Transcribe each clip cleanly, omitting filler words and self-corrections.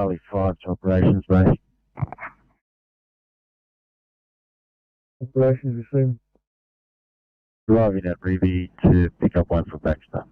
Charlie 5 to operations, mate. Operations resumed. Arriving at Ruby to pick up one for Baxter.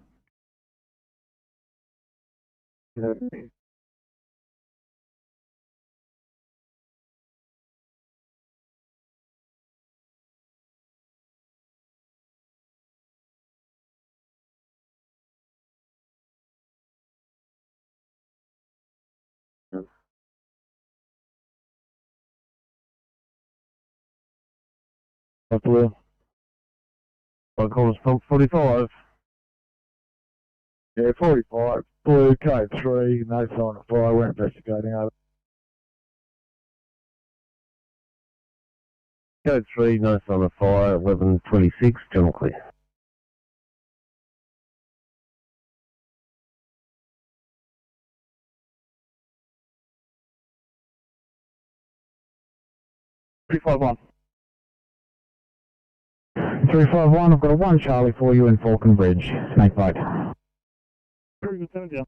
Blue. One call is 45. Yeah, 45. Blue, code 3, no sign of fire, we're investigating over. Code 3, no sign of fire, 1126, general clear. $351. 351, I've got a 1 Charlie for you in Falcon Bridge. Snake bite. Very good, yeah.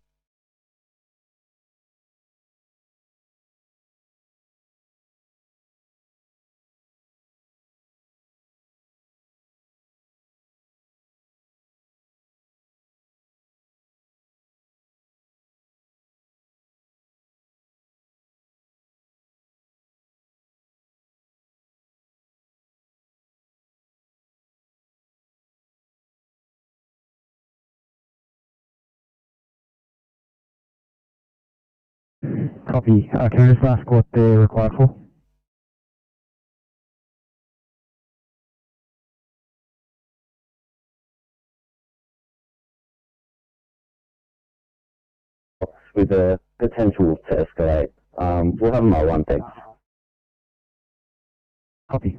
Copy. Can I just ask what they're required for? With the potential to escalate. We'll have them at one thing. Copy.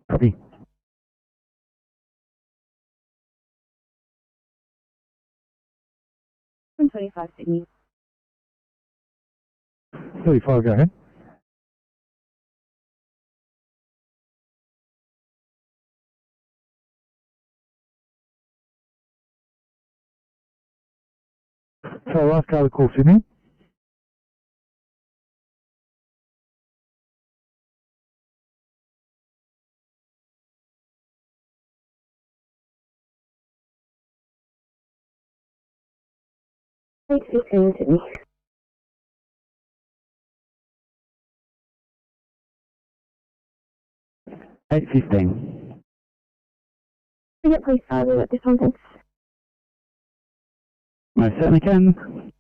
Copy. 125 Sydney. 35, go ahead. So last car to call Sydney. Take 15 Sydney. $815. Can I get police fire at this one, thanks? Most certainly can.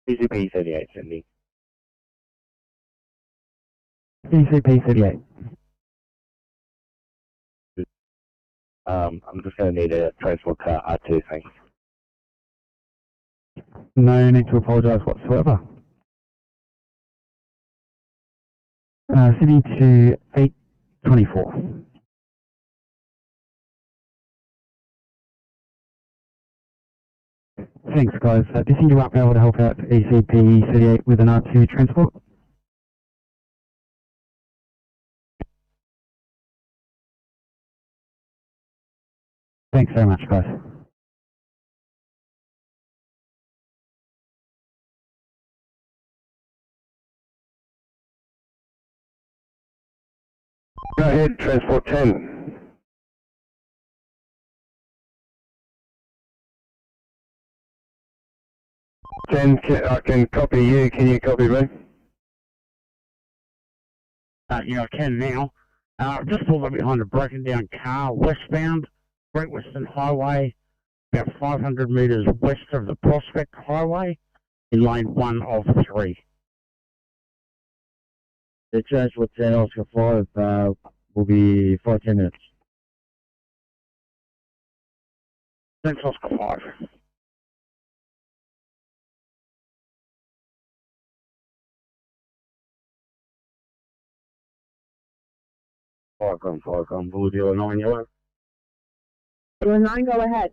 PCP 38, Sydney. PCP 38. I'm just going to need a transport car R2, thanks. No need to apologise whatsoever. Sydney to 824. Thanks, guys. Do you think you might be able to help out ECP 38 with an R2 transport? Thanks very much, guys. Go ahead, Transport 10. I can copy you. Can you copy me? Yeah, I can now. Just pulled up behind a broken down car, westbound, Great Western Highway, about 500 metres west of the Prospect Highway, in lane 1 of 3. The Transport 10, Oscar 5, will be 5-10 minutes. Thanks, Oscar 5. Falcon, Blue Dealer 9 yellow. Dealer 9, go ahead.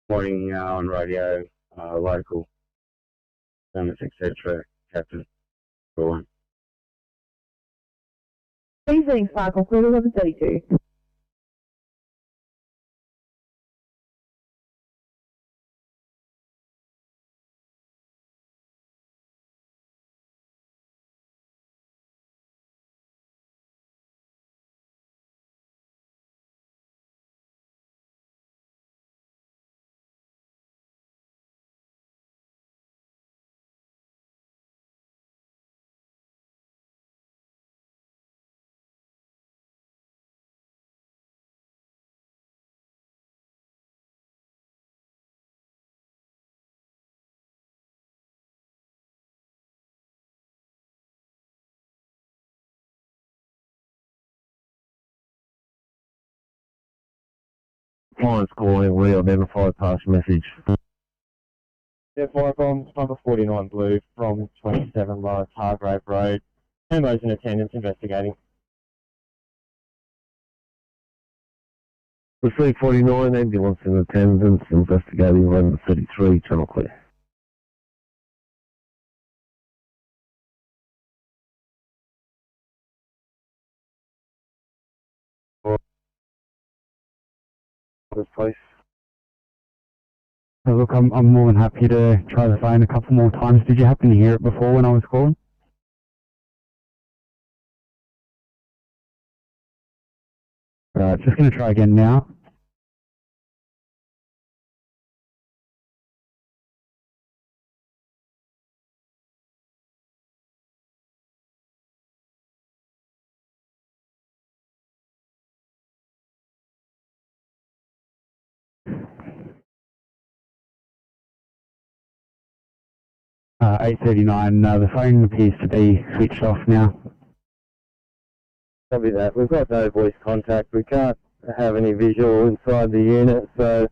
Morning on radio, local, service, etc. Captain, go on. Evening, Sparkle, 1132. Client's calling, we identify pass message. Yeah, Firecoms, number 49 Blue from 27 Lawrence Hargrave Road. Homo's in attendance investigating. Receive 49, ambulance in attendance, investigating 1133, channel clear. This place. Look, I'm more than happy to try the phone a couple more times. Did you happen to hear it before when I was calling? Just going to try again now. Uh, 8:39. The phone appears to be switched off now. Copy that. We've got no voice contact. We can't have any visual inside the unit, so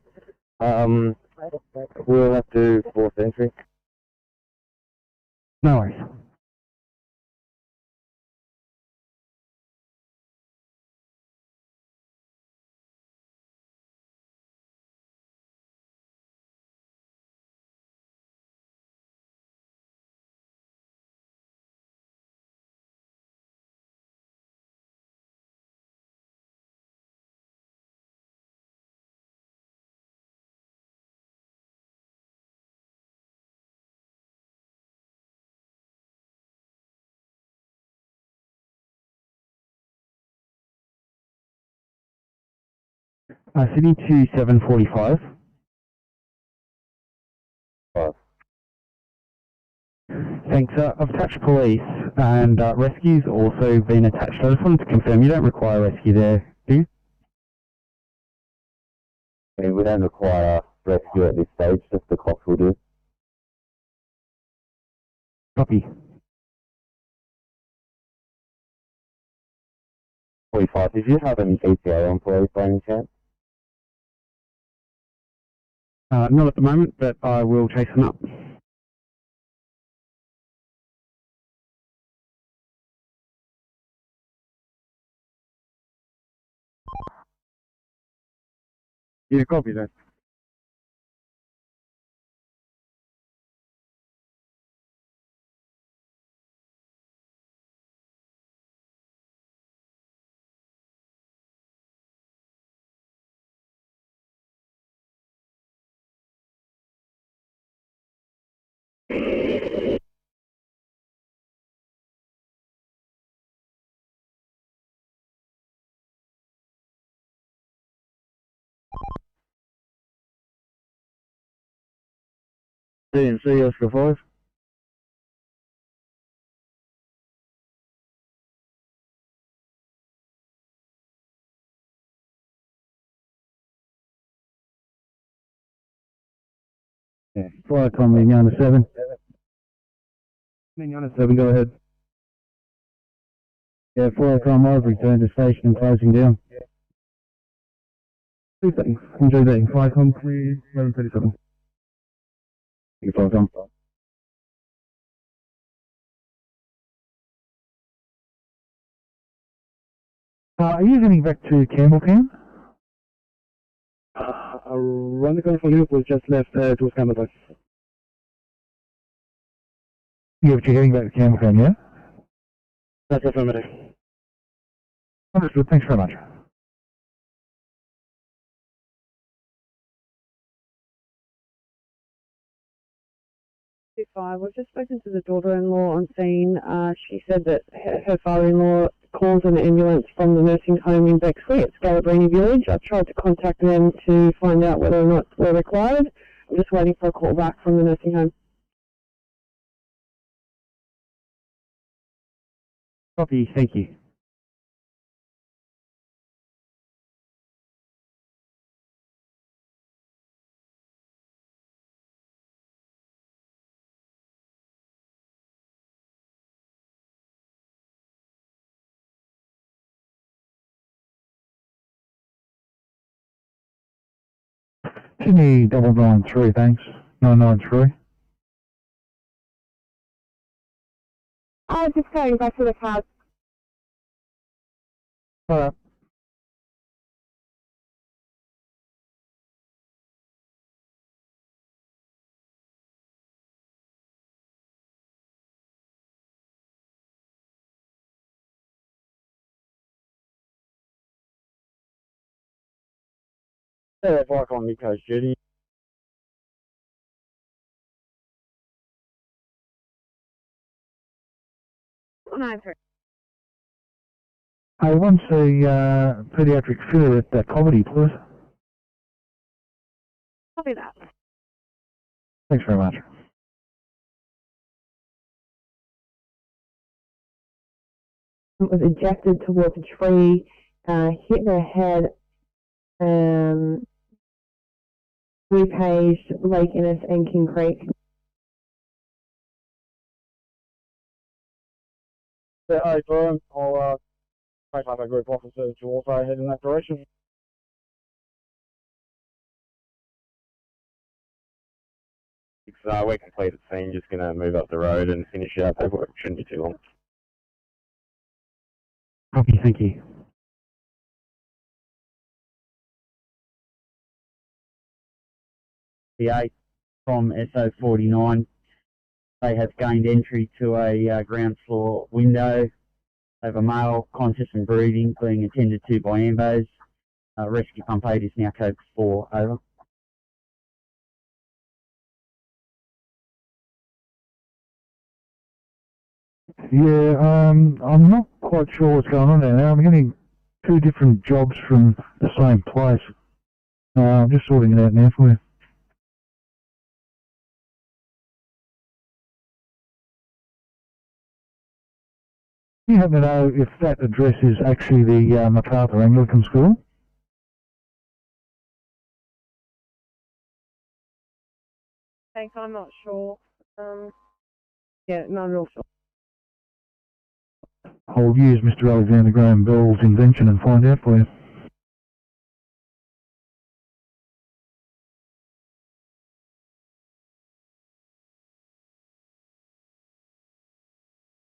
we'll have to force entry. No worries. Sydney to 745. Thanks. I've attached police and rescue's also been attached. I just wanted to confirm you don't require rescue there, do you? We don't require rescue at this stage, just the cops will do. Copy. 45, did you have any ETA on police by any chance? Not at the moment, but I will chase them up. Yeah, copy that. DMC Oscar 5. Yeah, fire coming down to 7. On 7, go ahead. Yeah, 4 o'clock, I've returned to station and closing down. 2 seconds. Enjoy that. 5 com, clear, 11:37. You 5 com. Are you getting back to Campbelltown? Around the corner from Liverpool, just left towards Campbelltown. Yeah, but you're heading back to Campbelltown, yeah? That's affirmative. Understood, thanks very much. 5. We've just spoken to the daughter-in-law on scene. She said that her father-in-law called an ambulance from the nursing home in Bexley at Scalabrini Village. I've tried to contact them to find out whether or not we're required. I'm just waiting for a call back from the nursing home. Copy, thank you. Sydney 993, thanks. 993. I was just going back to the car. Alright. Yeah, bike on Mid Coast Jetty. I want a pediatric fitter at Comedy, please. Copy that. Thanks very much. Was ejected towards a tree, hit her head, repaged Lake Innes and King Creek. Yeah, hey, Brian, I'll take up a group officer to also head in that direction. We're complete at scene, just going to move up the road and finish our paperwork. Shouldn't be too long. Copy, thank you. The 8 from SO49, they have gained entry to a ground floor window. They have a male conscious and breathing, being attended to by ambos. Rescue pump 8 is now code 4, over. Yeah, I'm not quite sure what's going on there now. I'm getting 2 different jobs from the same place. I'm just sorting it out now for you. Do you happen to know if that address is actually the MacArthur Anglican School? Thanks, I'm not sure. Yeah, no, I'm not sure. I'll use Mr. Alexander Graham Bell's invention and find out for you.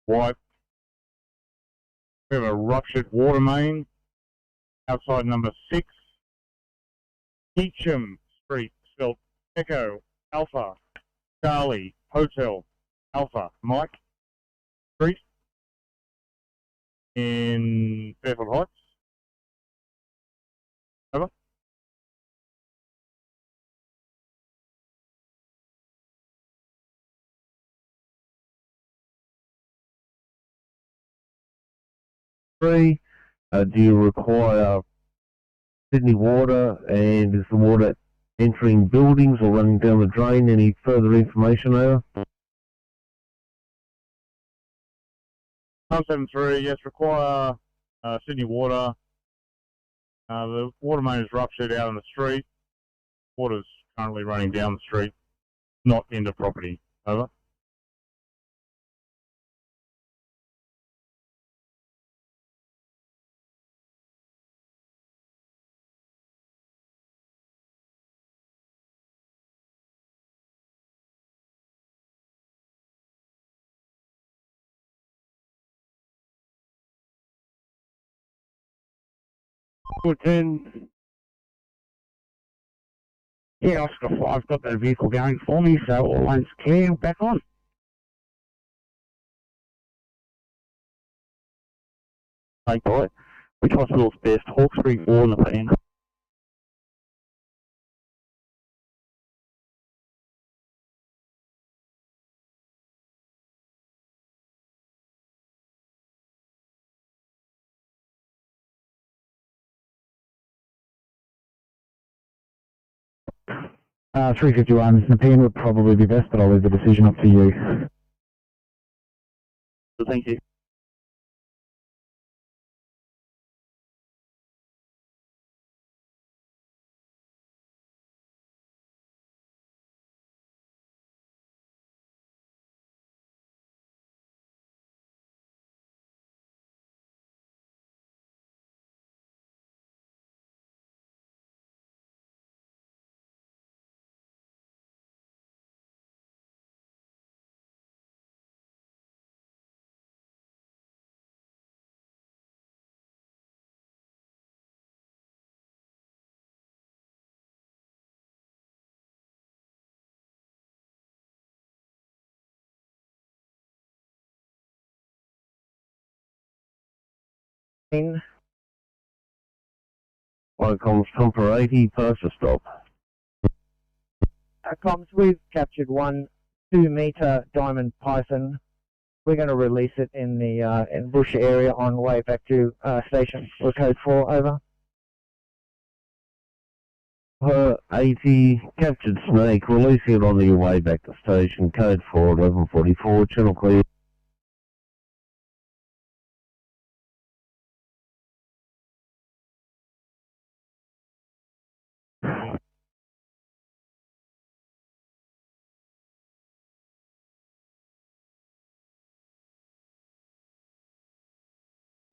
White. We have a ruptured water main outside number 6. Eacham Street, spelled Echo, Alpha, Charlie, Hotel, Alpha, Mike Street in Fairfield Heights. Over. Three, do you require Sydney water, and is the water entering buildings or running down the drain? Any further information over? 173, yes, require Sydney water. The water main is ruptured out on the street. Water's currently running down the street, not into property. Over. Good 10. Yeah, Oscar 5 got that vehicle going for me, so all lanes clear, back on. Hey, boy. Which hospital's best, Hawkesbury or Nepean? Uh, 351, Nepean would probably be best, but I'll leave the decision up to you. Thank you. Comms Comper 80, post a stop. Comms, we've captured one 2-meter diamond python. We're going to release it in the in bush area on the way back to station for code 4, over. Per 80, captured snake, releasing it on your way back to station, code 4, 1144, channel clear.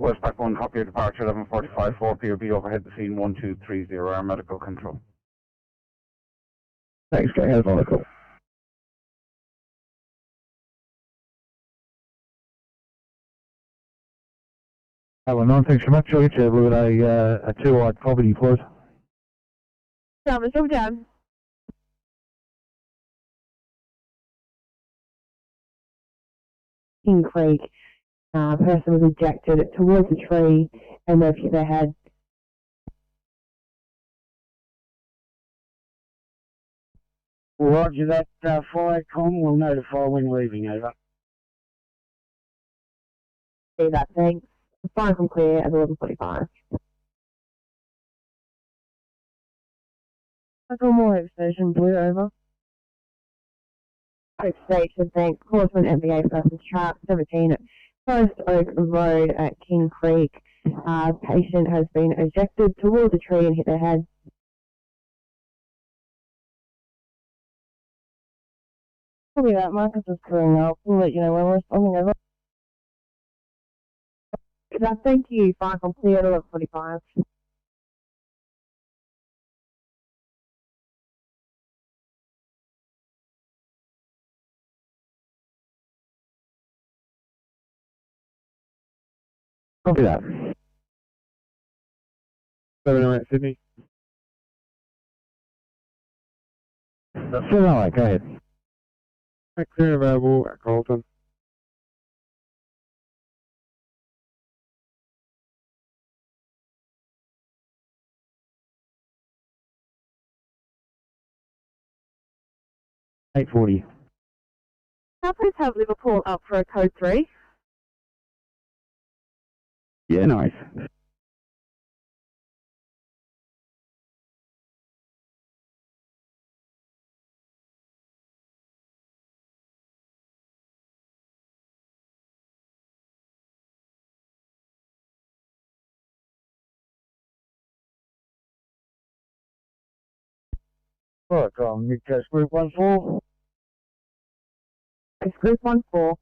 Westpac 1, copy of departure 1145, 4 POB overhead the scene 1230, our medical control. Thanks, go ahead, medical. Hello, 9, thanks very much. I'll get you with a 2-eyed property, please. Thomas, over down. King Creek, person was ejected towards a tree and they've hit their head. Roger that, fire com, we'll notify when leaving, over. See that, thanks. Fine from clear at 11:45. One more station, blue, over. Oak Station, thanks. Call from an MBA person's trap, 17 at Post Oak Road at King Creek. Patient has been ejected towards a tree and hit their head. Probably that, Marcus is screwing up. We'll let you know when we're stopping over. Thank you, fine from clear at 11:45. Copy that. 708 Sydney. 708, go ahead. Clear available at Carlton. $840. Now please have Liverpool up for a code 3. Yeah, nice. Right, Midcoast Group 14. It's Group 14.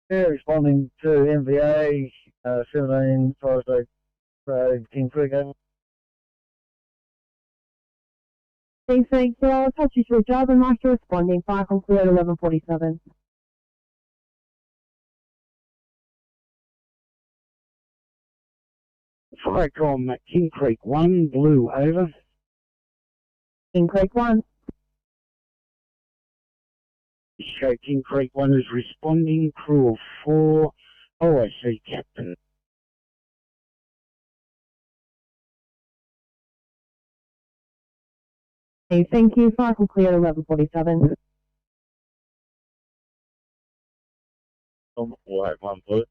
Yeah, responding to MVA 17 Forest Oak Road, King Creek. Thanks, I'll touch you through job and master responding. Fire clear at 11:47. Firecom at King Creek 1, blue, over. King Creek 1. Show King Creek 1 is responding, crew of 4, OIC captain. Okay, thank you. Fire clear at 11:47. 481 blue.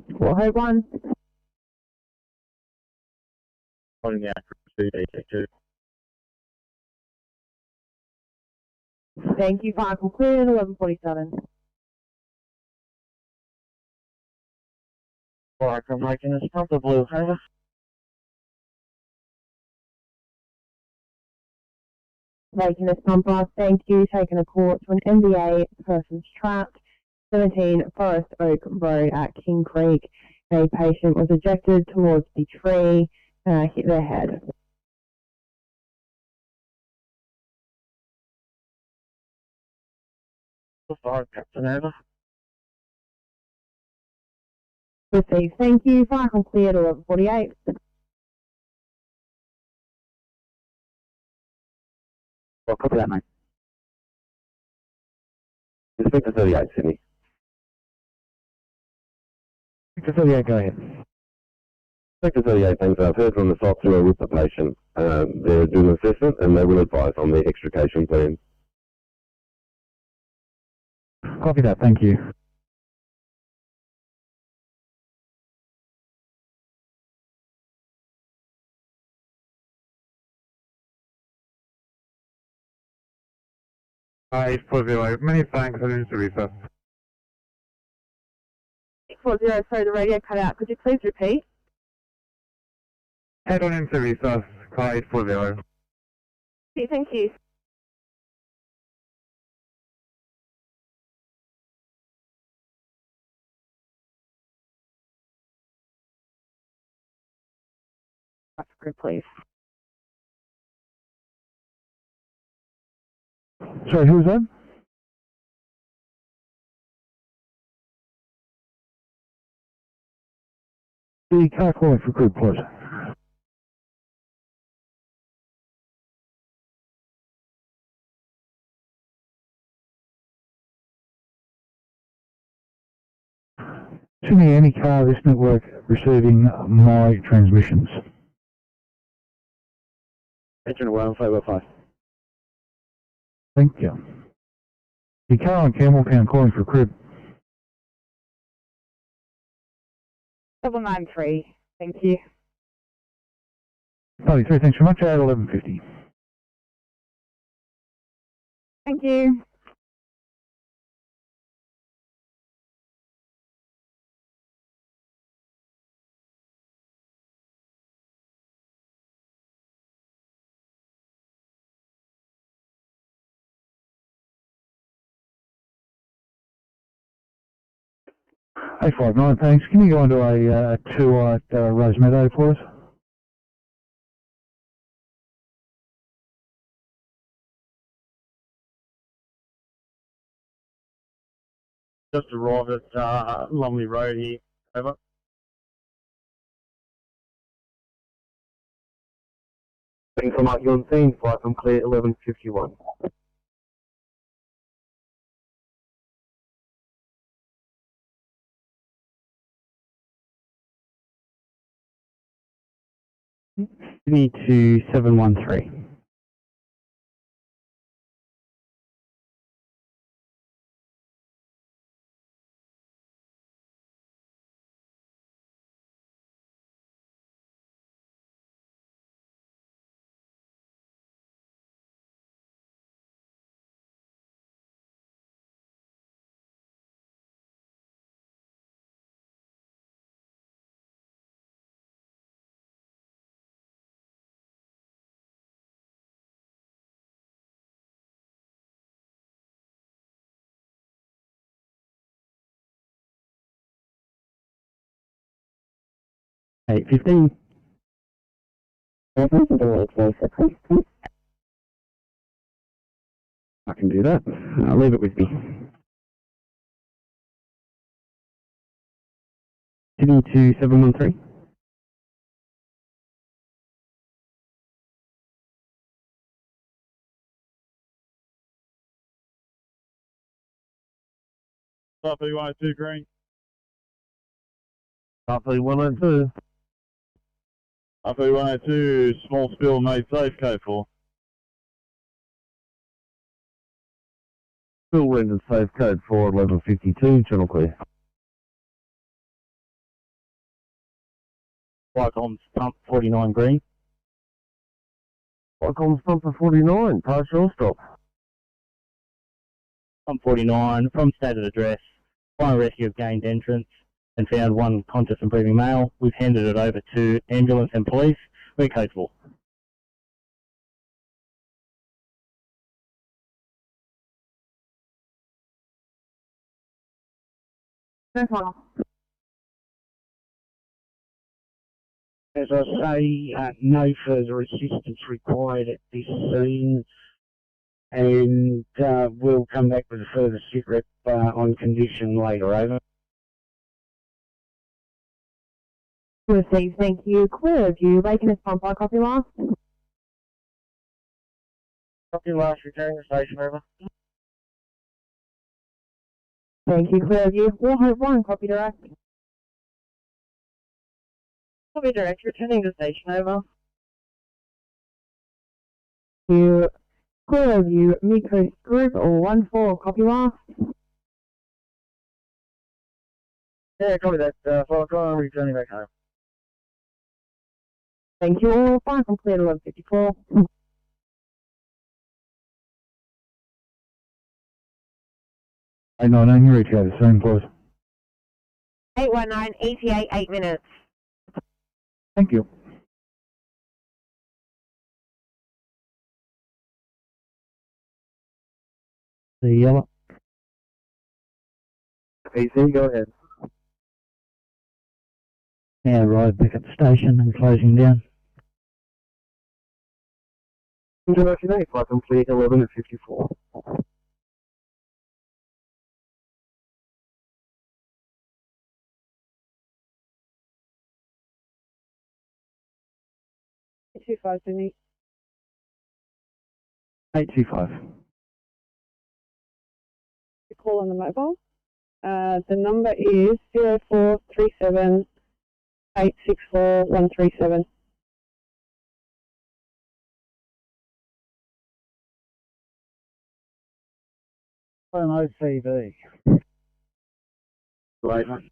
Warhead 1. Finding the accuracy, DT2. Thank you. Fire clear at 11:47. Firecom making us pump the blue, over. Making this number, thank you. Taking a call to an MBA, persons trapped, 17 Forest Oak Road at King Creek. A patient was ejected towards the tree, hit their head. Fire captain, over. Received, thank you. Fire clear at 11:48. Well, copy that, mate. Inspector 38, Sydney. Inspector 38, go ahead. Inspector 38, thanks. I've heard from the SOC who are with the patient. They're doing an assessment and they will advise on the extrication plan. Copy that, thank you. Many thanks for the service. 640, sorry, the radio cut out. Could you please repeat? Head on in services, car 840. Okay, thank you. Group, please. Sorry, who was that? The car calling for group, please. Sydney, any car this network receiving my transmissions? Engine 1505. Thank you. The car on Campbelltown calling for crib. 793, thank you. 93, thanks very much, at 1150. Thank you. A59, thanks. Can you go into a 2 at Rose Meadow for us? Just arrived at Lumley Road here, over. Thanks so much, you're on scene, flight from clear 1151. Sydney to 713. Eight 15. I I can do that. Leave it with me. Sydney to 713. RP 102 green. RP 102. RP 102, small spill made safe, code 4. Still rendered safe, code 4, 1152, channel clear. Flycom's pump 49 green. Flycom's pumper 49, partial stop. Pump 49, from stated address. Fire and Rescue have gained entrance and found one conscious and breathing male. We've handed it over to ambulance and police. We're code 4. No problem. As I say, no further assistance required at this scene, and we'll come back with a further sit rep on condition later. Over. Received, thank you. Clear of you. Bacon is pump by copy last. Copy last, returning to station, over. Thank you. Clear of you. Warhope 1, copy direct. Copy direct, returning to station, over. You clear of you. Mid-Coast Group 1-4, copy last. Yeah, copy that. Flycom, returning back home. Thank you all. Fine from clear to 1154. I know, you reach out the same place. 819, ETA 8 minutes. Thank you. The yellow. PC, go ahead. Now arrive back at the station and closing down. Introduction 8, flight complete 1154. Two five, Sydney. 825. You call on the mobile. The number is 0437 864 137. An OCV. Later.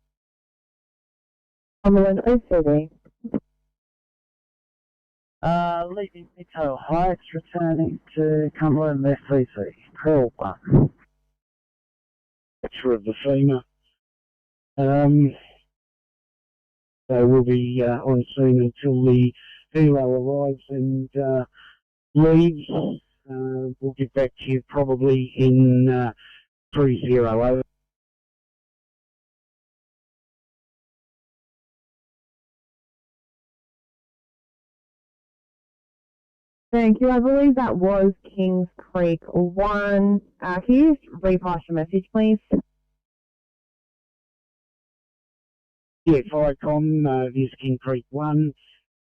Cumberland OCV. Leaving Mito Heights, returning to Cumberland FCC. Call 1. Picture of the FEMA. So we'll be on scene until the helo arrives and leaves. We'll get back to you probably in 30 over. Thank you. I believe that was Kings Creek 1. Can you just repass your message, please? Yeah, Flycom, this is King Creek 1.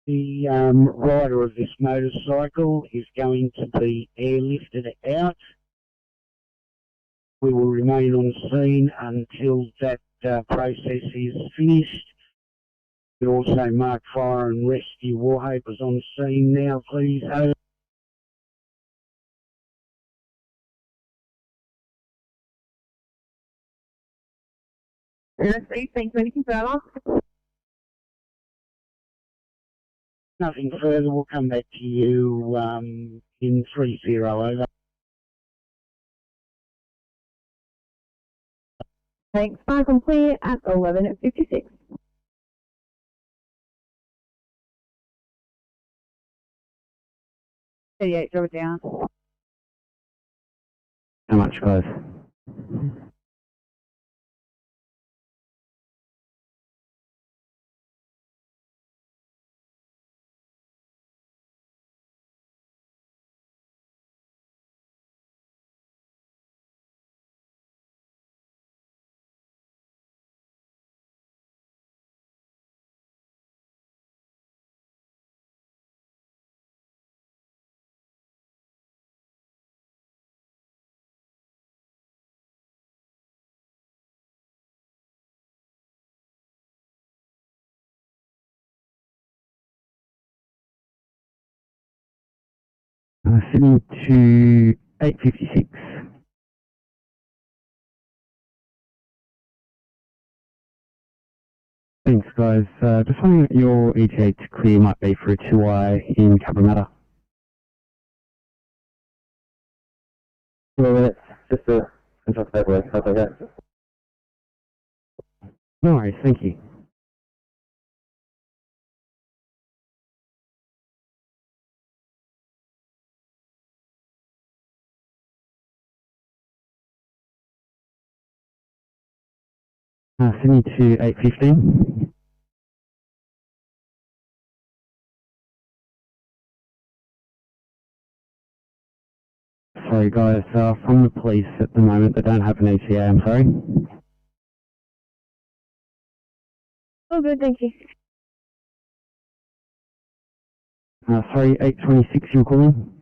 The rider of this motorcycle is going to be airlifted out. We will remain on scene until that process is finished. We also mark Fire and Rescue Warhapers on scene now, please. Over. NSW, thank you. Anything further? Nothing further. We'll come back to you in 3-0, over. Thanks, fire complete at 11:56. Drop it down. How much, guys? Sydney to 8:56. Thanks, guys. Just wondering what your ETA to clear might be for a 2i in Cabramatta. 2 minutes, just to finish off paperwork, that's okay. No worries, thank you. Sydney to 8:15. Sorry guys, from the police at the moment, they don't have an ETA, I'm sorry. Oh, good, thank you. Sorry, 8:26 you were calling?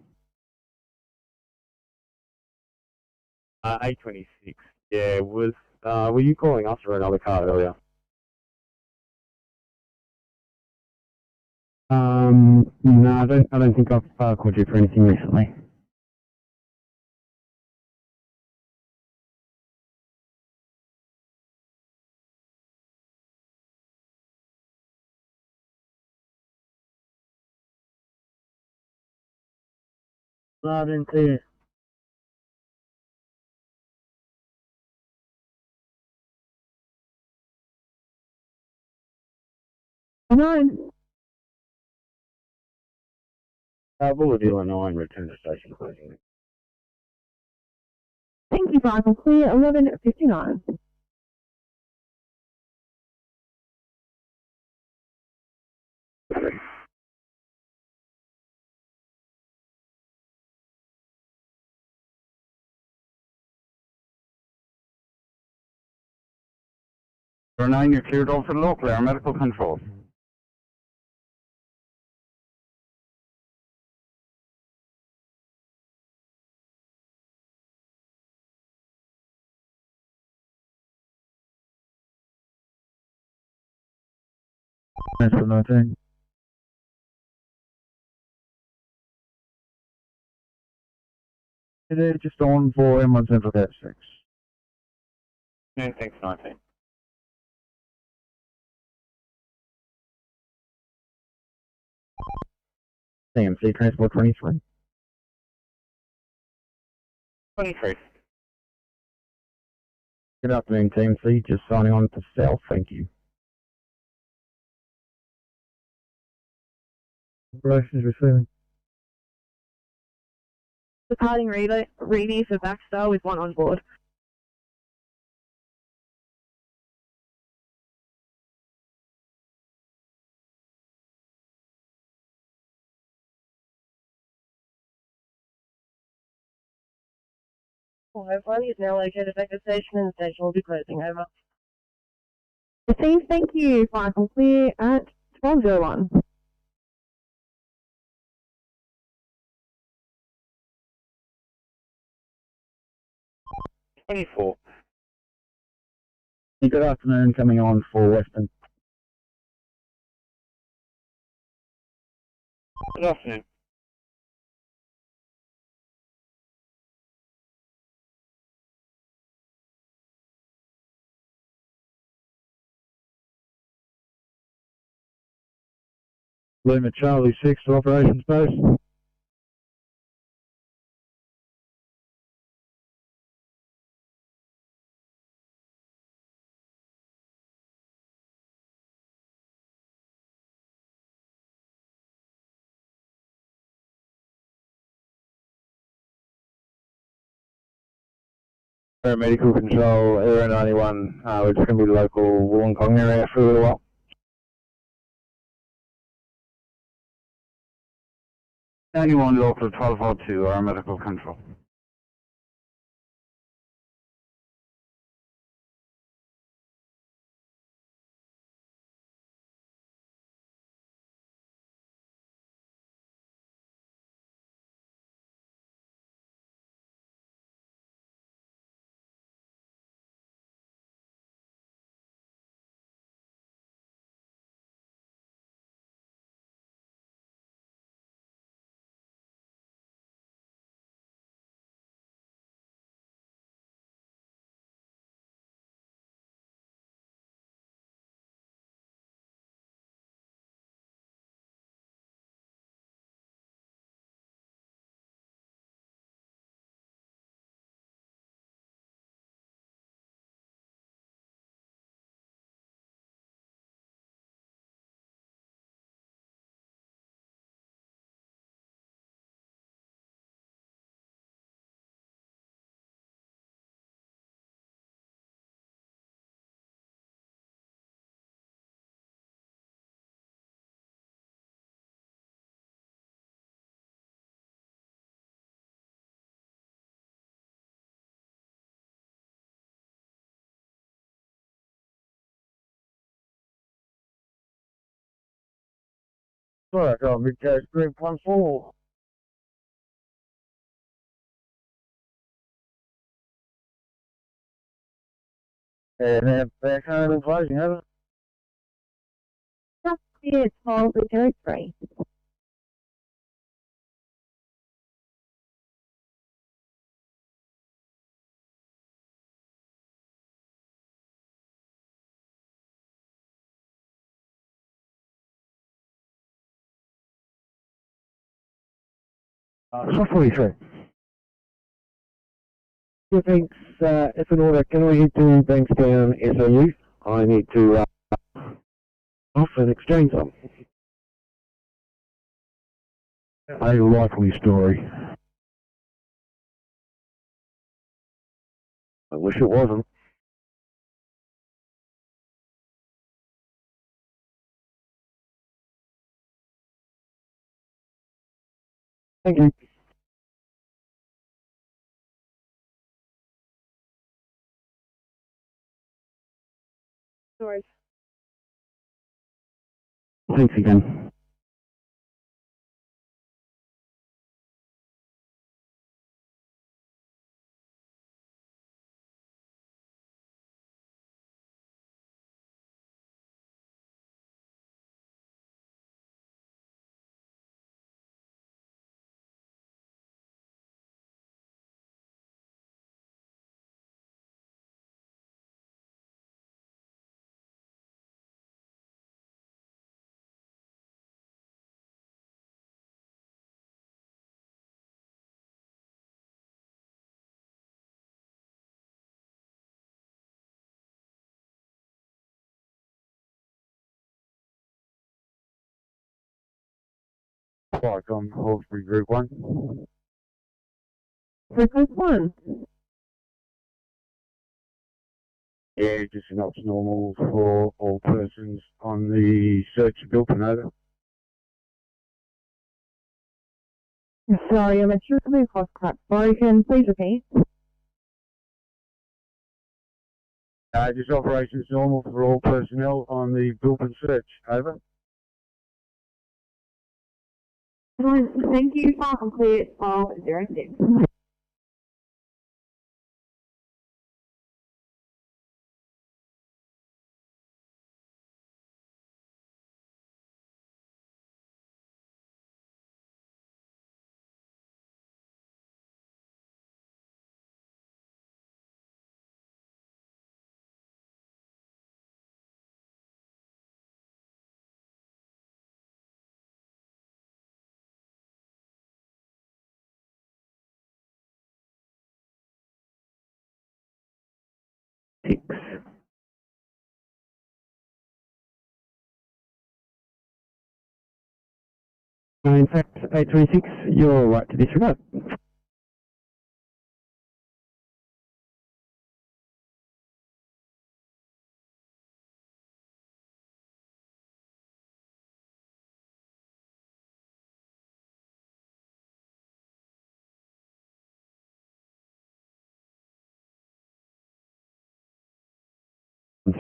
8:26. Yeah, were you calling us or another car earlier? No, I don't think I've called you for anything recently. No, I didn't see it. No. Bullet Dealer 9, return to station closing. Thank you, fire complete 11:59. For 9, you're cleared over to local air medical control. Thanks for 19. It is just on for M1 Central Gate 6. Yeah, thanks, 19. CMC Transport 23. 23. Good afternoon, TMC. Just signing on to South, thank you. Operations receiving. Departing Reedy for Baxter with one on board. Everyone is now located at the station and the station will be closing, over. Thank you. Fire clear at 12:01. 24. Good afternoon, coming on for Western. Good afternoon. Lima Charlie 6 to operations base. Medical control, Area 91, we're just going to be local Wollongong area for a little while. Anyone local 1202, our medical control. Alright, got Big Coast Group 14. And they're currently closing, over. Just cleared 1203. Shot 43. Two banks, it's an order. Can we hit 2 banks down SOU? I need to off and exchange them. A likely story. I wish it wasn't. Thank you. Sorry. Thanks again. Park on Hawkesbury Group 1. Group 1. Yeah, just an ops normal for all persons on the search of Bilpin, over. Sorry, I'm not sure something across crack broken. Please repeat. Just operations normal for all personnel on the Bilpin search, over. Thank you. Far complete 1206. 6. In fact, 836, you're right to disregard.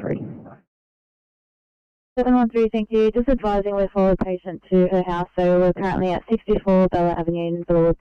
Three. 713, thank you. Just advising we've followed patient to her house, so we're currently at 64 Bella Avenue in Broad.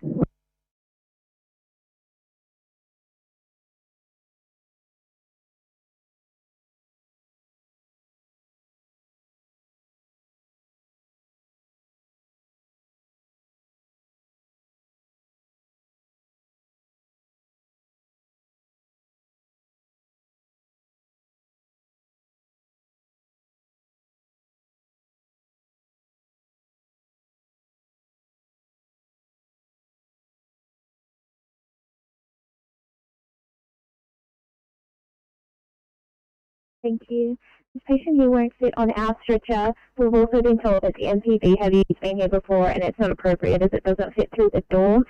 Thank you. This patient here won't sit on our stretcher. We've also been told that the MPV heavy has been here before and it's not appropriate as it doesn't fit through the door.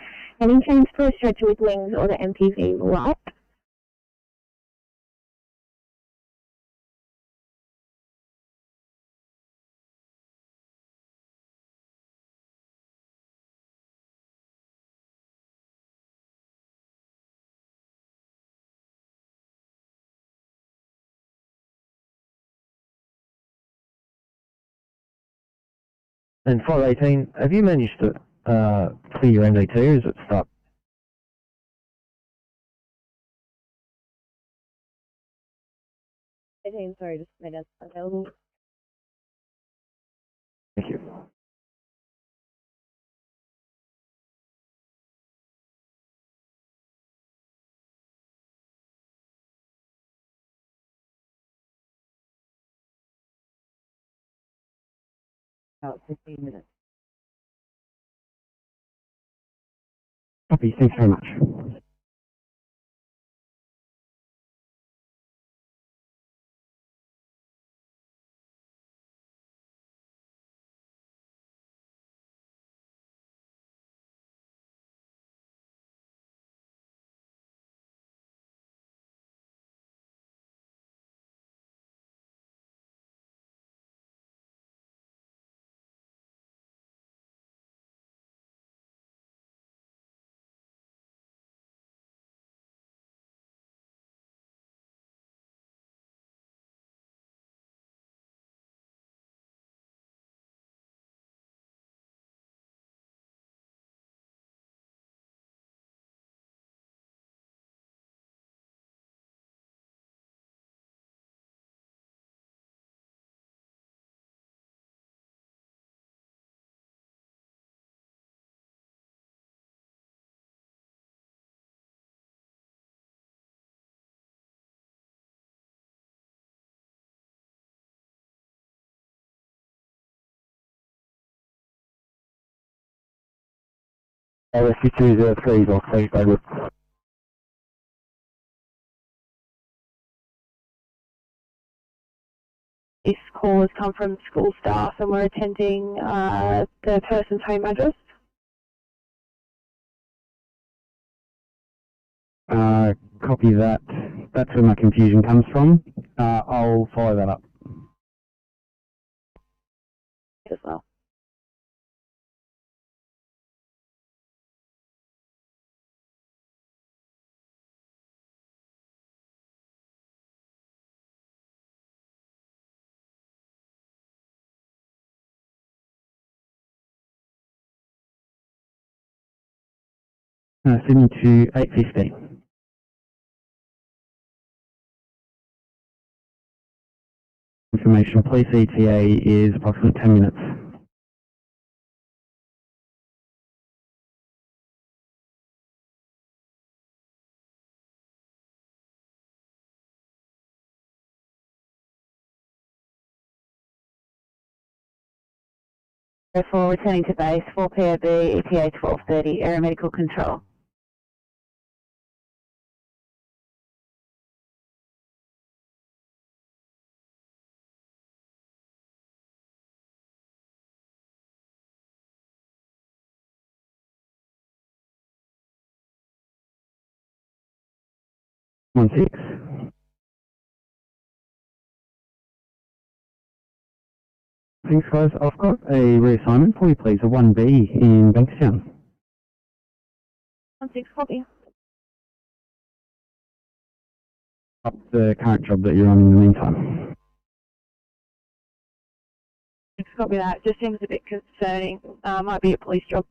Any change for a stretcher with wings or the MPV light? And 518, have you managed to clear your MDT or is it stuck? Sorry, just made us available. Thank you. About 15 minutes. Copy, thanks very much. Rescue 203 is on stage, David. This call has come from school staff and we're attending the person's home address. Copy that. That's where my confusion comes from. I'll follow that up. As well. Sydney to 815. Information, police ETA is approximately 10 minutes. Therefore, returning to base, 4 POB, ETA 1230, aeromedical control. 16. Thanks guys, I've got a reassignment for you please, a 1B in Bankstown. 16, copy. Up the current job that you're on in the meantime. Copy that. Just seems a bit concerning. Might be a police job.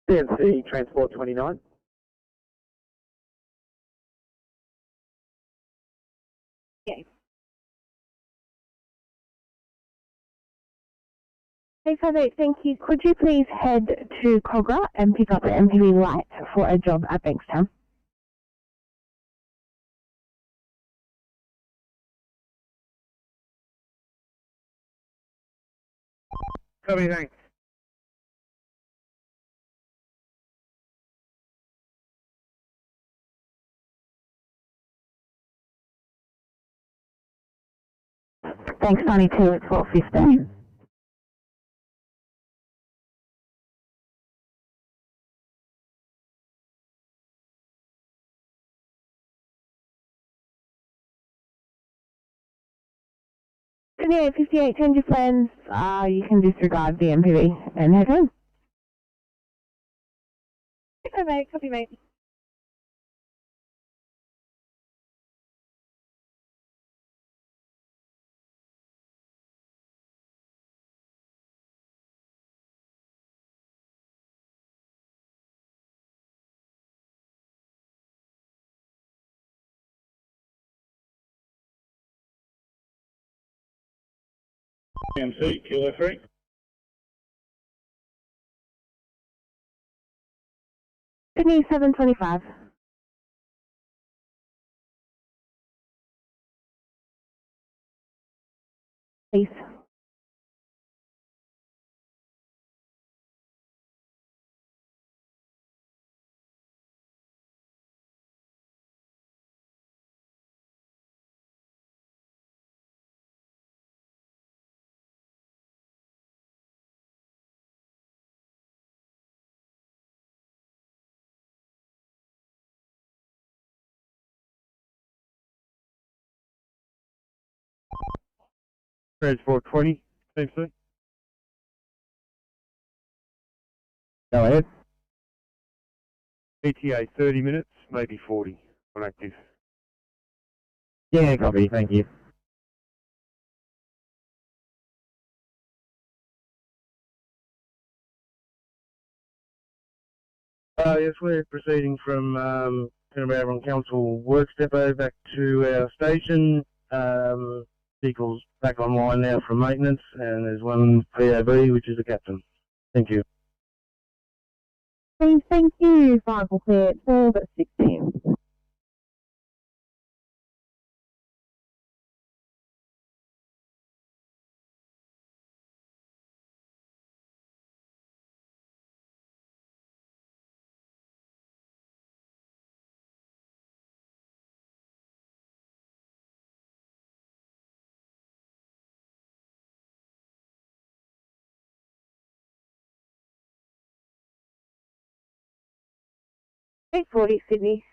CNC Transport 29. Okay. Hey, Father, thank you. Could you please head to Cogra and pick up an MPV light for a job at Bankstown? Copy, thanks. Thanks, 92 at 12:15. Yeah, 58, change your plans. You can disregard the MPV and head home. Okay, mate. Copy, mate. MC, Kilo 3. Sydney 725. Please. Transport 20, CNC. Go ahead. ETA 30 minutes, maybe 40 on active. Yeah, copy, thank you. Yes, we're proceeding from Avon Council Works Depot back to our station. Vehicle's back online now for maintenance, and there's one POB, which is the captain. Thank you. Thank you. 5 will clear at 12 at 16. $840 Sydney.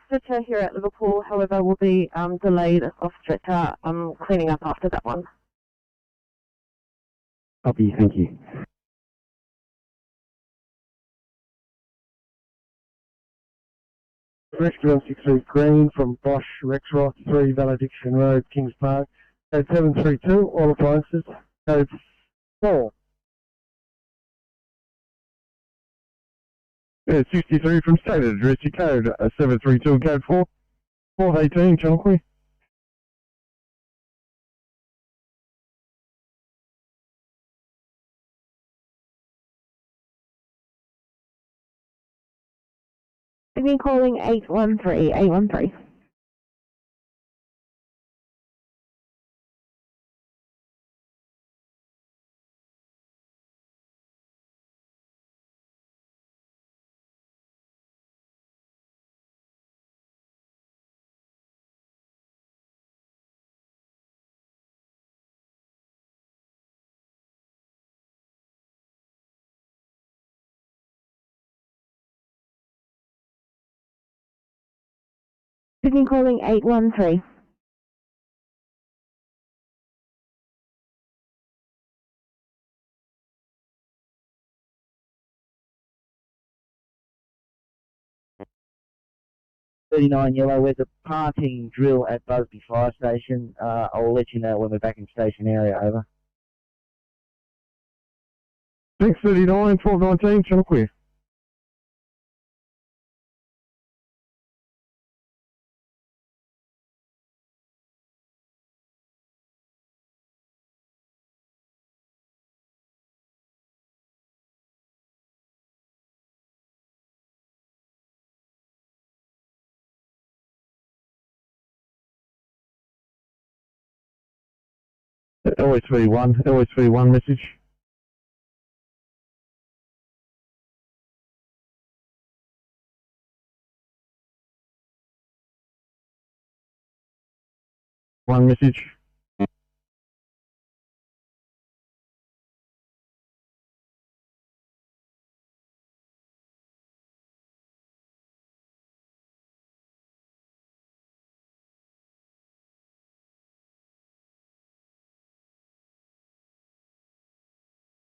Stretcher here at Liverpool, however, will be delayed off stretcher. I'm cleaning up after that one. Copy, thank you. Rescue 163 Green from Bosch Rexroth 3 Valediction Road, Kings Park. Code 732, all appliances. Code 4. Yeah, 63 from State Address, your code 732, code 4, 418, Chonqui. Sydney calling 813, 813. Sydney calling 813. Yellow, there's a parting drill at Busby Fire Station. I'll let you know when we're back in station area, over. 639, 1219, Chonqui. LSV1 message. One message.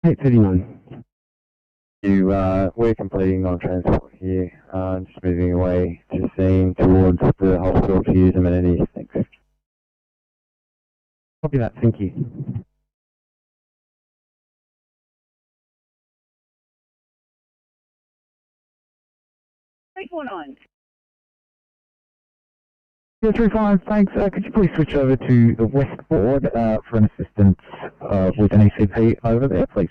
$839. We're completing non-transport here, just moving away to scene towards the hospital to use amenities. Thanks. Copy that, thank you. Yeah, 35, thanks. Could you please switch over to the west board for an assistance with an ECP over there, please?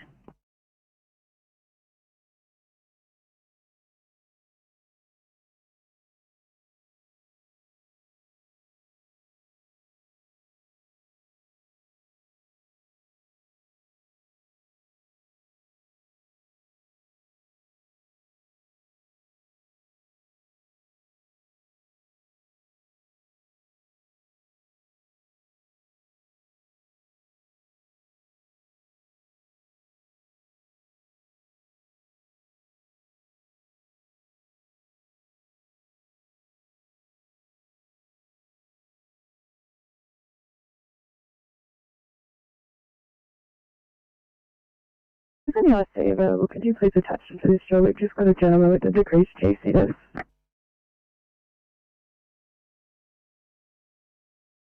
Is any IC available? Could you please attach them to this job? We've just got a gentleman with a decreased GCS.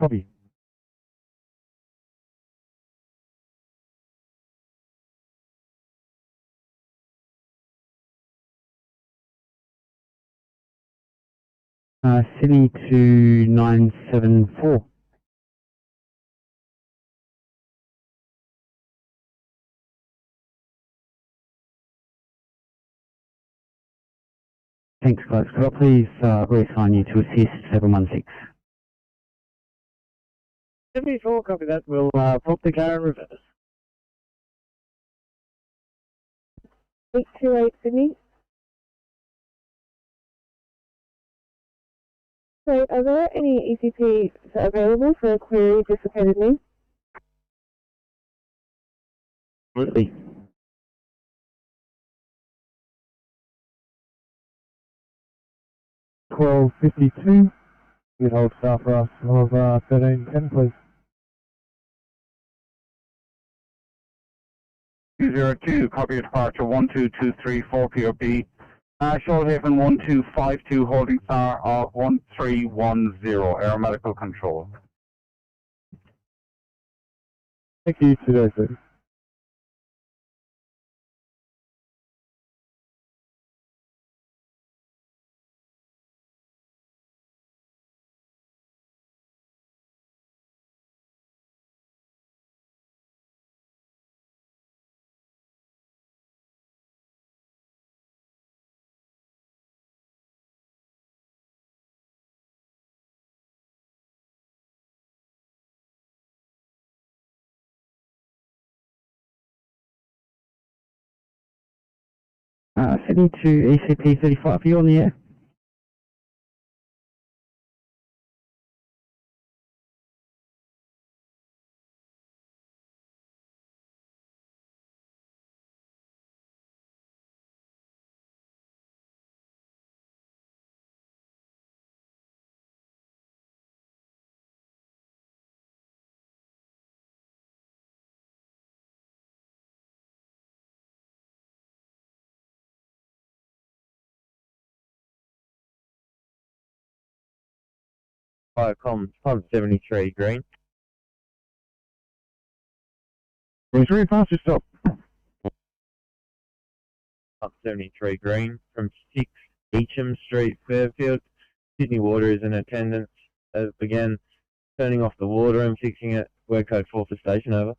Copy. Sydney to 974. Thanks, guys. Could I please reassign you to assist 716? 74, copy that. We'll pop the car in reverse. 828 Sydney. So, are there any ECPs available for a query dissipated me? Absolutely. $12.52. You hold staff for us of 1310, please. 202, copy of departure 12234 POP. Shoalhaven 1252, holding star of 1310, aeromedical control. Thank you, 206. Sydney to ECP 35, are you on the air? Comms, pump 73, green. 23, fast, just stop. Pump 73, green, from 6 Eacham Street, Fairfield. Sydney Water is in attendance. Began turning off the water and fixing it. Word code 4 for station, over.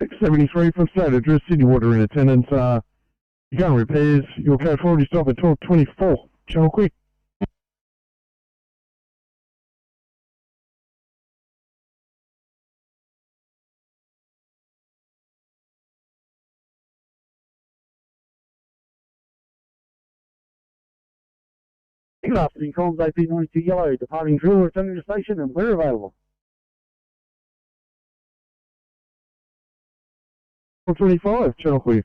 673 from state address, Sydney Water in attendance. You're going repairs. Your code 4 already stop at 1224. Channel quick. Good afternoon, comms AP92 Yellow, departing drill, returning to station, and we're available. 1225, channel clear.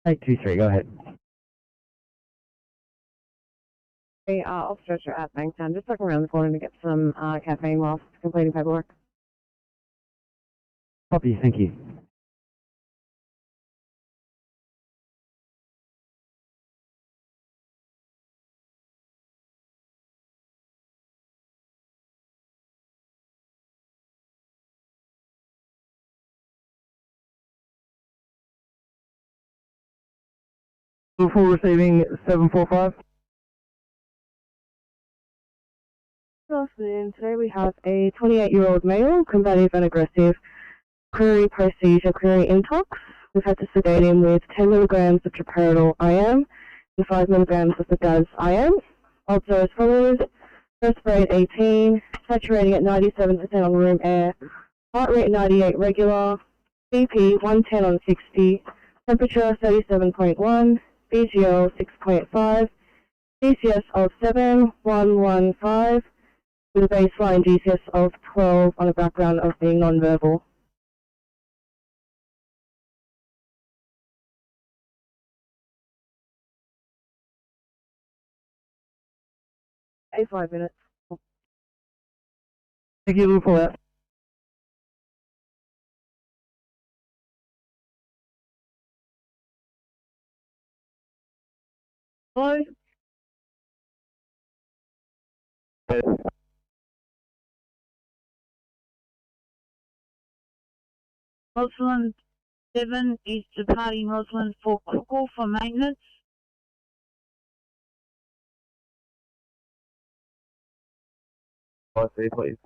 Eight two three. Go ahead. Hey, I'll stretch her at Bankstown. Just looking around the corner to get some caffeine whilst completing paperwork. Copy, thank you. Full receiving 745. Good afternoon. Today we have a 28-year-old male, combative and aggressive, query post-seizure, query intox. We've had to sedate him with 10 milligrams of droperidol IM and 5 milligrams of the DAS IM. Odds are as follows: respirate 18, saturating at 97% on room air, heart rate 98 regular, BP 110 on 60, temperature 37.1, BGL 6.5, GCS of 7115, with a baseline GCS of 12 on a background of being non-verbal. A 5 minutes. Thank you, for that. Hello? Rosalind 7 is departing Rosalind for Cookle for maintenance. I see, please.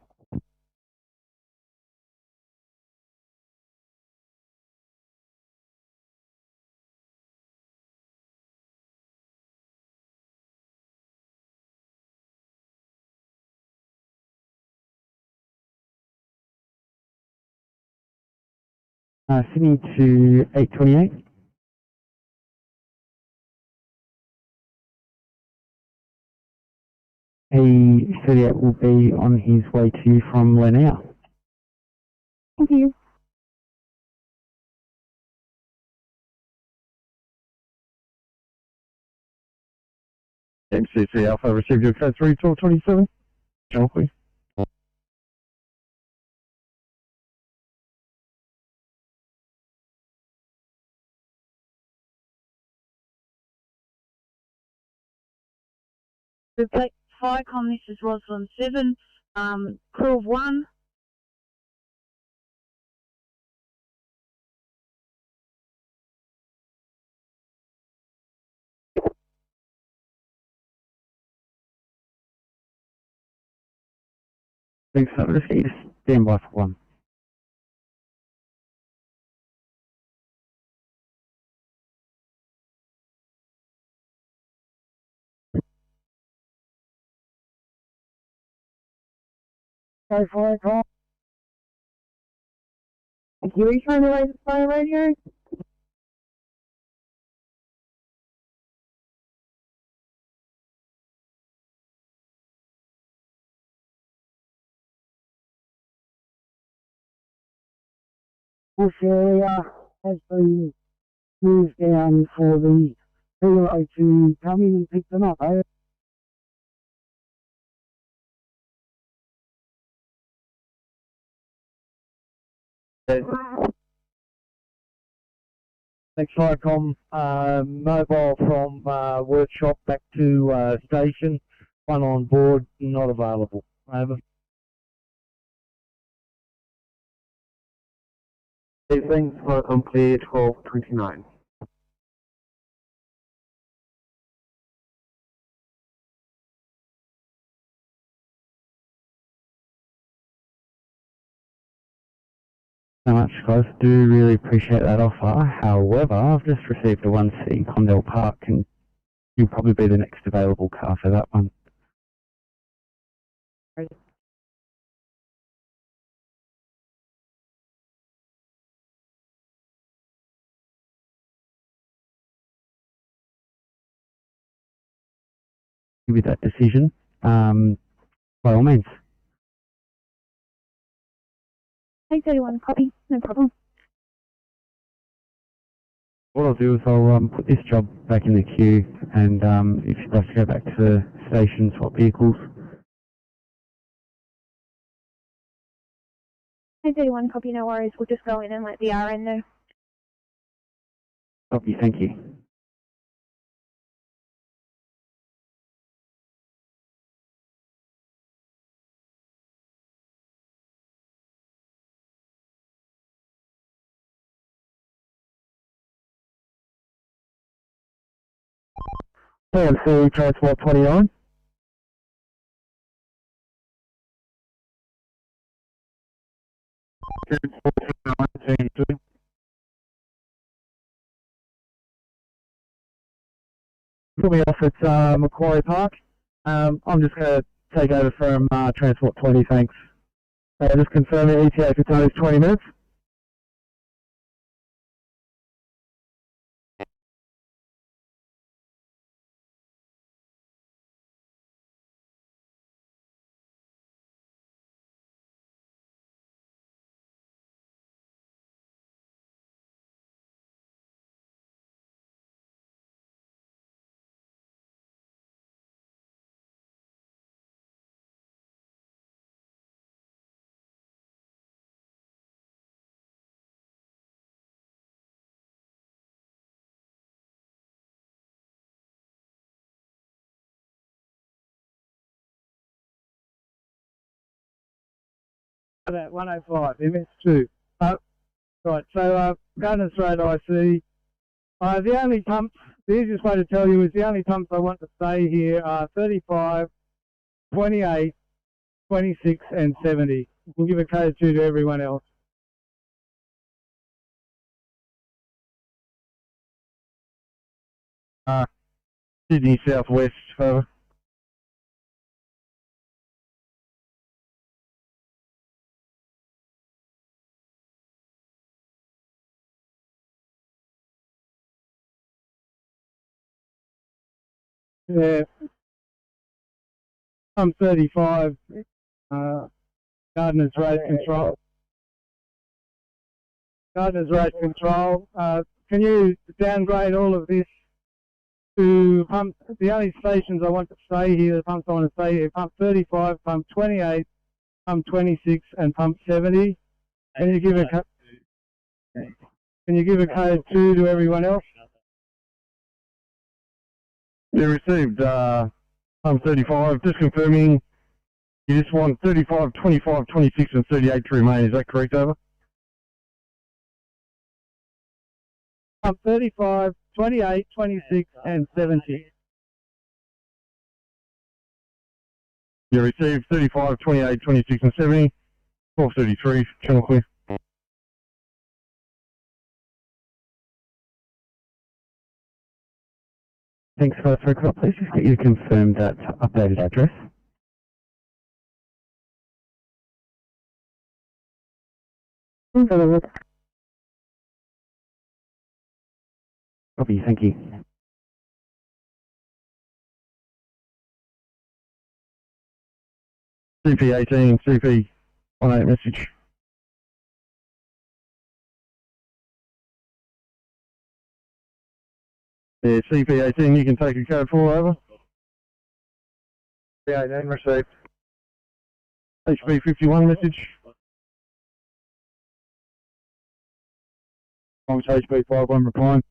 Sydney to 828. A38 will be on his way to you from Lenoir. Thank you. MCC Alpha received your code 3227. Channel, please. Repeat Firecom, this is Rosalind 7, crew of 1. Thanks, so just get you to stand by for 1. Go for it, call. Thank you. Are you trying to raise the fire radio? This area has been moved down for the hero to come in and pick them up, eh? Thanks, Firecom. Mobile from workshop back to station. One on board, not available. Over. Things for complete 1229. So much, guys. Do really appreciate that offer. However, I've just received a one sitting Condell Park, and you'll probably be the next available car for that one. Give you that decision, by all means. 831, copy, no problem. What I'll do is I'll put this job back in the queue, and if you'd like to go back to the station, swap vehicles. 831, copy, no worries. We'll just go in and let the RN know. Copy, thank you. PMC Transport 29. Put me off at Macquarie Park. I'm just going to take over from Transport 20, thanks. Just confirming ETA for time is 20 minutes. About 105, MS2. Right, so Gardeners Road IC. The only pumps, the easiest way to tell you is the only pumps I want to stay here are 35, 28, 26 and 70. We'll give a code 2 to everyone else. Sydney Southwest, over. Yeah. Pump 35, Gardeners Road Control. Gardeners Road Control. Can you downgrade all of this to pump? The only stations I want to stay here, the pumps I want to stay here, pump 35, pump 28, pump 26, and pump 70. Can you give a code 2 to everyone else? You received pump 35, just confirming you just want 35, 25, 26 and 38 to remain, is that correct, over? Pump 35, 28, 26 and 70. You received 35, 28, 26 and 70, 1233, channel clear. Thanks for that, Could I please just get you to confirm that updated address? Copy, thank you. CP18, CP18 message. Yeah, CP18, you can take a code 4, over. CP18 received. HB51 message. HB51 replying.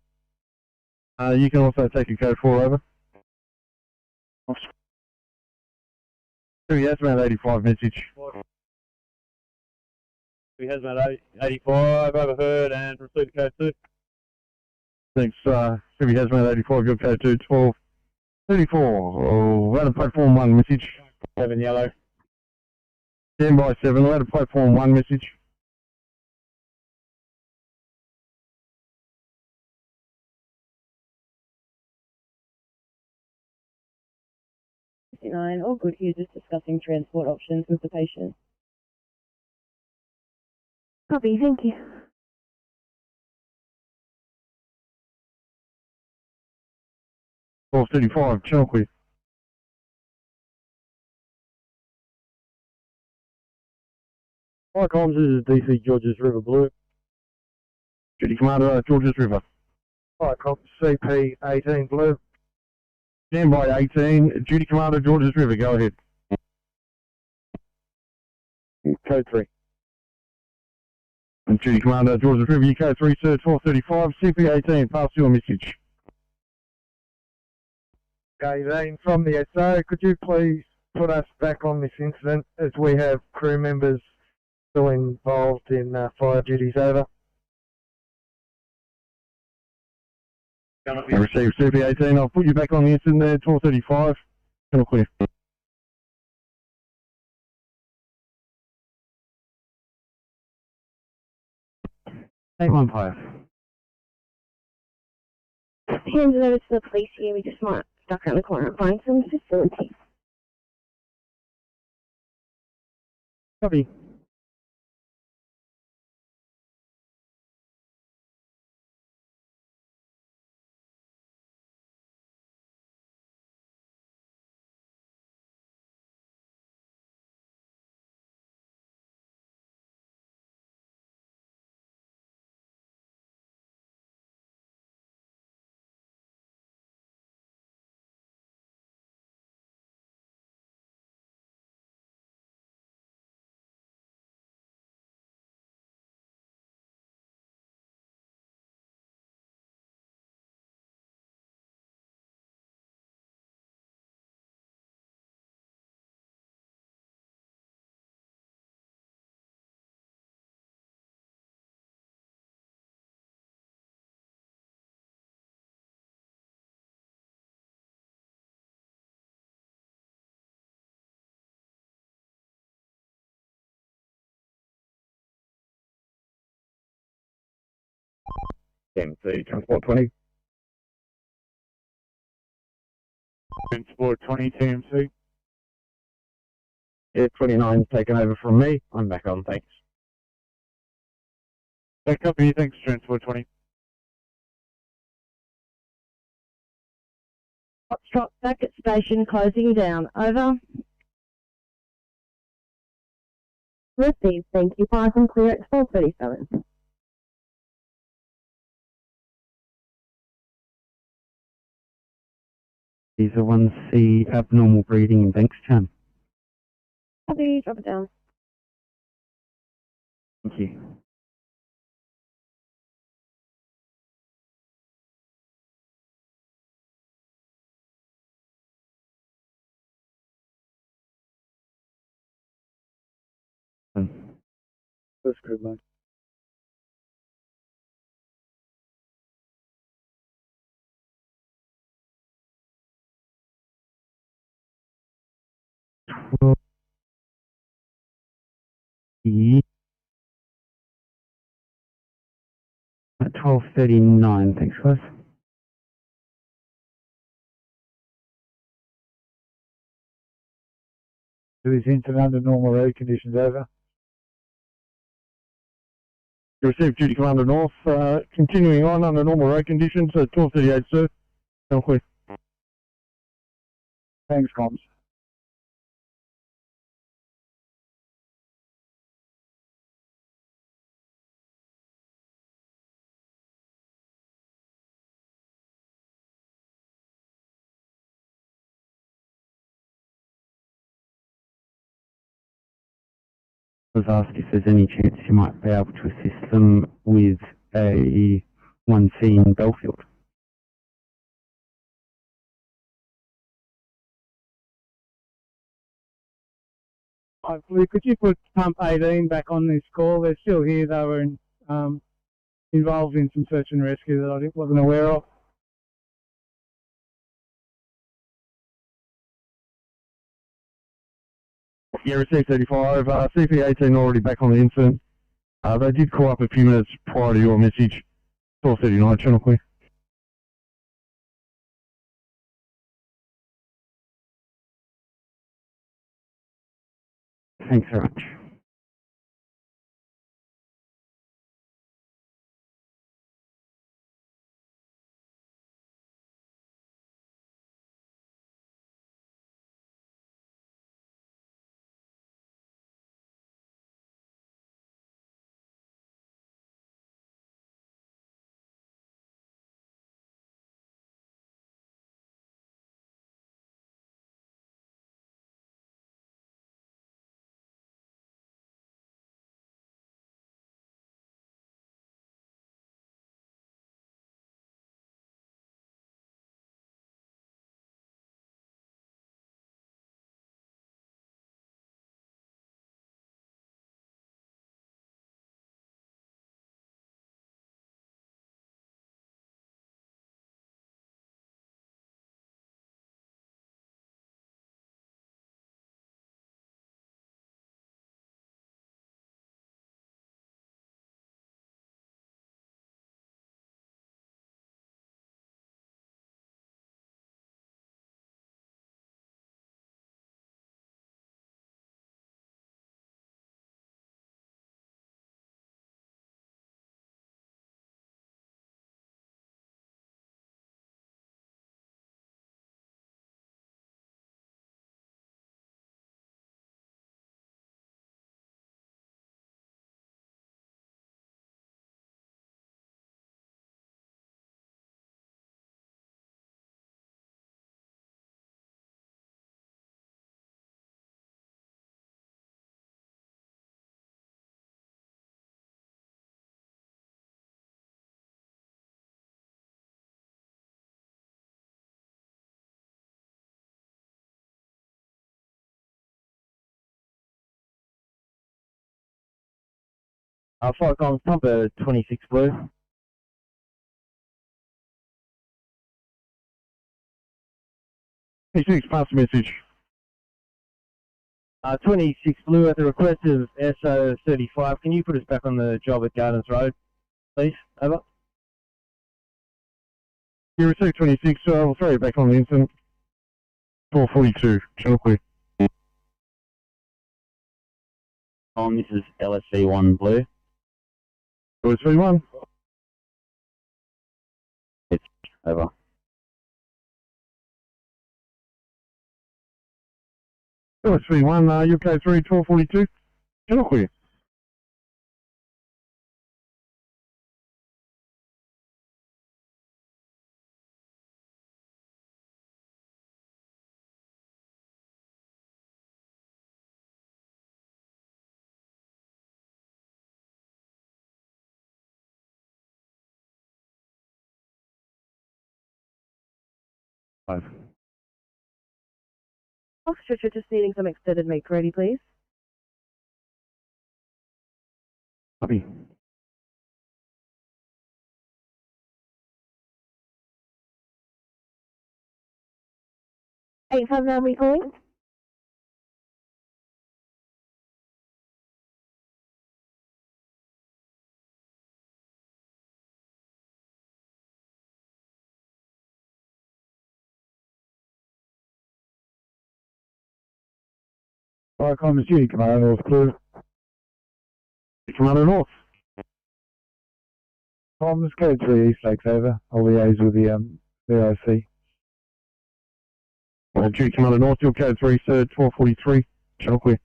You can also take a code 4, over. Ferry Hazmat 85 message. Ferry Hazmat 85, overheard and received code 2. Thanks, Ferry Hazmat 85, your code 2, 1234. Ladder platform 1 message. 7 yellow. Stand by 7, ladder platform 1 message. 59, all good here, just discussing transport options with the patient. Copy, thank you. Call 35, channel clear. Hi, comms, this is DC Georges River Blue. Duty Commander, Georges River. Hi, comms, CP18 Blue. Stand by 18, Duty Commander, Georges River, go ahead. Code 3. And Duty Commander, Georges River, you code 3, sir, 1235, CP18, pass your message. Okay, from the SO, could you please put us back on this incident as we have crew members still involved in fire duties, over? I received CP18, I'll put you back on the incident there, 1235, channel clear. Take 1 5. Hands it over to the police here, we just might duck around the corner and find some facilities. Copy. TMC, Transport 20. Transport 20 TMC. Yeah, 29's taken over from me. I'm back on, thanks. Back up here, thanks, Transport 20. Foxtrot back at station, closing down. Over. Received. Thank you. Park and clear at 12:37. These are 1C abnormal breathing in Bankstown. Copy. Drop it down. Thank you. That's good, mate. At 12:39, thanks guys. Do this incident under normal road conditions, over. You received Duty Commander North, continuing on under normal road conditions at 12:38, sir. Real quick. Thanks, comms. I was asked if there's any chance you might be able to assist them with a 1C in Belfield. Hopefully, could you put pump 18 back on this call? They're still here. They were involved in some search and rescue that I wasn't aware of. Yeah, received 35. CP18 already back on the incident. They did call up a few minutes prior to your message. 12:39, channel clear. Thanks very much. Flight comms, number 26 blue. 26, pass the message. 26 blue at the request of SO35. Can you put us back on the job at Gardens Road, please? Over. You received 26, we'll throw you back on the incident. 442, channel clear. This is LSC1 Blue. LSC1. It's over. LSC1, UK 3, 1242, channel clear. Officer, just needing some extended make ready, please. Copy. Eight five nine recalling. Fire Comms G, Commander North clear. Commander North. Comms Code 3 East Lakes over. I'll liaise with the VIC. G, Commander North, your code 3, third, 1243, channel clear.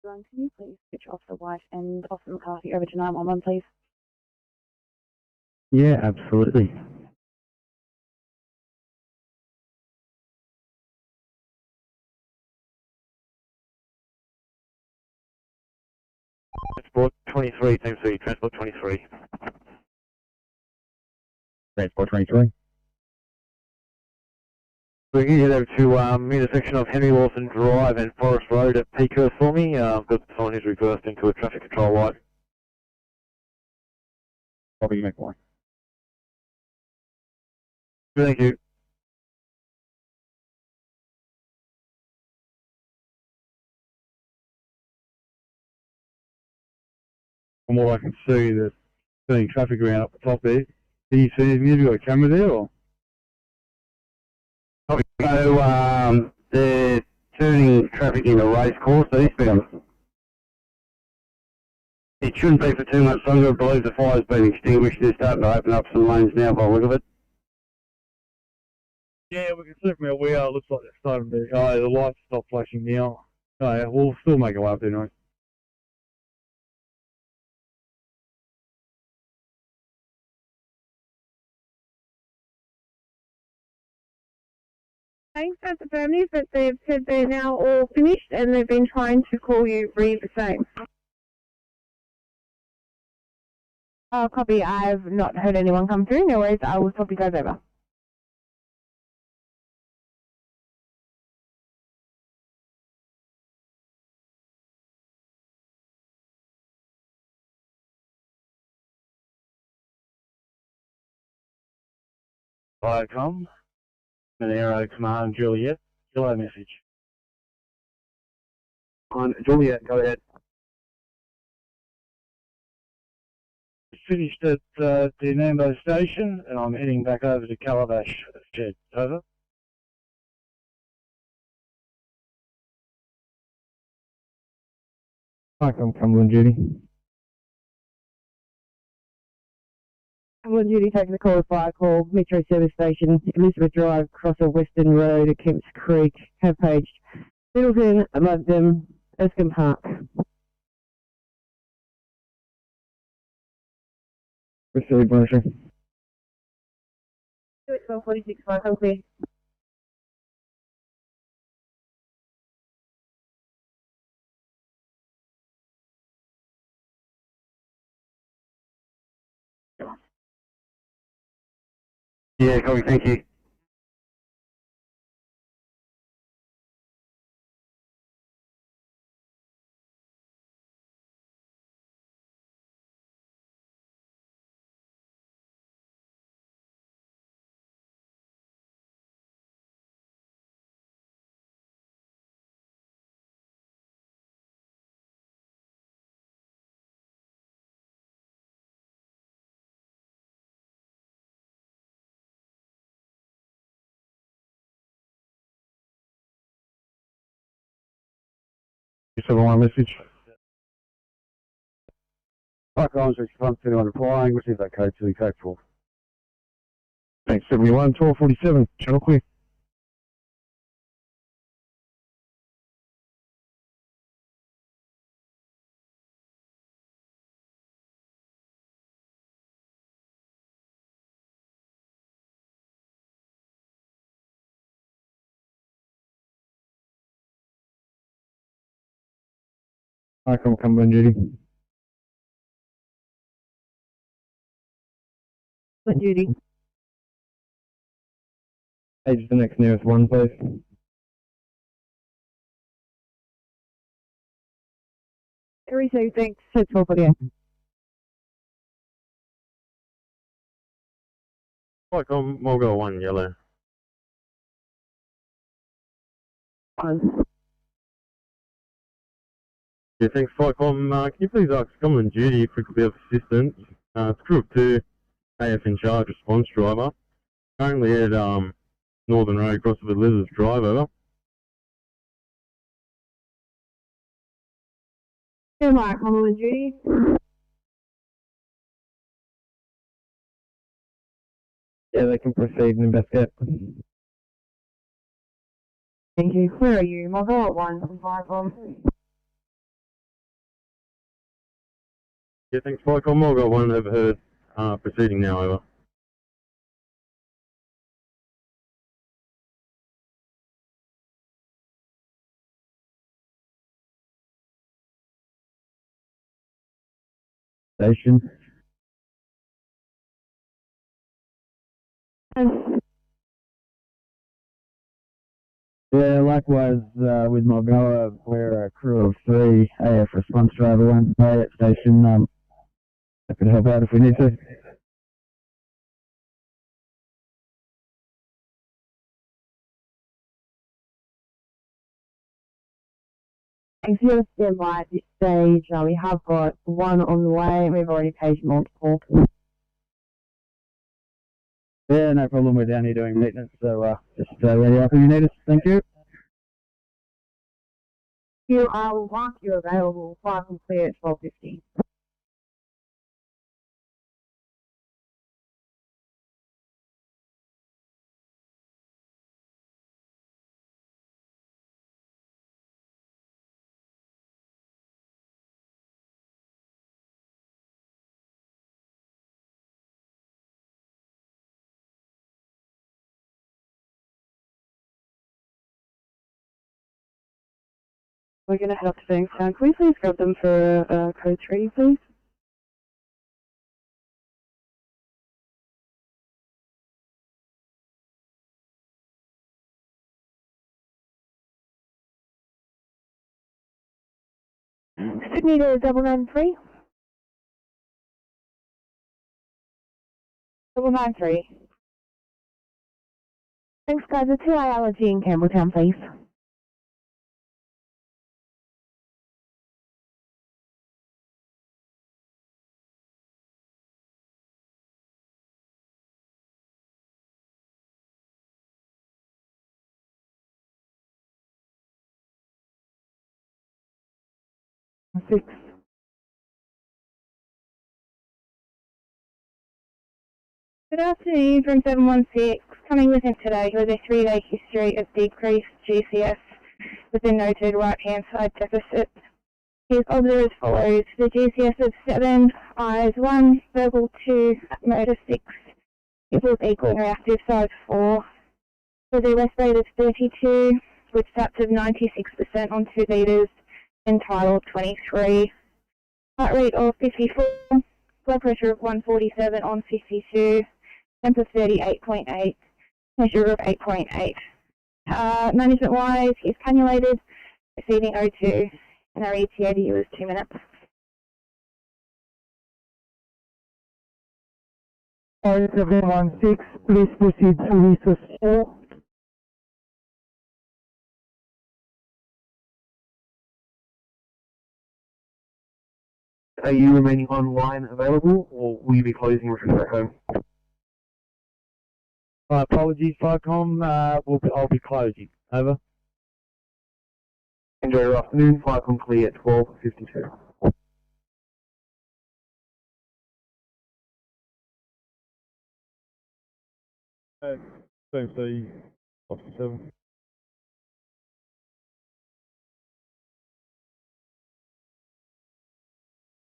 Can you please switch off the White and Officer McCarthy over to 911, please? Yeah, absolutely. Transport 23, Team C, Transport 23. Transport 23. We can head over to intersection of Henry Lawson Drive and Forest Road at Peakhurst for me. I've got someone who's reversed into a traffic control light. Copy, McBoy. Thank you. From what I can see, there's turning traffic around up the top there. Can you see anything? Have you got a camera there or? So, they're turning traffic in a race course eastbound. It shouldn't be for too much longer. I believe the fire's been extinguished. They're starting to open up some lanes now by the look of it. Yeah, we can certainly we are. Looks like they're starting to. Oh, the lights stop flashing now. Oh, yeah, we'll still make a way up there, anyway. Thanks, that's affirmative, but they've said they're now all finished and they've been trying to call you re the same. Oh, copy. I've not heard anyone come through. No worries. I will swap you guys over. Viacom, Monero Command Juliet, hello message. On Juliet, go ahead. Finished at the Nambo station and I'm heading back over to Calabash Shed. Over. Viacom, Cumberland Judy. Cumberland Duty taking the call, fire call, Metro Service Station, Elizabeth Drive, Crosser Western Road at Kemps Creek, have paged Middleton, above them, Erskine Park. Received, Marshal. 1246, fire clear. Yeah, copy, thank you. 271 message. Park Islands, response 21 replying, receive that code 2, code 4. Thanks, 71, 1247, channel clear. Michael, come on duty. On duty. Page the next nearest one, please. Ferry, so thanks. So 1248. We'll go 1 yellow. Yeah, thanks, Flycom. Can you please ask someone on duty if we could be of assistance? It's Crew 2, AF in charge, response driver. Currently at Northern Road, across the Lizards Drive, over. Yeah, Mark, I'm on duty. Yeah, they can proceed and investigate. Thank you. Where are you? I'll go at 1 5 on. Yeah, thanks, Flycom. We'll go 1 overheard. Proceeding now, over. Station. Yeah, likewise with Mulgoa, we're a crew of 3, AF response driver, 1 stay at station. I could help out if we need to. Thanks for your standby at this stage. We have got 1 on the way. We've already paged multiple. Yeah, no problem. We're down here doing maintenance, so just ready up if you need us. Thank you. You will mark you available. 5 and clear at 12:50. We're going to head up to Bankstown. Can we please grab them for code 3, please? Sydney to 993. 993. Thanks, guys. A 2 allergy in Campbelltown, please. Six. Good afternoon from 716. Coming with him today with a 3-day history of decreased GCS with a noted right-hand side deficit. His observed as follows: the GCS of 7, eyes 1, verbal 2, motor 6, equals equal and reactive size 4. With a rest rate of 32, with stats of 96% on 2 meters, and tidal 23. Heart rate of 54, blood pressure of 147 on 52, temp of 38.8, pressure of 8.8. Management-wise, he's cannulated, receiving O2, and our ETA to you is 2 minutes. 716, please proceed to resource 4. Are you remaining online available, or will you be closing return back home? Apologies, Flycom. I'll be closing. Over. Enjoy your afternoon. Fire complete at 12:52. Same C, Officer 7.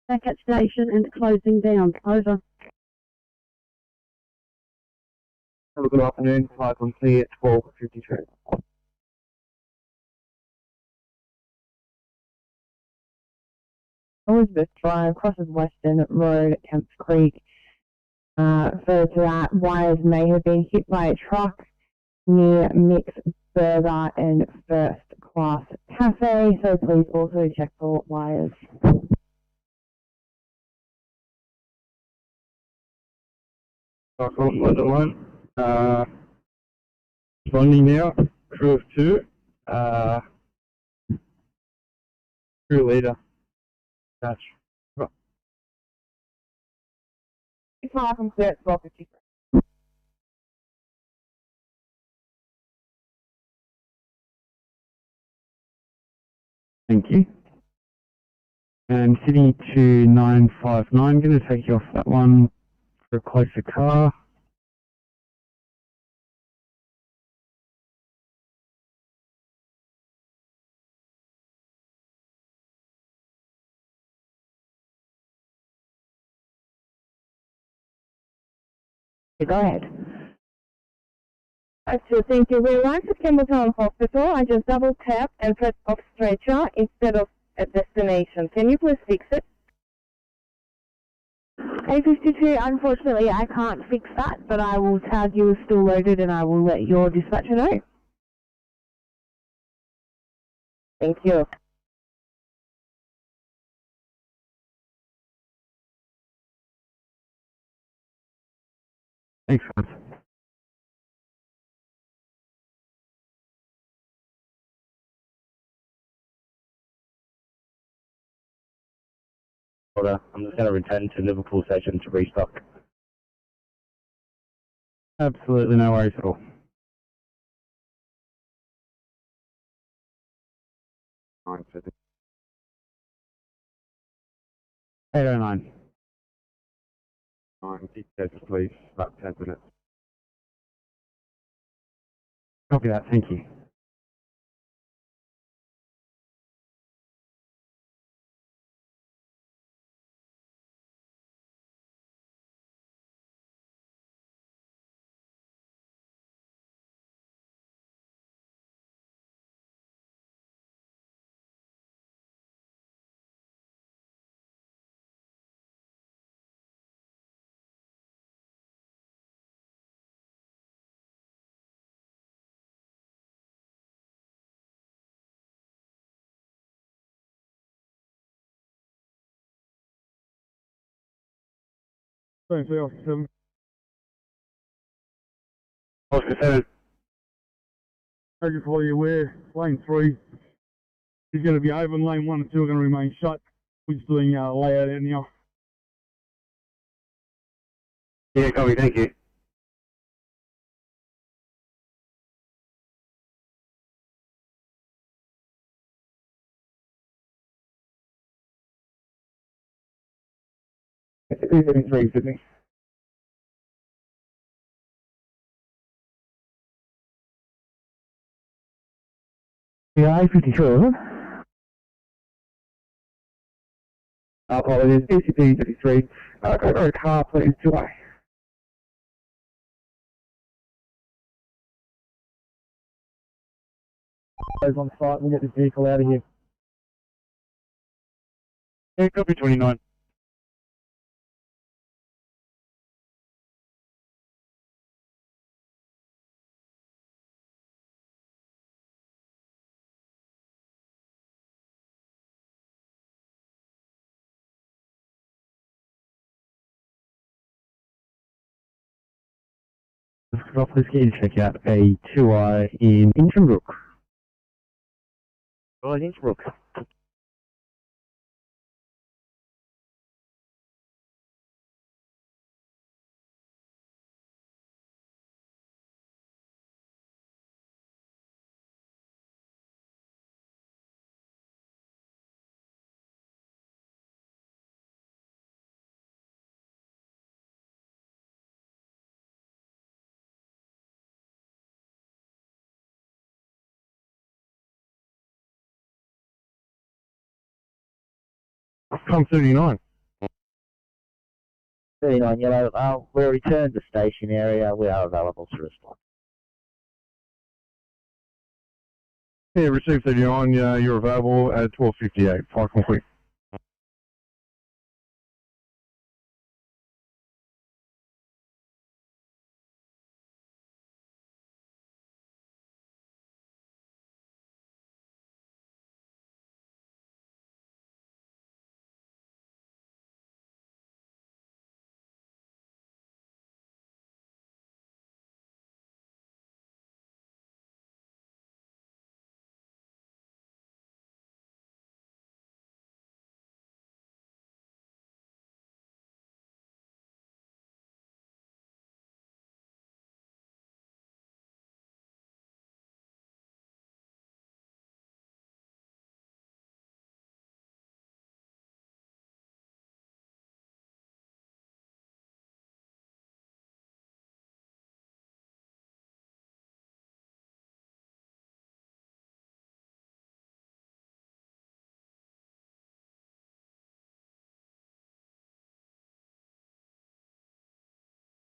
Back at station and closing down. Over. Good afternoon. Fire complete at 12:52. Elizabeth Drive crosses Western Road at Kemps Creek. Further to that, wires may have been hit by a truck near Mick's Burger and First Class Cafe, so please also check for wires. Responding now, crew of 2, crew leader. That's Fire complete at 12:53. Thank you. And Sydney to 959, going to take you off that one for a closer car. Go ahead. Thank you very much. At Campbelltown Hospital, I just double tapped and pressed off stretcher instead of at destination. Can you please fix it? 852, unfortunately I can't fix that, but I will tag you as still loaded and I will let your dispatcher know. Thank you. Thanks, guys. I'm just going to return to Liverpool station to restock. Absolutely no worries at all. Fine, 809. 9, please, about 10 minutes. Copy that, thank you. Same C, Officer 7. Officer 7. As you're fully aware, lane 3 is going to be open, lane 1 and 2 are going to remain shut. We're just doing layout out now. Yeah, copy, thank you. Three, Sydney. Yeah, 852. Apologies, PCP 33. Go car, please, 2A. Those on site, we'll get this vehicle out of here. Yeah, copy 29. Please get you to check out a 2i in Inchambrook. Right, Innsbruck. Come 39. 39 yellow. We're returned to station area. We are available to respond. Yeah, receive 39, you're available at 12:58. Fire complete.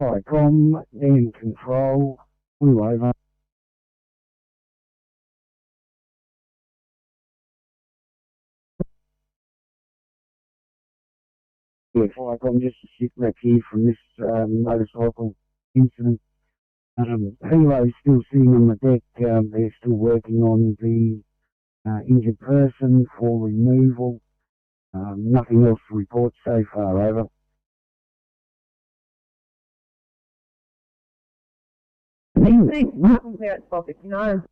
Hi, Com, in control, move over. Yeah, Firecom, just a sit rep here from this motorcycle incident. Helo is still sitting on the deck. They're still working on the injured person for removal. Nothing else to report so far, over. Thanks. Welcome here at 12:59.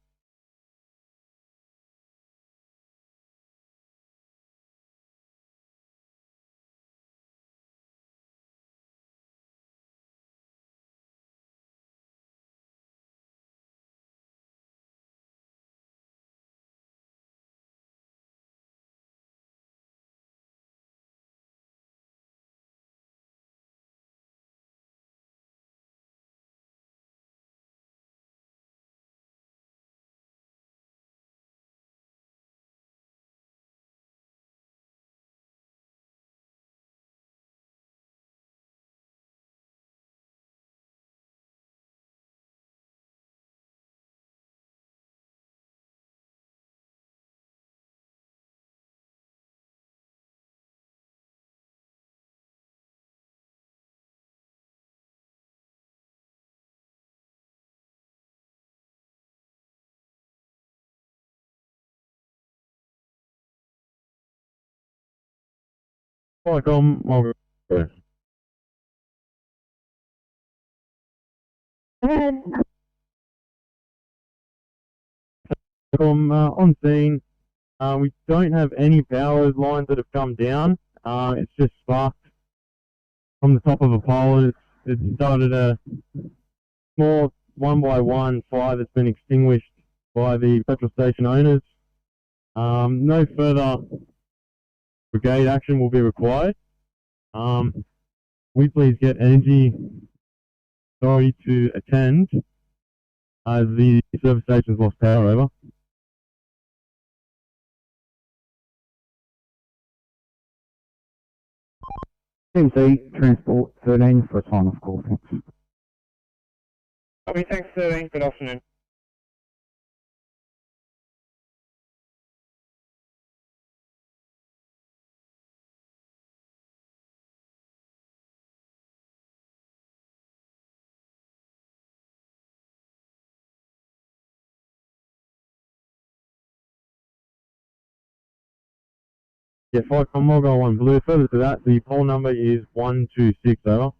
Firecom, on scene. We don't have any power lines that have come down. It's just sparked from the top of a pole. It started a small 1x1 fire that's been extinguished by the petrol station owners. No further brigade action will be required. We please get energy authority to attend as the service station's lost power, over. TMC, Transport 13 for a time of call, thanks. Okay, thanks 13, good afternoon. Yeah, Firecom, Mulgo 1 Blue. Further to that, the poll number is 126, over.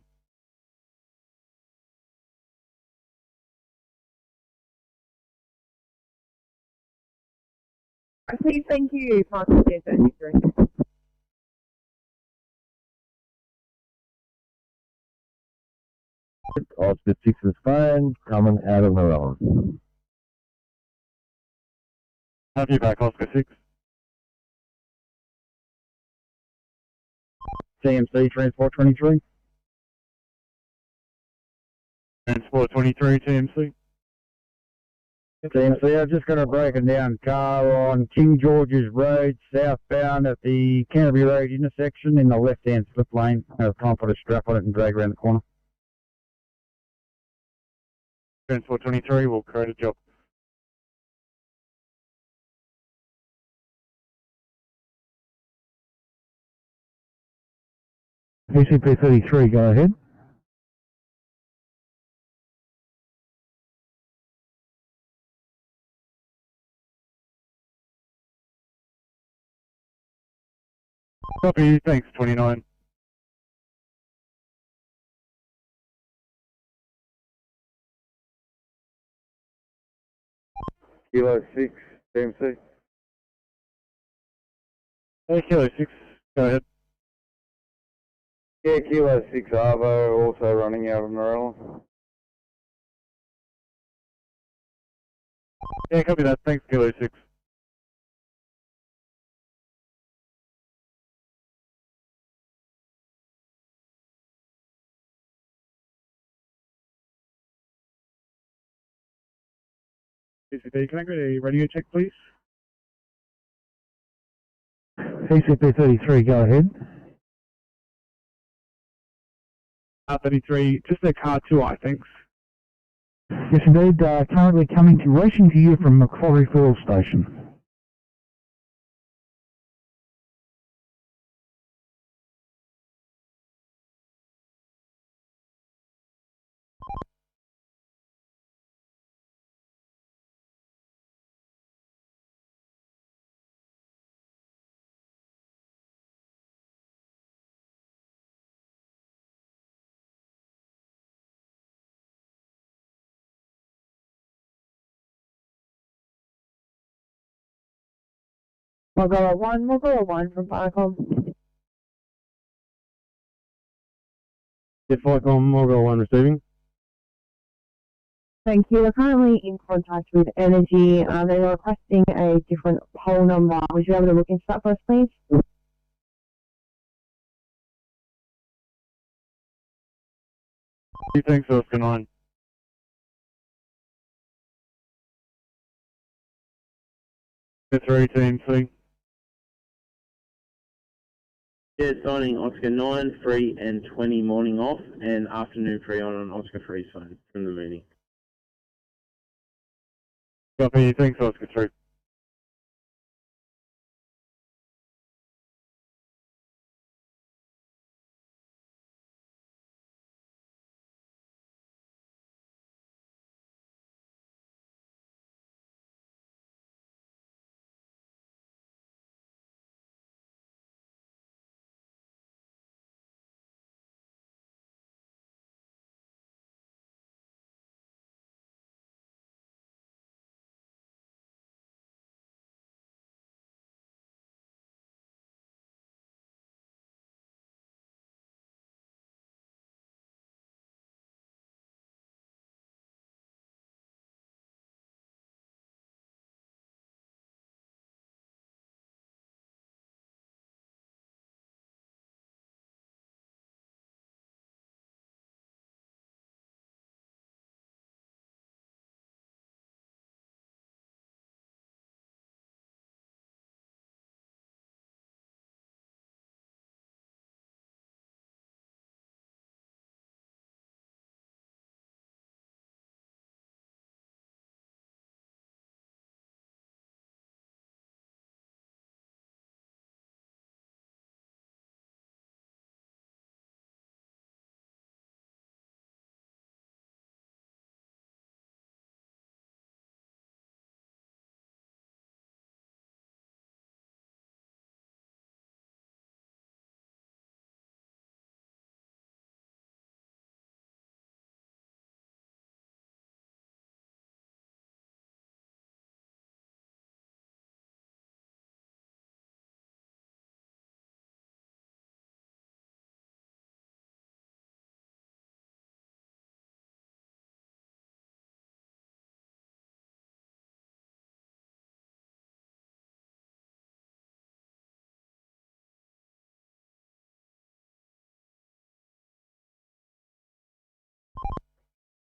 Okay, thank you, Michael Jensen. Oscar 6 is fine, coming out of her own. Have you back, Oscar 6? TMC, Transport 23. Transport 23, TMC. TMC, I've just got a broken down car on King George's Road, southbound at the Canterbury Road intersection in the left-hand slip lane. I'll try and put a strap on it and drag around the corner. Transport 23 will create a job. PCP 33, go ahead. Copy, thanks 29. Kilo 6, TMC. Hey, Kilo 6, go ahead. Yeah, Kilo 6 Arvo, also running out of Morella. Yeah, copy that, thanks Kilo 6. PCP, can I get a radio check, please? PCP 33, go ahead. R33, just a car 2I, thanks. Yes, indeed. Currently racing to you from Macquarie Fuel Station. Margolo 1 from Firecom. Yeah, Firecom, Morgan 1 receiving. Thank you. We're currently in contact with Energy. They were requesting a different poll number. Would you be able to look into that for us, please? Thanks, Oscar 9. It's 18C. Yeah, signing Oscar 9, 3 and 20 morning off, and afternoon free on Oscar 3's phone from the meeting. Copy, thanks Oscar 3.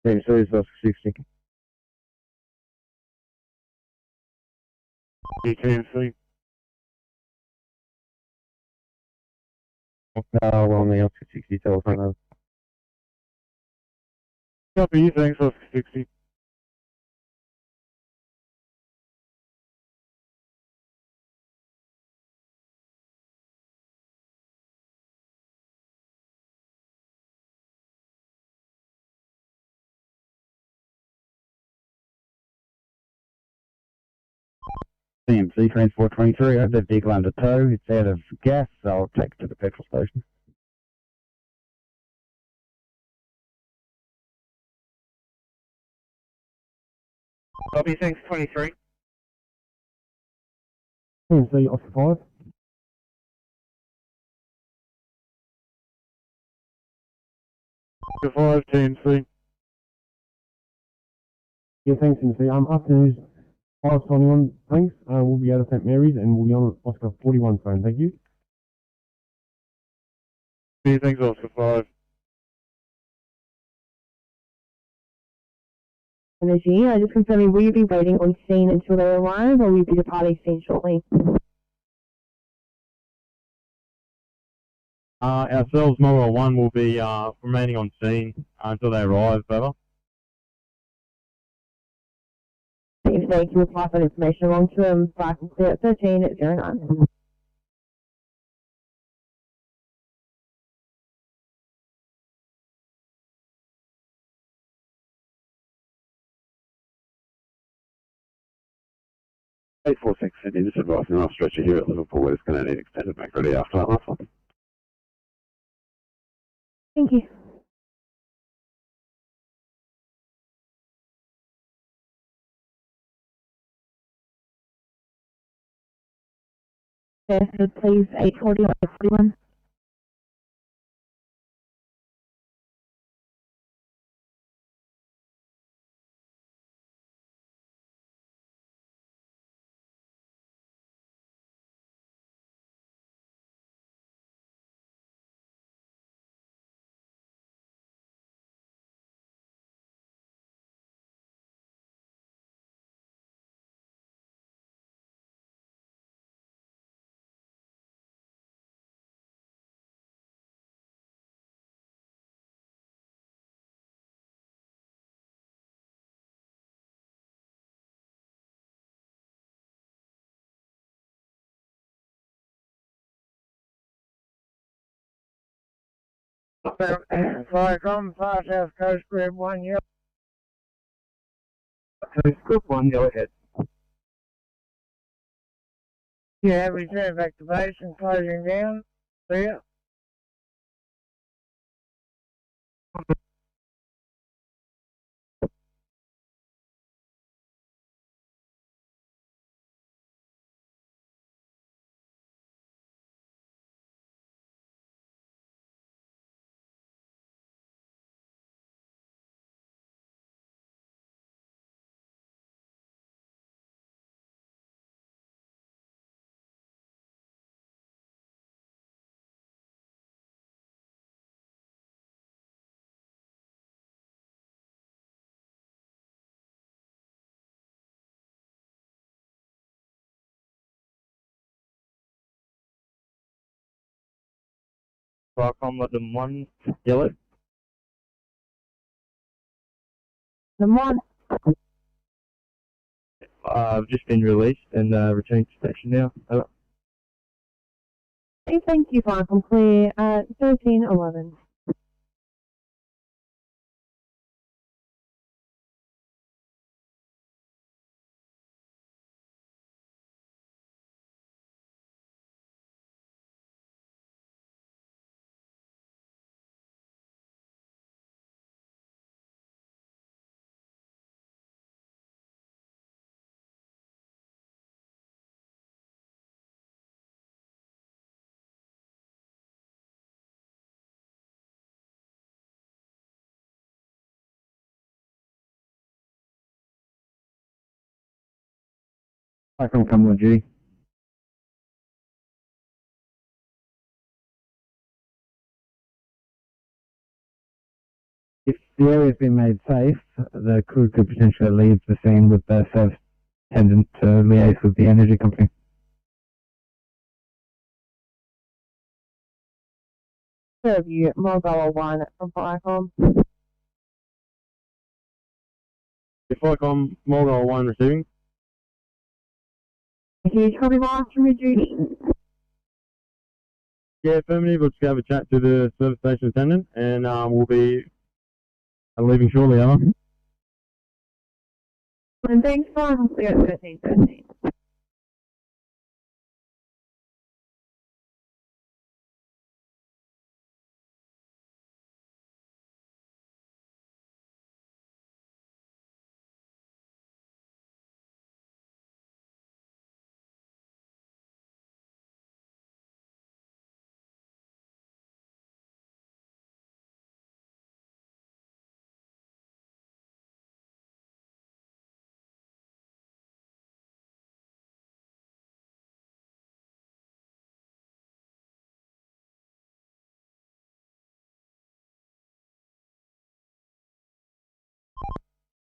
TMC is Oscar 60. ETMC. Well, on the Oscar 60 telephone over. Copy you, thanks, Oscar 60. CMC Transport 23, I have that vehicle under tow. It's out of gas, so I'll take it to the petrol station. Copy, thanks, 23. CMC Oscar 5. Oscar 5, TMC. Yeah, thanks, CMC. Afternoon 5:21, thanks. We'll be out of St Mary's and we'll be on Oscar 41 phone. Thank you. Yeah, thanks, Oscar 5. Energy, just confirming, will you be waiting on scene until they arrive, or will you be departing scene shortly? Ourselves, Mobile 1 will be remaining on scene until they arrive, over. Thank you. We'll pass that information along to them. 13 at 09. Eight 46 Sydney, just advising our stretcher here at Liverpool is going to need extended back ready after that last one. Thank you. Yes, so please, 840 or 41. Viacom, Far South Coast, Group 1, yellow. Coast Group 1, go ahead. Yeah, reserve activation, closing down. See ya. Viacom, London 1. Yellow. Number 1. I've just been released and returning to station now. Over. Okay, thank you, Viacom. Clear at 1311. Hi from Cumberland G. If the area's been made safe, the crew could potentially leave the scene with the service attendant to liaise with the energy company. Fairview, Mulgoa 1 from Firecom. Ficom, Mulgoa 1 receiving. Can you copy one from your duty? Yeah, affirmative. We'll just have a chat to the service station attendant, and we'll be leaving shortly, Emma. And thanks for 1313.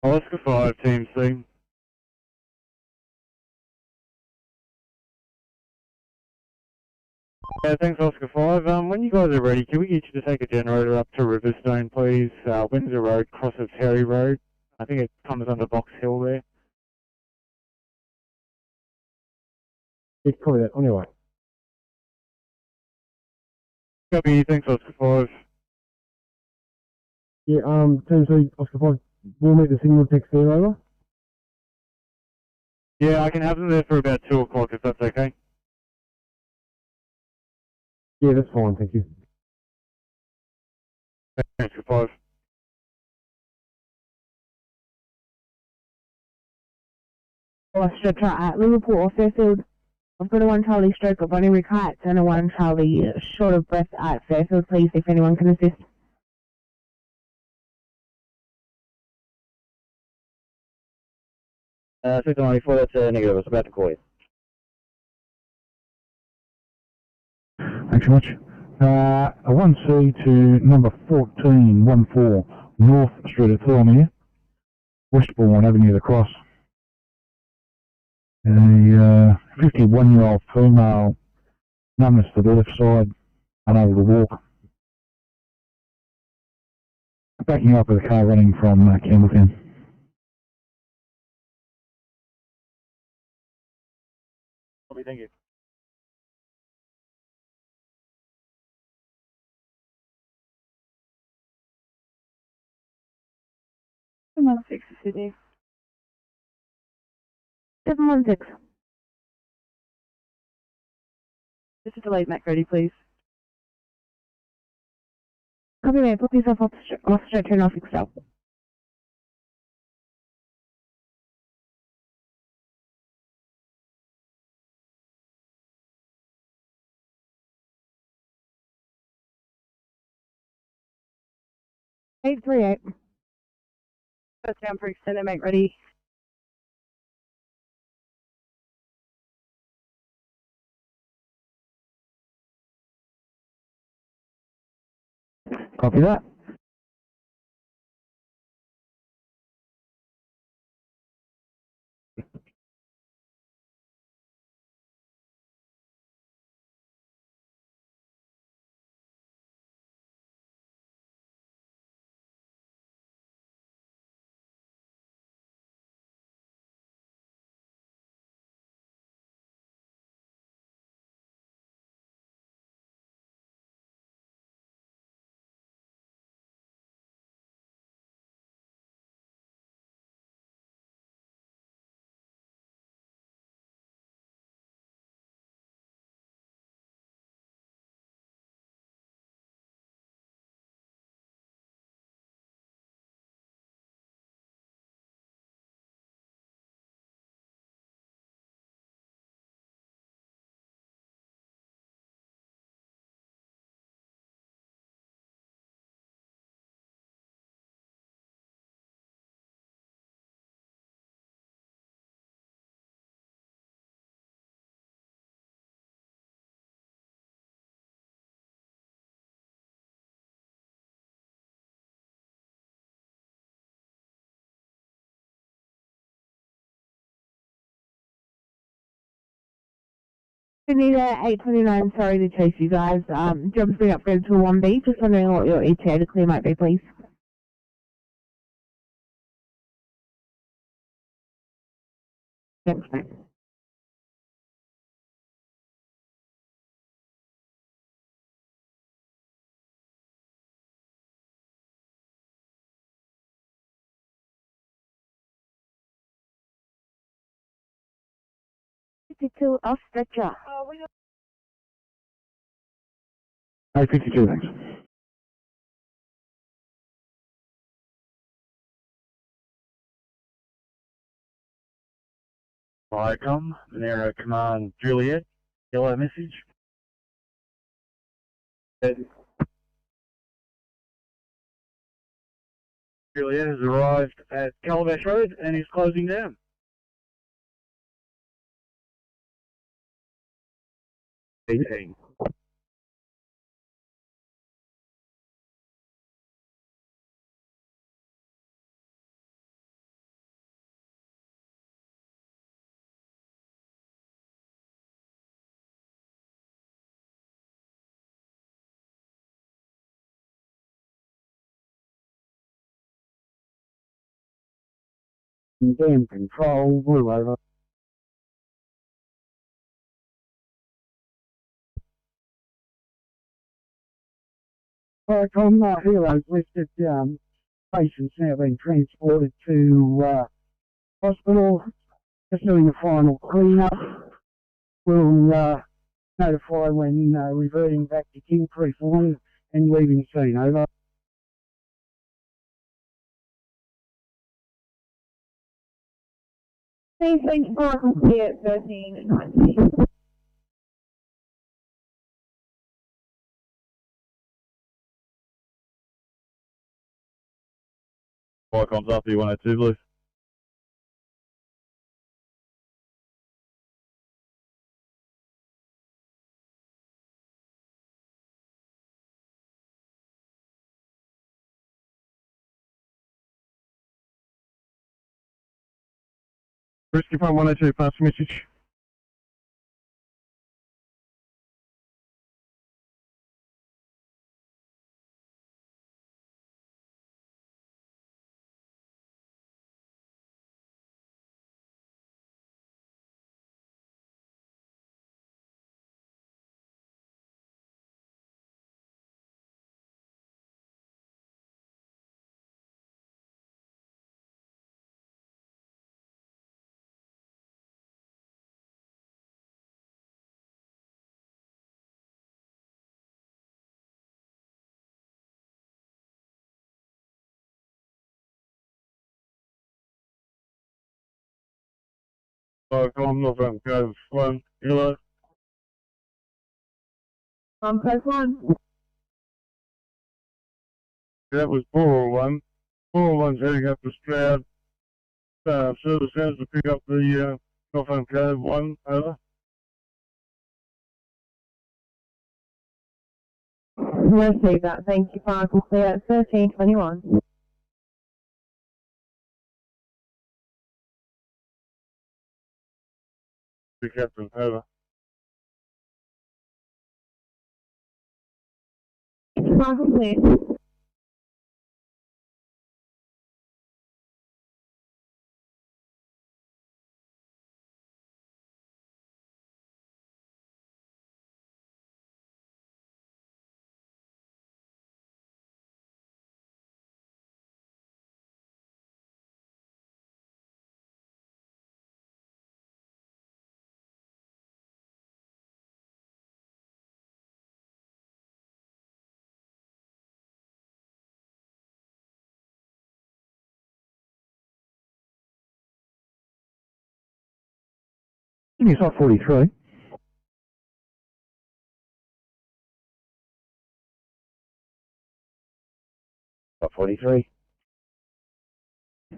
Oscar 5, Team C. Yeah, thanks Oscar 5. When you guys are ready, can we get you to take a generator up to Riverstone, please? Windsor Road crosses Ferry Road. I think it comes under Box Hill there. Just copy that, on your way. Copy, thanks Oscar 5. Yeah, Team C, Oscar 5, we'll meet the signal text there, over. Yeah, I can have them there for about 2 o'clock if that's okay. Yeah, that's fine, thank you. Thanks, Oscar 5. Oscar at Liverpool or Fairfield. I've got a 1 Charlie stroke of Bonnie Rick Heights and a 1 Charlie short of breath at Fairfield, please, if anyone can assist. Sector 94, that's negative. I was about to call you. Thanks so much. A 1C to number 1414 North Street at Thornmere, Westbourne Avenue, the Cross. A 51-year-old female, numbness to the left side, unable to walk. Backing up with a car running from Campbelltown. Thank you. Come on, 6 Sydney. 716. This is delayed, Mac, ready, please. Copy that, put yourself off straight, turn off yourself. Eight 38. First down for extended, make ready. Copy that. Sydney there, 829, sorry to chase you guys. Job's been upgraded to a 1B, just wondering what your ETA to clear might be, please. Thanks, mate. To off stretcher. 852, thanks. Viacom, Nero Command Juliet, yellow message. Juliet has arrived at Calabash Road and is closing down. Eighteen. Dam control, blue over. Viacom, heroes listed, patients now being transported to hospital, just doing a final clean-up. We'll notify when reverting back to King Creek 1 and leaving scene, over. Please thank you for clear at 13:19. Viacom's after you 102, Blue. Rescue Point 102, pass the message. Viacom, Northbound Cove 1, yellow. Cove 1. That was 401. 401's heading up to Stroud. Service has to pick up the Northbound Cove 1, over. Receive that, thank you, Michael. Clear at 13:21. The captain, over. Michael, clear. Give me South 43. South 43.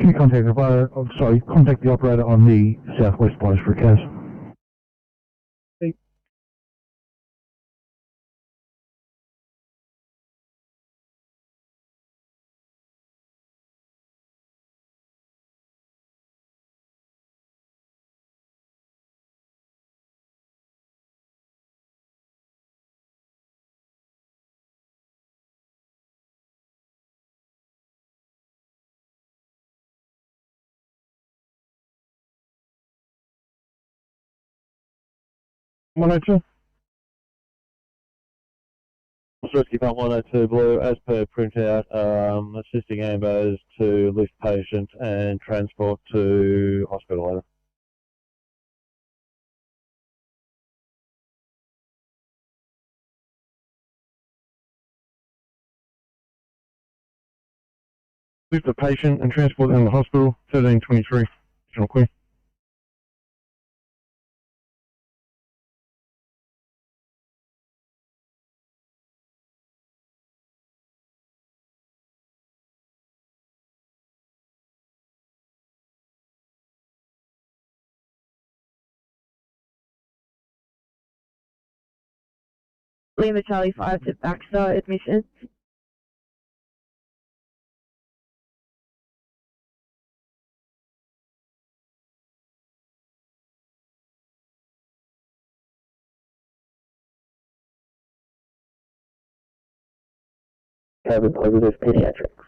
Can you contact the operator, contact the operator on the southwest place for a case? 102. Rescue Pump 102 Blue, as per printout, assisting ambos to lift patient and transport to hospital. Over. Lift the patient and transport them to the hospital, 1323, General Queen. Lima Charlie 5 to Baxter, admission. COVID positive pediatrics.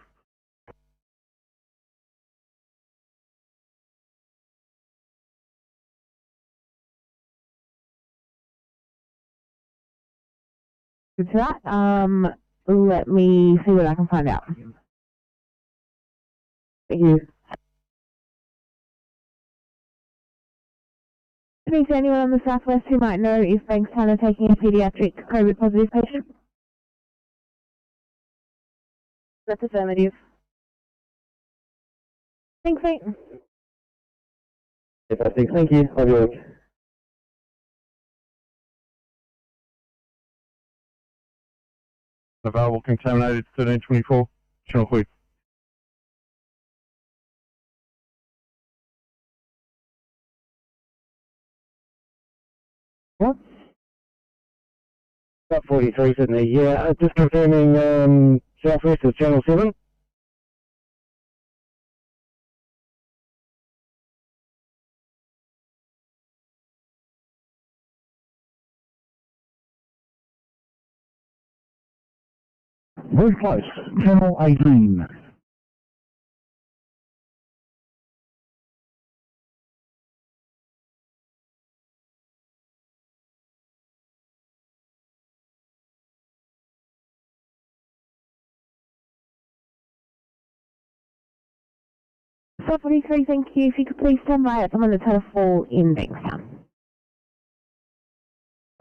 To that, let me see what I can find out. Thank you. Is there anyone on the southwest who might know if Bankstown are taking a pediatric COVID positive patient? That's affirmative. Thanks, mate. Thank you. I'll be back. Available contaminated, 1324, General Queen. What? About 43, Sydney. Yeah, just confirming, southwest is Channel 7. Very close, Channel 18. Sub 43, thank you. If you could please stand by at someone that's had a fall in Bankstown.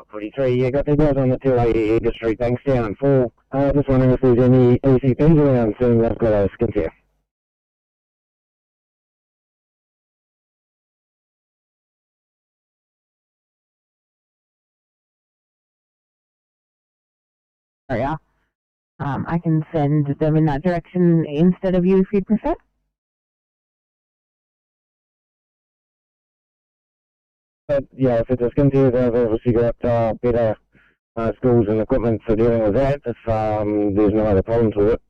43, yeah, got the guys on the 280 Eagle Street, Bankstown, 4. Just wondering if there's any ECPs around, seeing they've got a skin here. Area. I can send them in that direction instead of you if you'd prefer. But yeah, if it's a skin here, they've obviously got better schools and equipment for dealing with that if there's no other problems with it.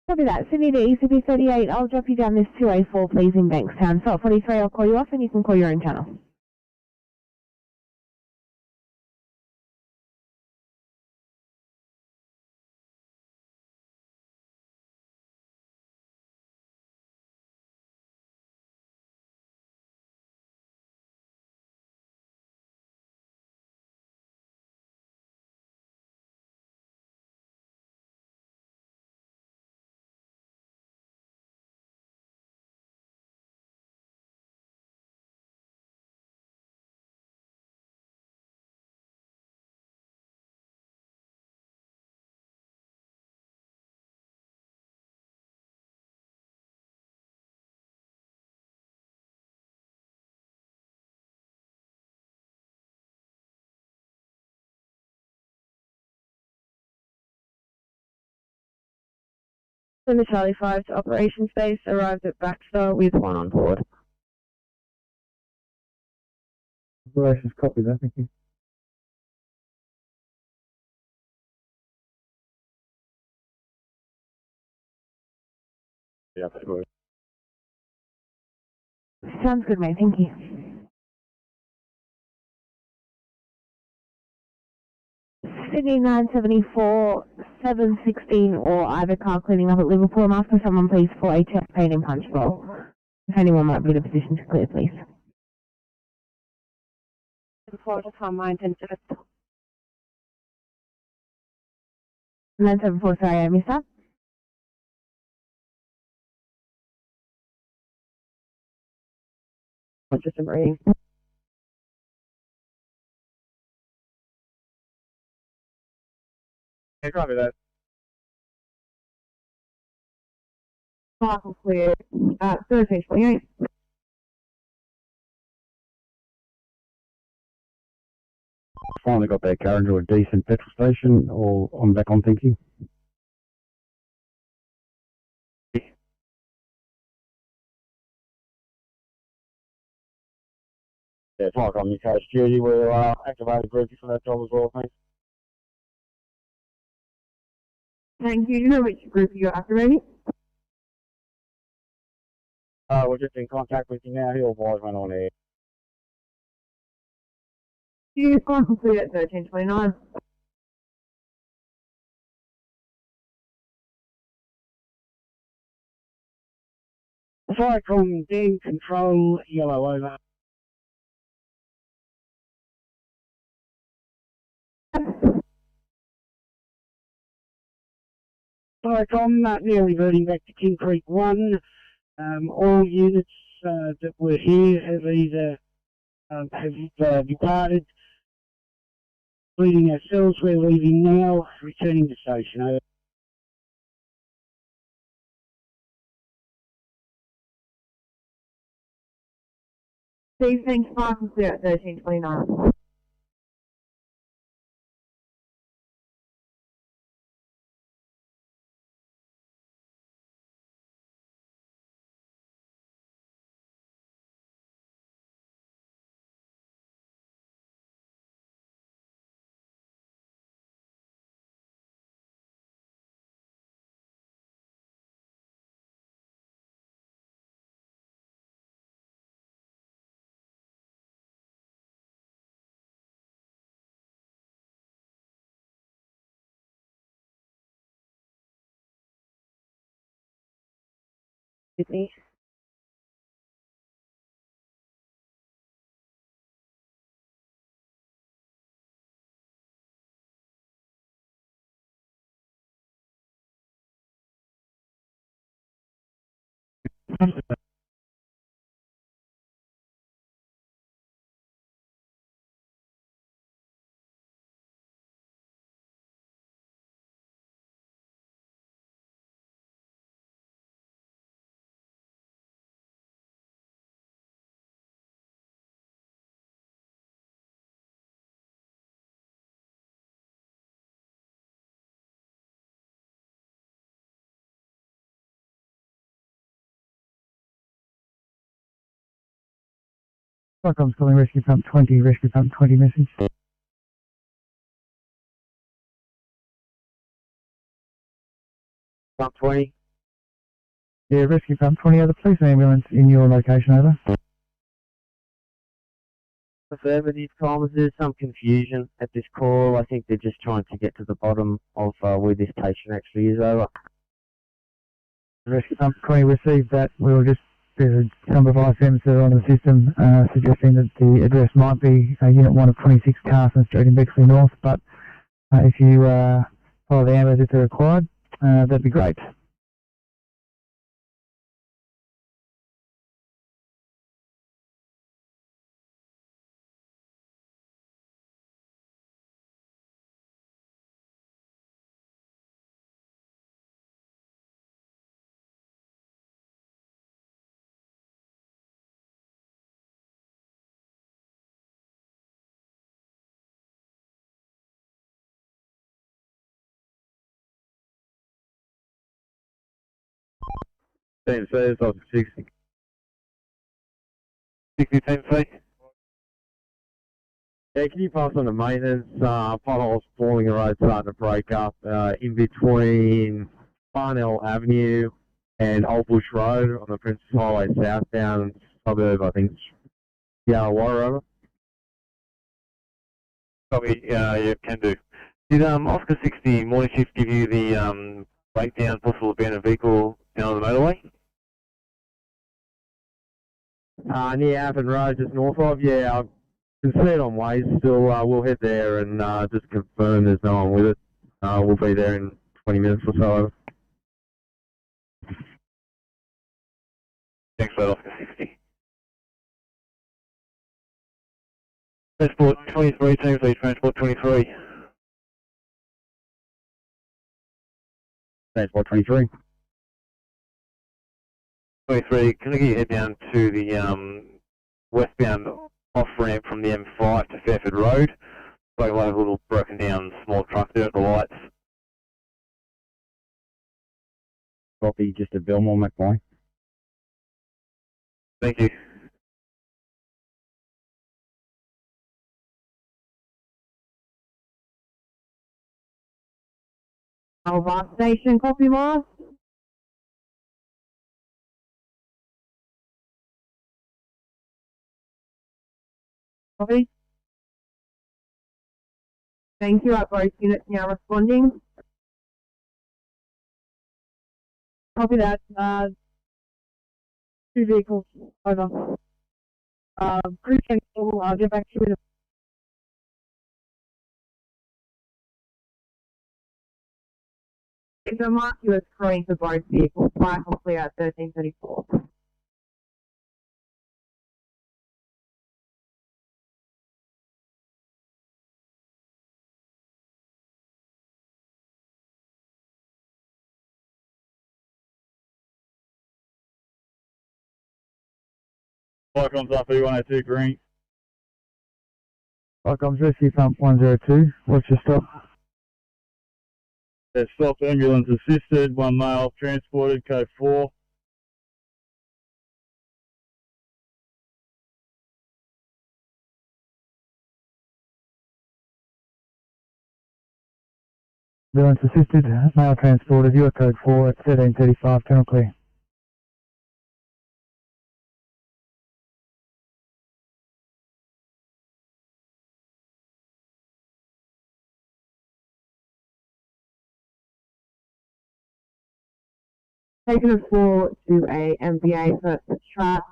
Copy that. Sydney to ECP 38. I'll drop you down this 2A4, please, in Bankstown. So at 43, I'll call you off and you can call your own channel. Lima Charlie 5 to operations base, arrived at Baxter with 1 on board. Operations, copy that, thank you. Yeah, that's good. Sounds good, mate. Thank you. Sydney 974, 716, or either car cleaning up at Liverpool. I'm asking someone, please, for a chest pain and punch roll. If anyone might be in a position to clear, please. 4 intensive. 974, sorry, I missed that. System rating. Yeah, copy that. Parcel clear. Thursday, 28. Finally got that car into a decent petrol station, or I'm back on thinking. Yeah, it's like on your coast duty, we'll activate a groupie for that job as well, thanks. Thank you. Do you know which group you're activating? We're just in contact with you now. He'll advise when on air. You can complete at 1329. Cyclone Dan control, yellow over. Cyclone now reverting back to King Creek 1. All units that were here have either departed, including ourselves. We're leaving now, returning to station. Over. Steve, thanks. Parcel clear at 1329. Sydney. Stockholm's calling Rescue Pump 20, Rescue Pump 20 message. Pump 20. Yeah, Rescue Pump 20, are the police ambulance in your location, over? Affirmative, Thomas. There's some confusion at this call. I think they're just trying to get to the bottom of where this patient actually is, over. Rescue Pump 20 received that. We will just, there's a number of items that are on the system suggesting that the address might be Unit 1 of 26 Carson Street in Bexley North, but if you follow the ambulance if they're required, that'd be great. Team C, it's up to 60. 60 Team C. Yeah, can you pass on to maintenance? Potholes forming a road starting to break up in between Farnell Avenue and Old Bush Road on the Princess Highway southbound suburb, I think. Yeah, Warra, over. Copy, yeah, can do. Did Oscar 60 morning shift give you the breakdown, possible abandoned vehicle down on the motorway? Near Avon Road, just north of, yeah. You can see it on Waze still. We'll head there and just confirm there's no one with it. We'll be there in 20 minutes or so. Thanks for that, Oscar 60. Transport 23, team lead, Transport 23. Transport 23. 23, can I get your head down to the westbound off-ramp from the M5 to Fairford Road? Like we'll have a little broken down small truck there at the lights. Copy, just a Belmore McBoy. Thank you. Over station, copy Mars. Copy. Thank you, our both units now responding. Copy that. 2 vehicles, over. Crew cancel, I'll get back to you in a... It's a mark you as screen for both vehicles, fire clear at 1334. Firecoms RP102 green. Firecoms Rescue Pump 102. What's your stop? There's stop ambulance assisted, 1 male transported, code 4. Ambulance assisted, male transported, you are code 4 at 1335, channel clear. Taking a 4 to a MVA for the track,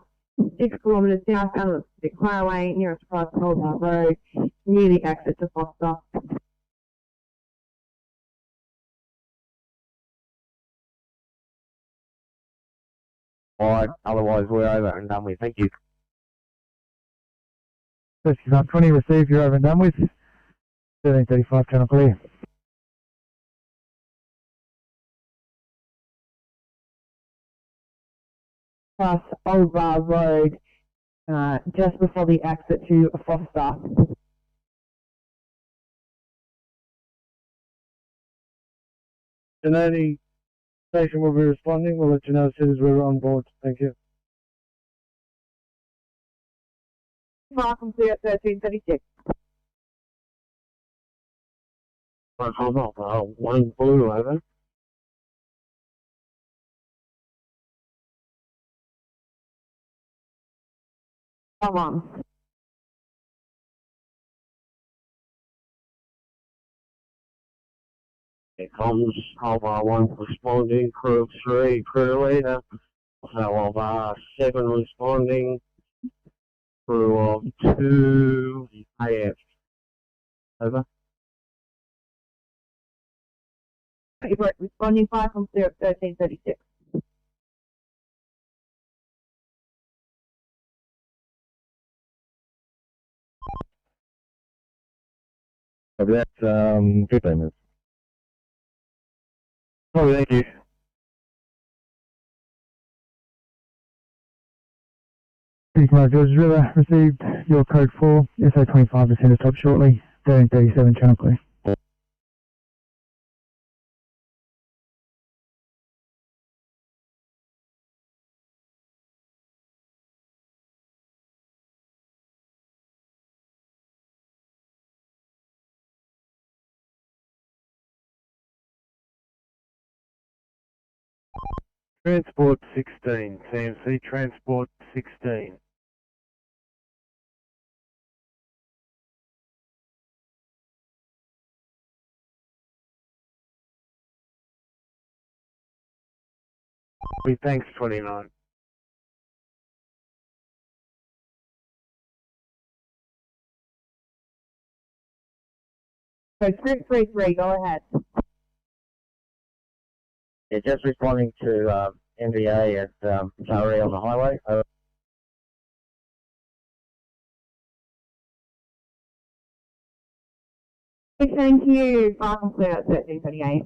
6 kilometres southbound of the Pacific Highway, nearest Price Colbar Road, near the exit to Foster. Alright, otherwise we're over and done with. Thank you. Rescue Pump 20 received, you're over and done with. 1335, channel clear. Plus Old Bar Road, just before the exit to Foster. Janoni station will be responding. We'll let you know as soon as we're on board. Thank you. Far from clear at 1336. Hold on, 1 blue over. Come on. Here comes Alpha 1 responding, crew 3, crew leader. Alpha 7 responding, crew of 2, AF. Over. Responding fire from clear at 1336. Over that's 15 minutes. Oh, thank you. George River received your code 4, SO25 to send a stop shortly. 1337, channel clear. Transport 16, TMC Transport 16. Thanks 29. So script 3-3, go ahead. Yeah, just responding to MBA at Ferry on the highway. Thank you. Fire complete at 1338.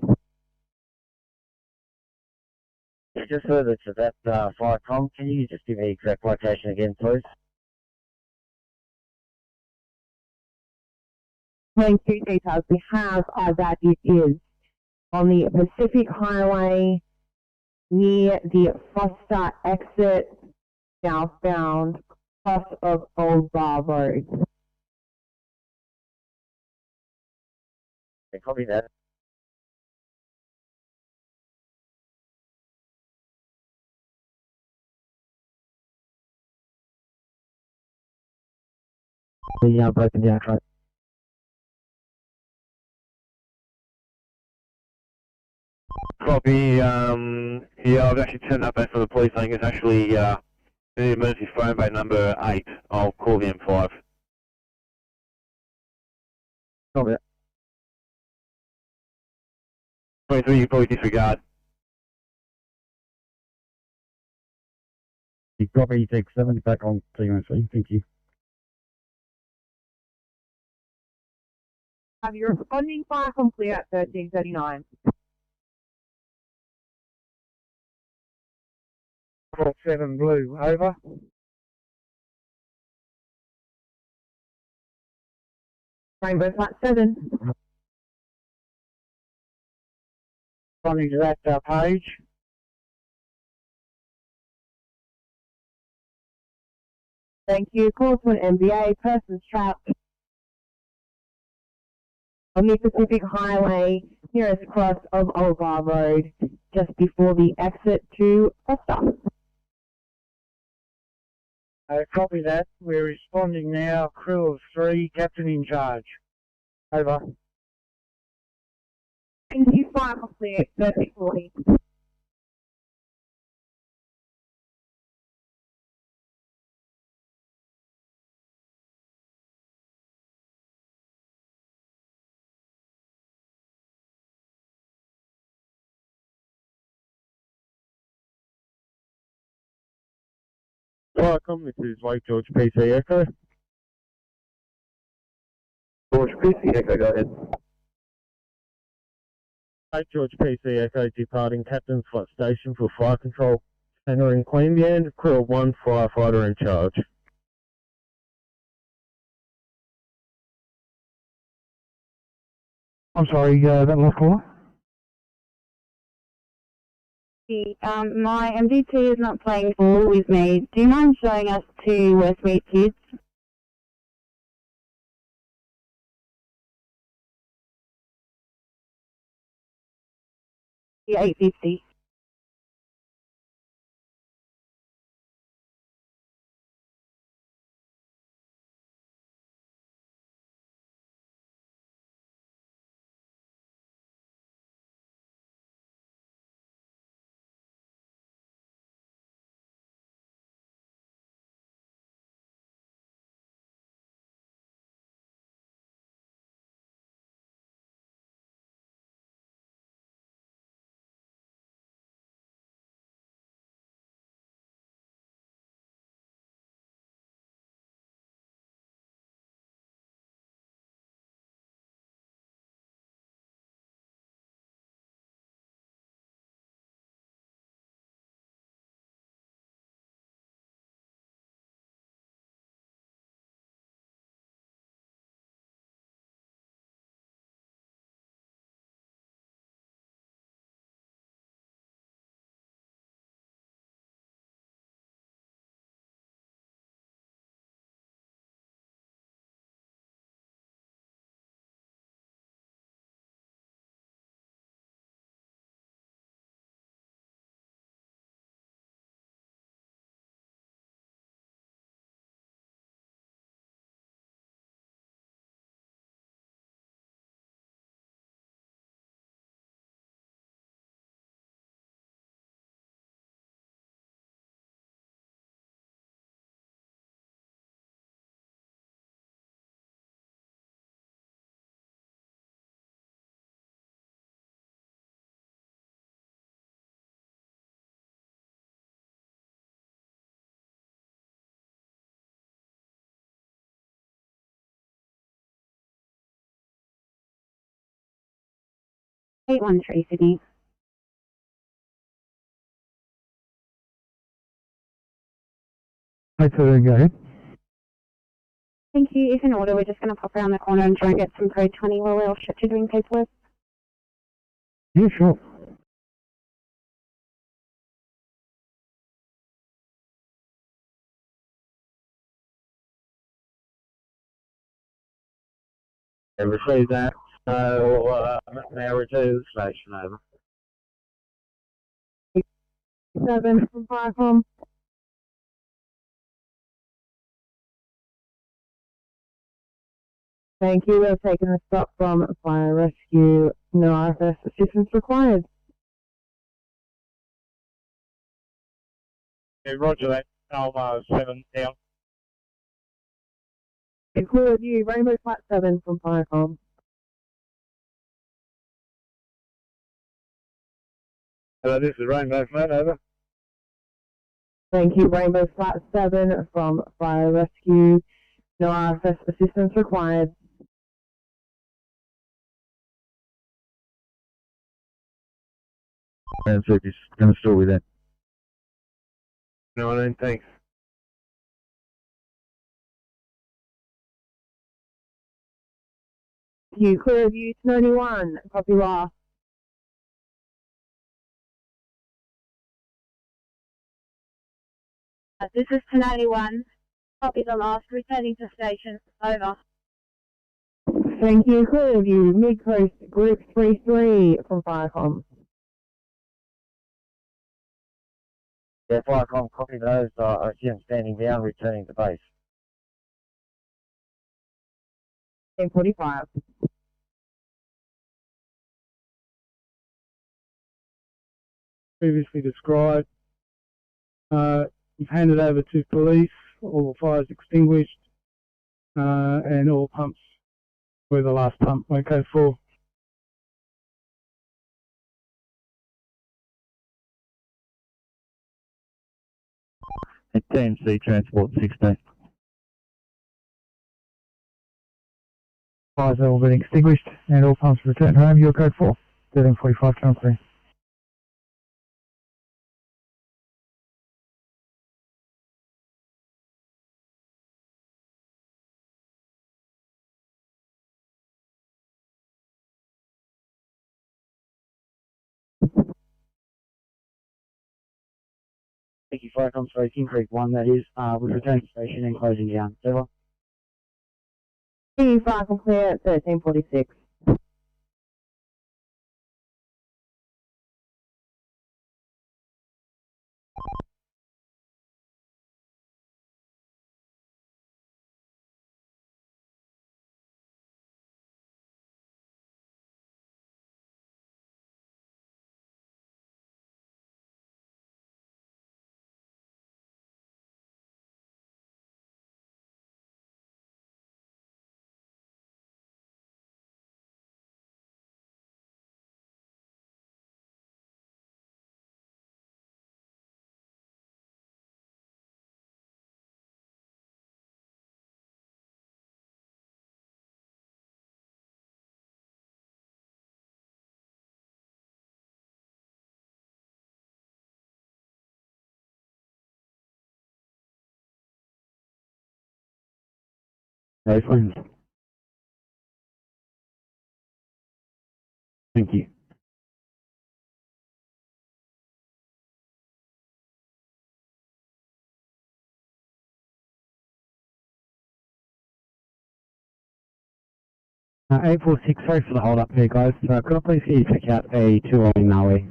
Just further to that fire com, can you just give me the exact location again, please? Thank you. Details we have are that it is on the Pacific Highway near the Foster exit, southbound, cross of Old Bar Road. Okay, copy that. The broken down truck. Copy. Yeah, I've actually turned up back for the police. I think it's actually the emergency phone bait number 8. I'll call the M5. Copy that. 23, you probably disregard. You copy, take 7 back on TMC. Thank you. Have your responding fire complete at 1339. 7 blue, over. Rainbow flat 7. Responding to that page. Thank you. Call to an MBA. Person's trapped on the Pacific Highway, nearest cross of Old Bar Road, just before the exit to Foster. Copy that. We're responding now. Crew of 3, captain in charge. Over. Thank you. Fire complete. 1340. Welcome, this is Lake George PC Echo. George PC Echo, go ahead. Lake George PC Echo departing Captain's Flight Station for Fire Control Centre in Queanbeyan, crew of 1, firefighter in charge. I'm sorry, that last caller? My MDT is not playing ball with me. Do you mind showing us to Westmead Kids? The 850. 813 Sydney. Hey, so go ahead. Thank you. If in order, we're just going to pop around the corner and try and get some code 20 while we're off stretcher doing paperwork. Yeah, sure. I received that. So, now return to the station, over. 7 from Firecom. Thank you. We're taking a stop from Fire and Rescue. No RFS assistance required. Yeah, roger that. Alpha 7 down. Clear with you. Rainbow Flat 7 from Firecom. Hello, this is Rainbow Flat, over. Thank you. Rainbow Flat 7 from Fire and Rescue. No RFS assistance required. And so just going to store with that. No, I don't, thanks. You clear of you 91. Copy last. This is 291. Copy the last, returning to station. Over. Thank you. Clear of you. Mid Coast Group 33 from Firecom. Yeah, Firecom, copy those. I see them standing down, returning to base. 10:45. Previously described. We've handed over to police, all the fires extinguished, and all pumps where the last pump won't go for. At TMC Transport 16. Fires have all been extinguished and all pumps returned home. Your code 4. 1345 Channel 3. Thank you, Firecom, sorry, King Creek 1, that is, with returning to station and closing down. Over. Firecom clear at 13:46. No friends. Thank you. Uh, 846, sorry for the hold up here, guys. Could I please get you to check out a 2 in Maui?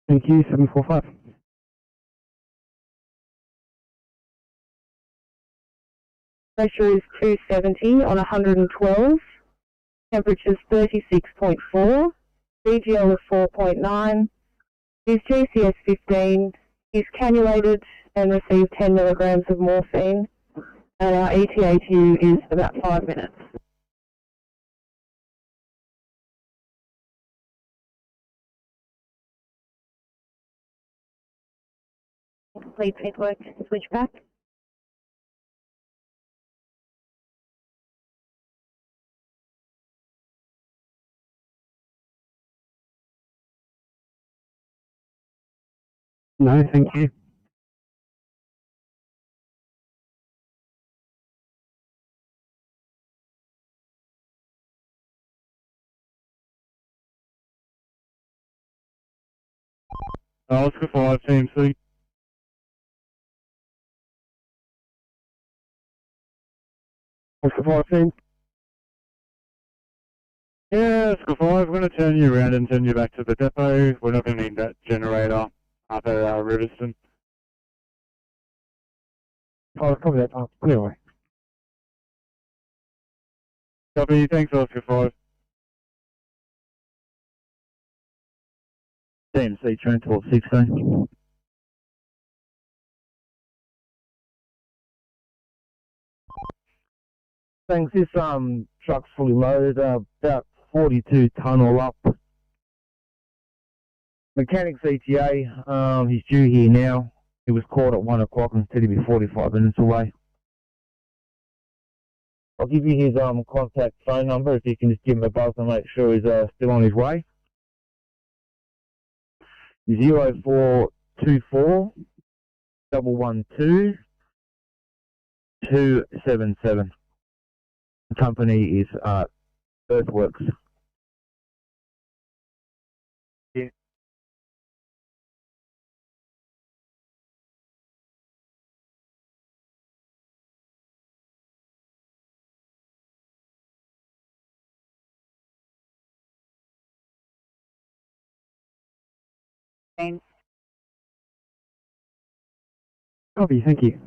Thank you, 745. Pressure is 270 on 112. Temperature is 36.4. BGL is 4.9. Is GCS 15. He's cannulated and received 10 milligrams of morphine. And our ETA to you is about 5 minutes. complete paperwork and switch back. No, thank you. Oscar 5, TMC. Oscar 5, team. Yeah, Oscar 5, we're going to turn you around and turn you back to the depot. We're not going to need that generator up at Riverston. Oh, copy that. Oh, anyway. Copy, thanks Oscar 5. TMC Transport 16. Thanks, this truck's fully loaded, about 42 tonne all up. Mechanic's ETA, he's due here now. He was caught at 1 o'clock and said he'd be 45 minutes away. I'll give you his contact phone number if you can just give him a buzz and make sure he's still on his way. 0424 112 277. The company is Earthworks. Yeah. Thanks. Copy, thank you.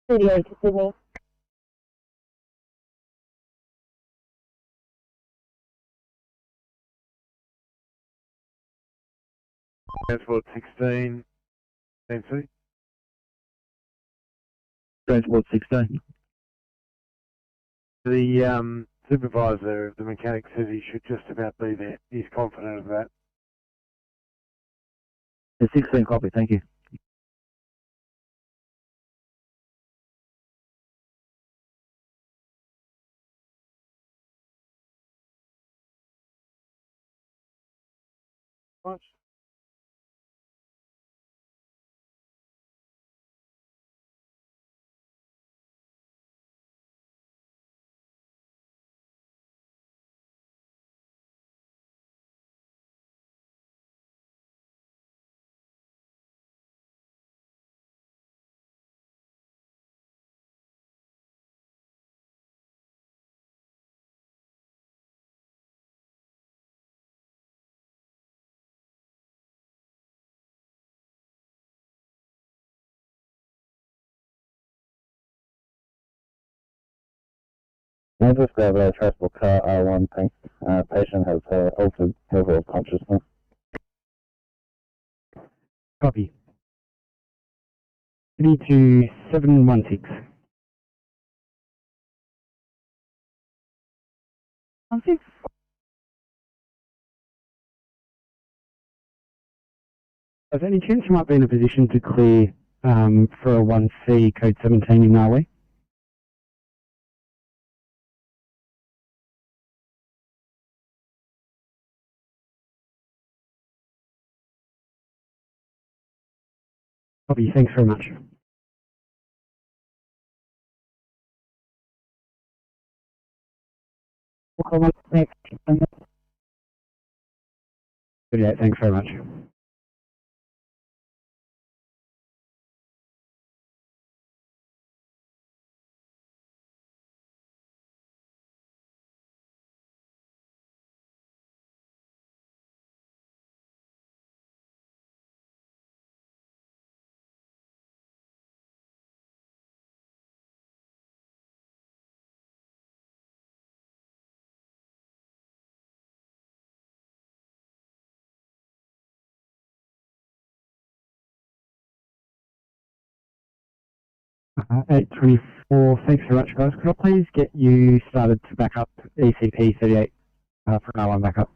Studio to Sydney. Transport 16, TMC. Transport 16. The supervisor of the mechanic says he should just about be there. He's confident of that. The 16 copy, thank you. Much. I'll just grab a transport car R1, thanks. Patient has altered level of consciousness. Copy. 32716. Is there any chance you might be in a position to clear for a 1C code 17 in Norway? Copy, thanks very much. Yeah, thanks very much. Uh, 824, thanks very much guys. Could I please get you started to back up ECP 38 for an R1 backup?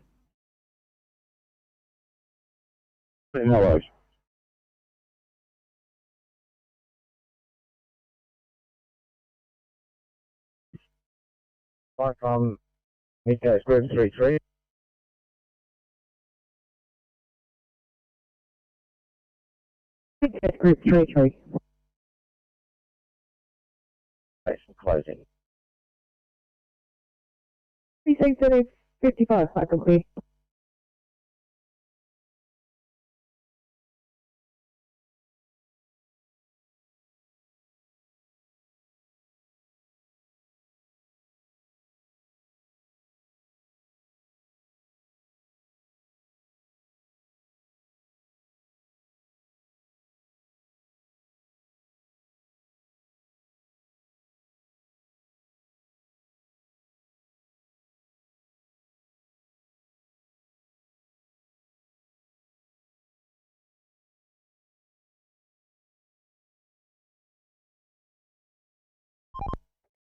No worries. Hi from Midcoast Group 33. Midcoast Group 33. Closing. 3655, I can clear.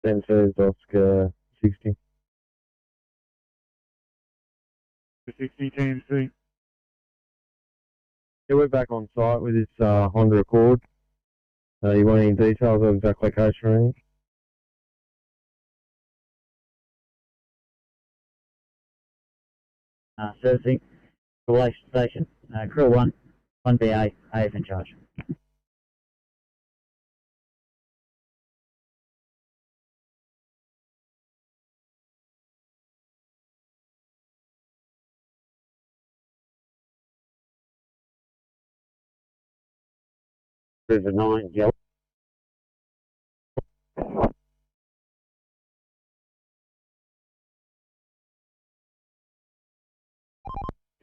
Sensors, Oscar 60. 60 TMC. Yeah, we're back on site with this Honda Accord. You want any details of exact location or anything? Servicing, relation station, crew 1, 1BA, AF in charge. River 9, yellow.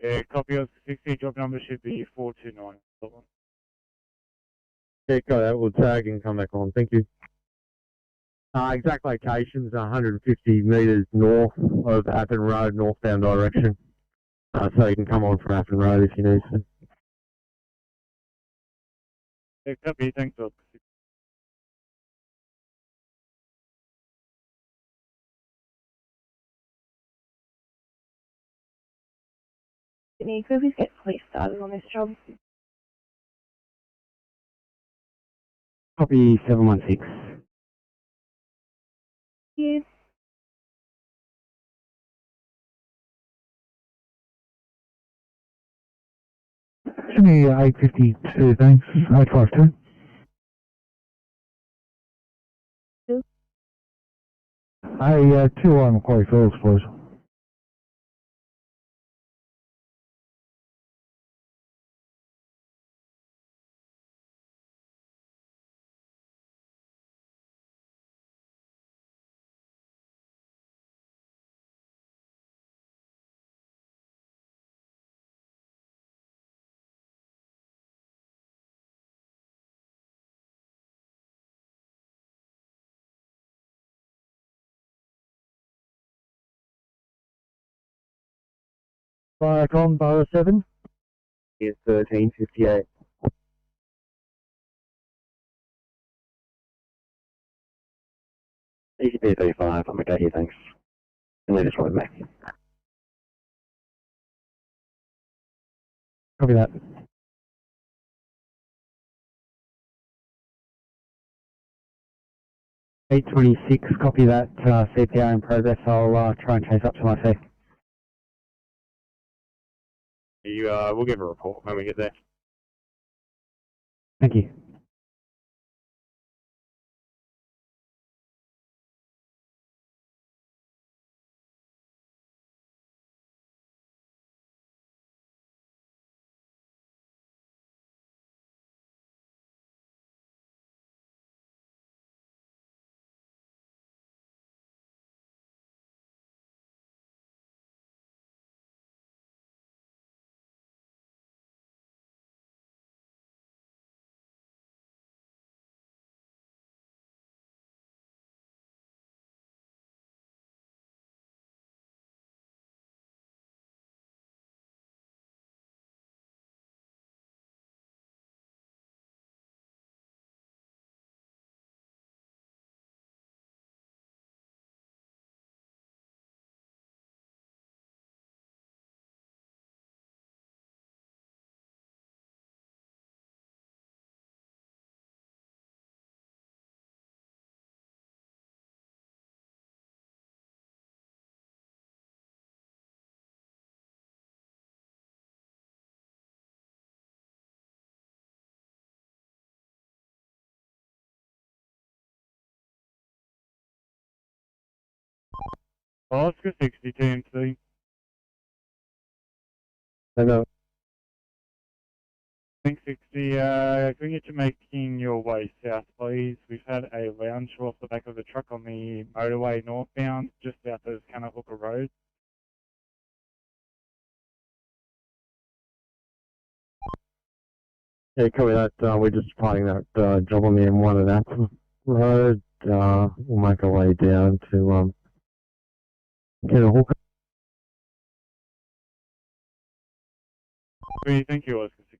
Yeah, copy of 60, job number should be 429. Yeah, got that. We'll tag and come back on. Thank you. Exact location's 150 metres north of Appin Road, northbound direction. So you can come on from Appin Road if you need to. Yeah, copy, thanks, Doc. Sydney, could we get police started on this job? Copy 716. Yeah. Sydney 852, thanks. 852. Hey, 2 Macquarie Fields, please. Viacom, Borough 7. Here's 1358. ECP 35, I'm okay here, thanks. And leave this one with me. Copy that. 826, copy that, CPR in progress. I'll try and chase up to my safe. We'll give a report when we get there. Thank you. Oscar 60 TMC. Hello. Think 60, can we get you making your way south, please? We've had a lounge off the back of the truck on the motorway northbound, just south of Hooker Road. Yeah, copy that. We're just fighting that job on the M1 at Apple Road. We'll make our way down to get a hooker. Thank you, Oscar 60.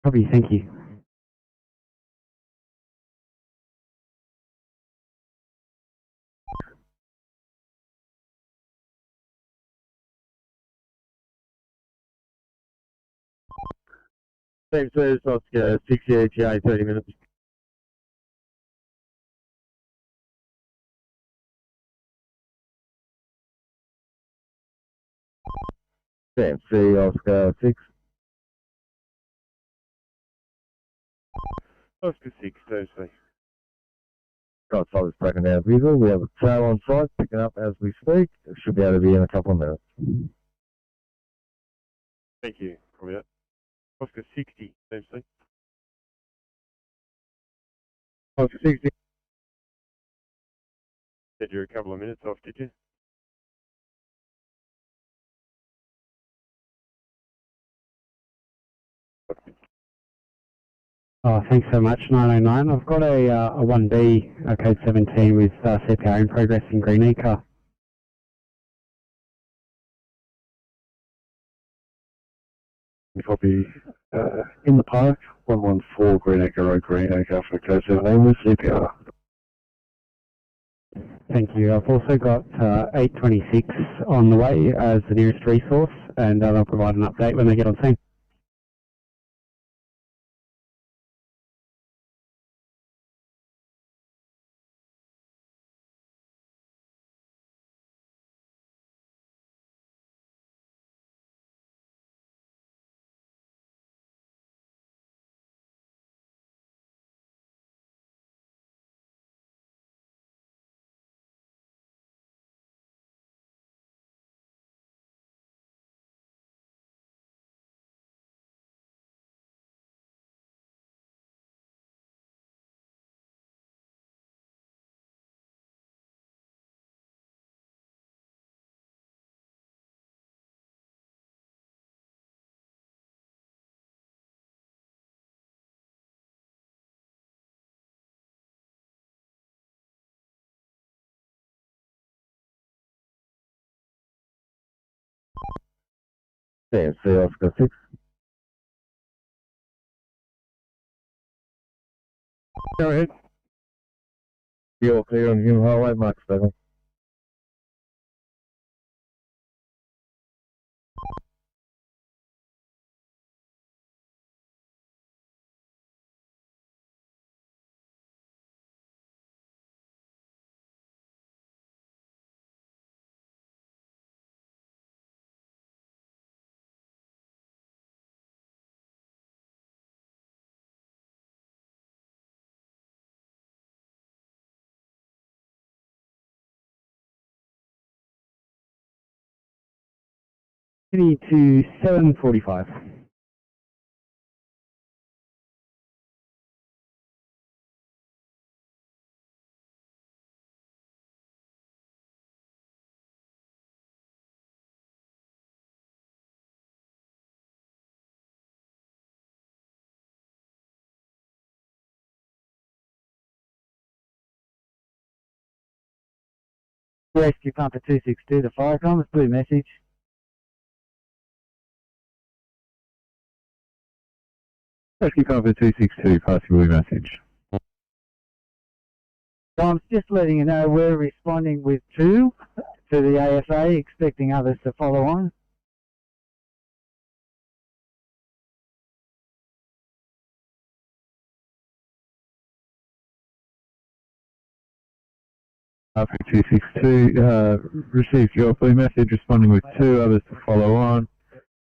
Copy, thank you. Same service, Oscar 60 ATA, 30 minutes. Same, see Oscar 6. Oscar 6, Thursday. Got solid broken down vehicle. We have a tail on site picking up as we speak. It should be able to be in a couple of minutes. Thank you, copy that. Oscar 60, Thursday. Oscar 60. Said you're a couple of minutes off, did you? Oh, thanks so much, 909. I've got a 1B, code 17 with CPR in progress in Greenacre. Copy. In the park, 114 Greenacre Road, Greenacre for code 17 with CPR. Thank you. I've also got 826 on the way as the nearest resource, and they'll provide an update when they get on scene. CMC Oscar 6. Go ahead. You're clear on Hume Highway, Mark 7. To 745. Rescue pumper 262 to fire comms, blue message. Rescue Pumper 262, passing blue message. I'm just letting you know we're responding with 2 to the ASA, expecting others to follow on. Pumper 262, received your blue message, responding with 2, others to follow on.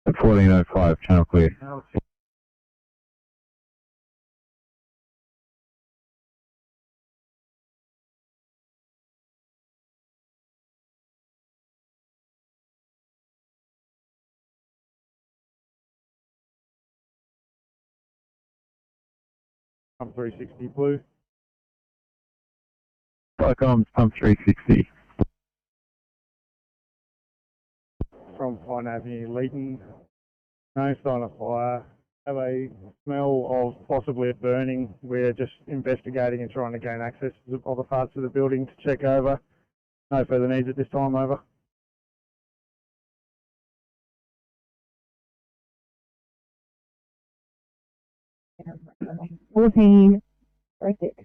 At 1405, channel clear. Pump 360 blue. Comms, pump 360. From Pine Avenue, Leeton. No sign of fire. Have a smell of possibly it burning. We're just investigating and trying to gain access to other parts of the building to check over. No further needs at this time, over. Fourteen. Perfect.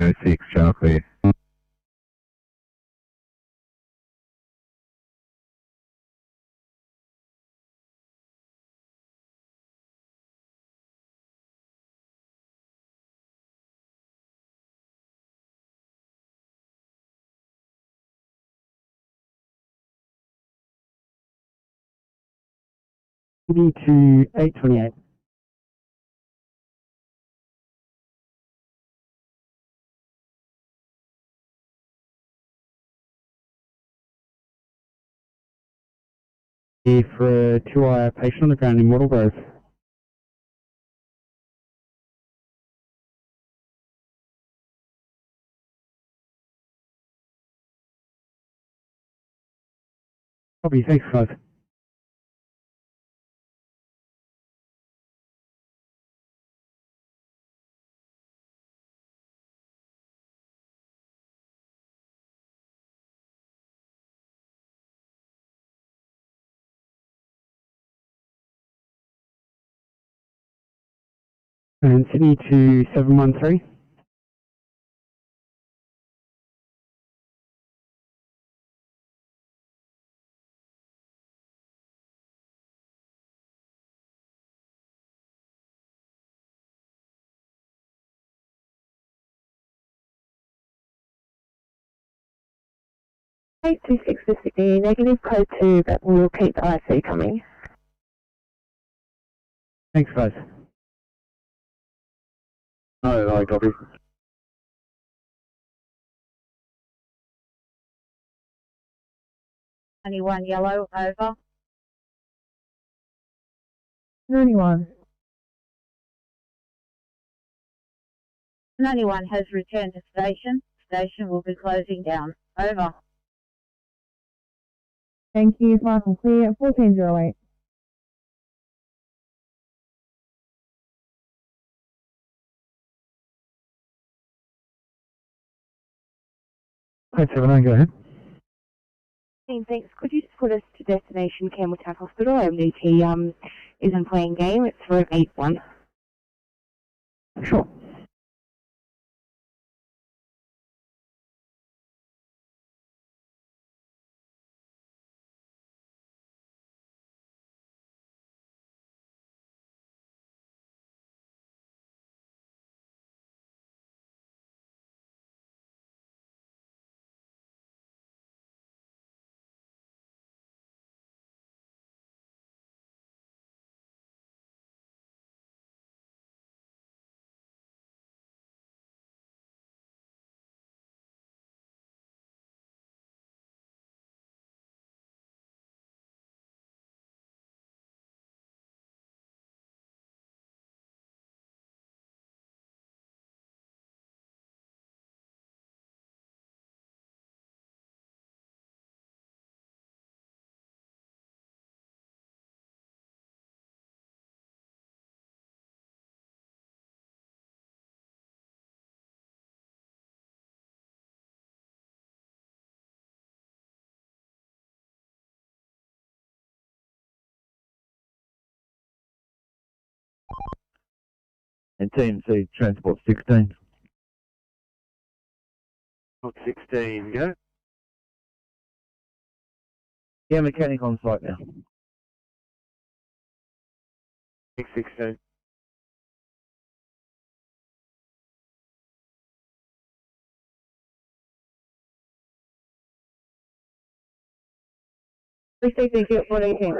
No 6, channel clear. To 828. Here for a 2-hour patient on the ground in Wattle Grove. Copy, thanks guys. And Sydney to 713. Eight two six for Sydney, negative code 2, but we'll keep the IC coming. Thanks guys. No, copy. Anyone yellow, over. 91. 91 has returned to station. Station will be closing down. Over. Thank you, final clear, 1408. Eight 7 go ahead. Thanks. Could you just put us to destination Campbelltown Hospital? MDT isn't playing game. It's room 81. Sure. And TMC Transport 16. Not 16, go. Yeah, mechanic on site now. 616. Thank you. What do you think?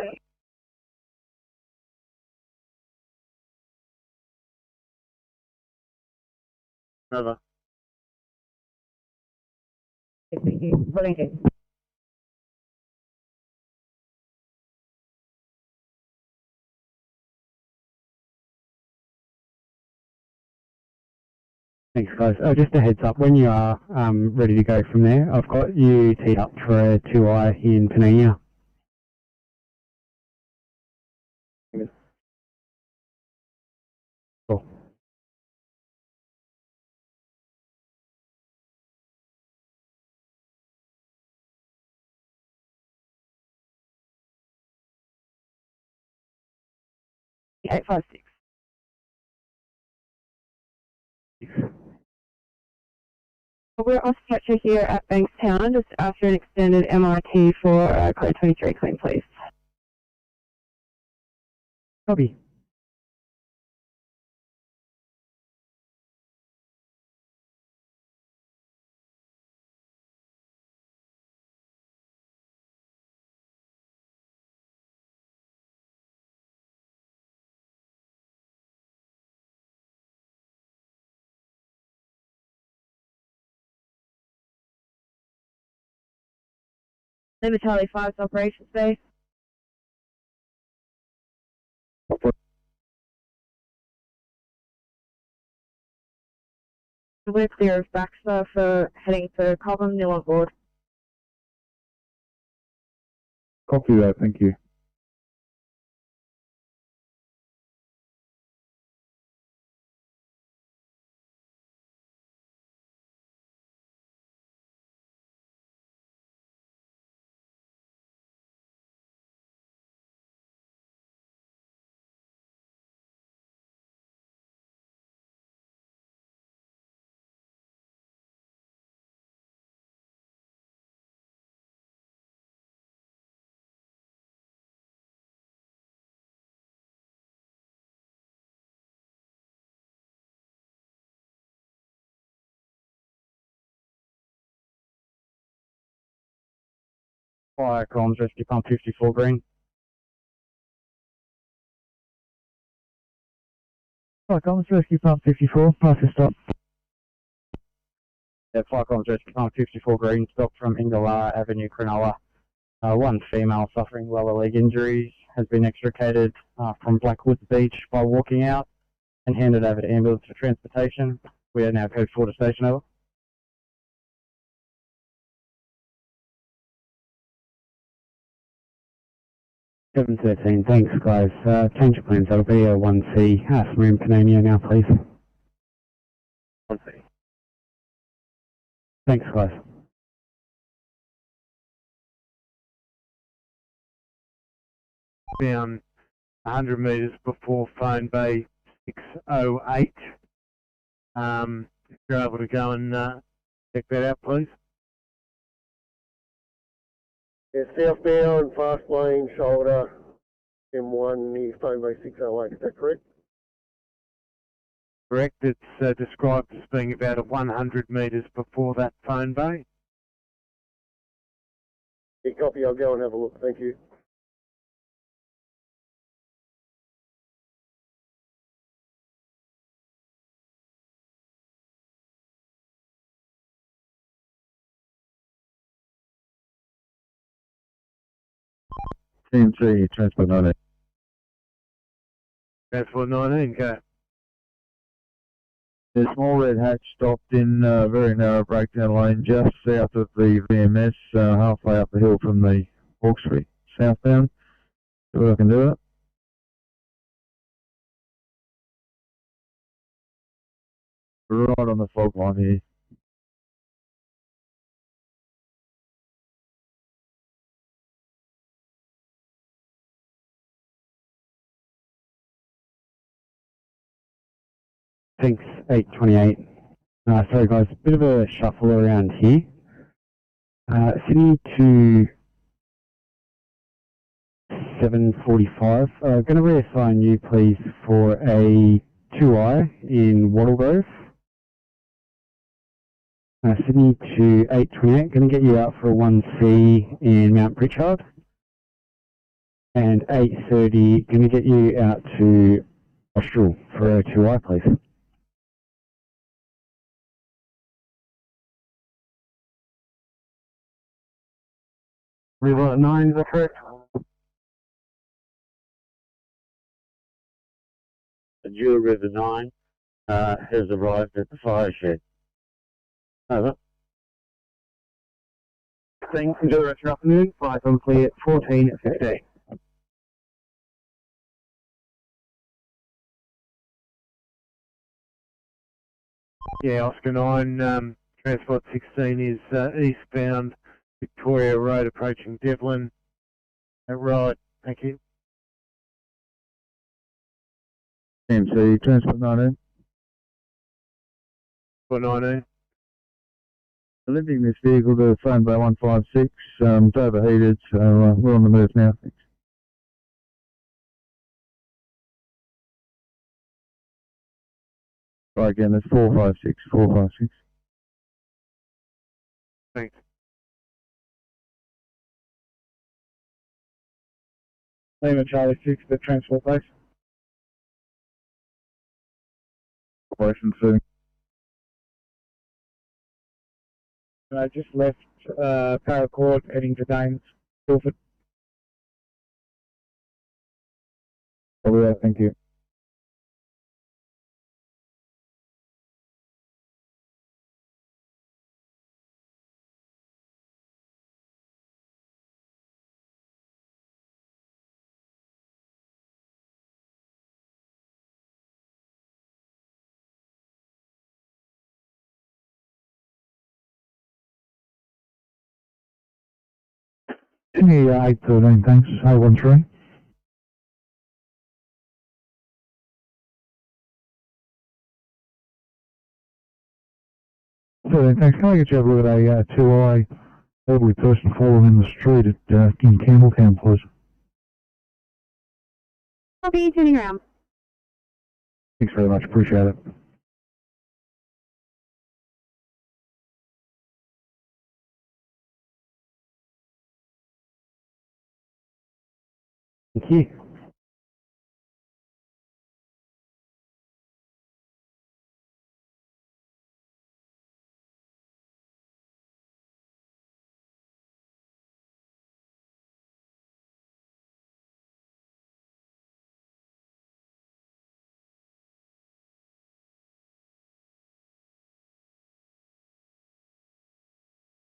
Over. Thank you. What do you think? Thanks, guys. Just a heads up, when you are ready to go from there, I've got you teed up for a 2i in Panania. Cool. Yeah, 856. We're off stretcher here at Bankstown just after an extended MRT for code 23 claim, please. Copy. Lima Charlie 5's operation space. We're clear of Baxter for heading for Cobham, nil on board. Copy that, thank you. Fire comms, rescue pump 54 green. Fire comms, rescue pump 54, pass your stop. Yeah, fire comms, rescue pump 54 green, stop from Ingala Avenue, Cronulla. One female suffering lower leg injuries has been extricated from Blackwoods Beach by walking out and handed over to ambulance for transportation. We are now code 4 to station, over. 713, thanks guys. Change of plans, that'll be a 1C. We're in Panania now, please. 1C. Thanks guys. Down 100 metres before phone bay 608. If you're able to go and check that out, please. Yeah, southbound, fast lane, shoulder, M1 near phone bay 608, is that correct? Correct. It's described as being about 100 metres before that phone bay. Yeah, copy, I'll go and have a look, thank you. TMC, Transport 19. Transport 19, go. The small red hatch stopped in a very narrow breakdown lane just south of the VMS, halfway up the hill from the Hawkesbury, southbound. See what I can do it. Right on the fog line here. Thanks, 828. Sorry guys, a bit of a shuffle around here. Sydney to 745. Going to reassign you please for a 2i in Wattle Grove. Sydney to 828, going to get you out for a 1C in Mount Pritchard. And 830, going to get you out to Austral for a 2i please. River 9, is that correct? The Dewar River 9 has arrived at the fire shed. Over. Thanks, enjoy the rest of your afternoon. Flight on clear at 14:50. Yeah, Oscar 9, Transport 16 is eastbound Victoria Road approaching Devlin. Right, thank you. TMC, Transport 19. For 19. Delivering this vehicle to phone bay 156. It's overheated, so we're on the move now. Thanks. Right again, that's 456, 456. Thanks. Lima Charlie 6, the transport base. Operation 2. I just left Paracord heading to Danes, Guildford. Over there, thank you. Sydney 813, thanks. 813. So thanks. Can I get you a look at a 2i elderly person fallen in the street at in Campbelltown, please? I'll be turning around. Thanks very much. Appreciate it. Thank you.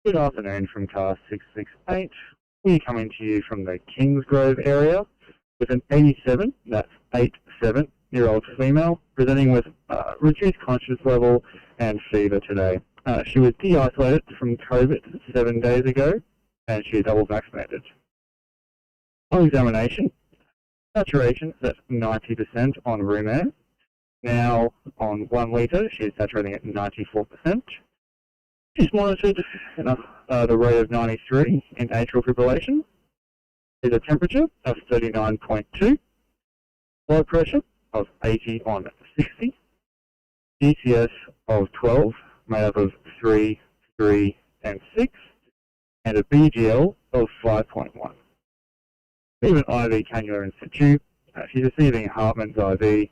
Good afternoon from car 668. We're coming to you from the Kingsgrove area with an 87, that's 87-year-old female, presenting with reduced conscious level and fever today. She was de-isolated from COVID 7 days ago and she is double vaccinated. On examination, Saturation is at 90% on room air. Now, on 1 litre, she's saturating at 94%. She's monitored the rate of 93 in atrial fibrillation. There's a temperature of 39.2. Blood pressure of 80 on 60. GCS of 12, made up of 3, 3, and 6. And a BGL of 5.1. Even IV cannula in situ. She's receiving Hartmann's IV,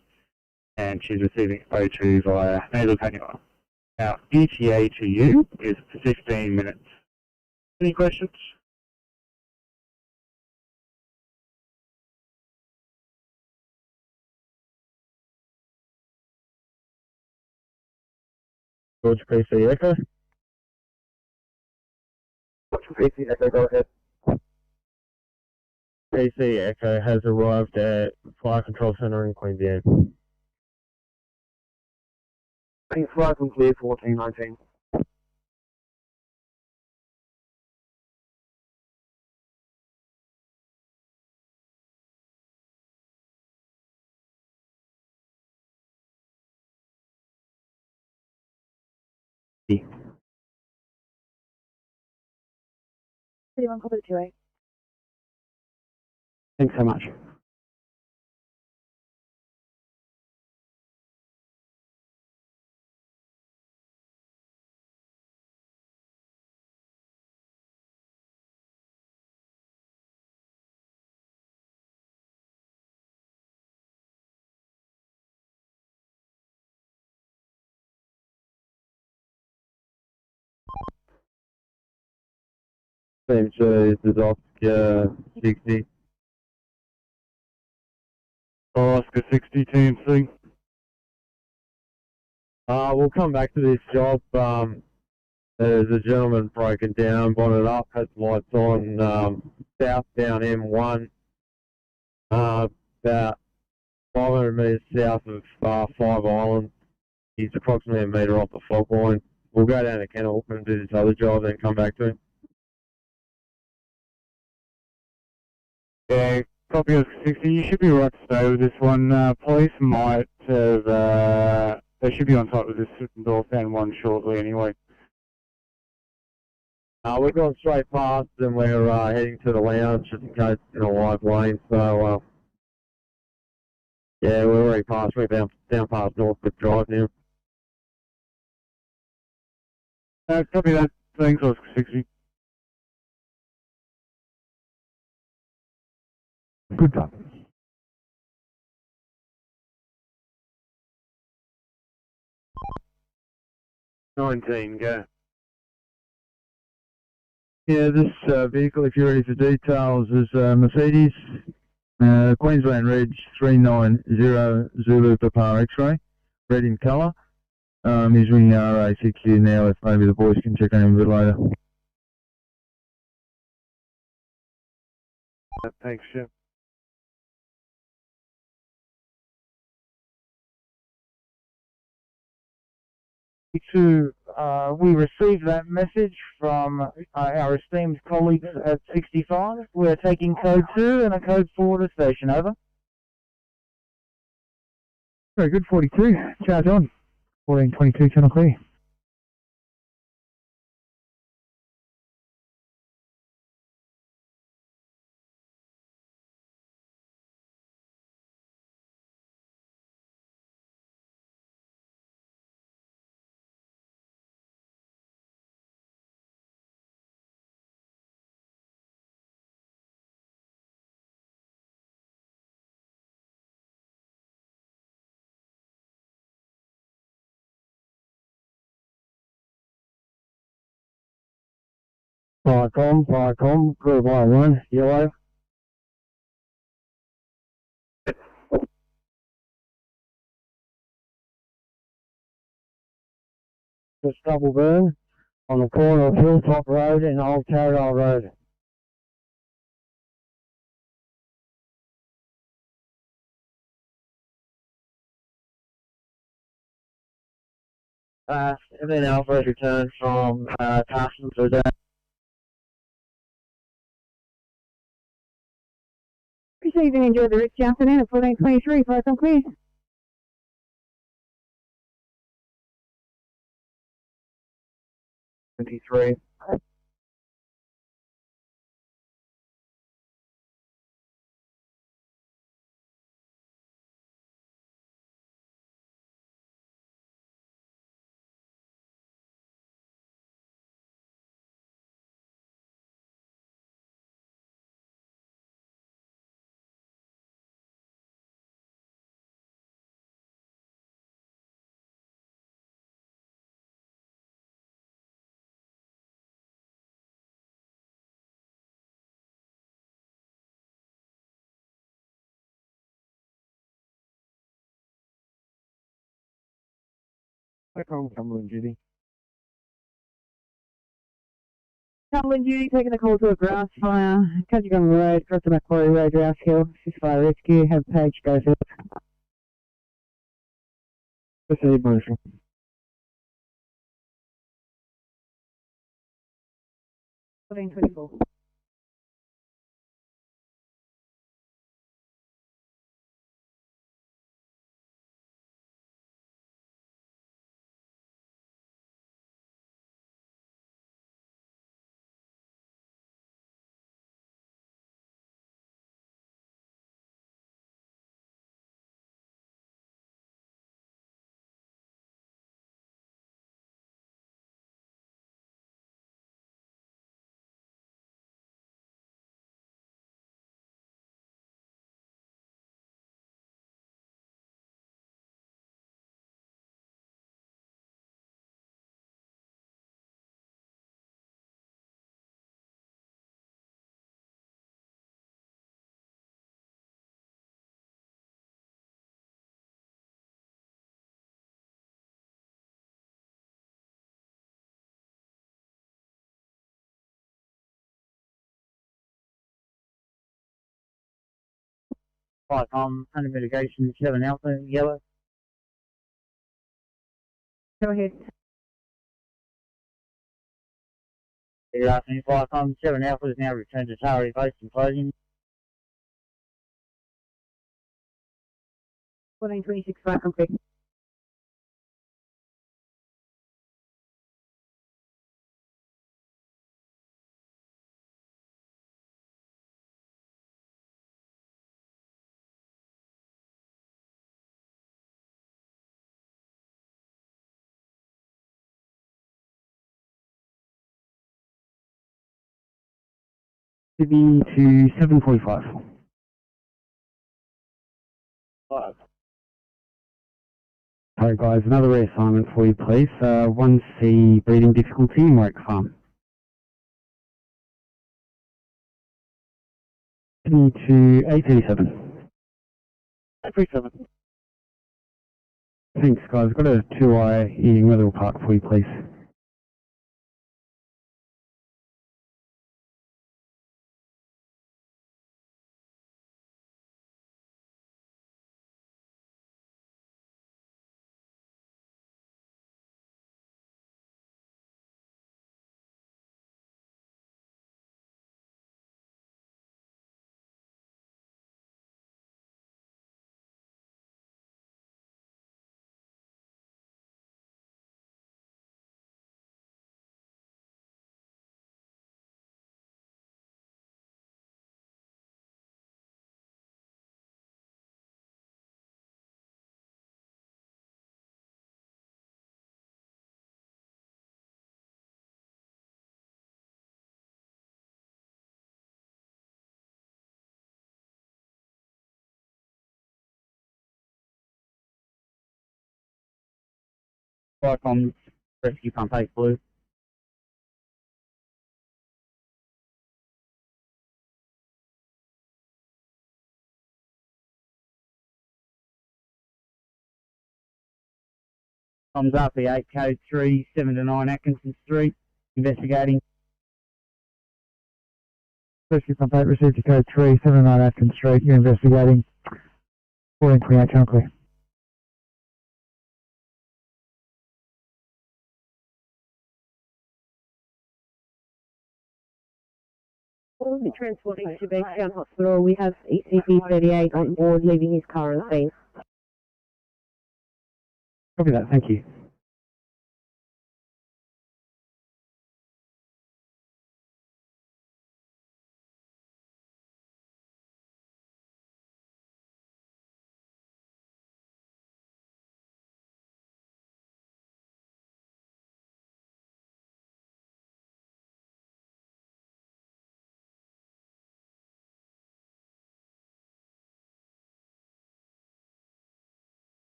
and she's receiving O2 via nasal cannula. Now, ETA to you is 15 minutes. Any questions? George PC Echo. PC Echo, go ahead. PC Echo has arrived at Fire Control Centre in Queanbeyan. Thanks, flight from clear 1419. Anyone copy the 2A? Thanks so much. Same choice, Oscar 60. Oscar 60 TMC. We'll come back to this job. There's a gentleman broken down, bonnet up, has lights on, southbound M1, about 500 metres south of 5 Island. He's approximately a metre off the fog line. We'll go down to Kennel and do this other job, then come back to him. Yeah, copy of 60. You should be right to stay with this one. Police might have, they should be on site with this northbound one shortly anyway. We're going straight past and we're heading to the lounge just in case it's in a live lane. So, yeah, we're already past. We're down past Northwood Drive now. Copy that. Thanks, Oscar 60. Good job. 19, go. Yeah, this vehicle, if you're ready for details, is Mercedes, Queensland Reg 390 Zulu Papa X-ray, red in colour. He's ringing RACQ now, if maybe the boys can check on him a bit later. Thanks, Jim. We received that message from our esteemed colleagues at 65. We're taking code 2 and a code 4 to station, over. Very good, 42. Charge on. 1422, channel clear. Firecom, group I1, yellow. Just double burn on the corner of Hilltop Road and Old Taradale Road. And then Alpha's returned from Carson to that. received and enjoyed the rich afternoon at 1423. Flight on clear. Three. No problem, Cumberland Judy. Cumberland Duty taking the call to a grass fire. Kajigang Road, across the Macquarie Road, Rouse Hill. This is fire rescue. Have Page go for it. Proceed, Marshal. Flightcom, under mitigation, 7 Alpha, yellow. Go ahead. Good afternoon, Flightcom, 7 Alpha is now returned to Taree base and closing. 1426 flight complete. To be to 745. 5. Sorry guys, another reassignment for you please. 1C breathing difficulty, Warwick Farm. To be to 837. 837. Thanks guys, I've got a 2i eating Weatherall Park for you please. Flightcom, rescue pump 8 blue. Comms RP8 code 3, 7 to 9 Atkinson Street, investigating. Rescue pump 8 received to code 3, 79 Atkins Street. You're investigating. 1428 channel clear. We'll be transporting to Bankstown Hospital. We have ECP 38 on board, leaving his car on scene. Copy that, thank you.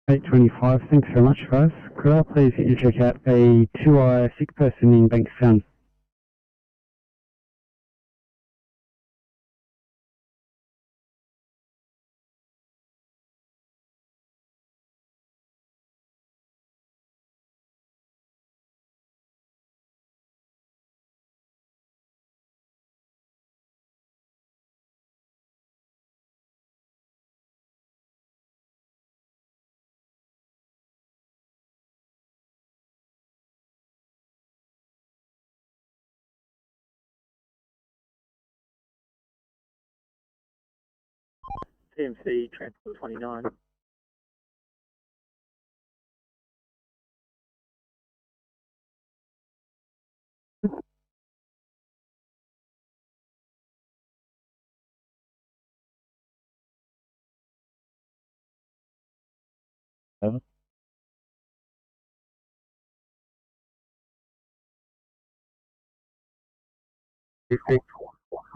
$8.25, thanks very much, guys. Could I please get you to check out a 2i sick person in Bankstown? TMC Transport 29.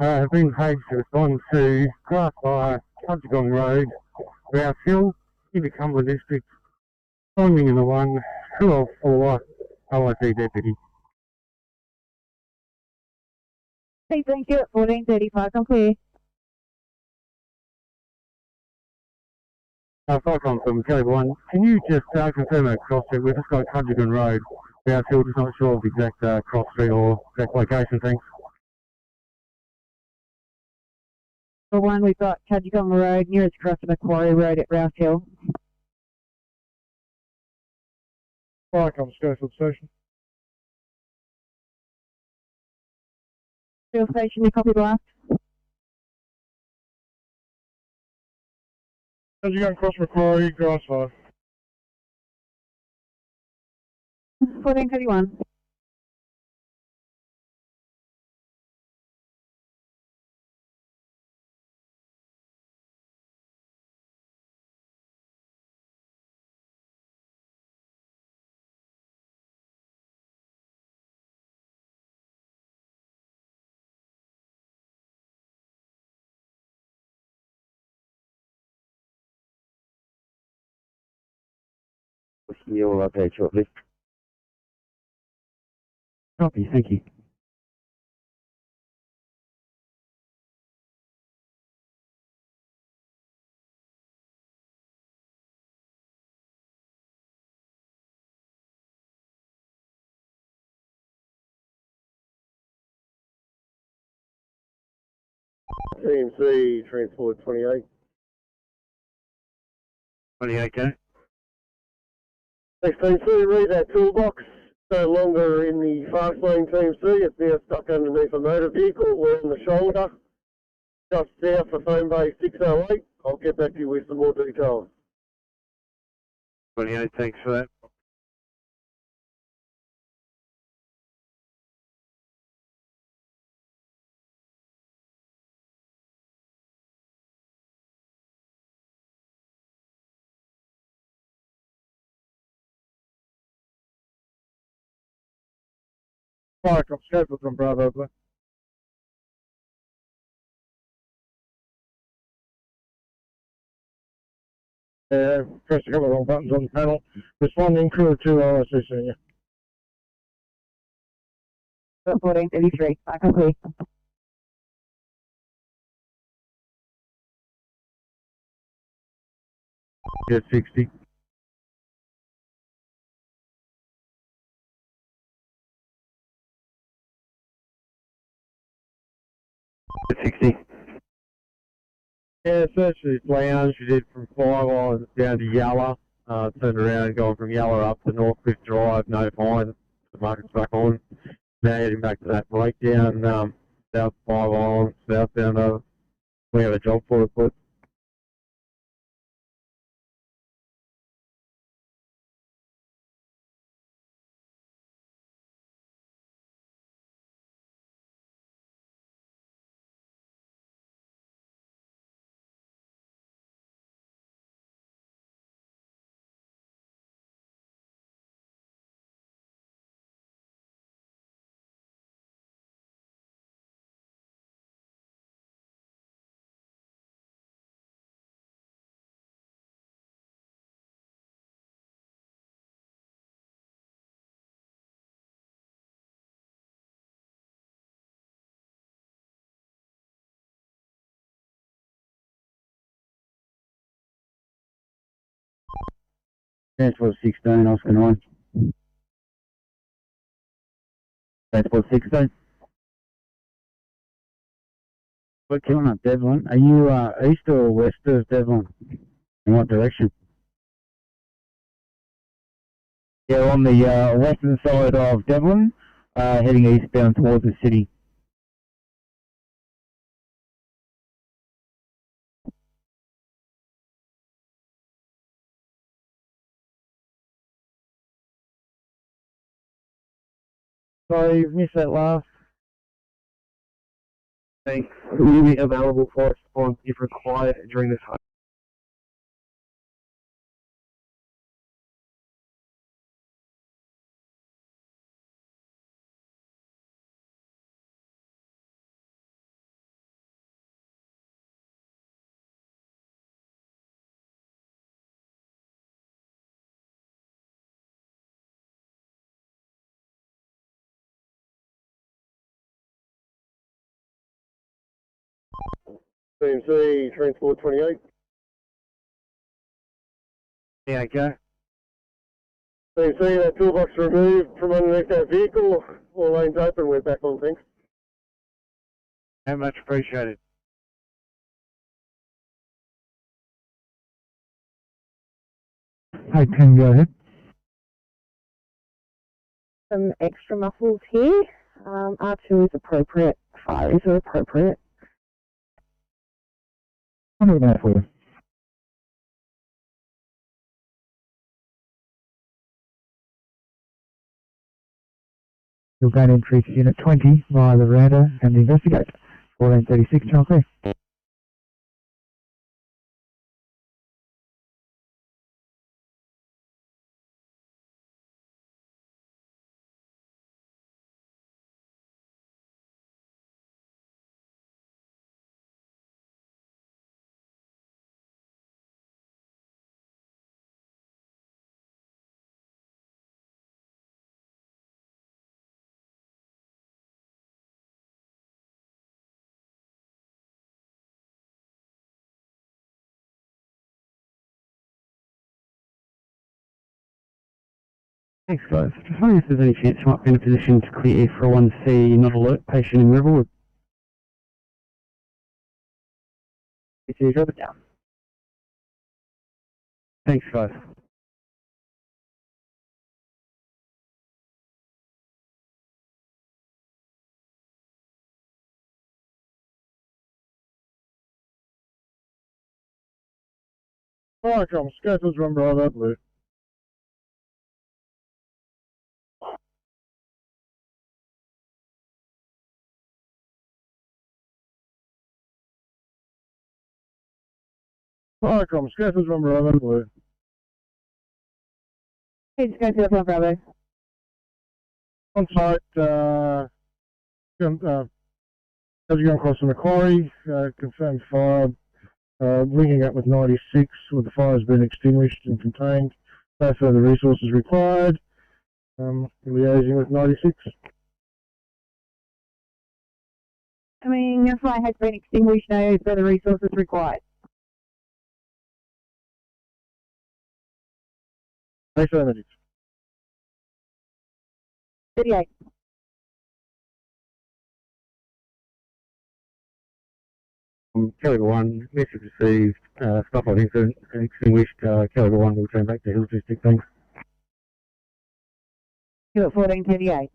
I've been paid to respond to Grass Fire, Cudgegong Road, Rouse Hill, into Cumberland District, finding in the 204 OIC deputy. Hey, thank you at 14:35. I'm clear. Cyclone from Kelly 1. Can you just confirm a cross street? We've just got Cudgegong Road, Rouse Hill, just not sure of the exact cross street or exact location, thanks. For one, we've got Cudgegong Road, nearest cross to Macquarie Road at Rouse Hill. Firecom, Schofield Station. Hill Station, you copy blast. As you go across Macquarie, Grass Fire. 14:31. You will update shortly. Copy, thank you. TMC Transport 28. 28K. Next TMC, read that toolbox. No longer in the fast lane TMC, it's now stuck underneath a motor vehicle. We're on the shoulder, just south of phone bay 608. I'll get back to you with some more details. 28, thanks for that. Firecom, Schofield from Bravo, please. Pressed a couple of wrong buttons on the panel. Responding crew 2 OSC senior. 14:33. Back on clear. Just 60. Just 60. Yeah, search this lounge we did from Firewall down to Yalla. Turned around, going from Yalla up to North Cliff Drive, no fine. The market's back on. Now heading back to that breakdown. South 5 Island, southbound. We have a job for it, but Transport 16, Oscar 9. Transport 16. We're killing up Devlin. Are you east or west of Devlin? In what direction? Yeah, on the western side of Devlin, heading eastbound towards the city. Sorry, you've missed that last. Thanks. Will you be available for response if required during this time? CMC, Transport 28. Yeah, okay. CMC, that toolbox removed from underneath that vehicle. All lanes open, we're back on, thanks. How much appreciated. Hey, 10, go ahead. Some extra muffles here. R2 is appropriate. Fires are appropriate. I'll do that for you. You'll gain entry to Unit 20 via the veranda and investigate. 1436, channel clear. Thanks, guys. Just wondering if there's any chance you might be in a position to clear for 1C not alert patient in Riverwood. Can you drop it down? Thanks, guys. Alright, come, Scopers run right up, Luke. Alright, come, Scopers run right up, Luke. Hey, just go to the Bravo. On site, as you go across the Macquarie, confirmed fire, linking up with 96, where the fire has been extinguished and contained. No further resources required. Liaising with 96. I mean, your fire has been extinguished, no further resources required. Affirmative. 38. Calibre 1, message received, stoplight incident extinguished, Calibre 1 will turn back to Hills District, thanks. You at 1438.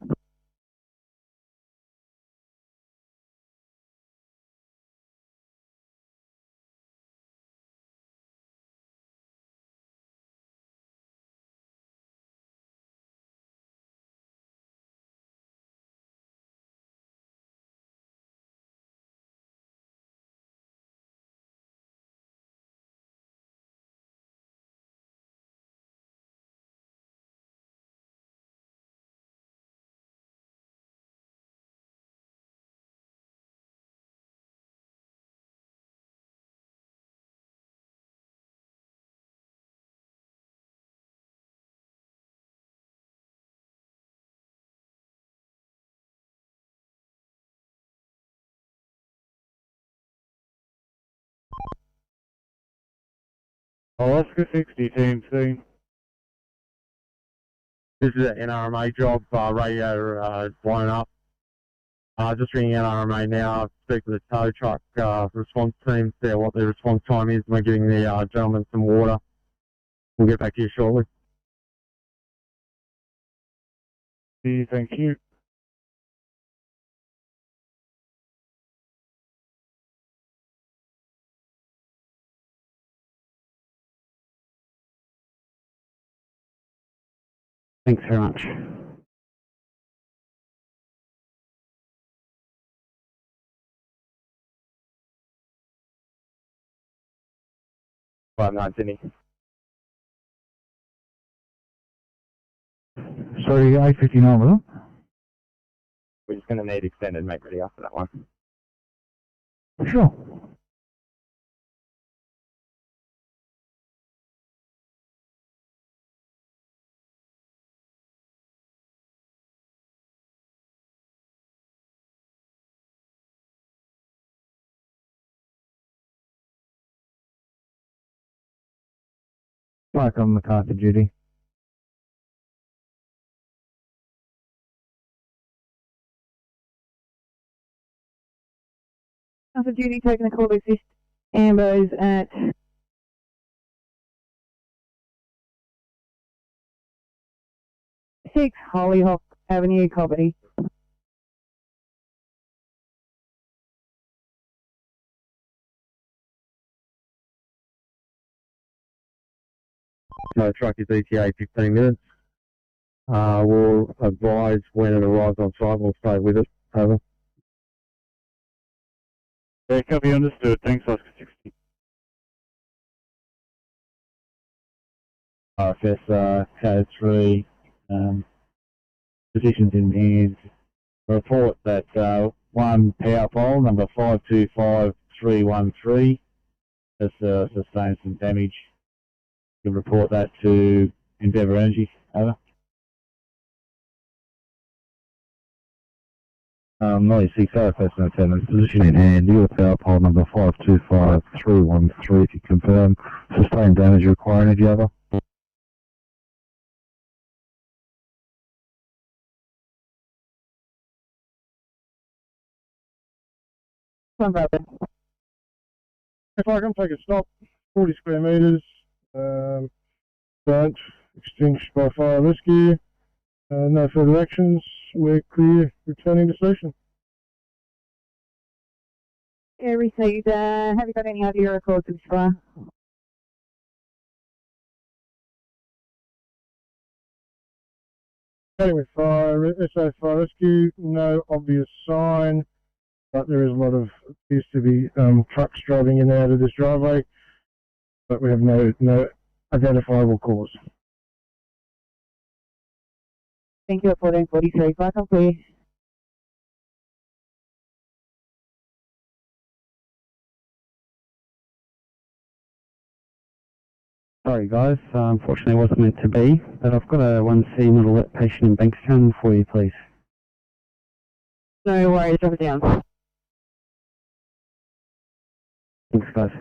Oscar 60, TMC. This is an NRMA job, radio blown up. Just ringing NRMA now, speak to the tow truck response team, see what their response time is. We're giving the gentleman some water. We'll get back to you shortly. Thank you. Thanks very much. Sydney. Sorry, 859 with them. We're just going to need extended make ready after that one. Sure. Back on MacArthur duty. Alpha duty taking a call to assist Ambos at Six Hollyhock Avenue, copy. No truck is ETA 15 minutes. We'll advise when it arrives on site. We'll stay with it. Over. Yeah, copy, understood. Thanks, Oscar 60. RFS Code 3, positions in hand. Report that one power pole, number 525313, has sustained some damage. You can report that to Endeavour Energy. Over. 96 RFS in attendance, position in hand, your power pole number 525313, if you confirm, sustained damage, require energy. Over. If I can take a stop, 40 square metres, burnt, extinguished by fire rescue, no further actions, we're clear, returning to station. Yeah, received. Have you got any audio records of this fire? Heading with fire, SA fire rescue, no obvious sign, but there is a lot of, appears to be trucks driving in and out of this driveway, but we have no identifiable cause. Thank you, 1443. Back up, please. Sorry guys, unfortunately it wasn't meant to be, but I've got a 1C not alert patient in Bankstown for you, please. No worries, drop it down. Thanks guys.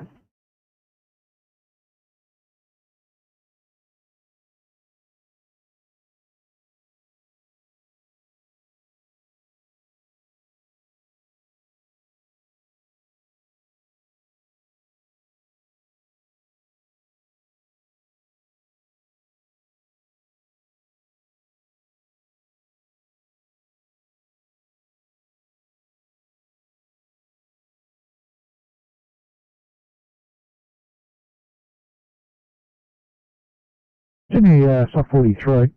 Sydney, sub 43.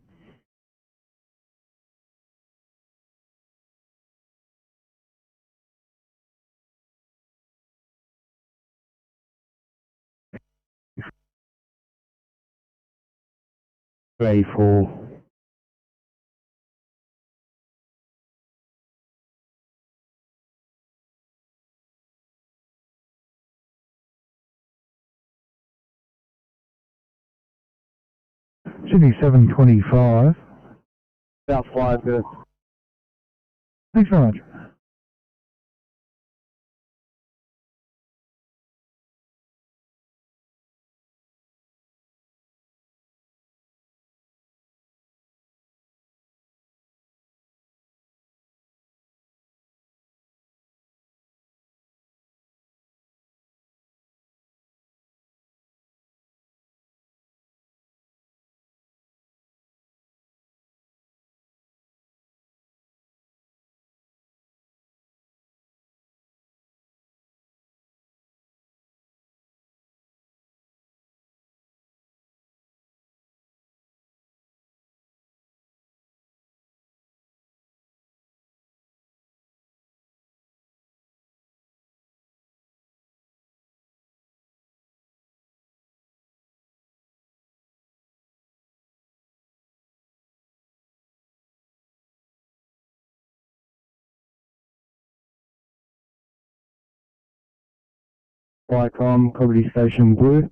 Ready for Sydney 725. About 5 minutes. Thanks very much. Flycom, Property Station Blue.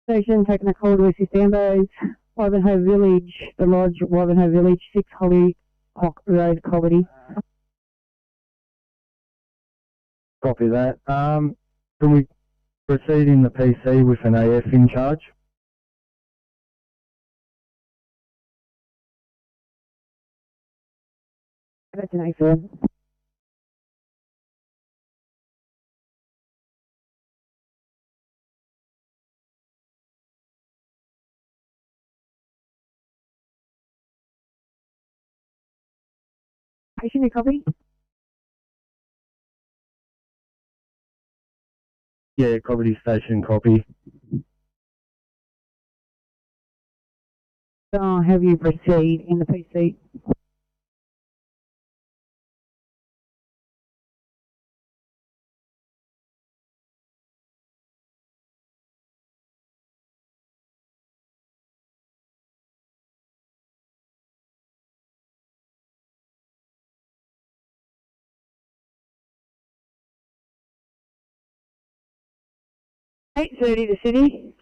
Station taking a call to assist ambos. Ivanhoe Village, the lodge, Ivanhoe Village, 6 Holly Hawk Road, Colby. Copy that. Can we proceed in the PC with an AF in charge? That's an A4. Patient, a copy? Yeah, Property Station copy. Have you proceed in the PC? $8:30 to Sydney.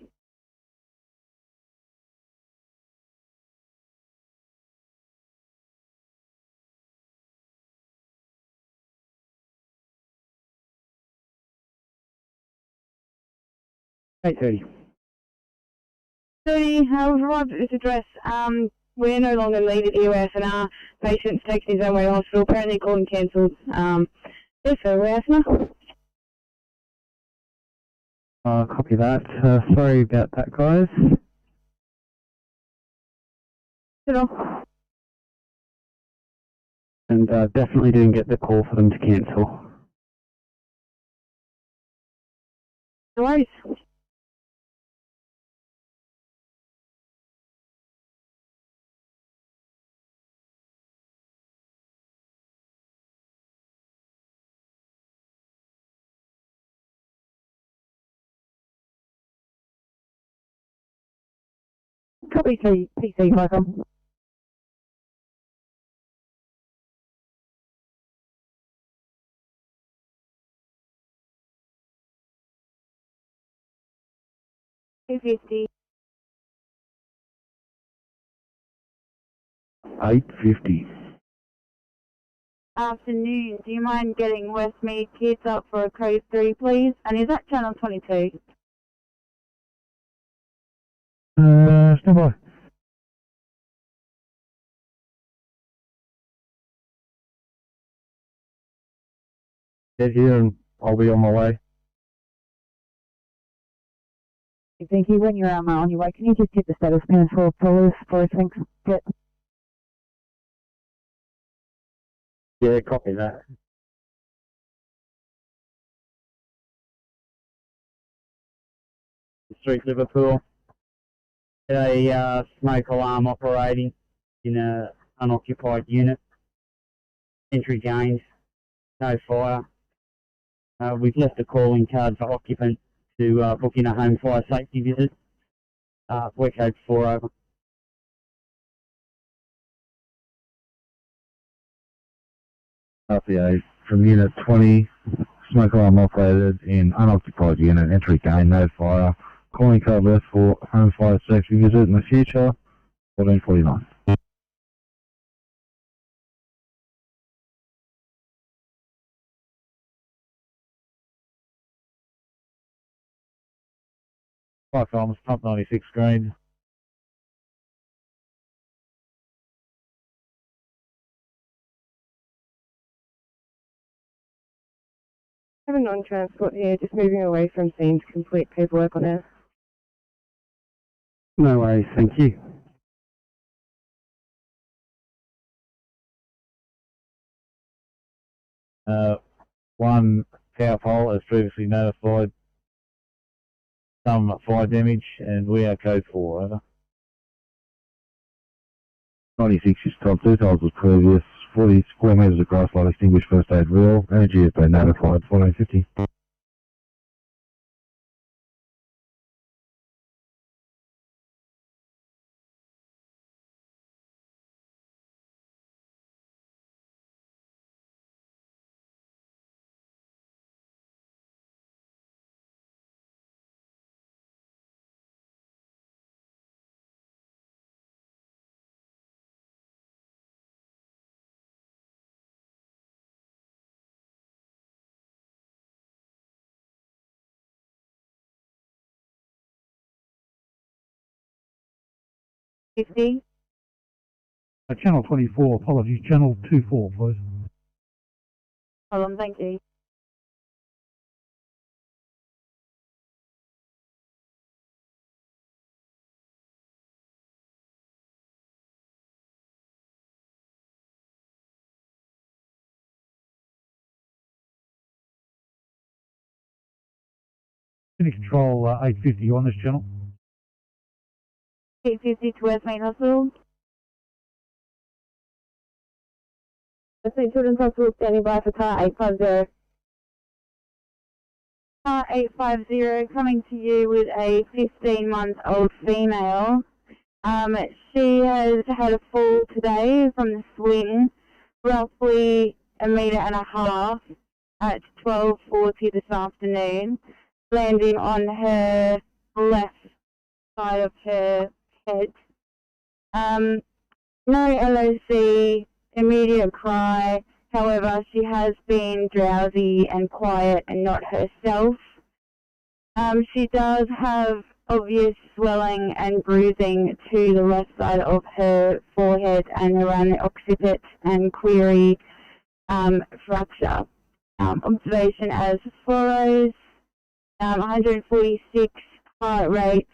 $8:30. 30, we've arrived at this address. We're no longer needed EOS and our patient's taken his own way to hospital. Apparently called and cancelled. Yes, sir, we're asthma. Copy that. Sorry about that, guys. And definitely didn't get the call for them to cancel. No worries. Copy PC, Michael. $250. 850. Afternoon. Do you mind getting Westmead Kids up for a code 3, please? And is that channel 22? Stand by. Get here and I'll be on my way. Thank you. When you're on your way, can you just hit the status pan for police, thanks. Get. Yeah, copy that. Street, Liverpool. A smoke alarm operating in an unoccupied unit. Entry gained. No fire. We've left a calling card for occupant to book in a home fire safety visit. Work code 4 over. RPA from Unit 20, smoke alarm operated in unoccupied unit, entry gain, no fire. Calling card left for home fire safety visit in the future, 1449. Fire comms, pump 96 green. Have a non-transport here, just moving away from scene to complete paperwork on it. No worries, thank you. One power pole, as previously notified, some fire damage, and we are code 4, over. 96 is top, details as previous, 44 metres of grass light extinguished, first aid real, energy has been notified, 1450. 50. Channel 24, apologies, channel 24, please. Hold on, thank you. Sydney Control 850 on this channel. 850 to Westmead Hospital. Westmead Children's Hospital standing by for car 850. Car 850 coming to you with a 15-month-old female. She has had a fall today from the swing, roughly 1.5 meters at 12:40 this afternoon, landing on her left side of her head. No LOC, immediate cry. However, she has been drowsy and quiet and not herself. She does have obvious swelling and bruising to the left side of her forehead and around the occiput and query fracture. Observation as follows: 146 heart rate.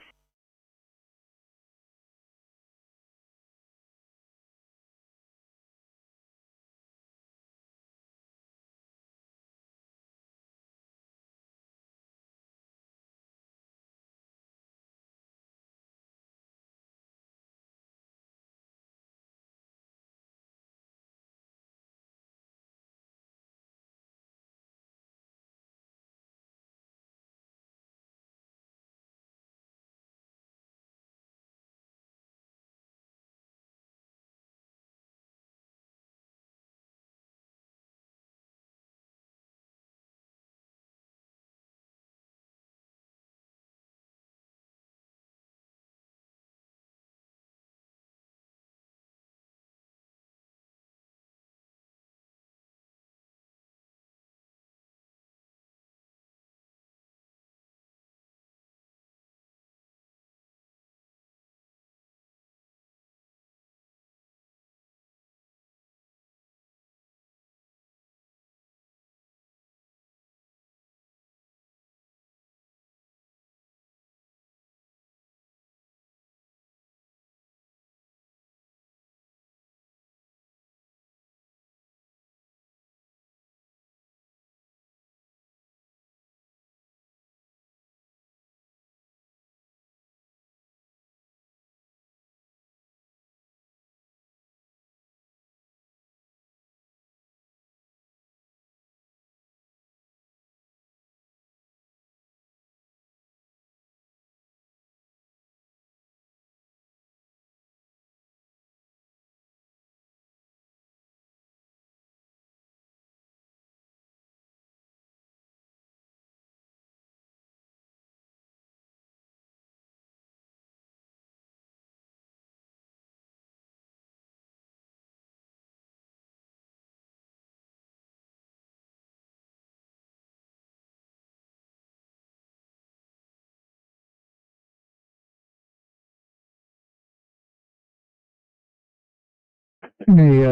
Sydney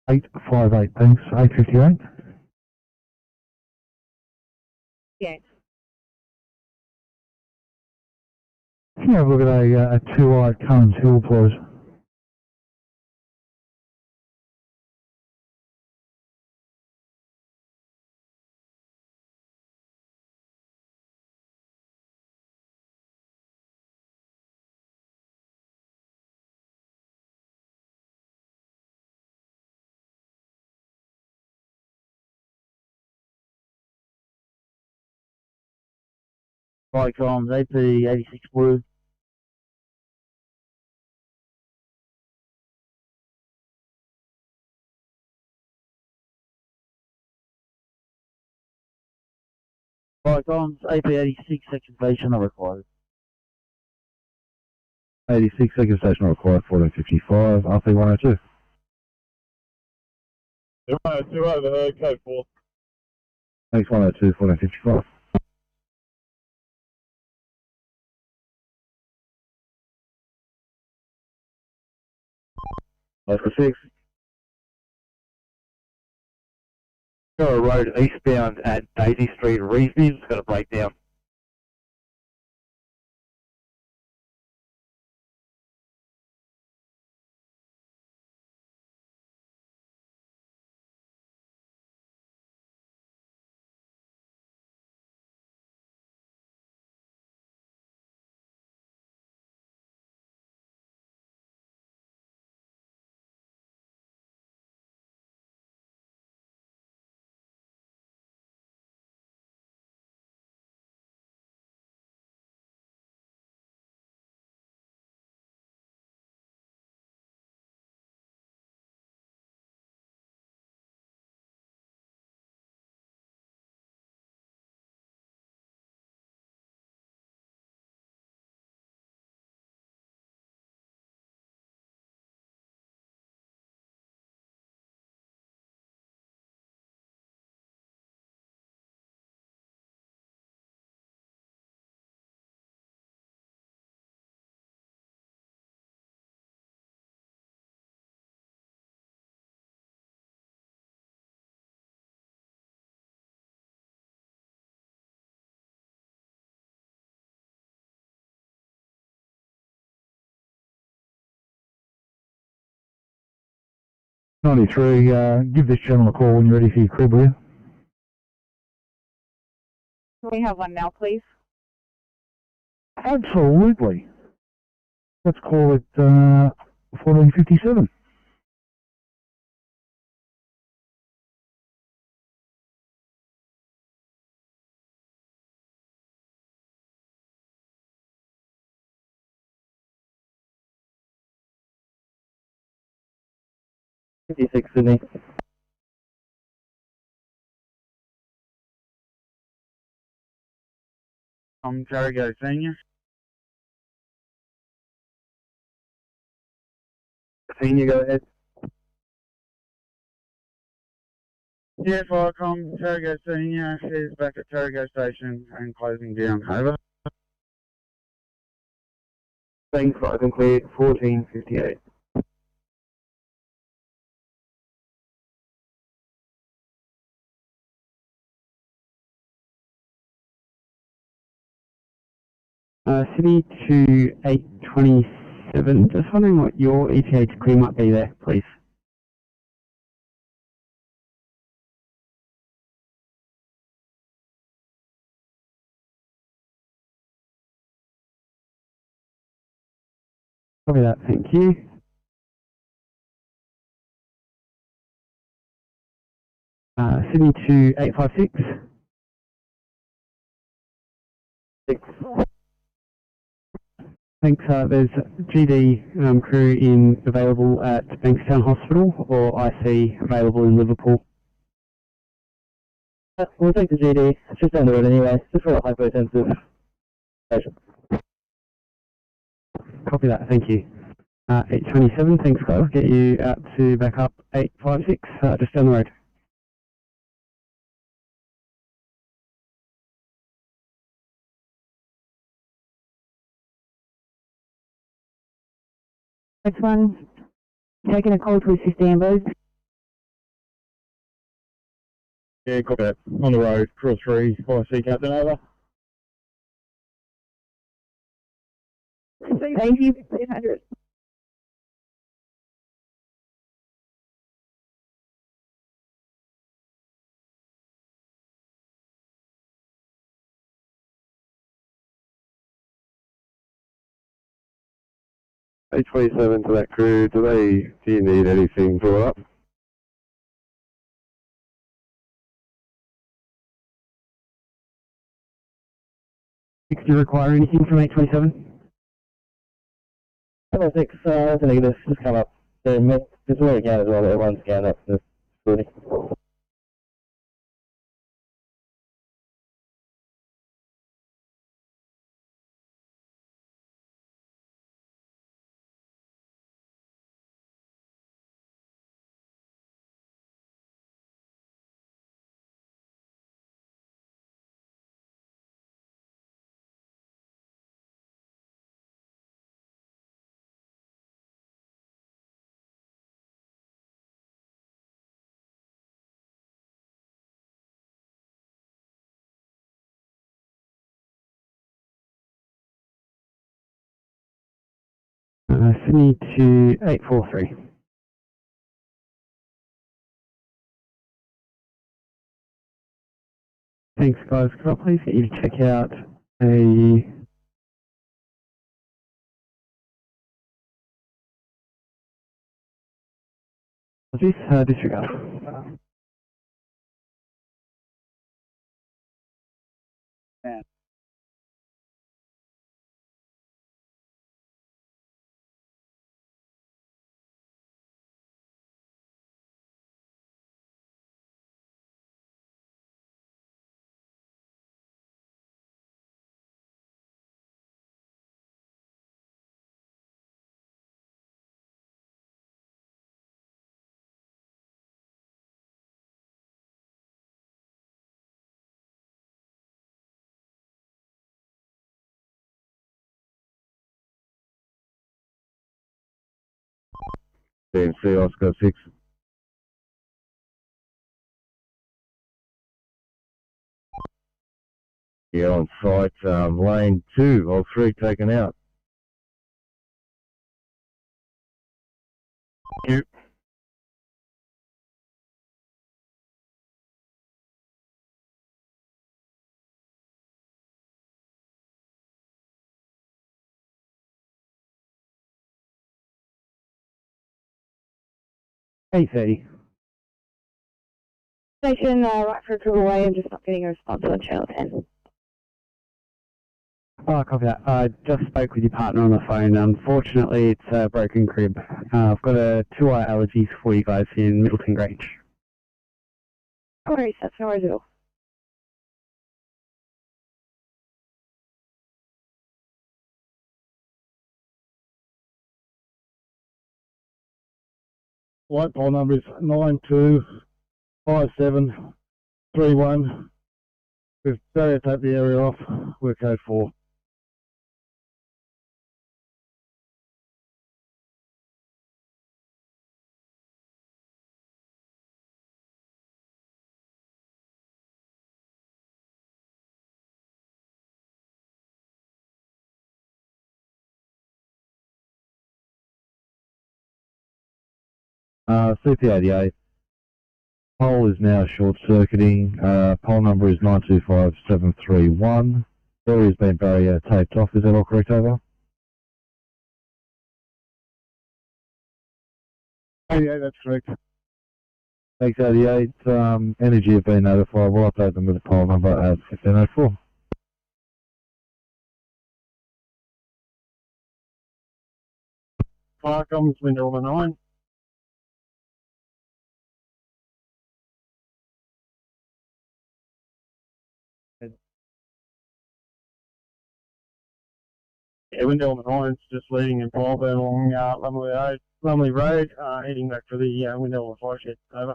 858, thanks, 858. Yeah. Can you have a look at a 2 at Cummins Hill, please? Vicoms, AP86 Blue. Vicoms, AP86 section station are required. 86 second station required, 1455, RP102. 102 overheard, code 4. Thanks, 102, 1455. Oscar 6. Got a road eastbound at Daisy Street, Reesby. It's got a breakdown. '93, give this gentleman a call when you're ready for your crib, will you? Can we have one now, please? Absolutely. Let's call it 1457. Sydney. I'm Jericho Senior. Senior, go ahead. Yeah, Firecom, Terrigo Senior is back at Terrigo Station and closing down. Over. Thanks, Firecom cleared, 1458. City to 827. Just wondering what your ETA to clear might be there, please. Copy that, thank you. Sydney to 856. 6. Thanks. There's GD crew in available at Bankstown Hospital or IC available in Liverpool. We'll take the GD. It's just down the road anyway. Just for a hypertensive patient. Copy that, thank you. 827, thanks guys. Get you out to back up 856, just down the road. Next one, taking a call to assist Ambos. Yeah, copy that. On the road, Crew 3, IC Captain, over. Thank you, 800. A27 to that crew, do you need anything brought up? Do you require anything from 827? 706, that's a negative. Just come up. There's a way to count as well. Everyone's scanned up to the facility. Sydney to 843. Thanks, guys. Could I please get you to check out a disregard. Yeah. CMC Oscar 6. Yeah, on site, lane 2 of 3 taken out. Thank you. Station right for approval away. I'm just not getting a response on channel 10. Oh, copy that. I just spoke with your partner on the phone. Unfortunately, it's a broken crib. I've got a 2-eye allergies for you guys in Middleton Grange. No worries, that's no worries at all. White pole number is 925731. We've stereotyped the area off. We're code 4. CP88. Pole is now short-circuiting. Pole number is 925731. Area has been barrier taped off. Is that all correct, over? 88, that's correct. Thanks, 88. Energy have been notified. We'll update them with the pole number at 1504. Fire comes, window number 9. Yeah, window number 9's just leading in fire burn along Lumley Road, heading back to the window of the fire shed. Over.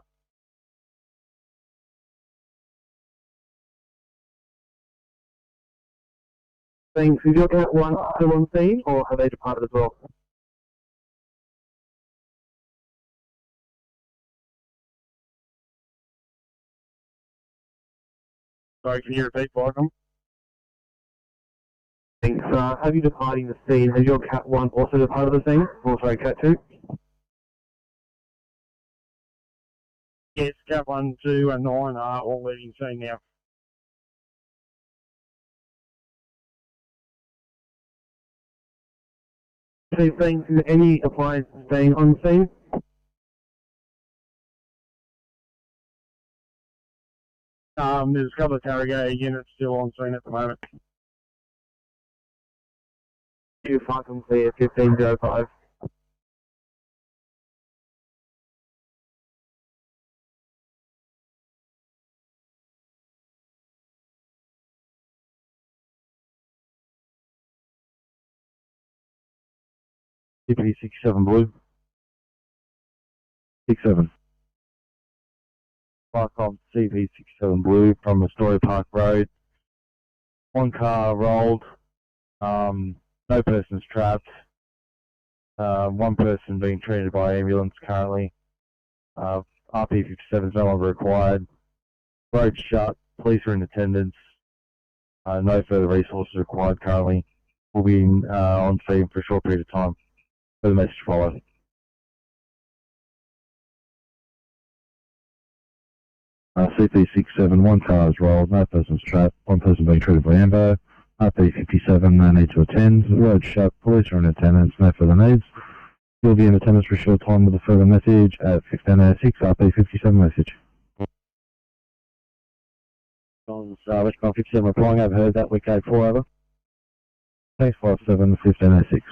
Thanks. Is your Cat 1 still on scene, or have they departed as well? Sorry, can you repeat, Barcom? Thanks. Have you departing the scene? Has your Cat 1 also departed the scene? Or sorry, Cat 2? Yes, Cat 1, 2 and 9 are all leaving scene now. Okay, thanks. Is there any appliance staying on scene? There's a couple of Tarragate units still on scene at the moment. You Farcom clear 1505. CP67 blue. 67. Barcom CP67 blue from Astoria Park Road. One car rolled. No persons trapped. One person being treated by ambulance currently. RP57 is no longer required. Road shut. Police are in attendance. No further resources required currently. We'll be on scene for a short period of time. The message follow. CP67, one car is rolled, no person's trapped, one person being treated by AMBO. RP57, no need to attend. Road shut, police are in attendance, no further needs. You'll be in attendance for a short time with a further message at 15:06, RP57 message. Westbound 57 replying, overheard that, we code 4 over. Thanks 57, 15:06.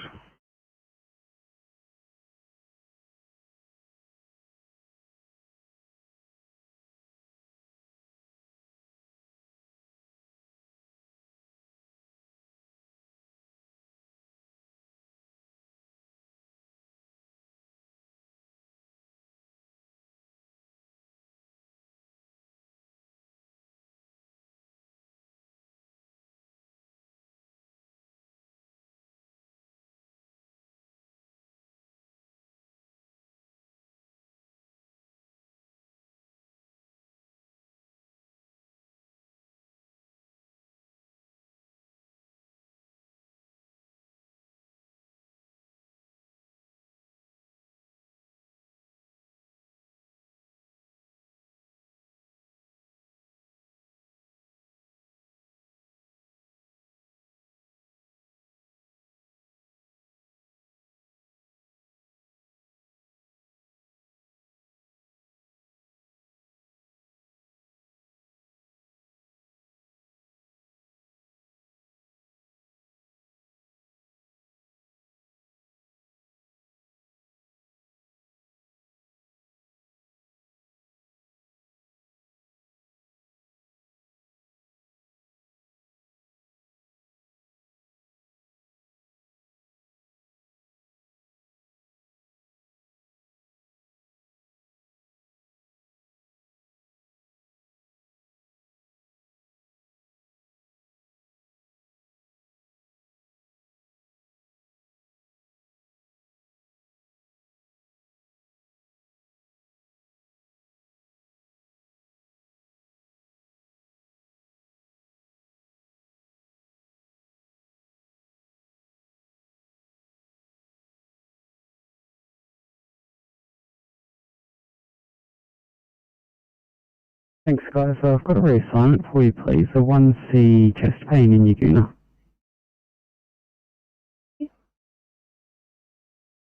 Thanks, guys. So I've got a reassignment for you, please. The 1C chest pain in Yaguna.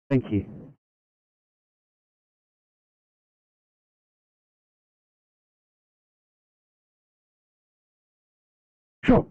Thank you. Sure.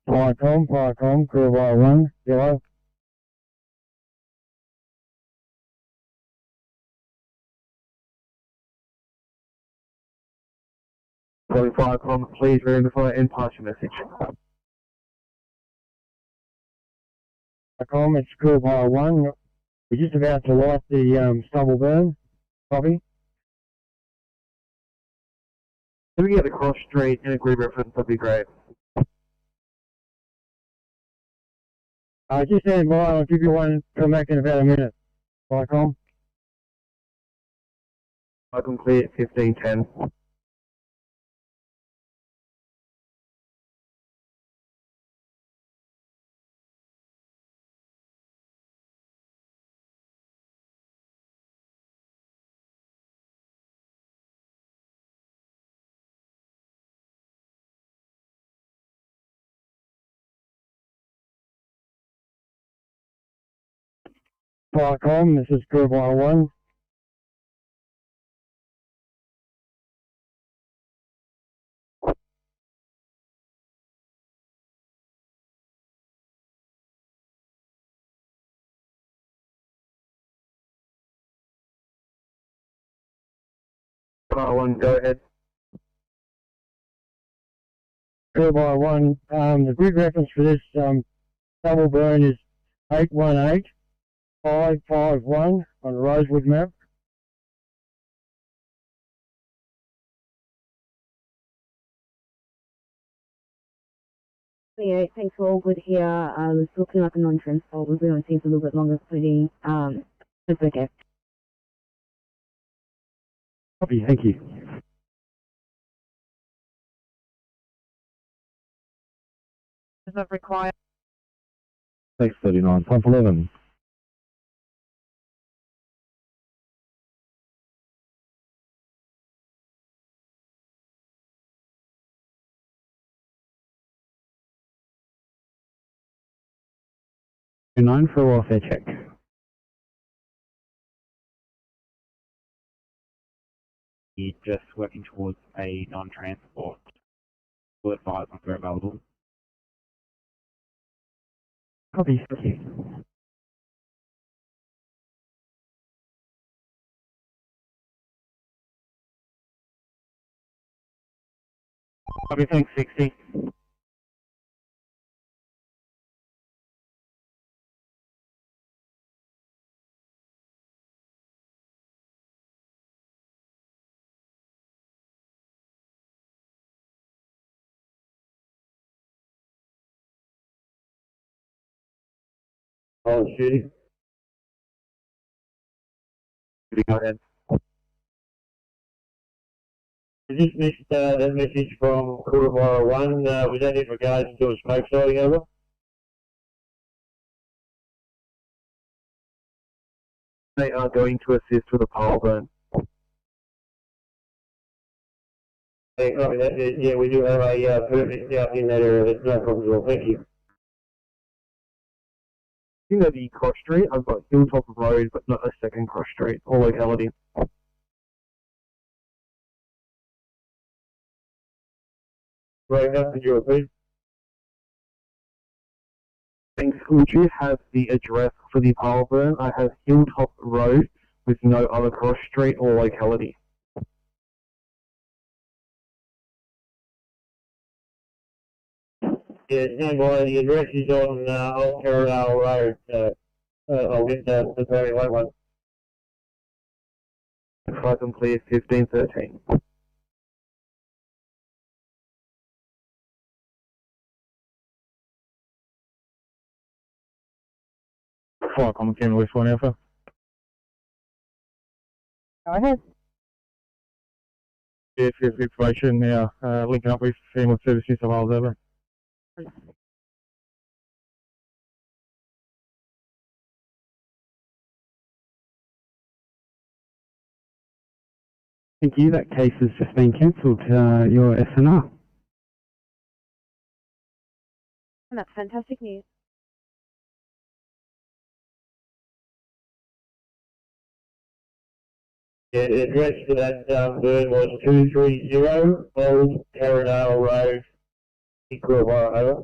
Firecom, crew by 1, yellow. Calling Firecom, please verify and pass your message. Firecom, it's crew by 1. We're just about to light the stubble burn. Copy. If we get the cross street and a grid reference, that'd be great. Just stand by, I'll give you one, come back in about a minute. Firecom. Firecom clear, 1510. Firecom, this is crew by 1. One, go ahead. Crew by 1, the grid reference for this double burn is 818551 on the Rosewood map. Yeah, thanks for all good here. It's looking like a non-transport. We're going to see a little bit longer footing. It's okay. Copy, thank you. Does that require? Thanks, 39, time for 11. Nine for a welfare check. Just working towards a non-transport. Will advise once we're available. Copy, thank you. Copy, thanks, 60. Oh, shooting. Go ahead. We just missed that message from Corrective 1. Was that in regards to a smoke sighting over? They are going to assist with a pile burn. Yeah, we do have a permit out in that area. That's no problem at all. Thank you. You know the cross street, I've got Hilltop Road, but not a second cross street or locality. Right now, could you repeat? Thanks. Would you have the address for the pile burn? I have Hilltop Road with no other cross street or locality. Yeah, stand by. The address is on Old Carradale Road. I'll get the Ferry one. If I can clear 1513. Fire Common Camera West 1 Alpha. Go ahead. Yes, information now, linking up with Family Services of Isles over. Thank you, that case has just been cancelled. Your SNR. And that's fantastic news. Yeah, the address for that burn was 230 Old Carradale Road, Corrective, over.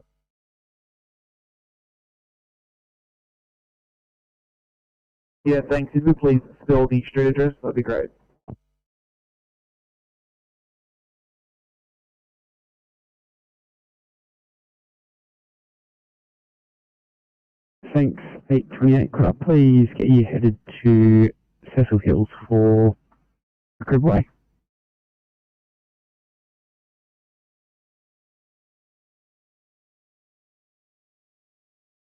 Yeah, thanks. If you please spell the street address, that'd be great. Thanks, 828. Could I please get you headed to Cecil Hills for a crib way?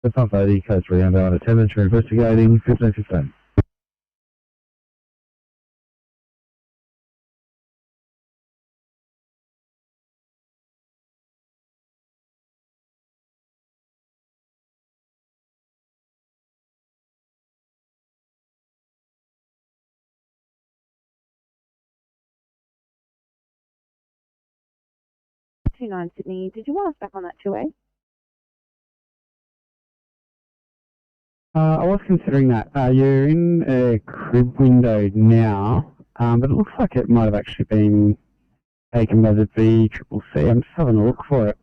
The pump 80, code 3, inbound attendance, you're investigating, 1515. Sydney. Did you want us back on that 2A? I was considering that. You're in a crib window now, but it looks like it might have actually been taken by the VCCC. I'm just having a look for it.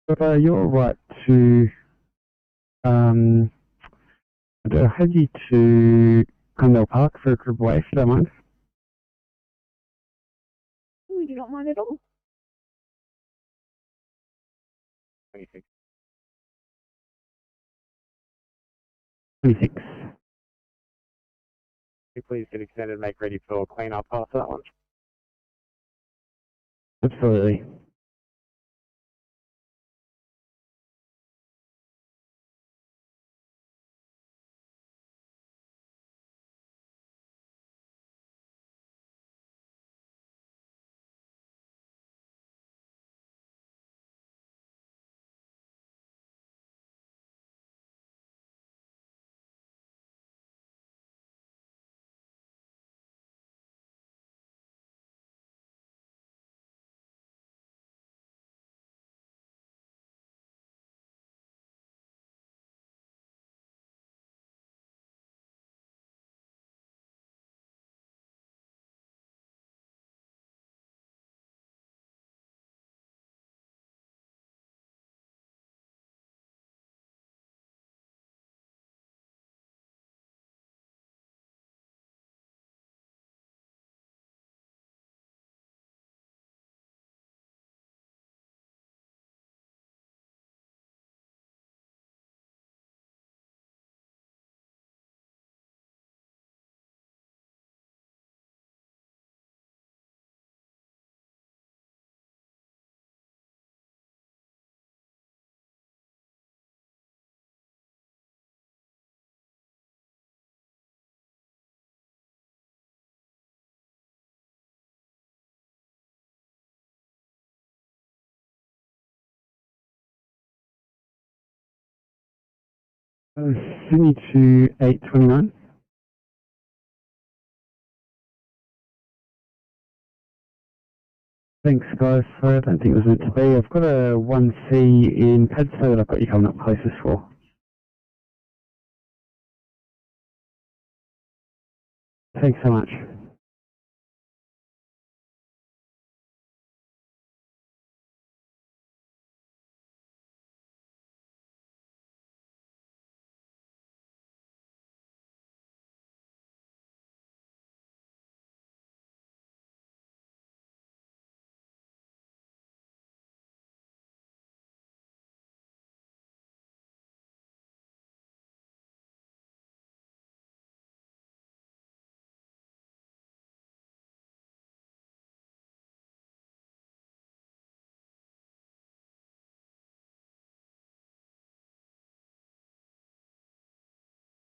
But you're right to I'll head you to Condell Park for a group away, if you don't mind. We do not mind at all. 26. 26. Can you please get extended, make ready for clean up after that one? Absolutely. Sydney to 829. Thanks, guys. Sorry, I don't think it was meant to be. I've got a 1C in Padstow that I've got you coming up closest for. Thanks so much.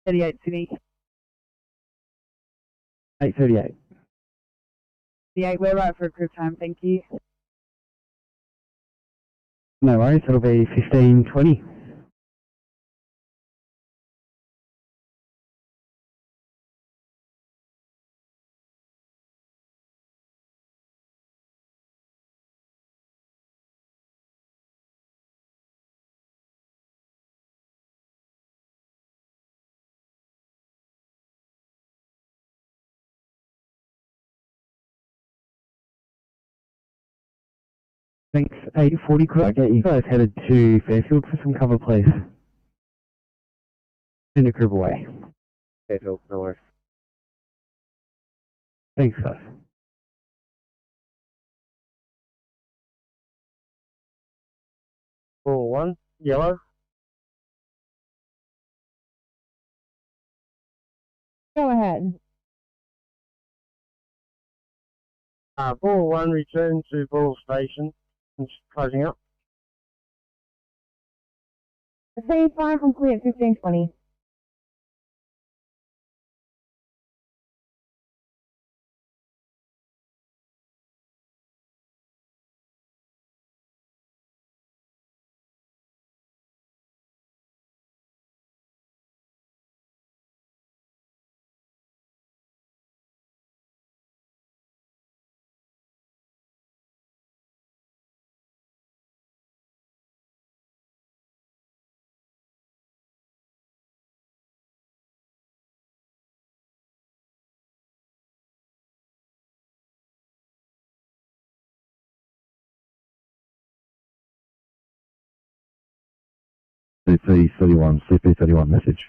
Sydney. 838. 38, we're right for a group time, thank you. No worries, it'll be 1520. Thanks, 840. Could I get you guys headed to Fairfield for some cover, please? Send a group away. Fairfield, no worries. Thanks, guys. Ball 1, yellow. Go ahead. Ball 1, return to ball station. It's closing up. Phase 5 complete at 1520. CP31 message.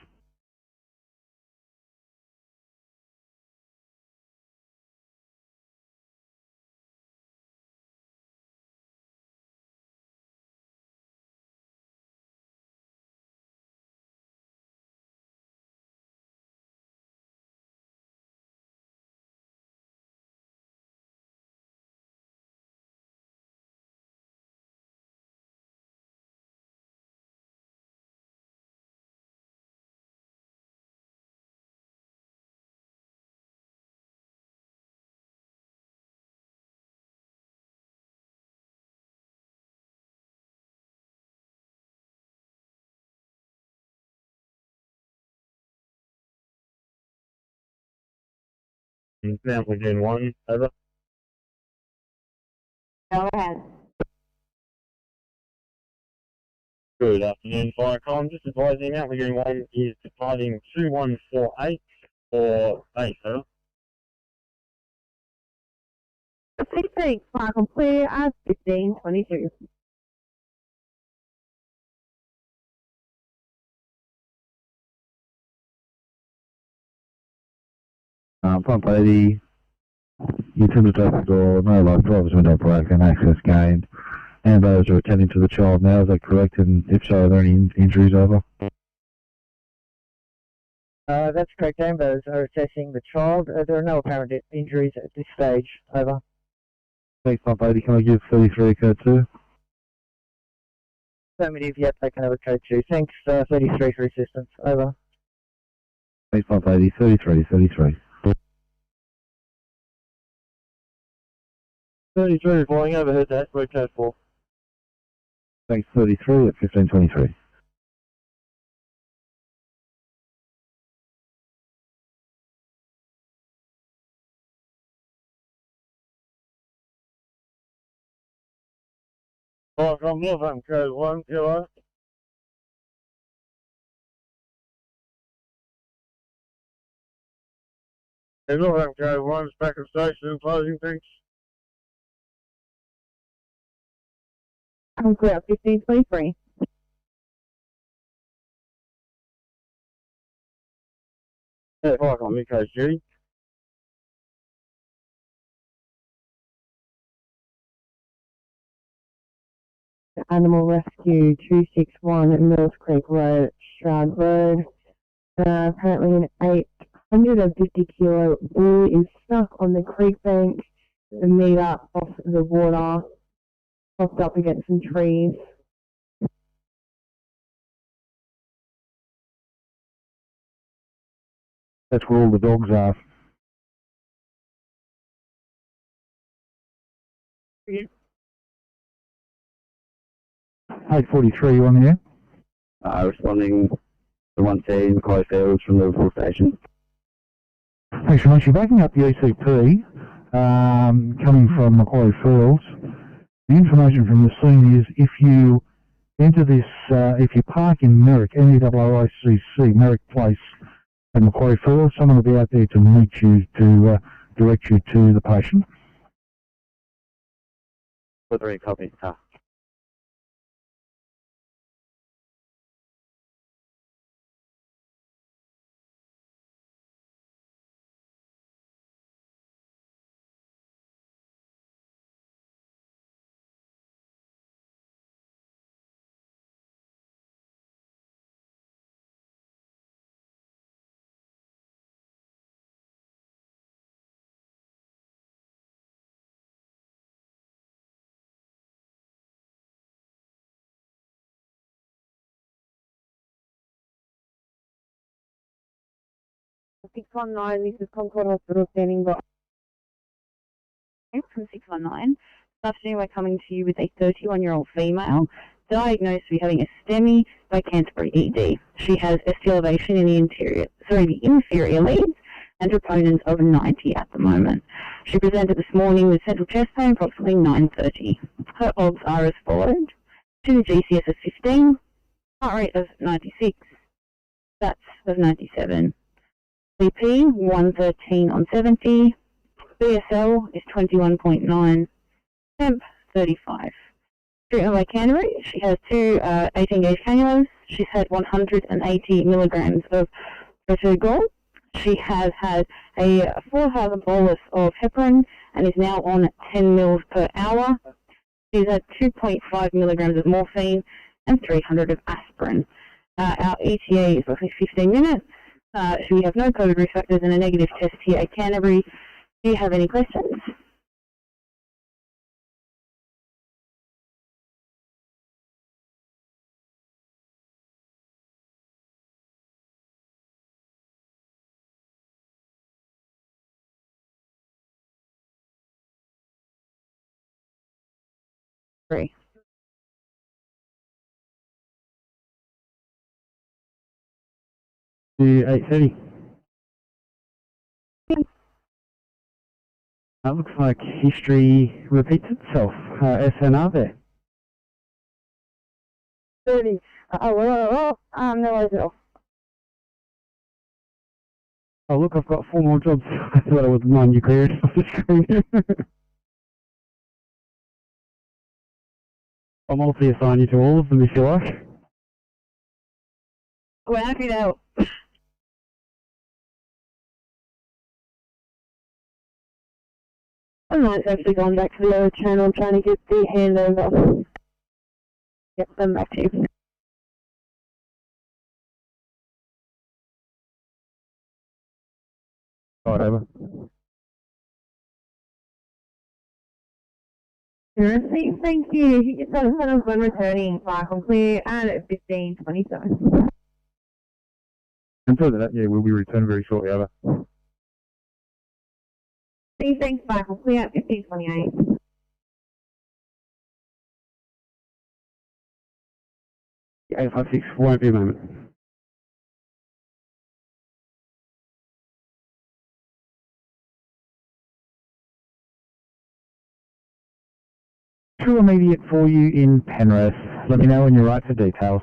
Mount Lagoon 1, over. Go ahead. Good afternoon, Firecom. Just advising Mount Lagoon 1 is departing 2148 for base, over. PC, Michael clear as 1522. Pump 80, utility traffic door, no light driver's window broken, access gained. And those are attending to the child now, is that correct? And if so, are there any injuries, over? That's correct. Ambos are assessing the child. There are no apparent injuries at this stage. Over. Thanks, Pump 80. Can I give 33 code 2? Affirmative. Yep, they can have a code 2. Thanks. 33 for assistance. Over. Thanks, Pump 80. 33. 33 flying overhead to Ashburn code 4. Thanks, 33 at 1523. Firecom Northampton code 1, kilo. Northampton code 1, back of station, closing, thanks. I'm clear 1523. Yeah, Firecom, Eco G. Animal Rescue 261 Mills Creek Road, Stroud Road. Apparently an 850 kilo bull is stuck on the creek bank, a metre off the water, propped up against some trees. That's where all the dogs are. Yeah. 843 on here. Responding to 110 Macquarie Fields from Liverpool Station. Thanks very much. You're backing up the ECP, coming from Macquarie Fields. The information from the scene is if you enter this, if you park in Merrick, MEWICC, Merrick Place at Macquarie Fields, someone will be out there to meet you to direct you to the patient. 4-3 copy. Six 619, this is Concord Hospital standing by. From 619. This afternoon we're coming to you with a 31-year-old female diagnosed with having a STEMI by Canterbury ED. She has ST elevation in the inferior leads and troponins of 90 at the moment. She presented this morning with central chest pain approximately 9:30. Her obs are as followed: to the GCS of 15, heart rate of 96, stats of 97, BP 113 on 70, BSL is 21.9, temp 35. Treatment by Canterbury, she has two 18-gauge cannulas. She's had 180 milligrams of protogol. She has had a 4-hour bolus of heparin and is now on 10 mils per hour. She's had 2.5 milligrams of morphine and 300 of aspirin. Our ETA is roughly 15 minutes. We have no COVID risk factors and a negative test here at Canterbury. Do you have any questions? Three. The 830. Looks like history repeats itself. SNR there. 30. No worries at all. Oh look, I've got 4 more jobs. I thought I was mine you cleared off the screen. I'll multi-assign you to all of them if you like. We're happy to help. It's actually gone back to the other channel. I'm trying to get the handover. Get them back to you. Whatever. Thank you. You get when returning flight on clear and at 15:27. And further that, yeah, we'll be returned very shortly, over. Thanks, flight on clear at 15:28. 856 won't be a moment. True immediate for you in Penrith. Let me know when you're right for details.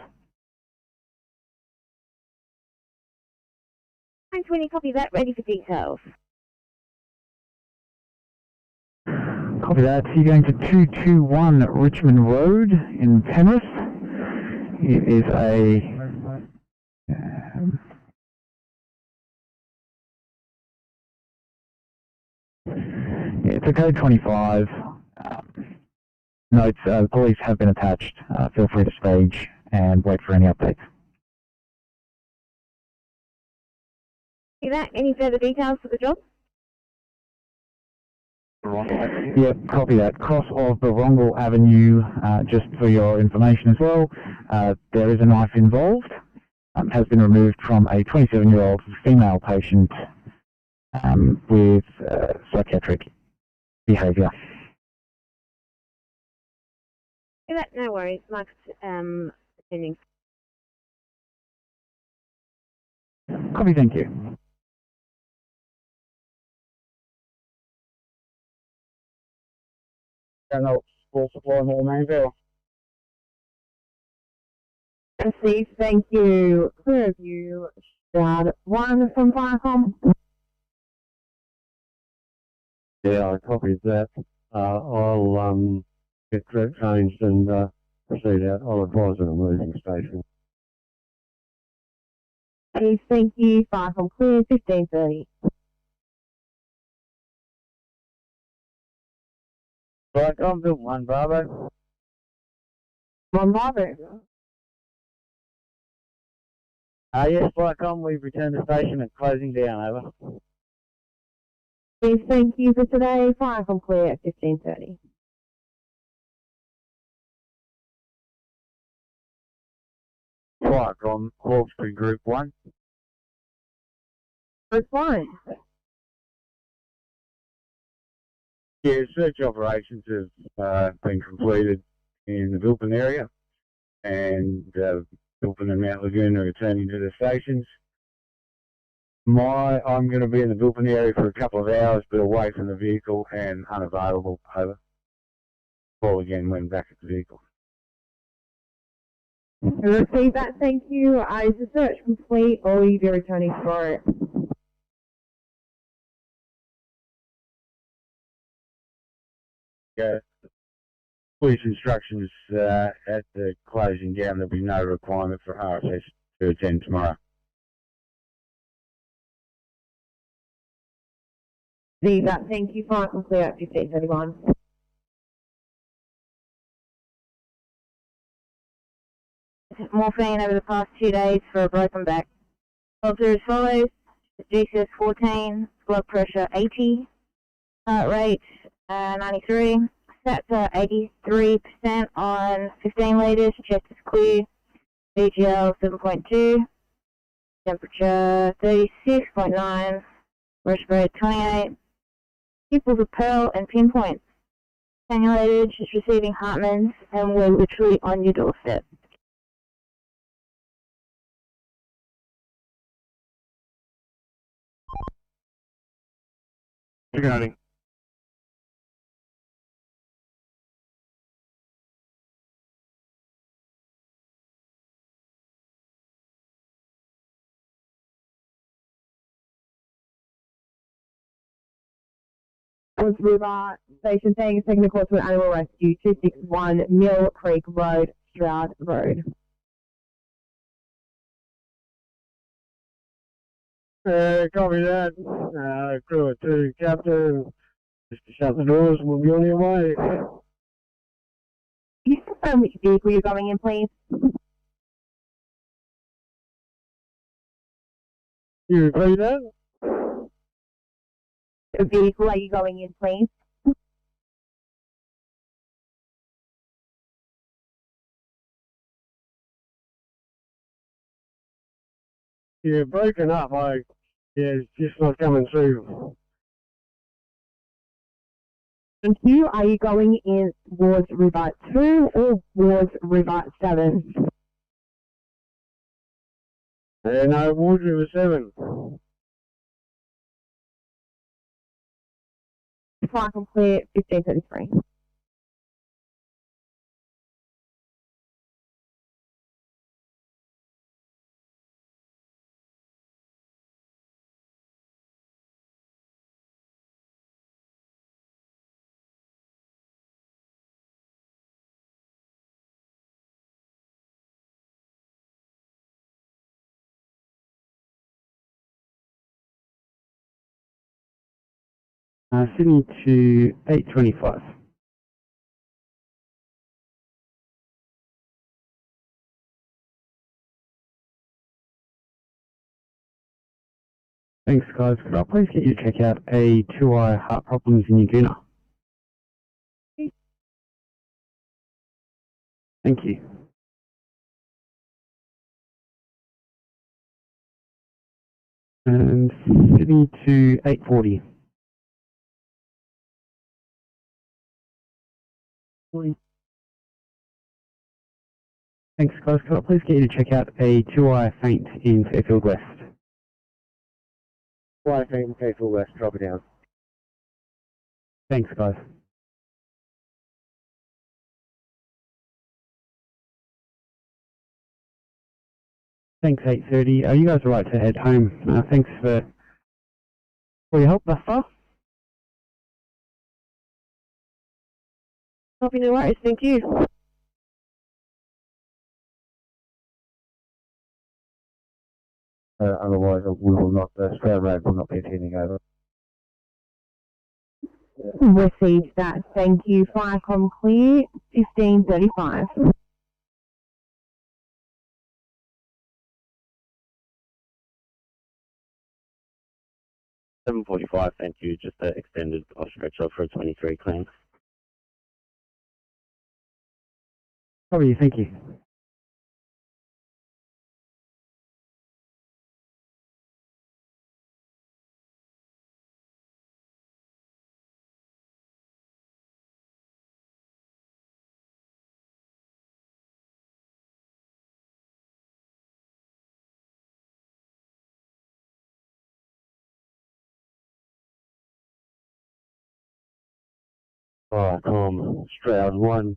920, copy that, ready for details. Copy that. You're going to 221 Richmond Road in Penrith. It is it's a code 25. Notes, police have been attached. Feel free to stage and wait for any updates. See that? Any further details for the job? Yep, copy that. Cross of Barongal Avenue, just for your information as well. There is a knife involved. Has been removed from a 27-year-old female patient with psychiatric behaviour. See that? No worries. Mike's attending. Copy, thank you. General School Supply Hall Mainville. And see, thank you. Clear of you. Shroud 1 from Viacom. Yeah, I copied that. I'll get that changed and proceed out. I'll advise of a moving station. Please, thank you. Viacom clear, 15:30. Viacom, built 1 Bravo. 1 Bravo. Yes, Viacom, we've returned to station and closing down, over. Please, thank you for today. Viacom clear at 15:30. Viacom, Hawkesbury Group 1. Group 1. Yeah, search operations have been completed in the Bilpin area, and Bilpin and Mount Lagoon are returning to the stations. I'm going to be in the Bilpin area for a couple of hours, but away from the vehicle and unavailable, over. Call again when back at the vehicle. Receive that, thank you. Is the search complete or will you be returning for it? Yeah. Police instructions at the closing down, there'll be no requirement for RSS to attend tomorrow. Receive that, thank you. Viacom clear at 15:31. Morphine over the past 2 days for a broken back. Results are as follows: GCS 14, blood pressure 80, heart rate 93, stats are 83% on 15 litres, chest is clear, VGL 7.2, temperature 36.9, respiratory 28, pupils of pearl and pinpoint, cannulated, just receiving Hartmann's, and we're literally on your doorstep. Good Woods River Station, saying a second call to an animal rescue, 261 Mill Creek Road, Stroud Road. Copy that. Crew of 2, Captain. Just to shut the doors and we'll be on your way. Can you confirm which vehicle you're going in, please? You repeat that? The vehicle are you going in, please? You're breaking up. It's just not coming through. Thank you. Are you going in Wards River 2 or Wards River 7? No, Wards River 7. Flight complete 1533. Sydney to 825. Thanks, guys. Could I please get you to check out a 2-eye heart problems in Yaguna? Thank you. And Sydney to 840. Thanks, guys. Could I please get you to check out a 2-eye faint in Fairfield West? Flight faint in Fairfield West, drop it down. Thanks, guys. Thanks, 8:30. Are you guys all right to head home? Thanks for your help thus far. Copy, no worries. Thank you. Otherwise, we will not, Stroud Road will not be attending over. Received that. Thank you. Firecom clear 1535. $7.45, thank you. Just an extended stretcher for a 23 claim. Copy, thank you. Stroud 1,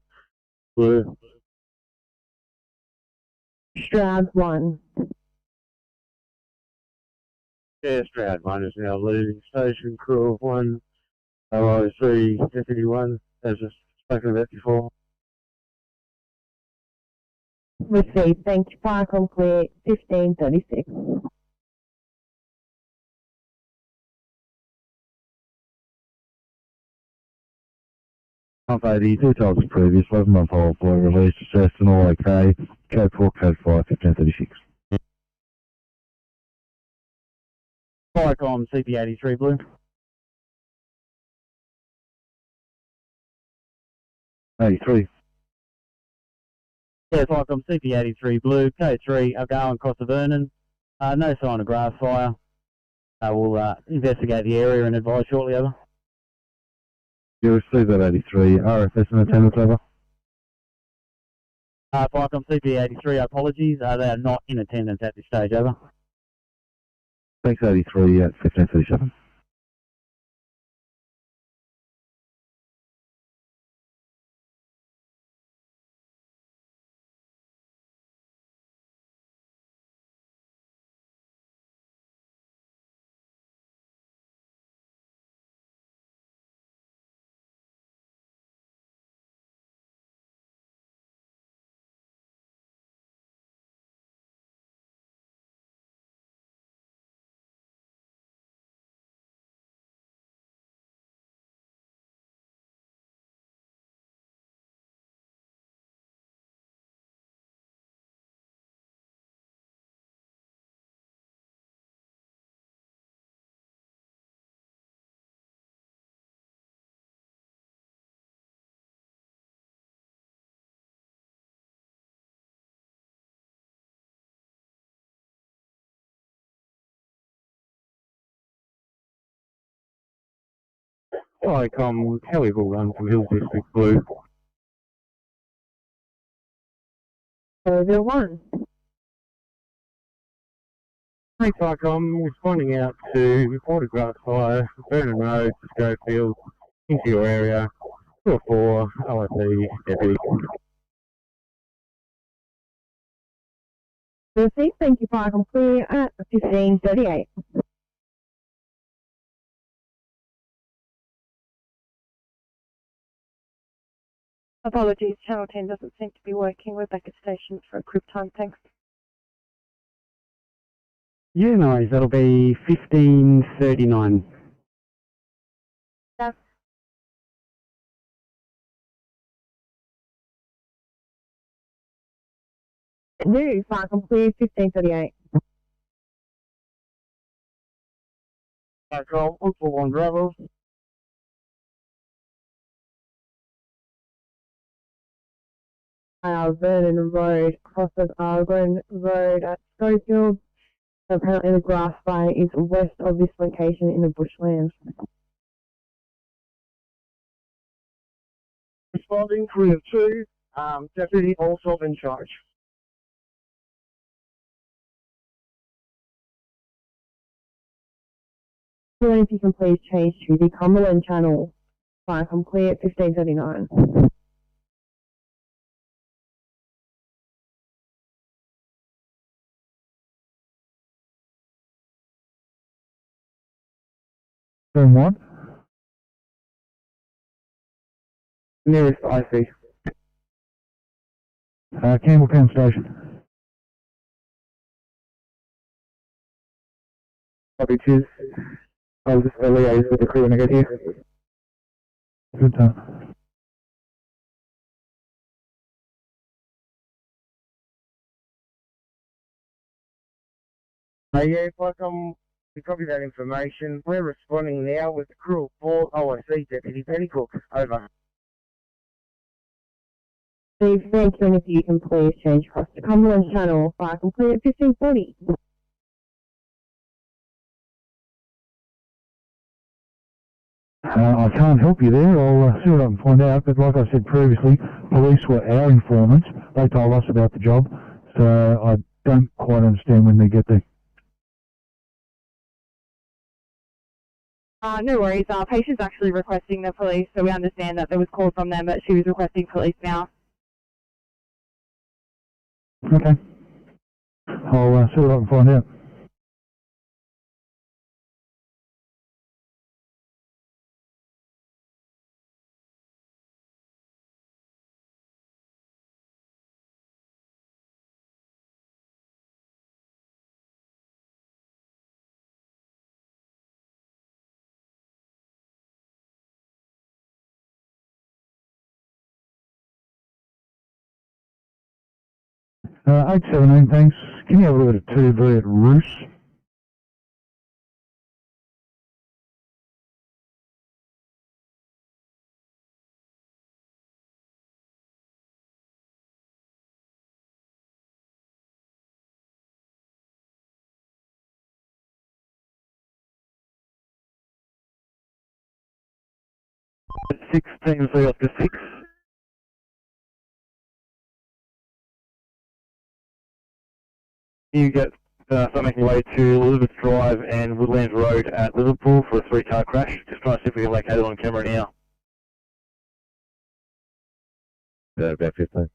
Blue. Stroud 1. Yeah, Stroud 1 is now leaving station, crew of 1, OIC Deputy 1, as I've spoken about before. Received. Thank you. Firecom clear 1536. Update the details of previous 11-month-old boy released, assessed and all okay. Code 4, Code 5, 1536. Firecom CP83 Blue. 83. Yeah, Firecom CP83 Blue, Code 3, Argowan, Cross of Vernon. No sign of grass fire. We'll investigate the area and advise shortly, over. You received that 83. RFS in attendance, over. Firecom CP83, apologies. They are not in attendance at this stage, over. Thanks, 83 at 1537. ICOM, Kelly will run from Hills District Blue. 001. Thanks, ICOM, responding out to reported grass fire, Vernon Road, Schofield, into your area, 204, OSC, deputy. Perfect, thank you, Park. I'm clear at 15:38. Apologies, Channel 10 doesn't seem to be working. We're back at station for a quick time, thanks. Yeah, no worries. That'll be 15:39. That's new, Park. I'm clear 15:38. ICOM, look for one Bravo. Vernon Road crosses Argon Road at Schofield. Apparently the grass fire is west of this location in the bushland. Responding 302, deputy also in charge. If you can please change to the Cumberland channel. Park. I'm clear at 15:39. From what? Nearest IC. Campbelltown Station. Copy, cheers. I'll just liaise with the crew when I get here. Good time. Yeah, if I come to copy that information, we're responding now with the crew of 4 OSC Deputy Pennycook. Over. Steve, thank you, and if you can please change across to Cumberland channel. Park. I'm clear at 15:40. I can't help you there. I'll see what I can find out. But like I said previously, police were our informants. They told us about the job. So I don't quite understand when they get there. No worries. Patient's actually requesting the police, so we understand that there was call from them, but she was requesting police now. Okay. I'll see what I can find out. . 817, thanks. Can you have a look at 2B at Roos? Teams lead off to 6. You get start making your way to Elizabeth Drive and Woodlands Road at Liverpool for a 3-car crash. Just trying to see if we can locate it on camera now. About 15.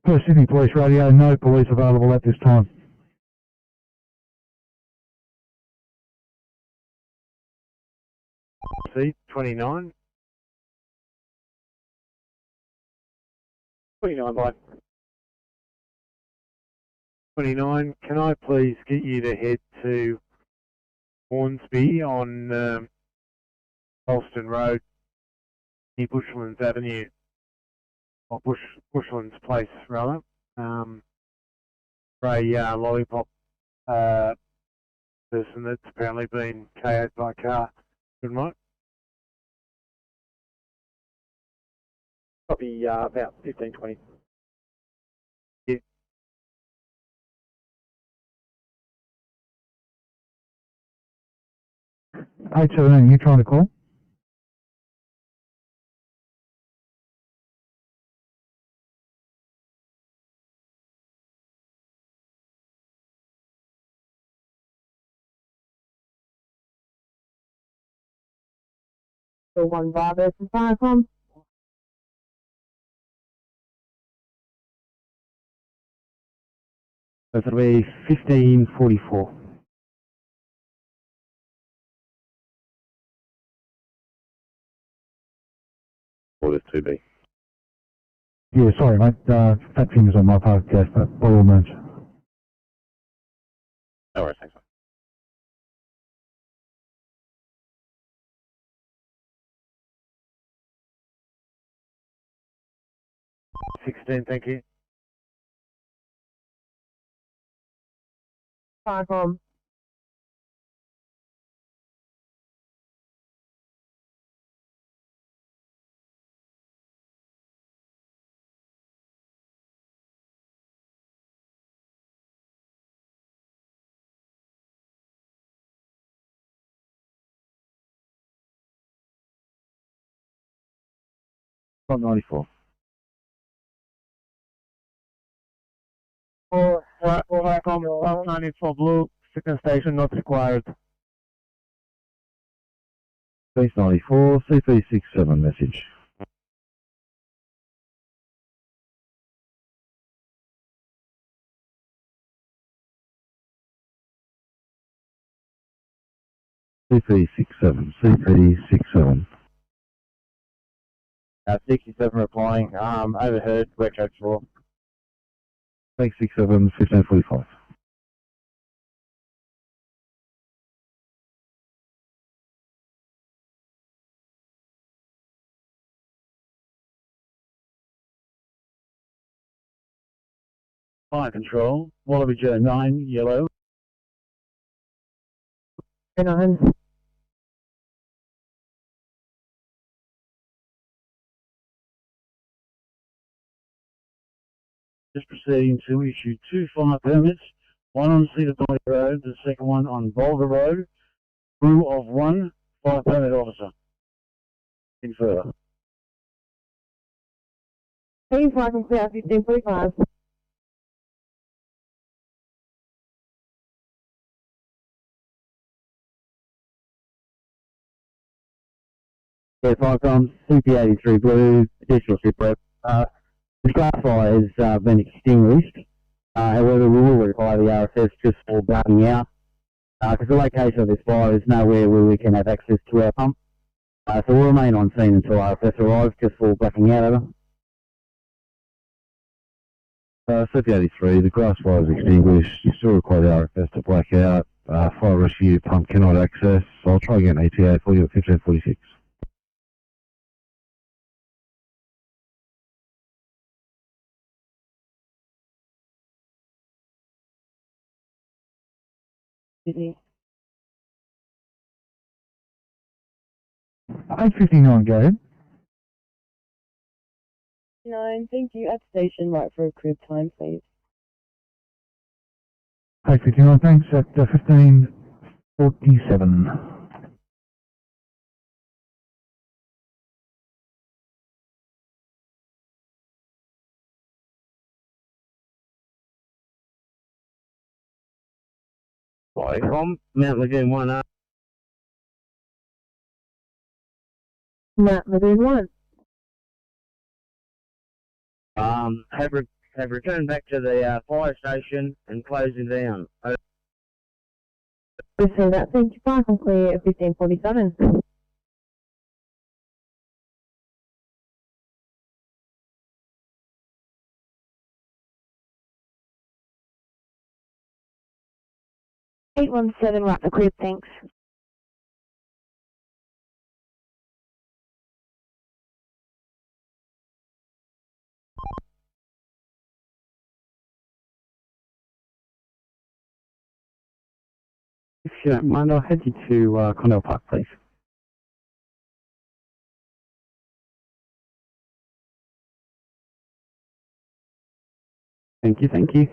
Perth Sydney Police Radio, no police available at this time. See, 29. 29, bye. 29, can I please get you to head to Hornsby on Holston Road, near Bushlands Avenue, or Bushlands Place, rather, for a lollipop person that's apparently been KO'd by a car. Good night. Probably about 15, 20. Yeah. 817, you trying to call? So 1 Bravo from Firecom. So it'll be 1544. Orders 2B. Yeah, sorry mate, fat fingers on my part, yes, but by all means. No worries, thanks. 16, thank you. Firecom. Front 94. Or Firecom, 94 Blue, second station not required. Base 94, CP67 message. CP67. 67 replying, overheard, wet coach 4. Take 67, 1545. Fire control, Wallaby Joe 9, yellow. 9. Just proceeding to issue 2 fire permits, one on Cedar Point Road, the second one on Boulder Road. Crew of 1 fire permit officer. In further. Please welcome clear 1545. Yeah, Firecom, CP83 Blue, additional ship rep. The grass fire has been extinguished. However, we will require the RFS just for blowing out. Because the location of this fire is nowhere where we can have access to our pump. So we'll remain on scene until RFS arrives, just for blacking out over. CP83, the grass fire is extinguished. You still require the RFS to black out. Fire rescue pump cannot access. So I'll try again ETA for you at 1546. Sydney. 859, go ahead. 9, thank you. At station, right for a crib time, please. 859, thanks, at 1547. From Mount Lagoon 1 Mount Lagoon 1. have returned back to the fire station and closing down. So that thank you. Firecom clear at 1547. (817) right for crib, thanks. If you don't mind, I'll head you to Condell Park, please. Thank you, thank you.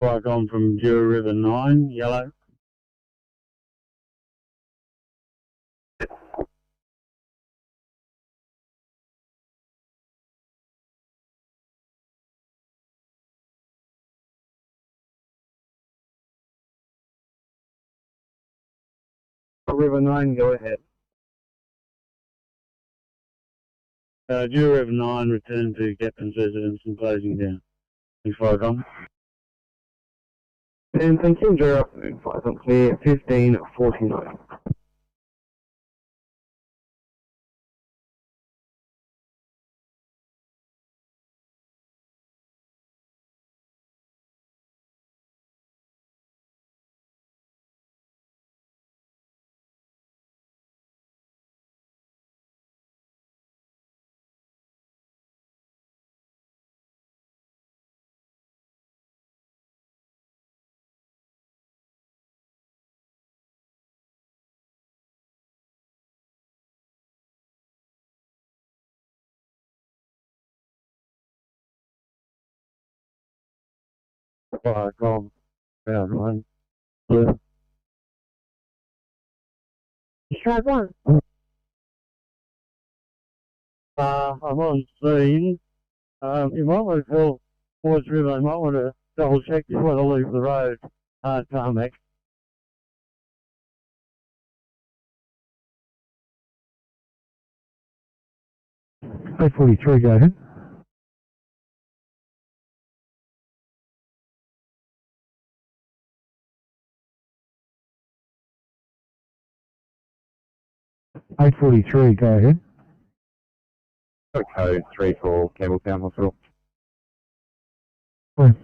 Like on from Dura River 9, yellow. River 9, go ahead. Dura River 9, return to Captain's residence and closing down. Thanks, Vicom. And thank you, enjoy your afternoon. Flights on clear, 1549. Vicom, round 1. Blue. Strike 1. I'm on scene. You might want to tell Fords River, I might want to double check before they leave the road. Tarmac. 843, go ahead. (843), go ahead. Code 34, Campbelltown Hospital. Fine.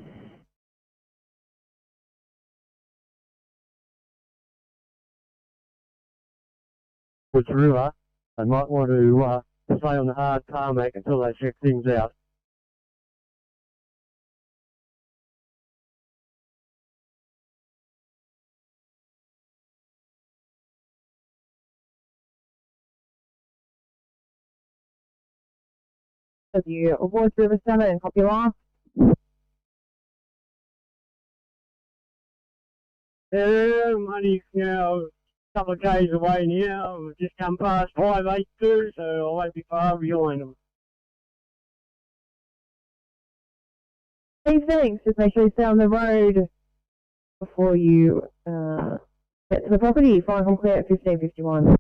Fords River, I might want to stay on the hard tarmac until they check things out. NSW Fords River Centre and copy last. Yeah, money's now a couple of k's away now. We've just come past 582, so I won't be far behind them. These things, just make sure you stay on the road before you get to the property. Fine, I'm clear at 1551.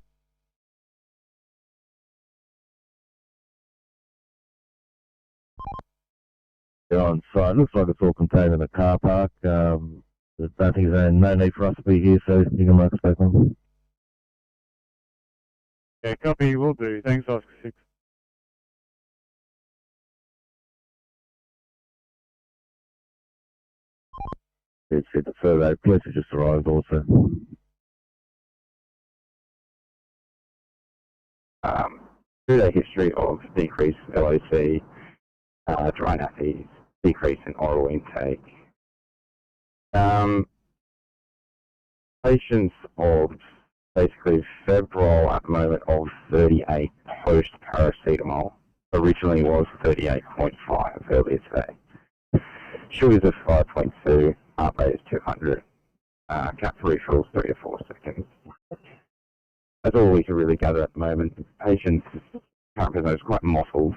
On site, looks like it's all contained in a car park. I don't think there's no need for us to be here, so you can mark space on. Yeah, copy, will do. Thanks, Oscar 6. It's the survey. Police have just arrived also. 2-day history of decreased LOC, dry nappies, decrease in oral intake. Patients of basically febrile at the moment of 38 post paracetamol. Originally was 38.5 earlier today. Sugars of 5.2, heart rate is 200. Cap refills 3 to 4 seconds. That's all we can really gather at the moment. The patient's current presence is quite mottled,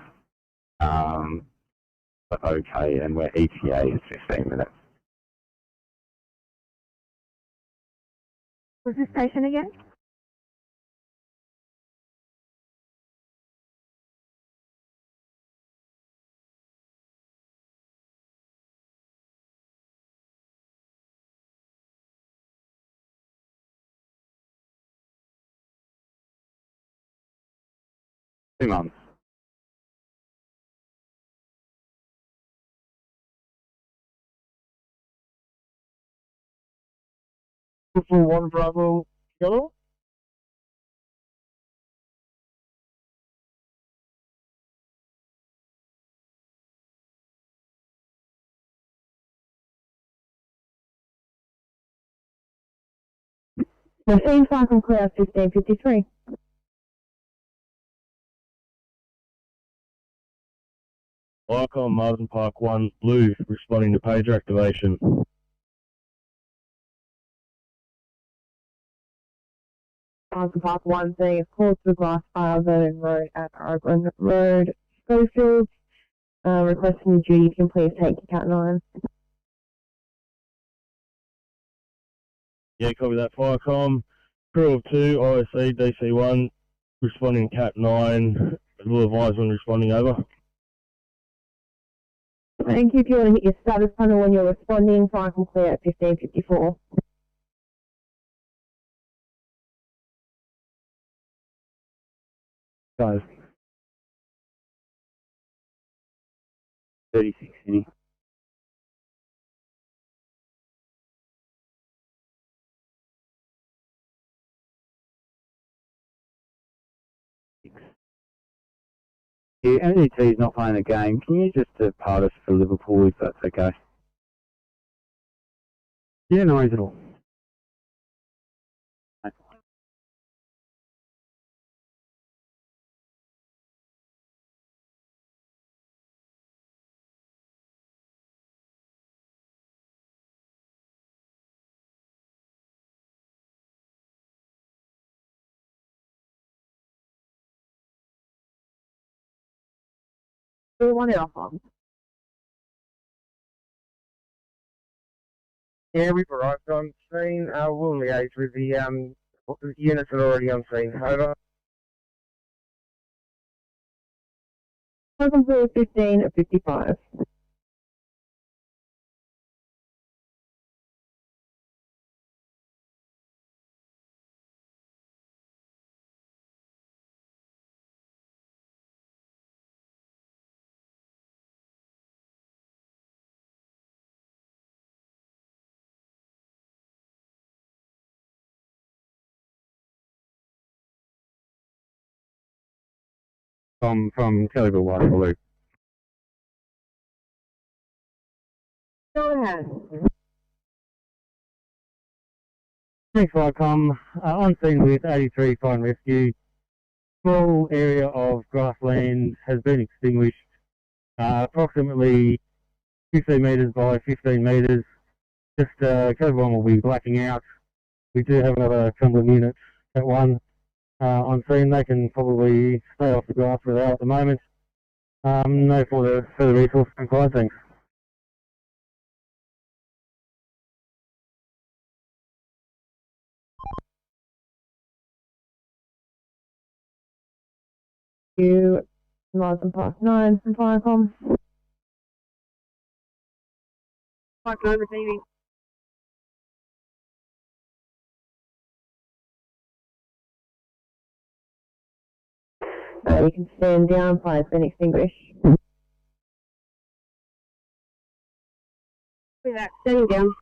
but okay, and we're ETA is 15 minutes. Was this patient again? 2 months. For 1 Bravo Kilo. Machine fire from clear 1553. Icon Marsden Park 1 Blue responding to pager activation. Marsden Park 1 saying it's called to the glass fire zone road at Argon Road, Schofield. Requesting your duty, you can please take your Cat 9. Yeah, copy that. Firecom. Crew of 2, OSC, DC1, responding Cat 9. Will advise when responding over. Thank you. If you want to hit your status panel when you're responding, fire from clear at 1554. Guys. 36, Sydney. Yeah, NDT is not playing the game. Can you just depart us for Liverpool if that's okay? Yeah, no worries at all. We want it off on. Yeah, we've arrived on scene. We'll liaise with the units that are already on scene. Over. Welcome to 1555. From Kellyville Waterloo. Go ahead. Thanks, Vicom. On scene with 83 Fire and Rescue. Small area of grassland has been extinguished. Approximately 15 metres by 15 metres. Just code 1 will be blacking out. We do have another Cumberland unit at 1 on scene. They can probably stay off the grass where they are at the moment. No further resource required. Thanks. You, Marsden Park 9 from Firecom. Park 9 receiving. You can stand down, fire's been extinguished. Standing down.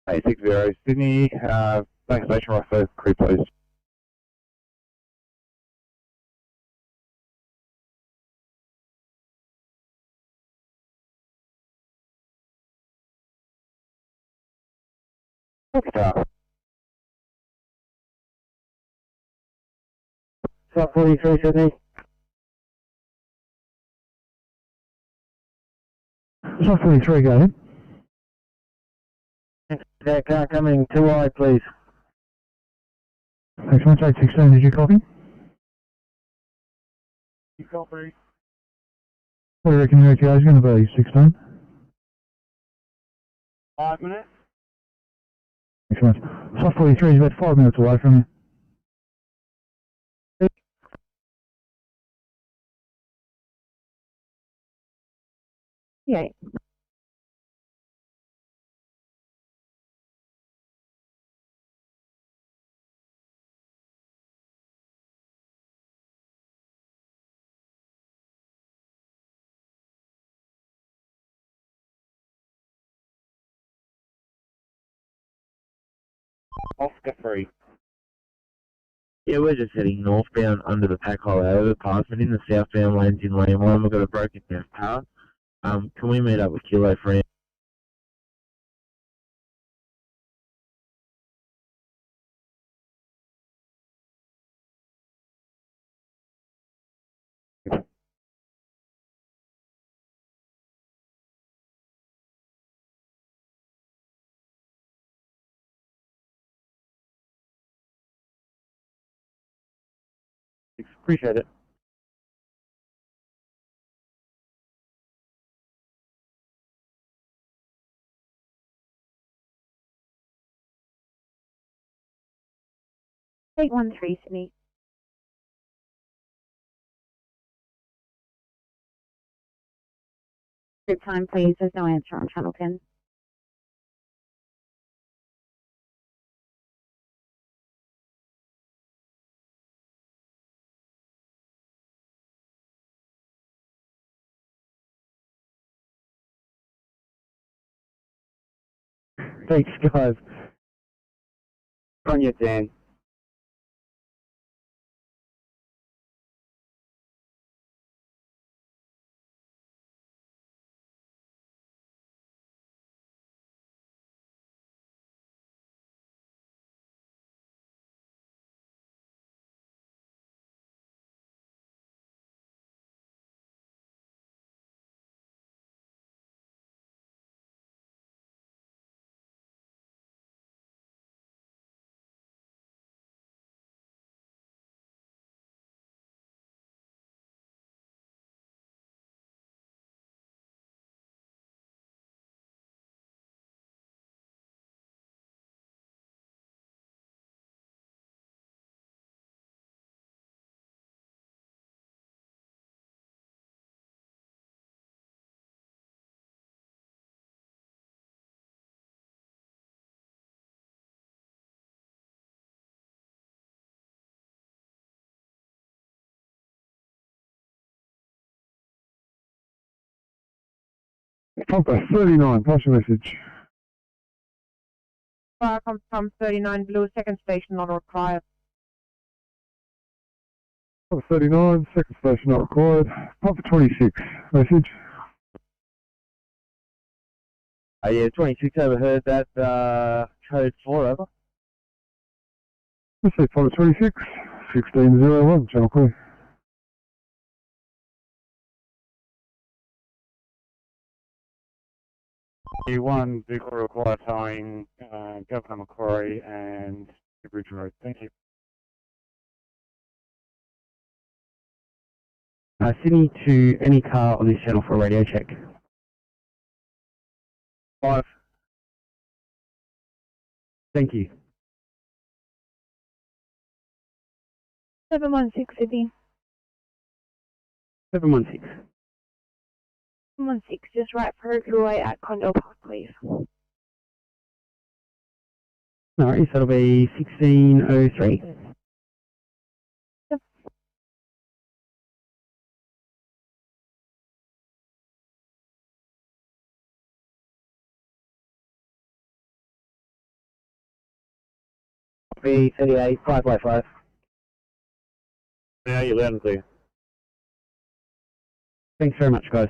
Hey, 60 Sydney, Bank Station, Rosso, crew please. Stop 43, Sydney. Stop 43, go ahead. That car coming 2 wide, please. Thanks much, 816, did you copy? You copy. What do you reckon your ETA is going to be, 16? 5 minutes. Excellent. Soft 43 is about 5 minutes away from you. Yeah. Oscar Ferry. Yeah, we're just heading northbound under the Packhollow overpass, and in the southbound lanes in lane 1, we've got a broken down car. Can we meet up with Kilo Friend? Appreciate it. Eight 13 Sydney. Group time, please. There's no answer on channel 10. Thanks, guys. On your Dan. Papa 39, pass your message. From 39 Blue, second station not required. Papa 39, second station not required. Papa 26, message. Yeah, 26 overheard that, code 4 over. Let's say Papa 26, 1601, channel clear. One vehicle require towing, Governor Macquarie and Bridge Road. Thank you. Sydney to any car on this channel for a radio check. 5. Thank you. 716 Sydney. 716. 716, just right for your way at Condell Park, please. Alright, so it'll be 1603. Yep. Be 38, 555. Yeah, you're loud and clear. Thanks very much, guys.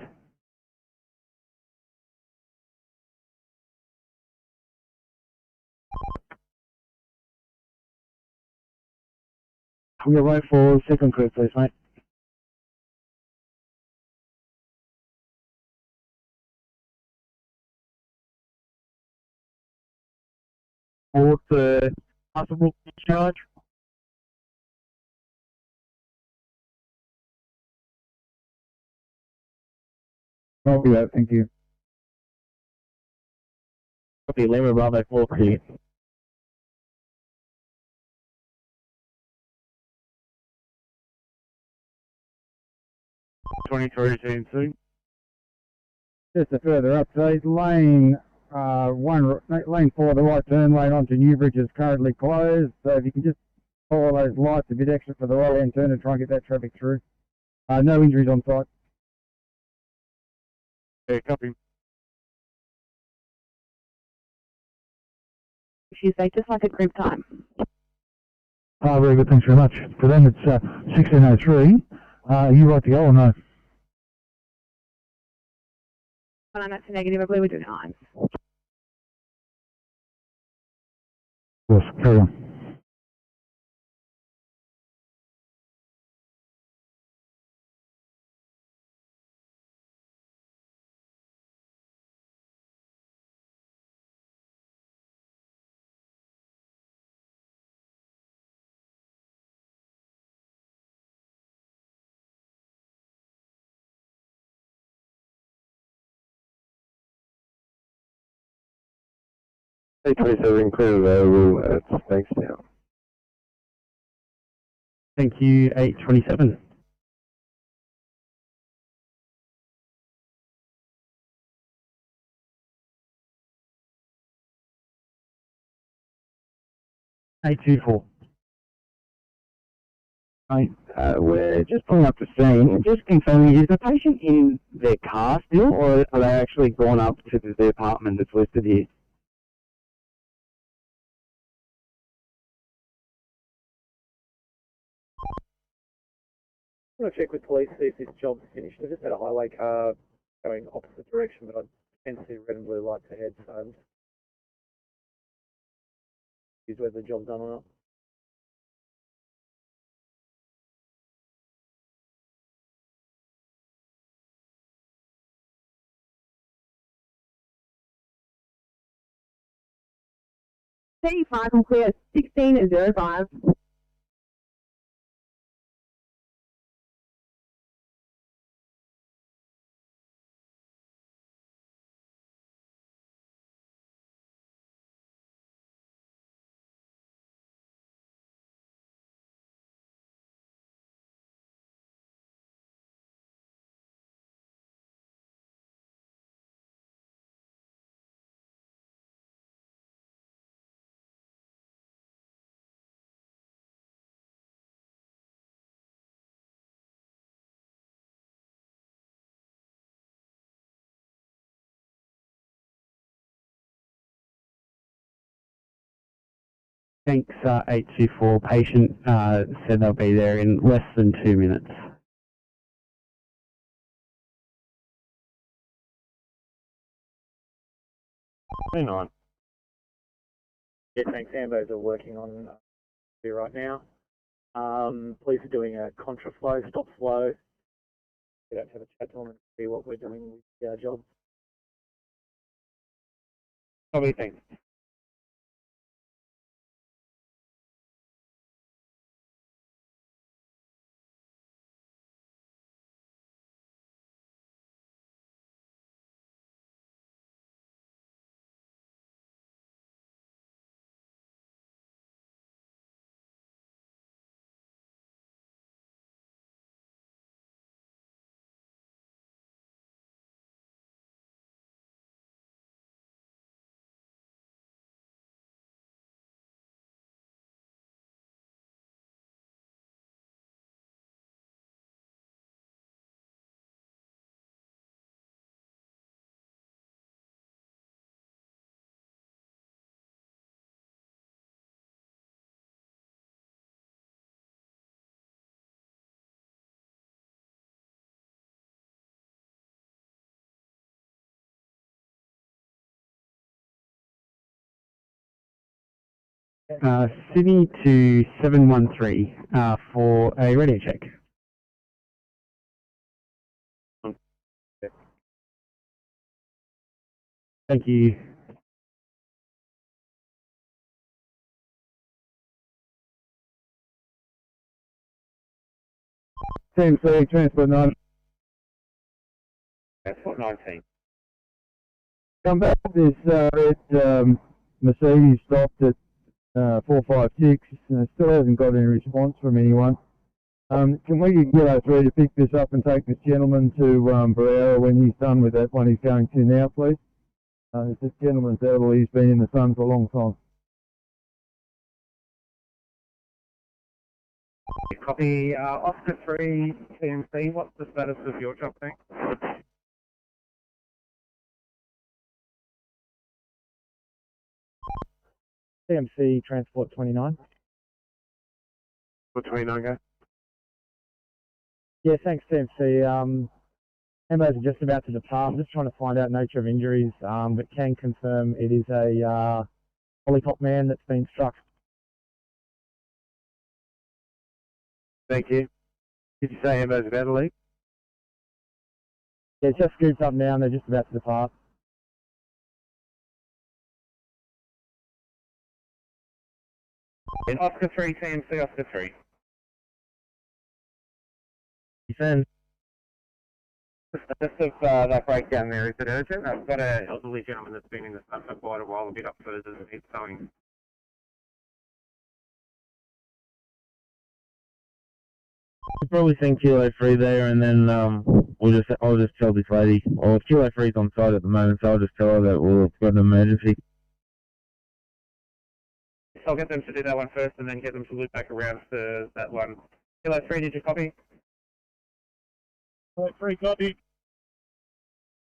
I'm going to wait for second crew, please, mate. What's the possible charge? Copy that, thank you. Copy, Lima Bravo 4 clear. TNC. Just a further update, lane 4, the right turn lane onto Newbridge is currently closed, so if you can just follow those lights a bit extra for the right hand turn and try and get that traffic through. No injuries on site. Yeah, copy. Tuesday, just like a group time. Very good, thanks very much. For them it's 16:03. Are you right to go or no? Well, that's a negative. I believe we do times. Of course, carry on. A27 clear available at Bankstown. Thank you, 827. A24. Right, we're just pulling up the scene. Just confirming, is the patient in their car still, or are they actually gone up to the apartment that's listed here? I'm going to check with police, see if this job's finished. I just had a highway car going opposite direction, but I can see red and blue lights ahead, so I'm just confused whether the job's done or not. T5 and clear 16:05. Thanks, 824. Patient said they'll be there in less than 2 minutes. Hang on. Yeah, thanks. Ambos are working on here right now. Police are doing a contraflow, stop flow. We don't have a chat to them and see what we're doing with our job. Probably thanks. Sydney to 713 for a radio check. Thank you. TNC, Transport 9. Transport 19. Come back. This red Mercedes stopped at 456 and it still hasn't got any response from anyone. Can we get Kilo 3 to pick this up and take this gentleman to Barrera when he's done with that one he's going to now, please? This gentleman's elderly, he's been in the sun for a long time. Copy. Oscar 3, TMC, what's the status of your job, thanks? TMC Transport 29. For 29, go. Yeah, thanks, TMC. Ambos are just about to depart. I'm just trying to find out nature of injuries, but can confirm it is a lollipop man that's been struck. Thank you. Did you say Ambo's about to leave? Yeah, it's just scooped up now and they're just about to depart. In Oscar 3, TMC, Oscar 3. You saying? The status of that breakdown there, is it urgent? I've got an elderly gentleman that's been in the sun for quite a while, a bit up further than he's going. I'll probably send Kilo 3 there, and then I'll just tell this lady. Or Kilo 3's on site at the moment, so I'll just tell her that we've got an emergency. I'll get them to do that one first, and then get them to loop back around to that one. Kilo 3, did you copy? Kilo 3, copy.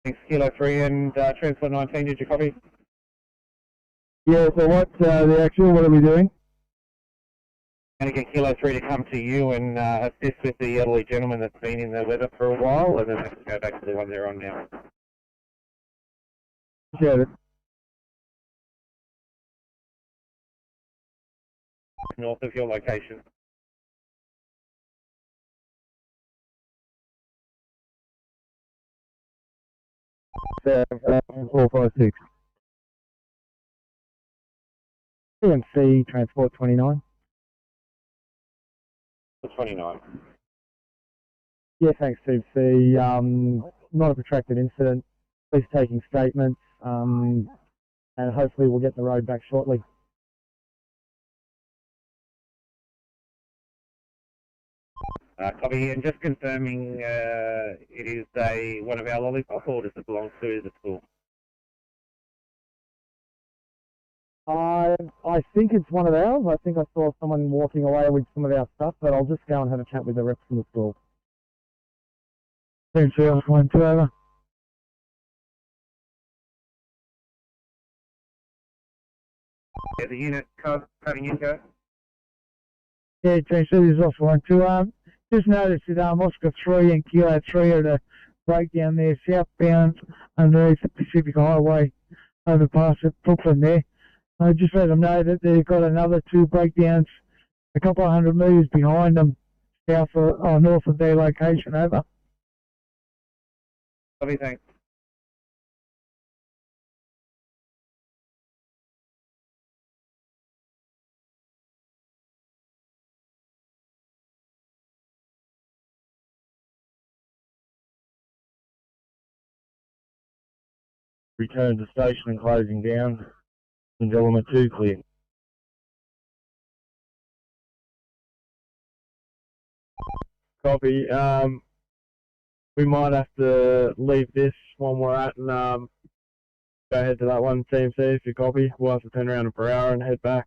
Thanks, Kilo 3, and Transport 19, did you copy? Yeah, so what's the actual, what are we doing? Going to get Kilo 3 to come to you and assist with the elderly gentleman that's been in the weather for a while, and then let's go back to the one they're on now. Appreciate it. North of your location. So, 456. TMC Transport 29. 29. Yeah, thanks, TMC. Not a protracted incident. Police taking statements, and hopefully we'll get the road back shortly. Copy, and just confirming it is one of our lollipop, or does it belong to the school? I think it's one of ours. I think I saw someone walking away with some of our stuff, but I'll just go and have a chat with the reps from the school. Thanks, I'll find 2 over. Yeah, the unit cutting in, go. Yeah, James, this is off one too. Just noticed that Oscar 3 and Kilo 3 are at a breakdown there, southbound underneath the Pacific Highway overpass at Brooklyn there. I just let them know that they've got another 2 breakdowns a couple of 100 metres behind them, south or north of their location, over. Copy, thanks. Return to station and closing down. And element 2 clear. Copy. We might have to leave this one we're at and go ahead to that one, TMC, if you copy. We'll have to turn around per hour and head back.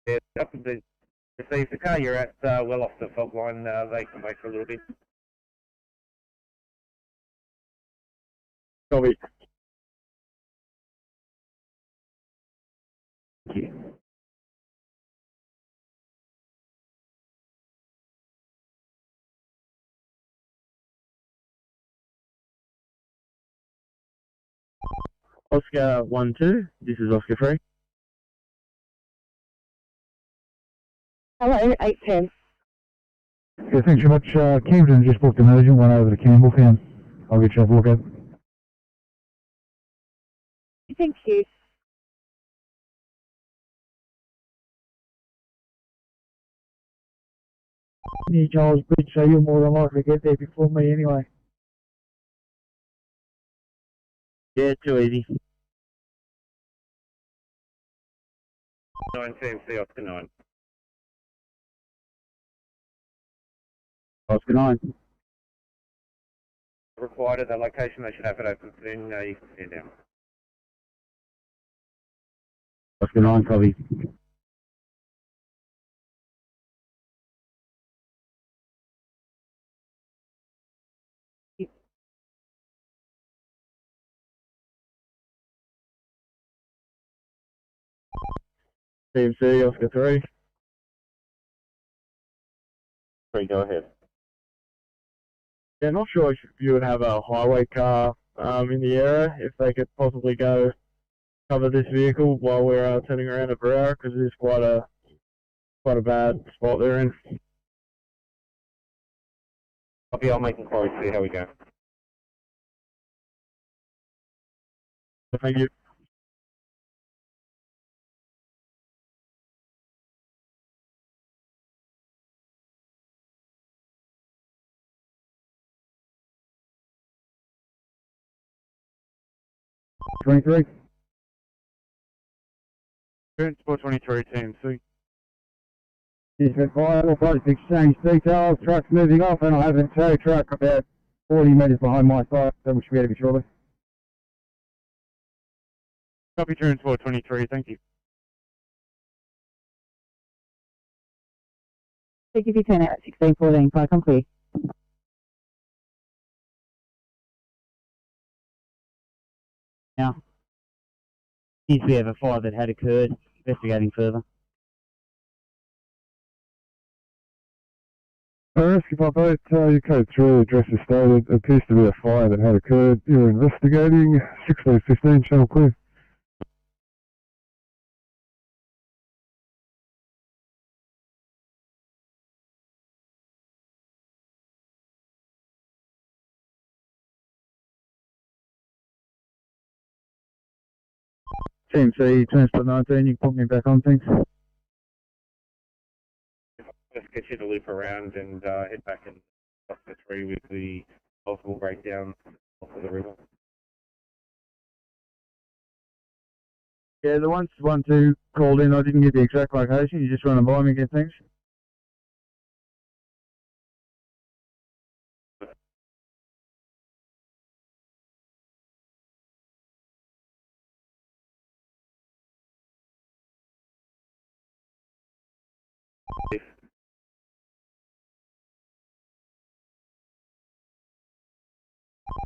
Yeah, up to the car you're at, well off the fault line, they can wait for a little bit. Copy. Thank you. Oscar 1-2, this is Oscar 3. Hello, 810. Yeah, thanks very much. Camden just booked an urgent one over to Campbelltown. I'll get you a look at. Thank you. Near Giles Bridge, so you're more than likely to get there before me anyway. Yeah, too easy. 9 CMC, Oscar 9. Oscar 9. Required at the location, they should have it open soon. You can stand down. Oscar 9, copy. CMC, Oscar 3. 3, go ahead. Yeah, not sure if you would have a highway car in the area, if they could possibly go cover this vehicle while we're turning around at Ferry, because it is quite a bad spot they're in. Copy, I'll make inquiries, see how we go. Thank you. '23. Transport 23 TMC. District Fire, all parties exchange details, trucks moving off, and I have a tow truck about 40 metres behind my side, so we should be able to be shortly. Copy Transport 23, thank you. Thank you, 10 at 1614, fire come clear. Now, seems we have a fire that had occurred, investigating further. Rescue Papa, you code 3, address is stated, appears to be a fire that had occurred. You're investigating, 1615, channel clear. TMC, Transport 19, you can put me back on things. Let's get you to loop around and head back in Oscar 3 with the possible breakdown off of the river. Yeah, the 112 called in, I didn't get the exact location, you just run by me and get things.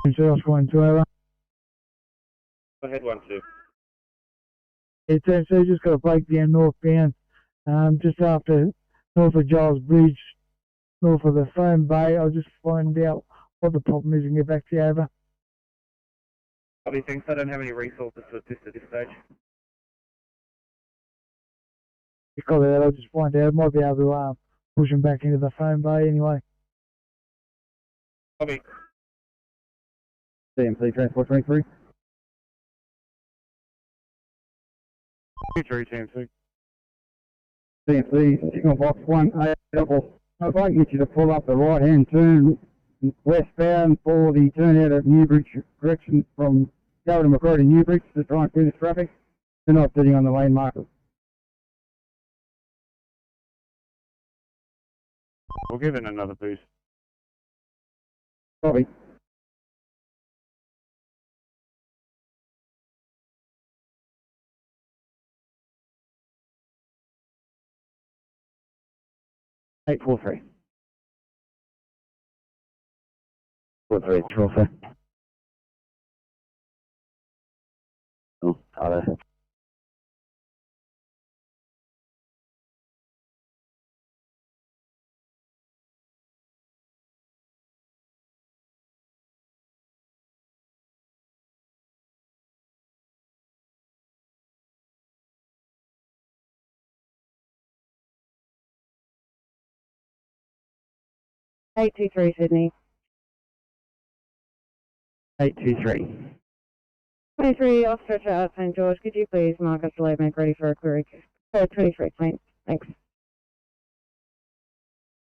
Oscar 1 2 over. Go ahead, 1-2. It's TMC, just got a breakdown northbound, just after north of Giles Bridge, north of the Foam Bay. I'll just find out what the problem is and get back to you over. Copy, thanks. I don't have any resources to assist at this stage. Because of that, I'll just find out. Might be able to push them back into the Foam Bay anyway. Copy. CMC, Transport 23. 23 TMC. CMC, signal box 1, double. If I can get you to pull up the right-hand turn westbound for the turnout at Newbridge direction from Golden Macquarie to Newbridge to try and clear this traffic. They're not sitting on the lane markers. We'll give it another boost. Copy. Eight 4-3. 4-3. Control, sir. Oh, hello. Eight 2-3 Sydney. 823. 23 Ostrich at St George. Could you please mark us the load bank ready for a query? 23, thanks. Thanks.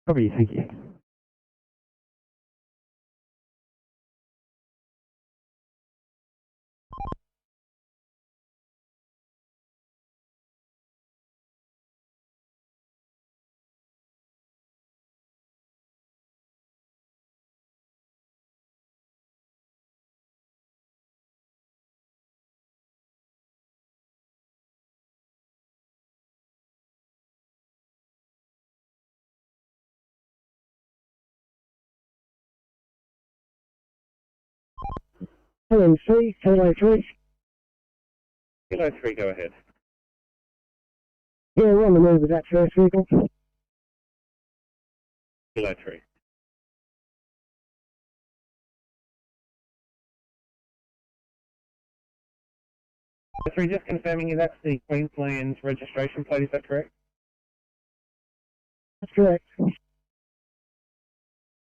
Copy, thank you. NC, Kilo 3. Kilo 3, go ahead. Yeah, we're on the move with that first vehicle. Kilo 3. Three, just confirming you that's the Queensland's registration plate, is that correct? That's correct.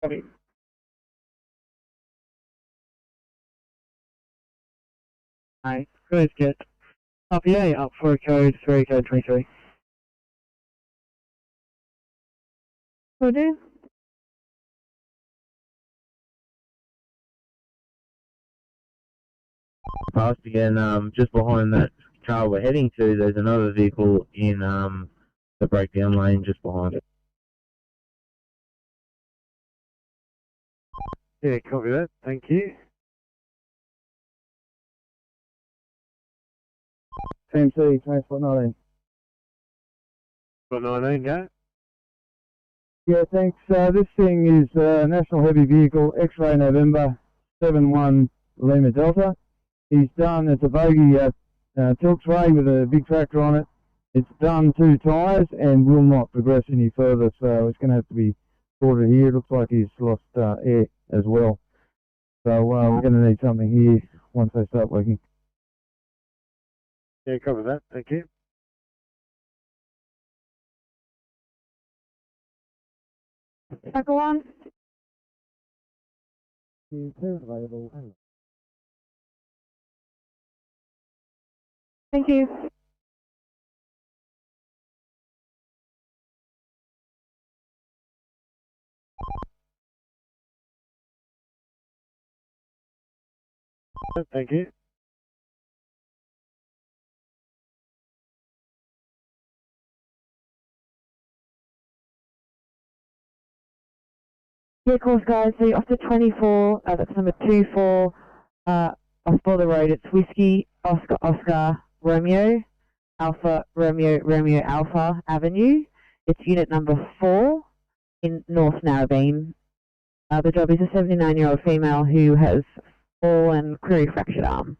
Copy. Alright, cruise kit. RPA up for code 3, code 23. Will do. Past again, just behind that car we're heading to, there's another vehicle in the breakdown lane just behind it. Yeah, copy that. Thank you. TMC, Transport 19. Got 19, go. Yeah, thanks. This thing is National Heavy Vehicle, X-Ray November 71 Lima Delta. He's done, it's a bogey Tilks Ray with a big tractor on it. It's done 2 tyres and will not progress any further, so it's going to have to be sorted here. It looks like he's lost air as well. So we're going to need something here once they start working. Yeah, copy that. Thank you. Tackle 1. Available. Thank you. Thank you. Yeah, of course, guys. So you're off to 24, that's number 24, off Border Road. It's Whiskey, Oscar, Oscar, Romeo, Alpha, Romeo, Romeo, Alpha Avenue. It's unit number 4 in North Narrabeen. The job is a 79-year-old female who has fallen, query fractured arm.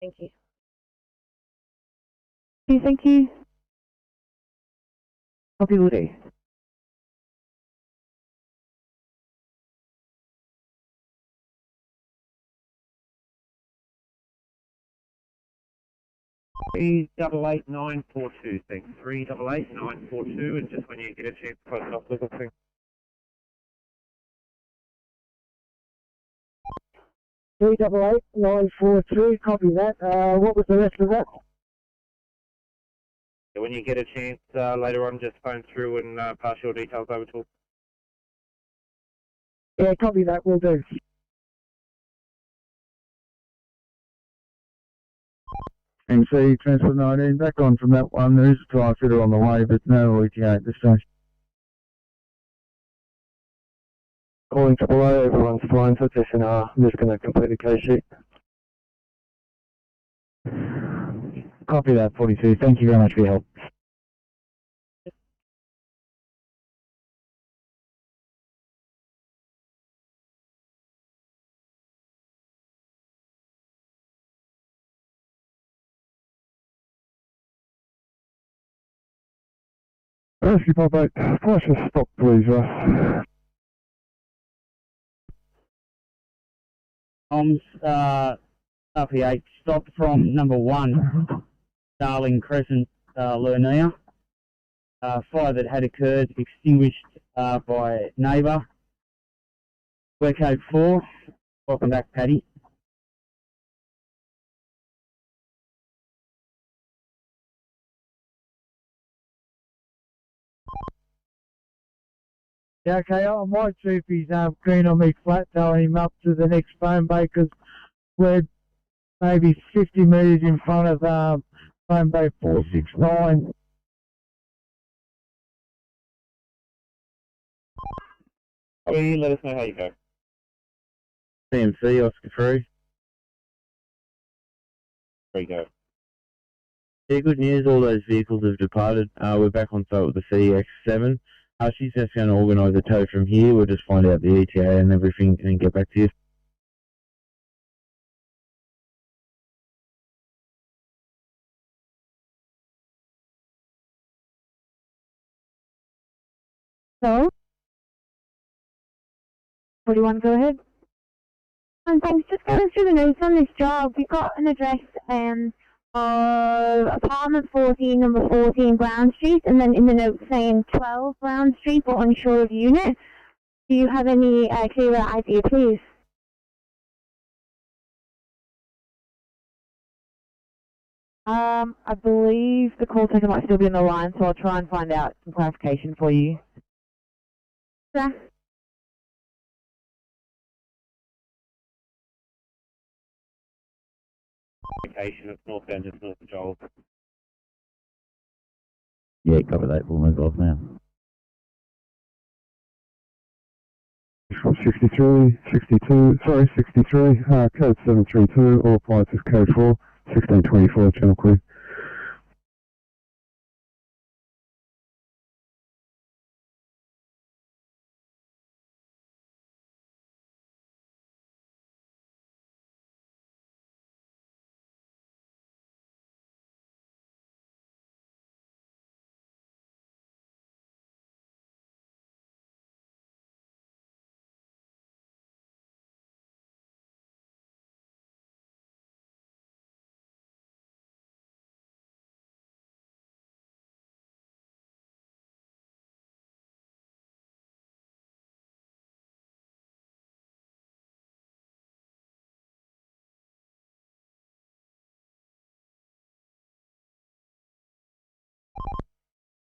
Thank you. Thank you. Copy will do. Three 88942, thanks. 388942, and just when you get a chance, close it off the thing. 388942, copy that. What was the rest of that? Yeah, when you get a chance later on, just phone through and pass your details over to us. Yeah, copy that, will do. MC, Transport 19, back on from that one. There is a tyre fitter on the way, but no ETA at this stage. Calling AAA, everyone's fine for SNR. I'm just going to complete the case sheet. Copy that, 42. Thank you very much for your help. Rescue Pop 8, price of stop please, Russ. RP8 stopped from number 1, Darling Crescent, Lernea. Fire that had occurred extinguished by neighbour. We're code 4. Welcome back, Paddy. Yeah, okay, I might see if he's keen on me flat tailing him up to the next phone bay, because we're maybe 50 metres in front of phone bay 469. Let us know how you go. CMC, Oscar 3. There you go. Yeah, good news, all those vehicles have departed. We're back on site with the CX7. She's just going to organise a tow from here. We'll just find out the ETA and everything and get back to you. So, 41, go ahead. Thanks. Just going through the notes on this job, we've got an address of apartment 14, number 14, Brown Street, and then in the notes saying 12 Brown Street, but unsure of unit. Do you have any clearer idea, please? I believe the call taker might still be on the line, so I'll try and find out some clarification for you. Yeah. Location of northbound, just north of Joel. Yeah, cover that. We'll move off now. 63, 62, sorry, 63, code 732, all appliances code 4, 1624, channel clear.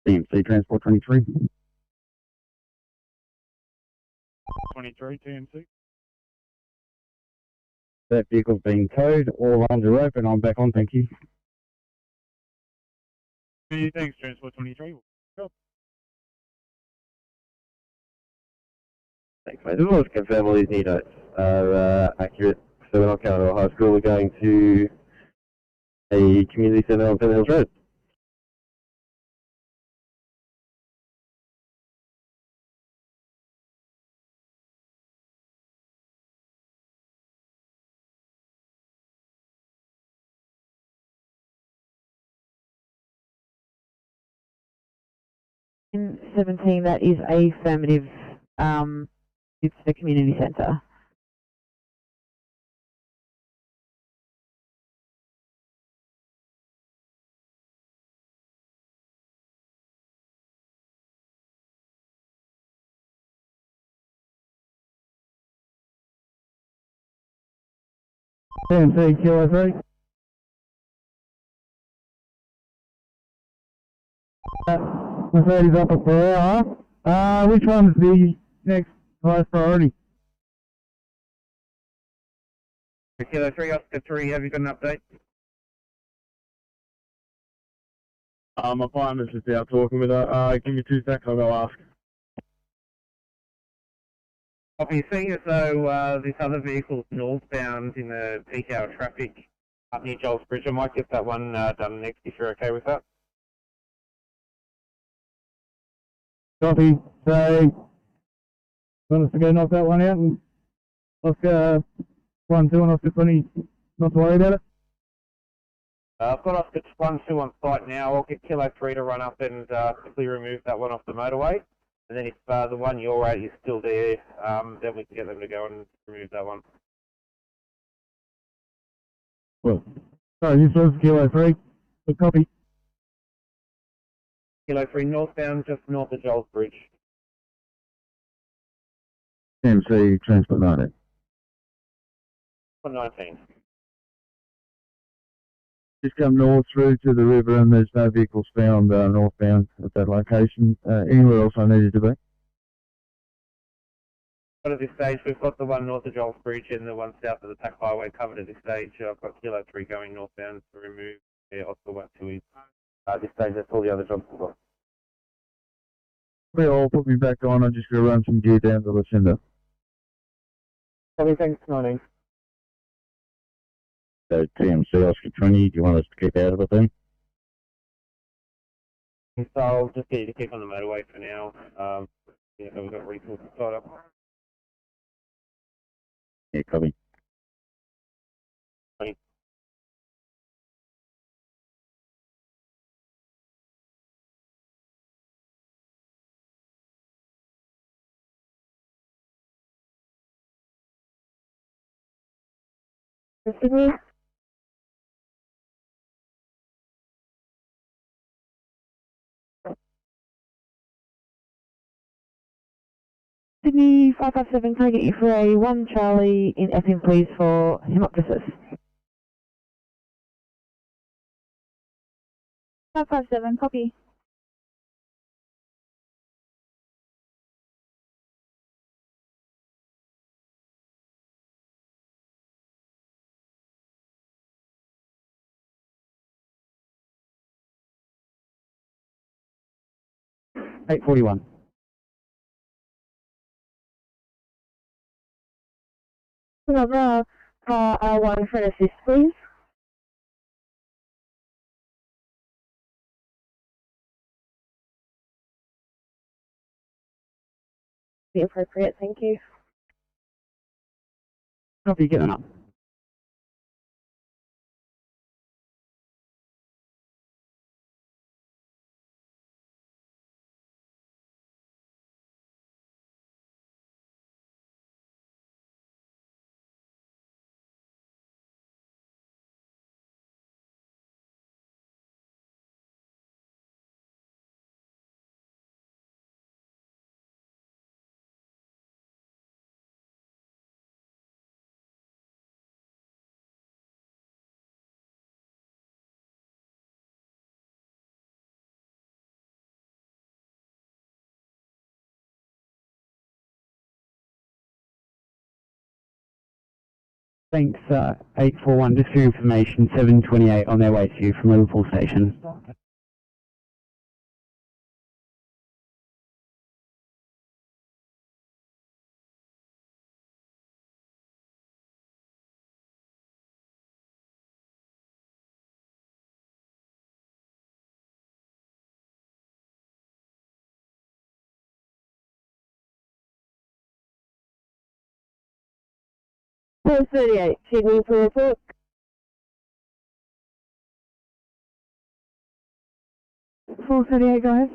TMC Transport 23. 23 TMC. That vehicle's being towed, all lines are open, I'm back on, thank you. Thanks, Transport 23. Go. Thanks, mate. Just wanted to confirm all these new notes are accurate. So we're not going to a high school, we're going to a community centre on Pennant Hills Road. In 17, that is affirmative. It's the community centre. TMC, Kilo 3. Mercedes up at per hour. Which one's the next highest priority? Kilo 3, Oscar 3, have you got an update? My partner's just out talking with her. Give me 2 seconds, I'll go ask. Copy. Seeing as though this other vehicle's northbound in the peak hour traffic up near Joel's Bridge, I might get that one done next if you're okay with that. Copy. So, want us to go knock that one out and Oscar 1, 2 and Oscar 20, not to worry about it? I've got Oscar 1, 2 on site now. I'll get Kilo 3 to run up and quickly remove that one off the motorway. And then if the one you're at is still there, then we can get them to go and remove that one. Well, sorry, this was Kilo 3. Good copy. Kilo 3 northbound, just north of Joel's Bridge. TMC Transport 19. 119. Just come north through to the river and there's no vehicles found northbound at that location. Anywhere else I needed to be? But at this stage, we've got the one north of Joel's Bridge and the one south of the Tack Highway covered at this stage. I've got Kilo 3 going northbound to remove Oscar 1, 2 is. At this stage, that's all the other jobs we've got. Well, put me back on. I'm just going to run some gear down to Lucinda. Thanks, 19. So TMC Oscar 20, do you want us to keep out of it then? So I'll just get you to keep on the motorway for now. Yeah, we've got resources tied up. Yeah, copy. Thanks. Sydney? Sydney 557, can I get you for a 1 Charlie in FM please for hemoptysis? 557, copy. $841. Another R1 for an assist, please. Be appropriate, thank you. Copy, getting up. Thanks, 841. Just for your information, 728 on their way to you from Liverpool Station. Four 38, Sydney for report. Four 38, go ahead.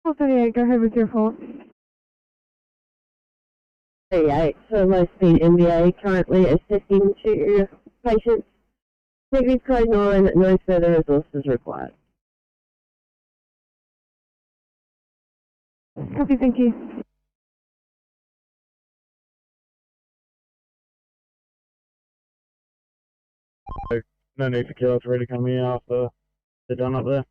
Four 38, go ahead with your report. 38, so low speed MBA currently assisting to patients. Negative code 9, no further resources required. Copy, thank you. No need for killer 3 to come here after they're done up there.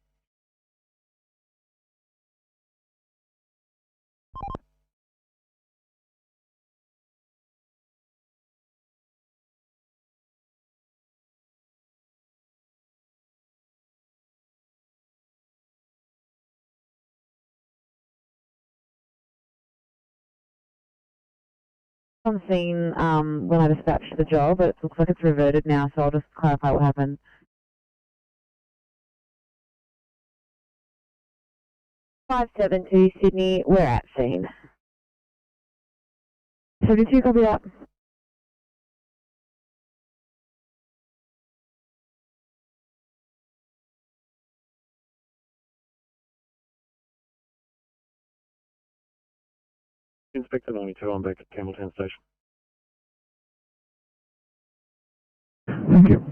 On scene when I dispatched the job, but it looks like it's reverted now, so I'll just clarify what happened. Five 572 Sydney, we're at scene. 72, copy that. Inspector 92, I'm back at Campbelltown Station. Thank you.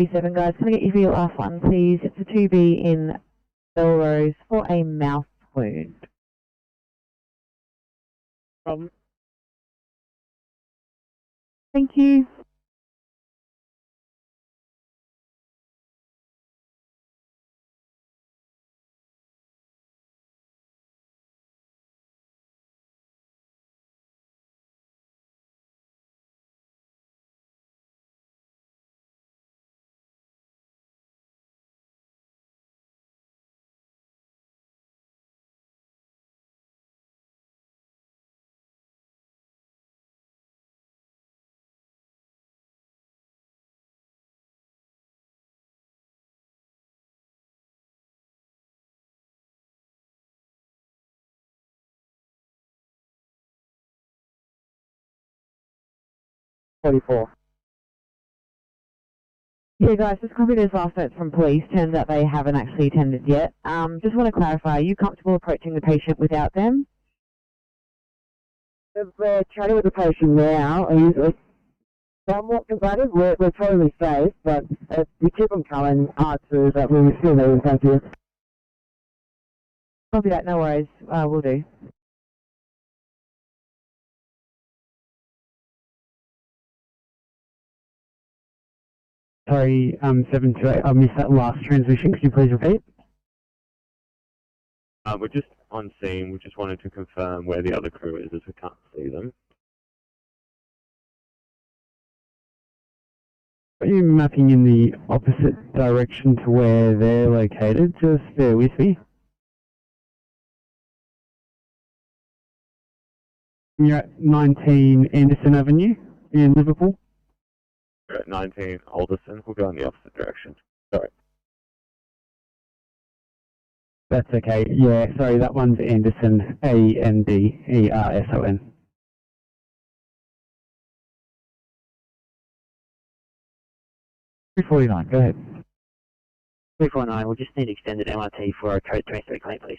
B7 guys, can I get you for your last one, please? It's a 2B in Belrose for a mouth wound. Thank you. Yeah guys, just copy those last notes from police. Turns out they haven't actually attended yet. Just want to clarify, are you comfortable approaching the patient without them? If we're chatting with the patient now, are somewhat combative? We're totally safe, but if we keep them coming, answers that we still need, thank you. Copy that, no worries. We'll do. Sorry, 728, I missed that last transmission. Could you please repeat? We're just on scene. We just wanted to confirm where the other crew is, as we can't see them. Are you mapping in the opposite direction to where they're located? Just bear with me. You're at 19 Anderson Avenue in Liverpool? We're at 19 Alderson. We'll go in the opposite direction. Sorry. That's okay. Yeah, sorry, that one's Anderson, A-N-D-E-R-S-O-N. $349, go ahead. 349, we'll just need extended MRT for a code 23 claim, please.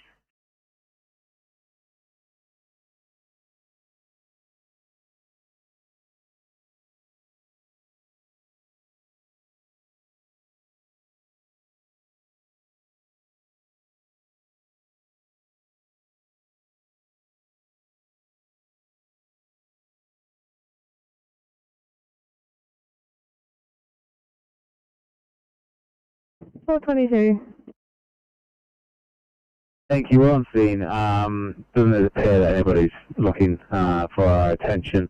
Thank you. We're on scene. Doesn't appear that anybody's looking for our attention.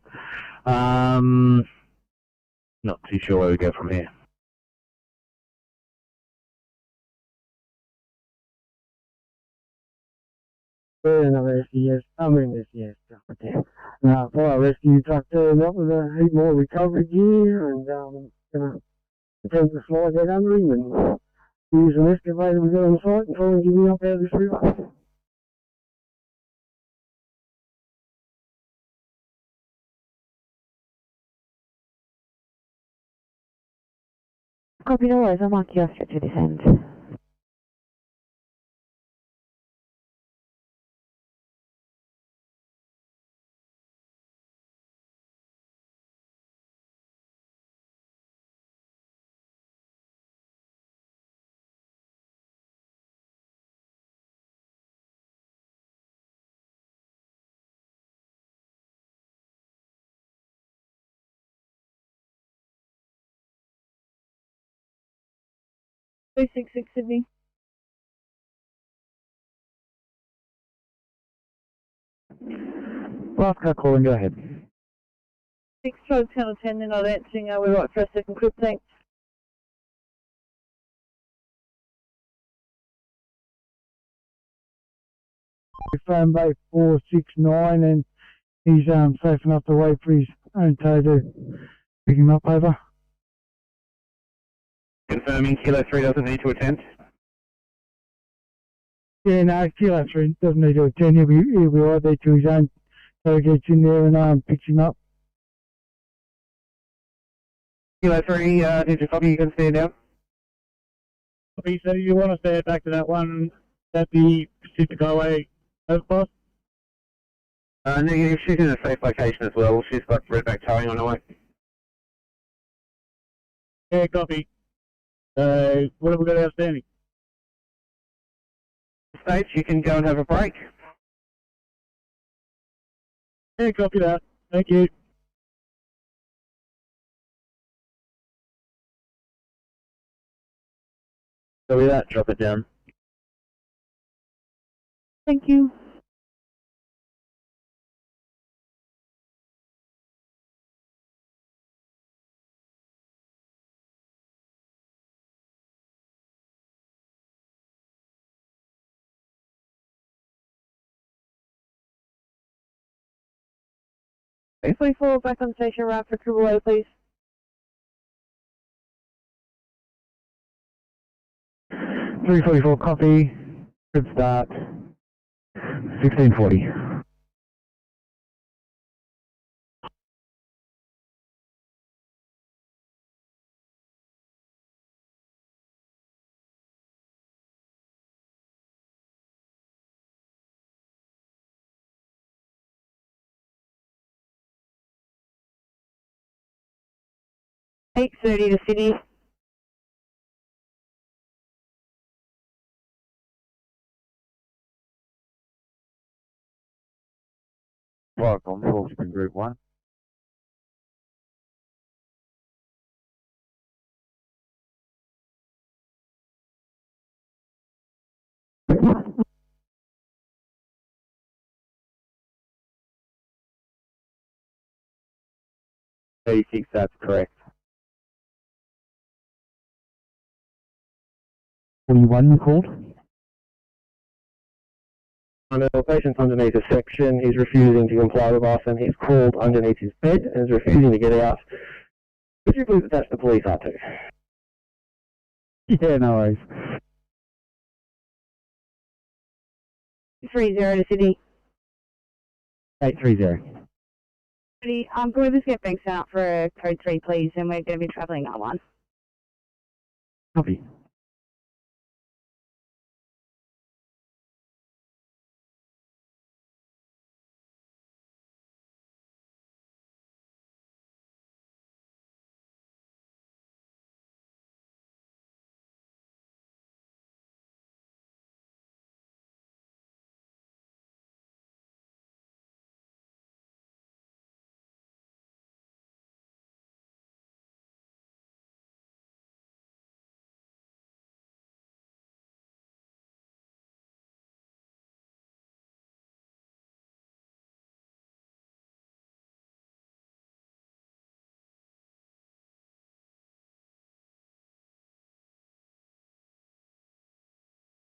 Not too sure where we go from here. Another SES, SES truck there. Fire rescue truck turns up with a heap more recovery gear and gonna attempt to slide that under him and use an excavator to get on site and try and get him up out of this river. Copy, no worries. I'll mark you off straight to this end. Sydney. Last car calling, go ahead. 6 Charlie 10 or 10, they're not answering. We're right for a second group, thanks. Phone base 469 and he's safe enough to wait for his own tow to pick him up over. Confirming Kilo 3 doesn't need to attend. Yeah, no, Kilo 3 doesn't need to attend. He'll be right there to his own tow gets in there and picks him up. Kilo 3, did you copy? You can stand down. Copy, so you want to stay back to that one at the Pacific Highway overpass? Negative, she's in a safe location as well. She's got redback towing on her way. Yeah, copy. What have we got outstanding? States, you can go and have a break. Yeah, copy that. Thank you. Copy that, drop it down. Thank you. Please fall back on station route for Kubalay, please. 344 copy. Good start. 1640. Eight 30 to Sydney. Welcome, folks in Group 1. That's correct. 41 you called? I know a patient's underneath a section, he's refusing to comply with us and he's crawled underneath his bed and is refusing to get out. Could you please attach the police R2? Yeah, no worries. 30 to Sydney. 830. Can we just get banks out for code 3, please? And we're going to be travelling that one. Copy.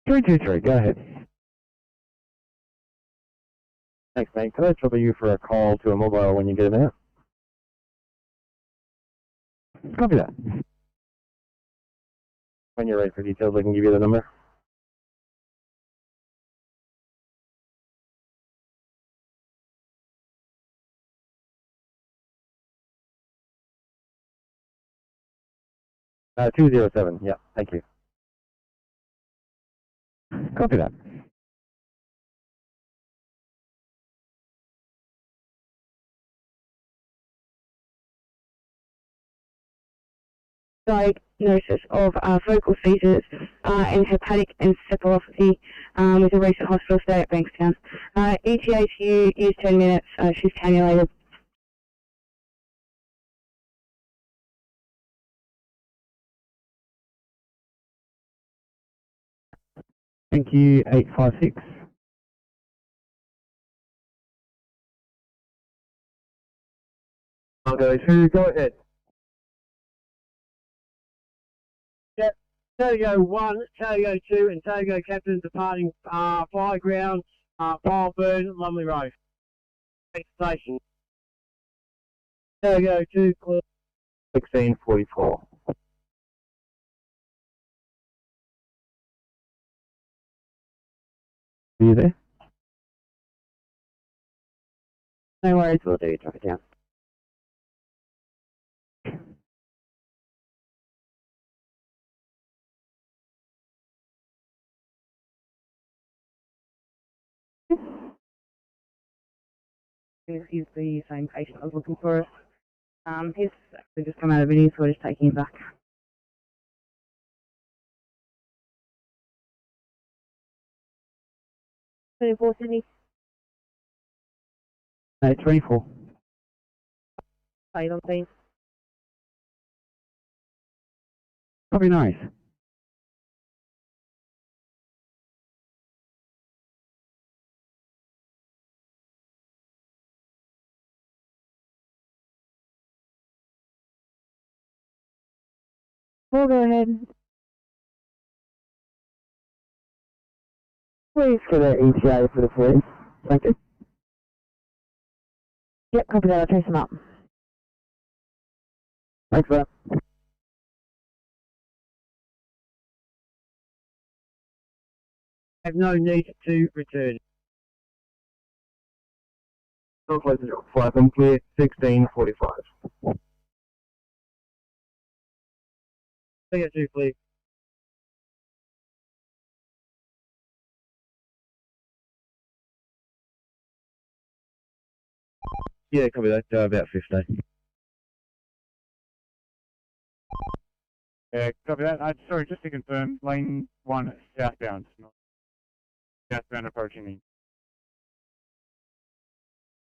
Three, go ahead. Thanks, mate. Can I trouble you for a call to a mobile when you get a minute? Copy that. When you're ready for details, I can give you the number. Uh, 207, yeah, thank you. Copy that. Diagnosis of vocal seizures and hepatic encephalopathy with a recent hospital stay at Bankstown. ETA to you is 10 minutes. She's cannulated. Thank you, 856. Okay, so go ahead. Yep. Togo 1, Togo 2, and Togo Captain departing Fire Ground, Pile Burn, Lumley Road. Station. Togo 2, 1644. Are you there? No worries, we'll do. Drop it down. He's the same patient I was looking for. He's actually just come out of video, so we're just taking him back. 24 Sydney. 24. Stayed on scene. Copy, nice. We'll go ahead. Please for the ETA for the police. Thank you. Yep, copy that. I'll chase them up. Thanks for that. Have no need to return. So close to 5 and clear, 16:45. Take it to please. Yeah, copy that. About 15. Yeah, copy that. Sorry, just to confirm, lane 1 southbound, not southbound approaching me.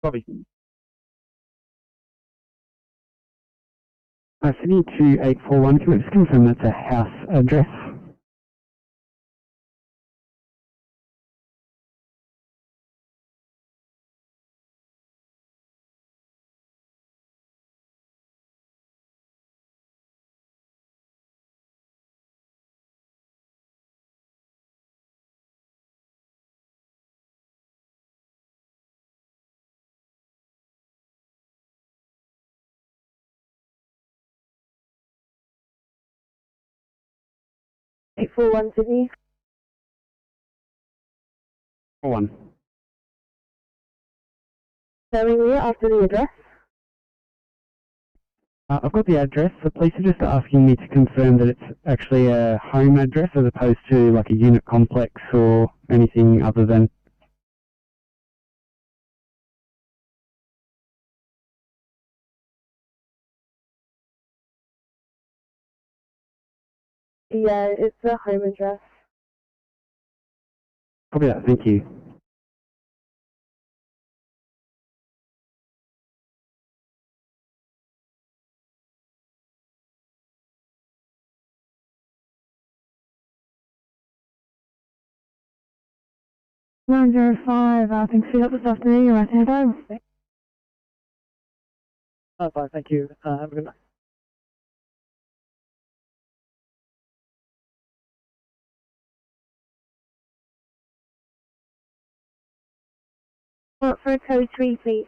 Copy. Sydney 2841, can we just confirm that's a house address? Eight four one Sydney. 1. Showing you after the address. I've got the address. The police are just asking me to confirm that it's actually a home address as opposed to like a unit complex or anything other than. Yeah, it's a home address. Copy that, thank you. Nine zero five. Thanks for your help this afternoon. You're right hand home. Fine, thank you. Have a good night. For code 3, please.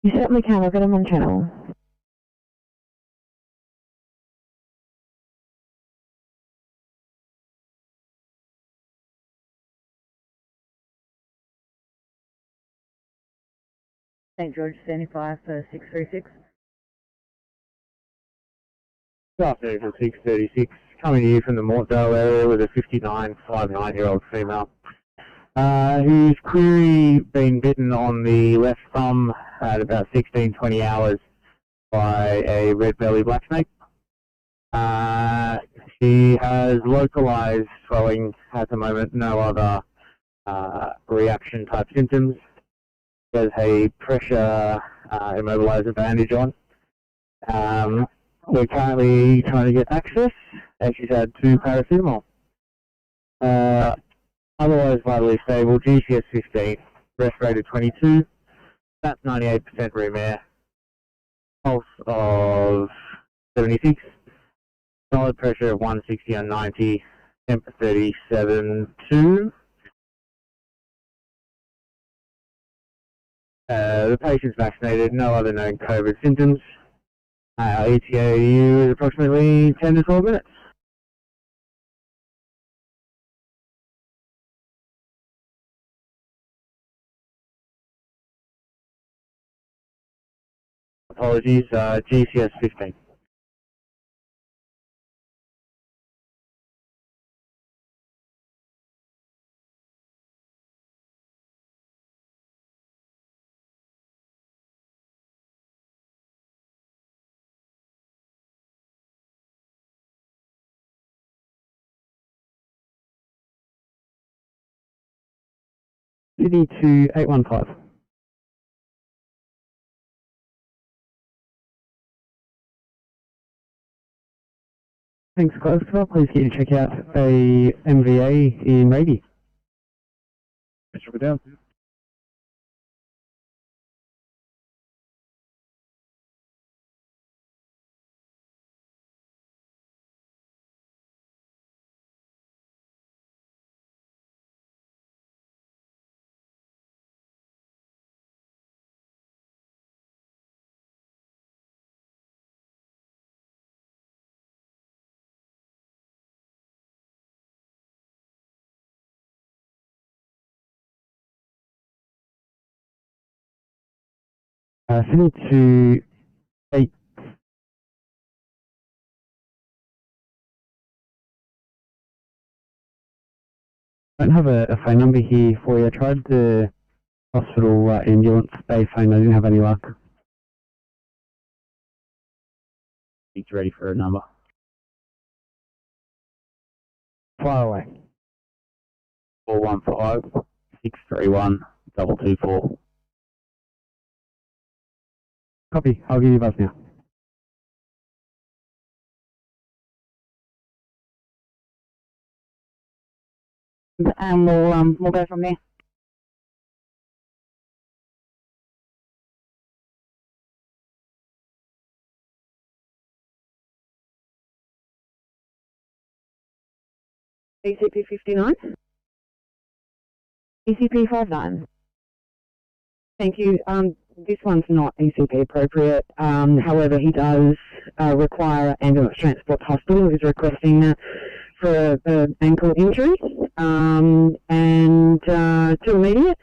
You certainly can. I'll get them on channel. St. George 75 for 636. Good afternoon from 636, coming to you from the Mortdale area with a 59-year-old female. Whose query been bitten on the left thumb at about 16-20 hours by a red belly black snake. She has localized swelling at the moment, no other reaction type symptoms. She has a pressure immobilizer bandage on. We're currently trying to get access, and she's had 2 paracetamol. Otherwise vitally stable, GCS 15, respirator 22, that's 98% room air, pulse of 76, solid pressure of 160 on 90, temp 37.2. The patient's vaccinated, no other known COVID symptoms. Our ETA is approximately 10 to 12 minutes. Apologies, GCS 15. Sydney to 815. Thanks, guys. Can I please get you to check out a MVA in Rady? Should we down? Sydney to 8. I don't have a phone number here for you. I tried the hospital ambulance bay phone. I didn't have any luck. It's ready for a number. Fire away. 415 631 224. Copy. I'll give you a buzz now. And we'll go from there. ECP 59. ECP 59. Thank you. This one's not ECP appropriate. However, he does require ambulance transport to hospital. He's requesting that for an ankle injury and to immediate.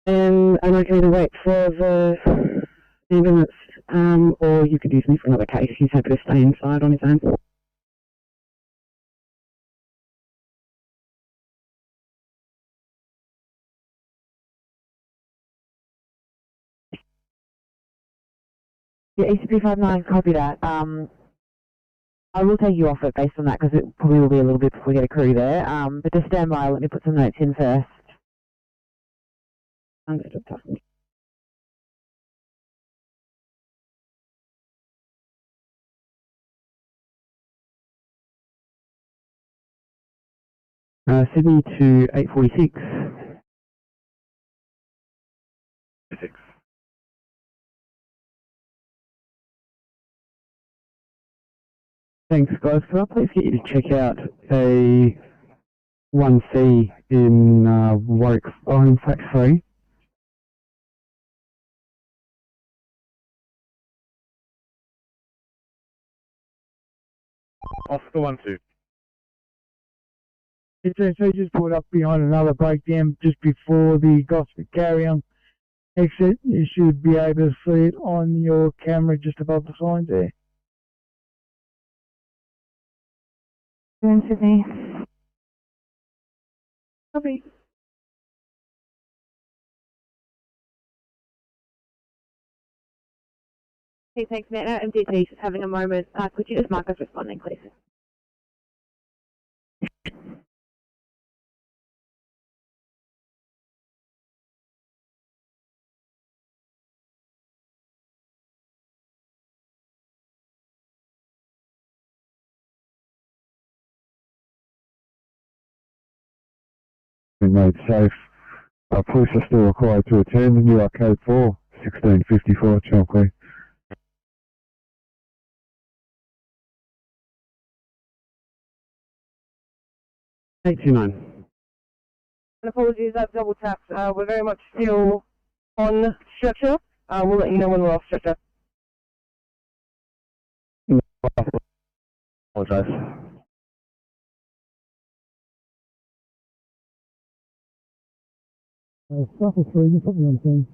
And I'm okay to wait for the ambulance, or you could use me for another case. He's happy to stay inside on his own. Yeah, ECP 59, copy that. I will take you off it based on that because it probably will be a little bit before we get a crew there. But just stand by, let me put some notes in first. Understood, Doctor. Sydney to 846. 6. Thanks, guys. Can I please get you to check out a 1C in Warwick? Oh, in fact, 3. Oscar 1-2. So just pulled up behind another breakdown just before the Gosford carry-on exit. You should be able to see it on your camera just above the signs there. In Sydney. Copy. Hey, thanks, Matt. MDT is having a moment. Could you just mark us responding, please? Been made safe. Police are still required to attend. You are code 4, 1654, channel clear. Eight two nine. And apologies, I've double tapped. We're very much still on stretcher. We'll let you know when we're off stretcher. Apologize. Shuffle 3, just put me on scene.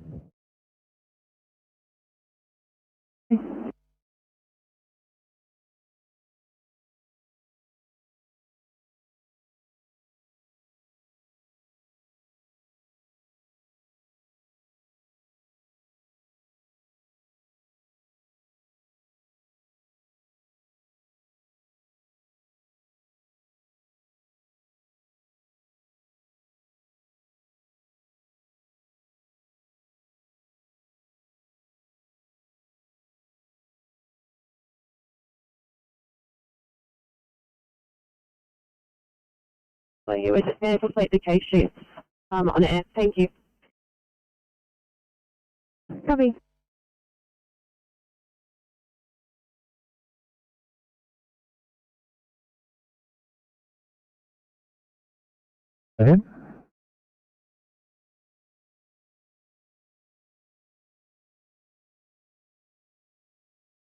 So you were just going to complete the case sheets on air. Thank you. Copy. Ahead.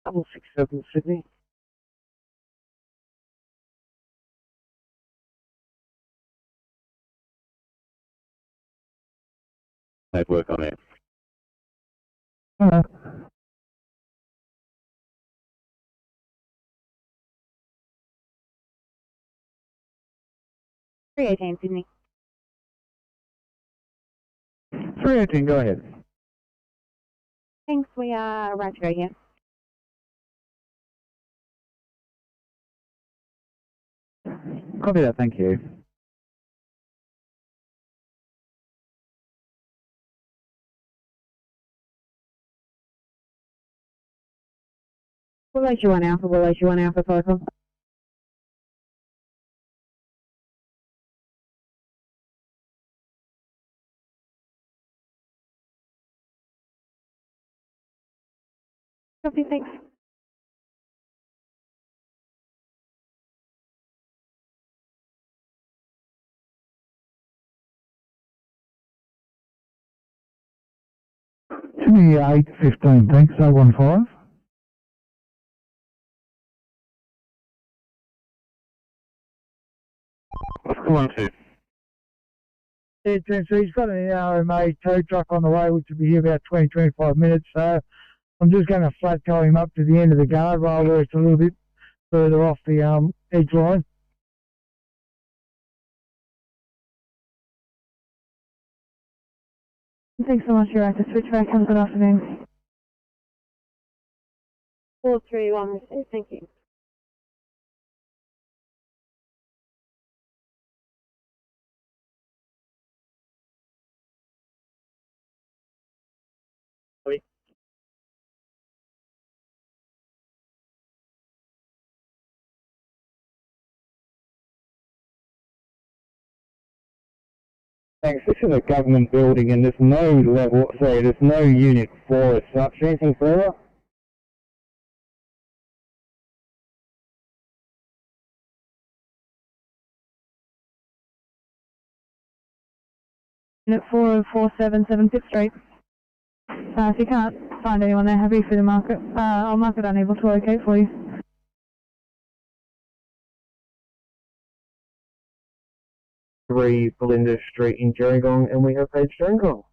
Double 67 Sydney. They'd work on it. Hello. Three 18 Sydney. 318, go ahead. Thanks, we are right to go here. Copy that, thank you. We'll let you one Alpha, we'll let you one Alpha, Cycle. Copy, thanks. Sydney 815, thanks, 015. What's the 1-2? Yeah, so he's got an RMA tow truck on the way, which will be here about 20-25 minutes. So I'm just going to flat tow him up to the end of the guardrail where it's a little bit further off the edge line. Thanks so much, you're right to switch back. Have a good afternoon. 431, thank you. Thanks. This is a government building and there's no level, there's no unit for it. Such anything further? Unit 4047 5th Street. If you can't find anyone there, happy for the market. I'll mark it unable to locate for you. Belinda Street in Gerringong, and we have page Gerringong.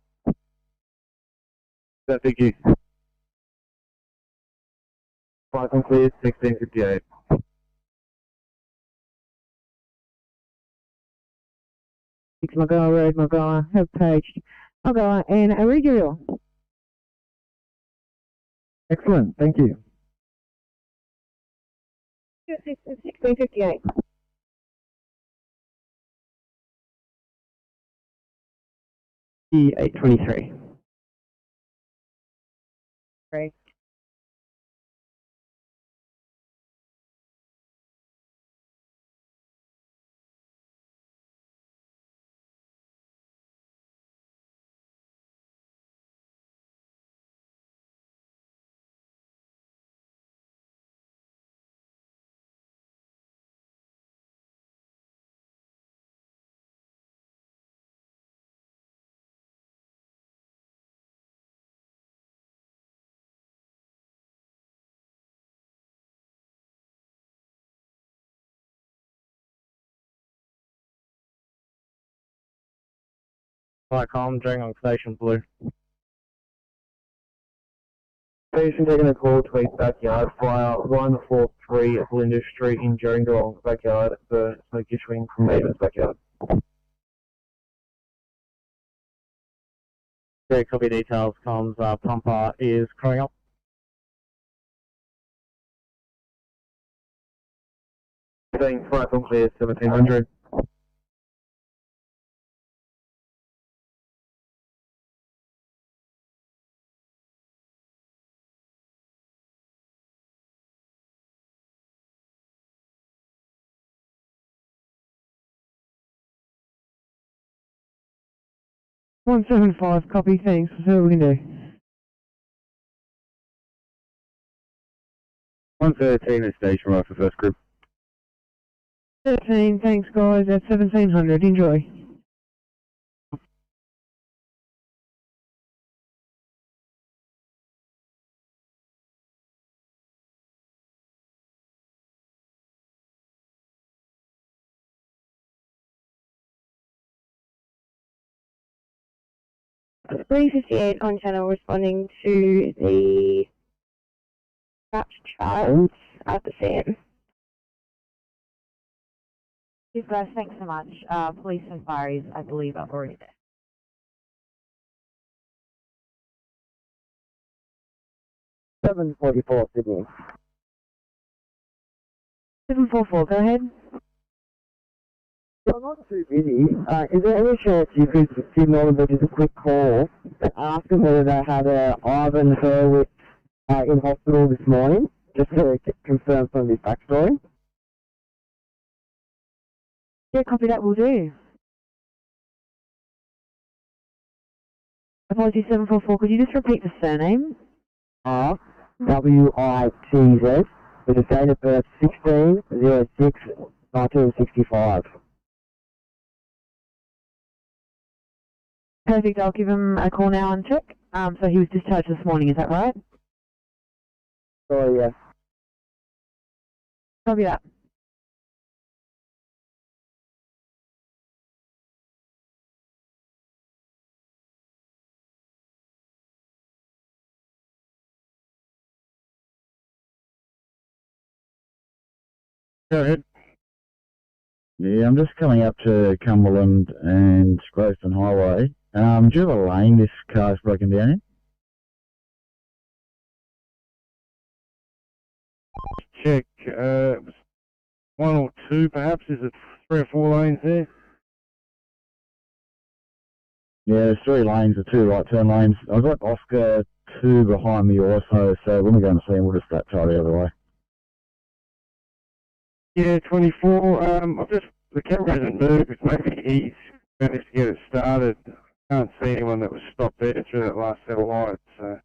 Thank you. 5 uncleared, 1658. Magoa Road, Magoa, have paged Magoa and Arigiril. Excellent, thank you. 1658. E823. Great. Vicom, Gerringong Station Blue. Station taking a call to a backyard fire, 143 Belinda Street in Gerringong, backyard, burn, smoke issuing from neighbour's backyard. Great, copy details, comms, pumper is crowing up. Saying 5 on clear, 1700. 175, copy, thanks. Let's see what we can do. 113 is station right for first group. 13, thanks guys, at 1700, enjoy. It's 358 on channel responding to the trapped child at the scene. Yes, guys, thanks so much. Police and fire is, I believe, are already there. 744 Sydney. 744, go ahead. I'm not too busy. Is there any chance you could give Northern just a quick call and ask them whether they had Ivan Hurwitz in hospital this morning, just to confirm some of his backstory? Yeah, copy that, will do. Apologies, 744, could you just repeat the surname? RWITZ, with a date of birth 16/06/1965. Perfect, I'll give him a call now and check. So he was discharged this morning, is that right? Oh, yes. Copy that. Go ahead. Yeah, I'm just coming up to Cumberland and Grafton Highway. Do you have a lane this car's broken down in? Check. One or two, perhaps. Is it 3 or 4 lanes there? Yeah, there's 3 lanes, the 2 right turn lanes. I've got Oscar 2 behind me also, so when we go and see him, we'll just start try the other way. Yeah, 24. The camera hasn't moved. Maybe he's managed to get it started. Can't see anyone that was stopped there through that last set of lights. So.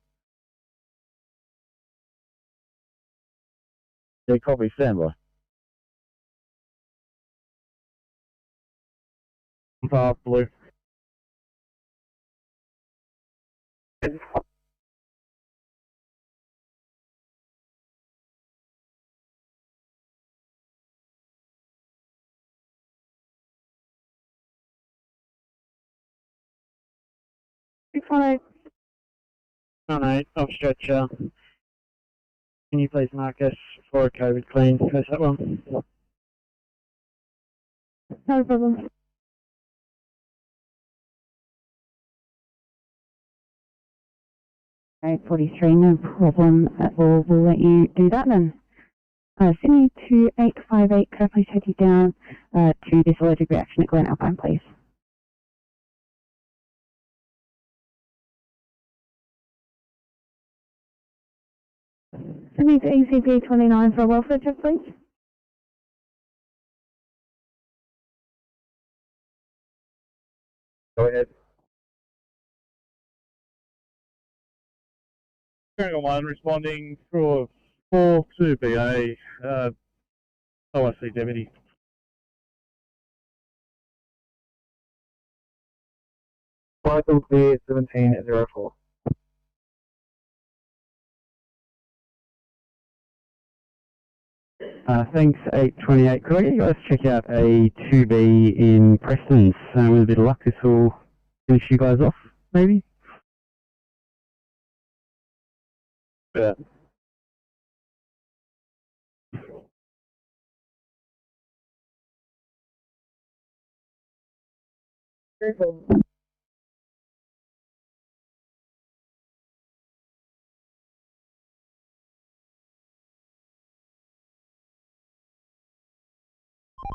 Yeah, copy, standby. Blue. On 8, off stretcher. Can you please mark us for a COVID clean? Press that one. No problem. Okay, 43, no problem at all. We'll let you do that then. Sydney 2858, could I please take you down to this allergic reaction at Glen Alpine, please? Sydney to ACP 29 for a welfare check, please. Go ahead. Triangle 1 responding through a 4-2 BA, OIC deputy. Michael clear 1704. Thanks, 828. Could I get you guys to check out a 2B in Preston's? With a bit of luck, this will finish you guys off, maybe? Yeah.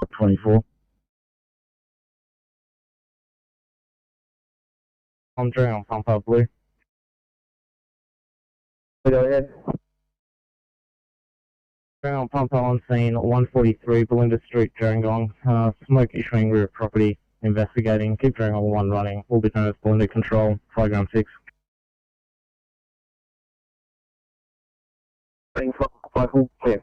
Up 24. I'm drawing on pump up blue. Go ahead. Drawing on pump up on scene 143 Belinda Street, Gerringong. Smoke issuing rear property. investigating. Keep Drone Hole 1 running. Will be known as Blender Control, Program 6. Thanks, Michael. Clear.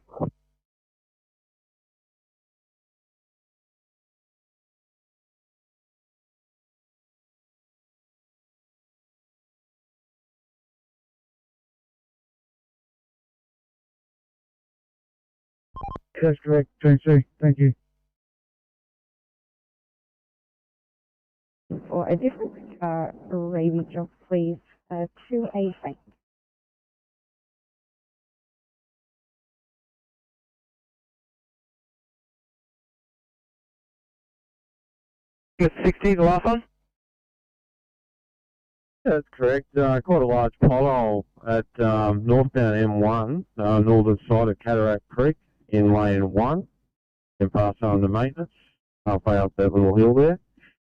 That's correct, JC. Thank you. For a different rabies job, please, 2A, thank you. It's 60, the last one? That's correct. Quite a large pothole at northbound M1, northern side of Cataract Creek in lane 1. Then pass on to maintenance, halfway up that little hill there.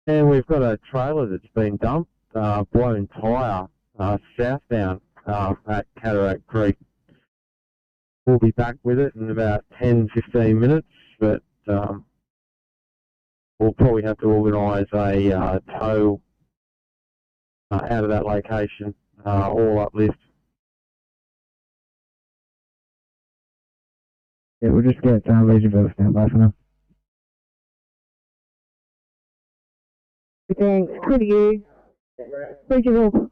And we've got a trailer that's been dumped, blown tyre, southbound at Cataract Creek. We'll be back with it in about 10-15 minutes, but we'll probably have to organise a tow out of that location, all uplift. Yeah, we'll just get Regional stand by for now. Thanks. Could you? Regional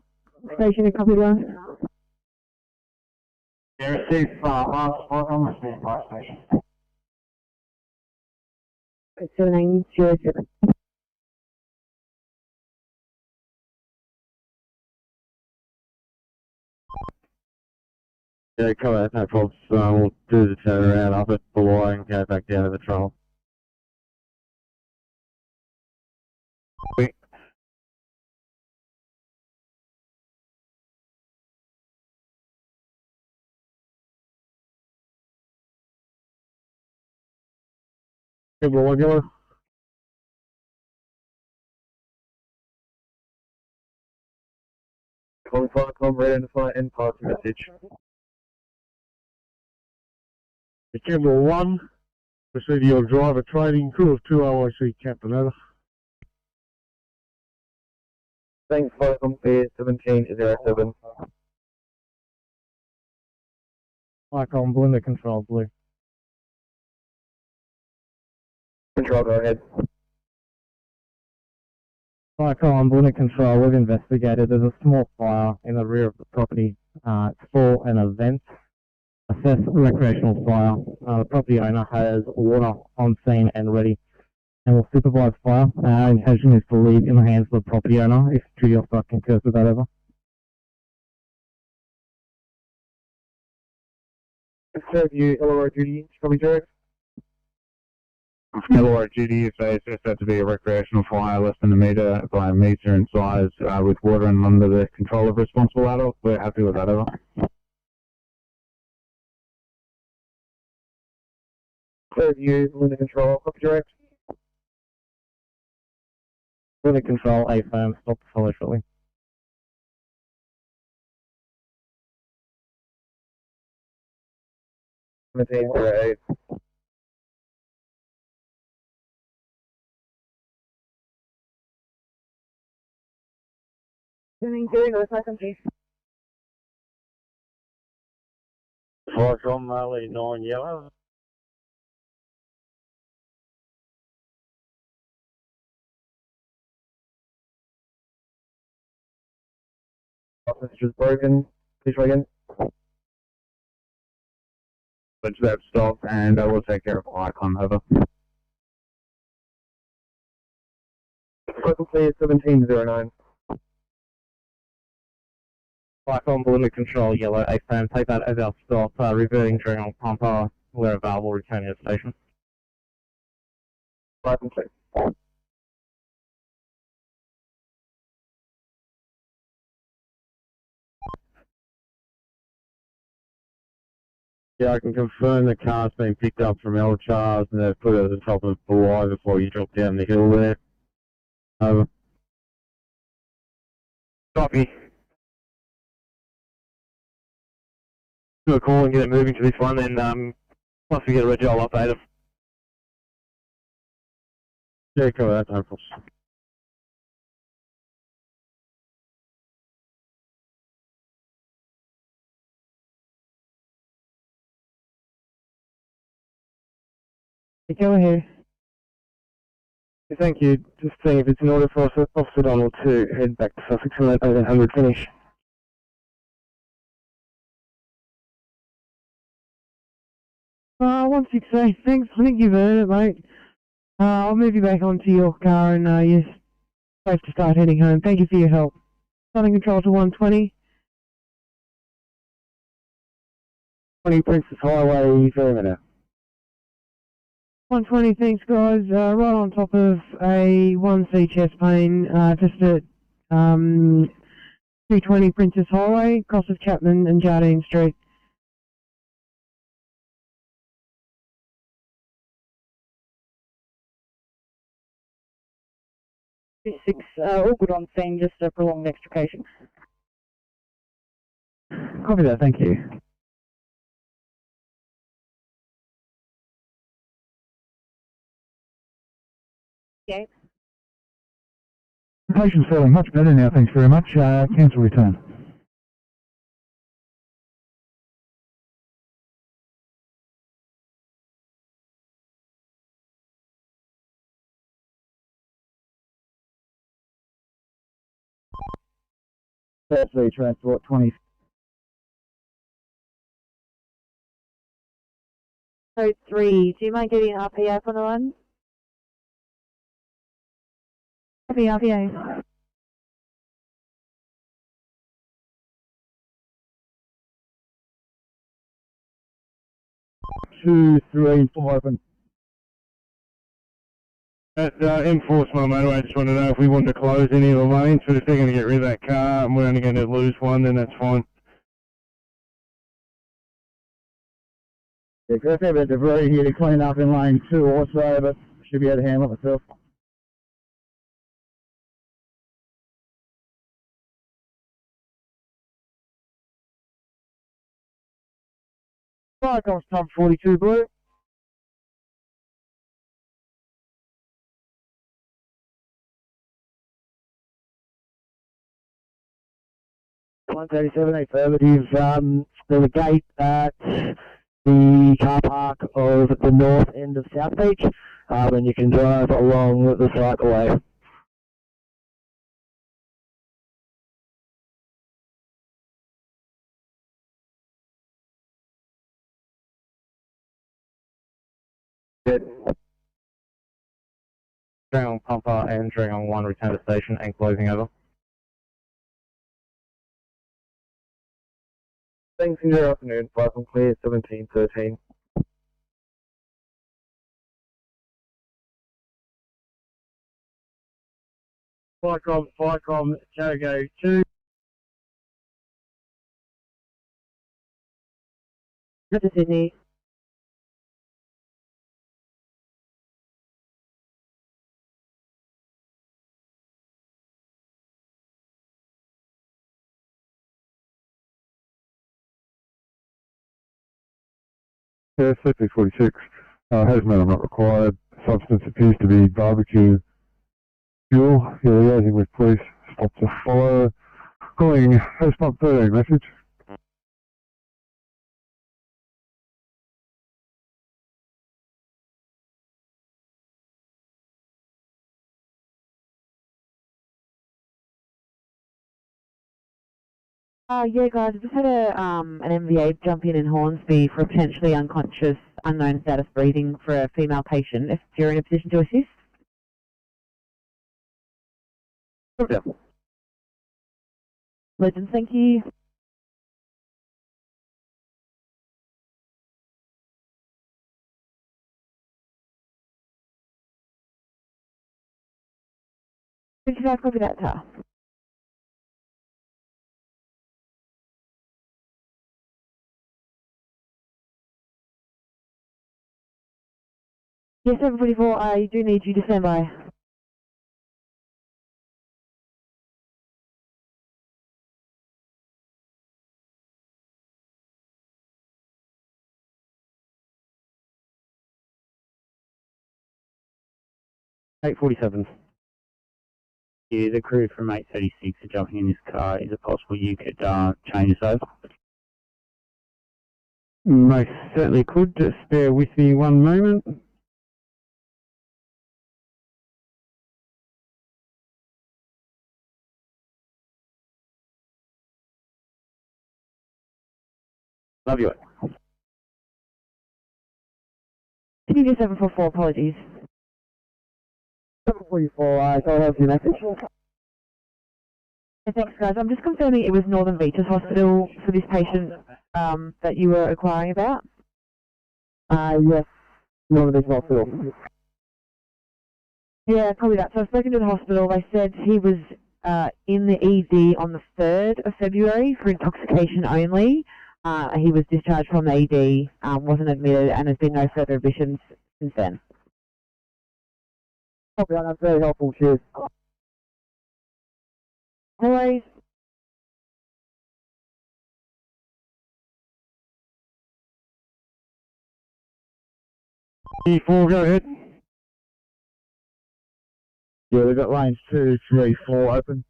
station a copy last. Yeah, received on the standby station. 7907. Yeah, come on, no problems. We'll do the turnaround up at Bulli and go back down to the trial. Hey, Bulli, Calling Firecom, red identify and pass the message. Campbell 1, proceed to your driver training, crew of 2 OIC Captain, over. Thanks, Firecom, Fair 1707. Icon Blender Control Blue. Control, go ahead. Icon Blender Control, we've investigated. There's a small fire in the rear of the property. It's for an event. Assess recreational fire. The property owner has water on scene and ready and will supervise fire. Our intention is to leave in the hands of the property owner if duty officer concurs with that, over. Serve you LRO duty, copy direct. LRO duty, if they assess that to be a recreational fire less than a metre by a metre in size with water and under the control of responsible adults, we're happy with that, over. Serve you, Blender Control, copy direct. Blender Control, A firm, stop to follow shortly. Maintain 08. Firecom, Marley 9 yellow. Message is broken. Please try again. Let's that stop and we'll take care of Icon, over. Firecom, Fair 1709. Icon Blender Control Yellow, A firm, take that as our stop, reverting during on pumper where available, return to the station. Firecom, Fair. Yeah, I can confirm the car's been picked up from El Chars and they've put it at the top of Bulli before you drop down the hill there. Over. Copy. Do a call and get it moving to this one, and once we get a reg, I'll update them. Yeah, cover that, no problems. Go ahead. Thank you. Just seeing if it's in order for Officer Donald to head back to Sussex and let 800 finish. One 168, thanks. I think you've earned it, mate. I'll move you back onto your car and you're safe to start heading home. Thank you for your help. Starting control to 120. 20 Princess Highway, Ferry. 120, thanks guys. Right on top of a 1C chest pain, just at 220 Princess Highway, cross of Chapman and Jardine Street. 6, all good on scene, just a prolonged extrication. Copy that, thank you. Okay. The patient's feeling much better now, thanks very much. Cancel return. Firstly, transport 20. Code 3, do you mind getting an RPA on the line? RPA. 2, 3, 4 open. Enforcement on the motorway, just want to know if we want to close any of the lanes, but if they're going to get rid of that car and we're only going to lose one, then that's fine. Yeah, got a fair bit of debris here to clean up in lane 2 also, but should be able to handle it myself. Right, Constable 42 Blue. $137 affirmative. There's a gate at the car park of the north end of South Beach, and you can drive along the cycleway. Dragon Pumper and Dragon 1 return to station and closing over. Thanks in your afternoon, 5 on clear, 1713. Ficom, Jago 2. Good to Sydney. Yeah, CP46. Hazmat not required. Substance appears to be barbecue fuel. Yeah, liaising with police. Stop to follow. Calling host pump 13 message. Yeah, guys, I just had an MVA jump in Hornsby for a potentially unconscious, unknown status breathing for a female patient. If you're in a position to assist. Yeah. Legend, thank you. Copy that, car. Yes, 744, I do need you to stand by. $847. Yeah, the crew from 836 are jumping in this car. Is it possible you could change this over? Most certainly could. Just bear with me one moment. Love you. Studio 744, apologies. 744, so I have your message. Thanks, guys. I'm just confirming it was Northern Beaches Hospital for this patient that you were inquiring about. Yes, Northern Beaches Hospital. Yeah, probably that. So I've spoken to the hospital. They said he was in the ED on the 3rd of February for intoxication only. He was discharged from the ED, wasn't admitted, and there's been no further admissions since then. Copy that, that's very helpful. Cheers. No worries. E4, go ahead. Yeah, we've got lanes 2, 3, 4 open.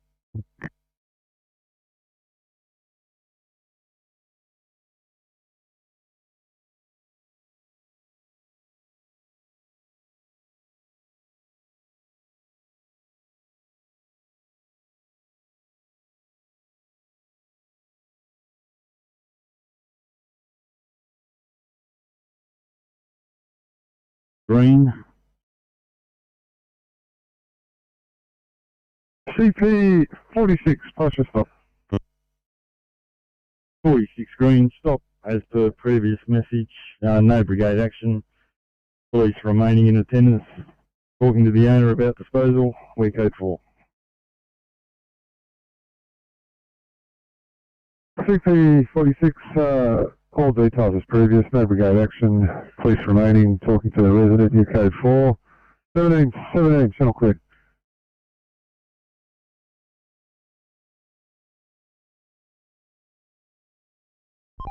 Green. CP 46, partial stop. 46 green, stop as per previous message. No brigade action. Police remaining in attendance. Talking to the owner about disposal. We code 4. CP 46, all details as previous, no brigade action. Police remaining, talking to the resident, new code 4. 17, channel clear.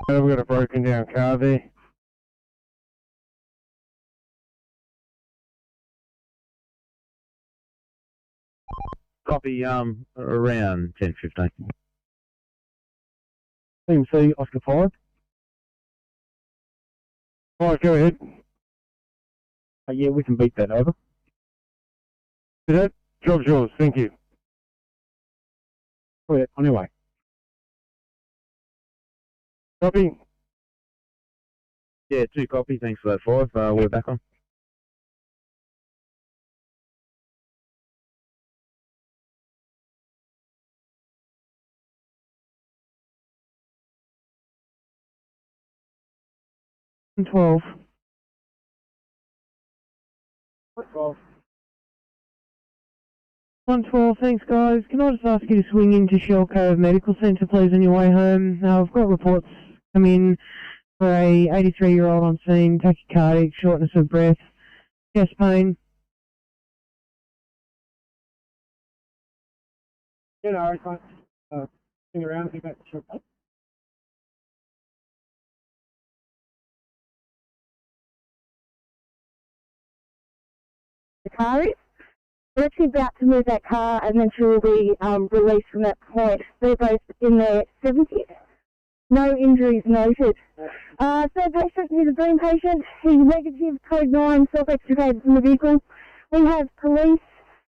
We've got a broken down car there. Copy, around 10:15. Team C, Oscar 5. Alright, go ahead. Yeah, we can beat that over. That job's yours, thank you. Oh, yeah, on your way. Copy. Yeah, 2 copy, thanks for that 5. We're back on. And 12. What 12? 112, thanks guys. Can I just ask you to swing into Shell Cove Medical Centre please on your way home? I've got reports come in for a 83-year-old on scene, tachycardic, shortness of breath, chest pain. You know, I can't hang around, get back to shop. The car is. We're actually about to move that car and then she will be released from that point. They're both in their 70s. No injuries noted. Third patient, he's a green patient. He's negative, code 9, self-extricated from the vehicle. We have police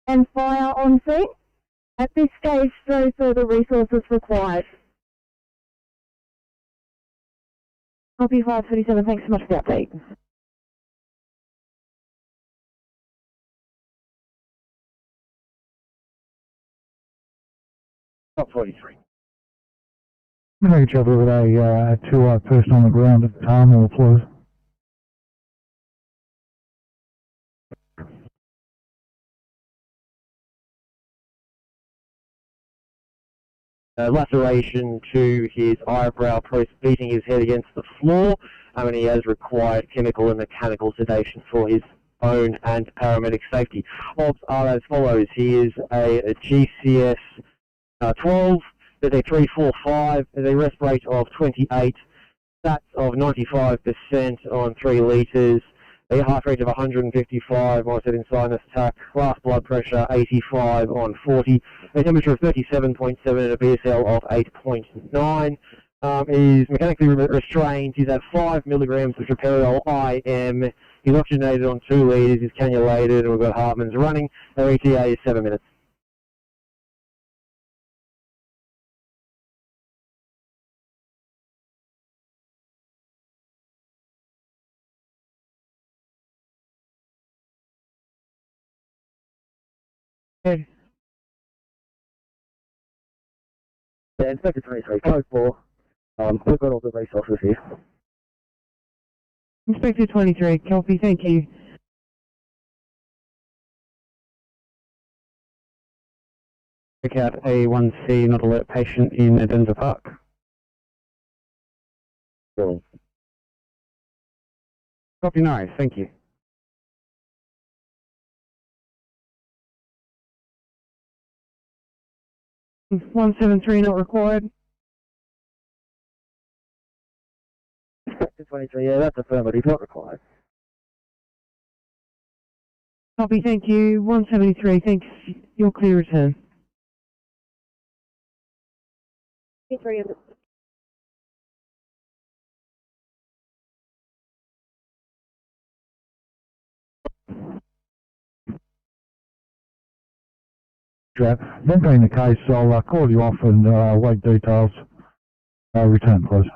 and fire on scene. At this stage, no further resources required. Copy 537, thanks so much for the update. Top 43. We know each other with a two-eyed person on the ground at the time, or please. Laceration to his eyebrow, post beating his head against the floor, and he has required chemical and mechanical sedation for his own and paramedic safety. Odds are as follows. He is a GCS 12, there's a 345, there's a rest rate of 28, stats of 95% on 3 litres, a heart rate of 155, onset in sinus attack, last blood pressure 85 on 40, a temperature of 37.7 and a BSL of 8.9. He's mechanically restrained, he's at 5 milligrams of Troperidol IM, he's oxygenated on 2 litres, he's cannulated, and we've got Hartman's running. Their ETA is 7 minutes. Good. Yeah, Inspector 23, code 4. We've got all the resources here. Inspector 23, copy, thank you. Check out A1C, not alert patient in Denver Park. Cool. Copy, no, thank you. Mm, 173 not required. Inspector 23, yeah, that's affirmative, not required. Copy, thank you. 173, thanks. You're clear return. 3 That being the case, I'll call you off and wait details. Return, please.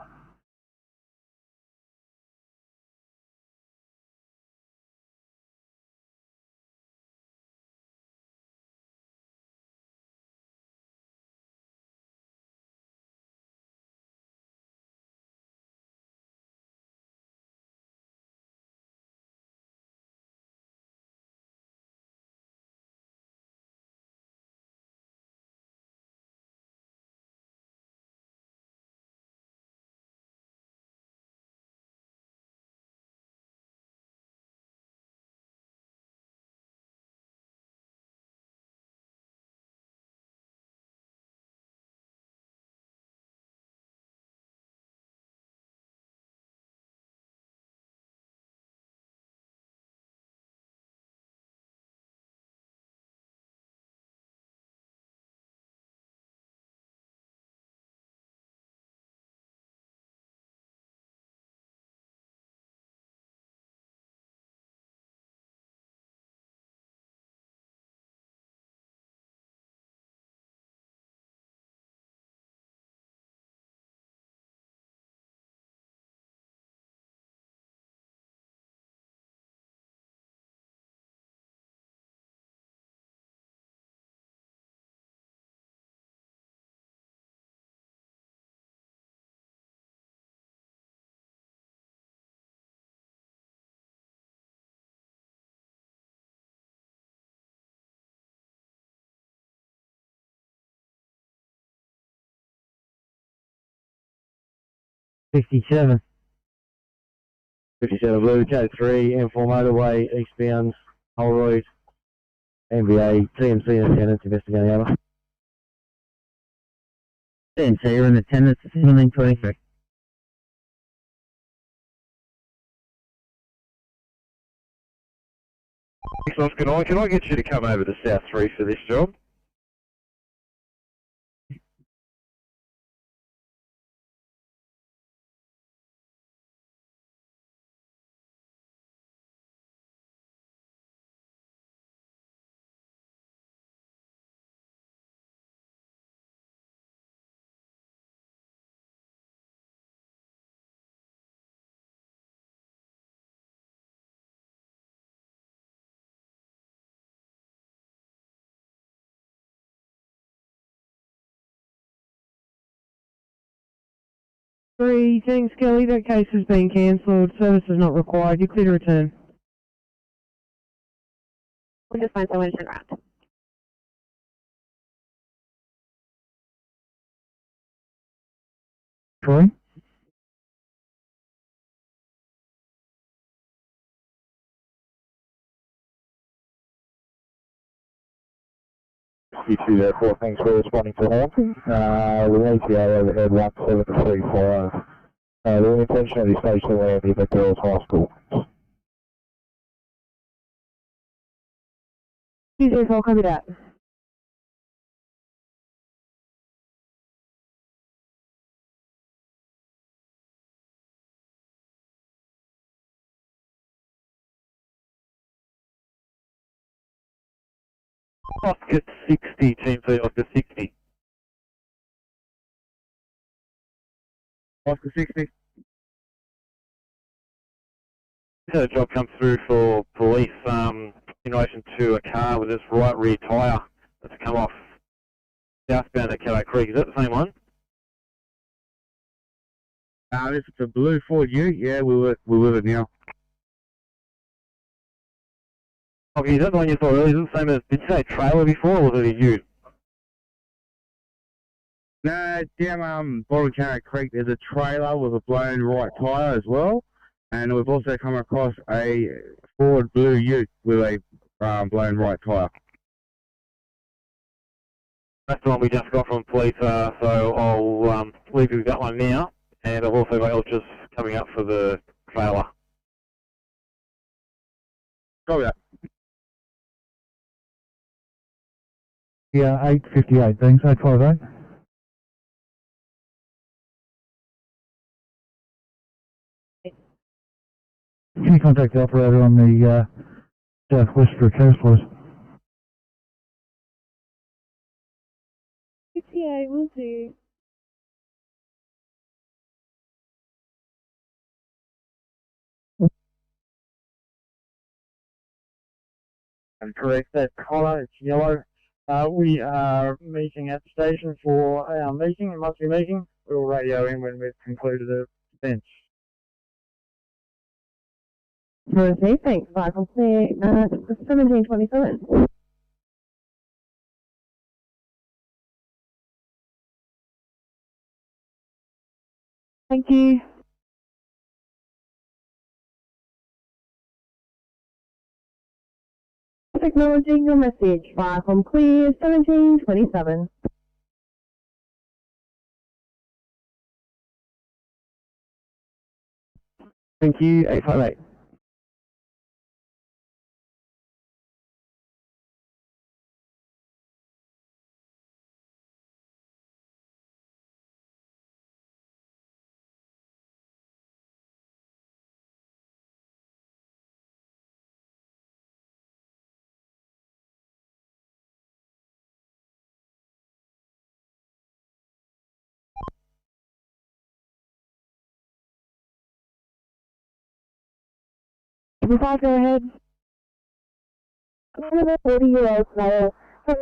'57 Blue, Code 3, M4 motorway, eastbound, Holroyd, MBA, TMC in attendance, investigating over. TMC, you're in attendance, 1723. Can I get you to come over to South 3 for this job? Three, thanks Kelly, that case has been cancelled. Service is not required. You're clear to return. We'll just find someone to turn around. Troy? You there, 4, thanks for responding to Haunting. With ATO overhead 1735. The intention of the station land is at Girls High School. Tuesday, I'll copy that. Oscar 60, Team 3, Oscar 60. Oscar 60. Had a job come through for police in relation to a car with its right rear tyre come off southbound at Kellow Creek. Is that the same one? If it's a blue Ford Ute, yeah, we're with it now. Okay, is that the one you saw earlier? Is it the same as, did you say trailer before, or was it a Ute? No, down bottom of Kellow Creek, there's a trailer with a blown right tyre as well. And we've also come across a Ford blue Ute with a blown right tyre. That's the one we just got from police, so I'll leave you with that one now. And I've also got Elchers coming up for the trailer. Copy that. Yeah, 858, thanks, 858. Can you contact the operator on the southwest for a coast, please? PTA will do. I'm correct, that collar, it's yellow. We are meeting at the station for our meeting, a monthly meeting. We'll radio in when we've concluded the event. Rosie, thanks. Vital clear, 1727. Thank you. Acknowledging your message. Vital clear, 1727. Thank you, 858. Before I go ahead. One of a 40-year-old male from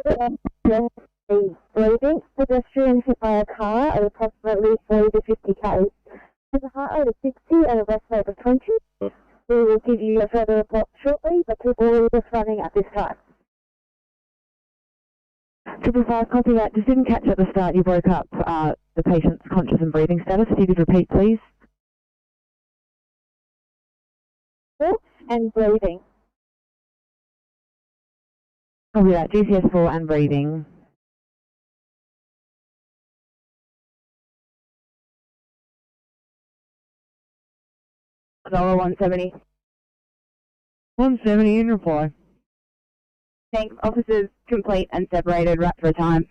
the breathing, pedestrian hit by a car at approximately 40 to 50 k's. Has a heart rate of 60 and a breath rate of 20. We will give you a further report shortly, but people are just running at this time. 555, copy that. Just didn't catch at the start. You broke up the patient's conscious and breathing status. If you could repeat, please. And breathing. Copy that. GCS4 and breathing. $170. 170 in reply. Thanks. Officers complete and separated right for a time.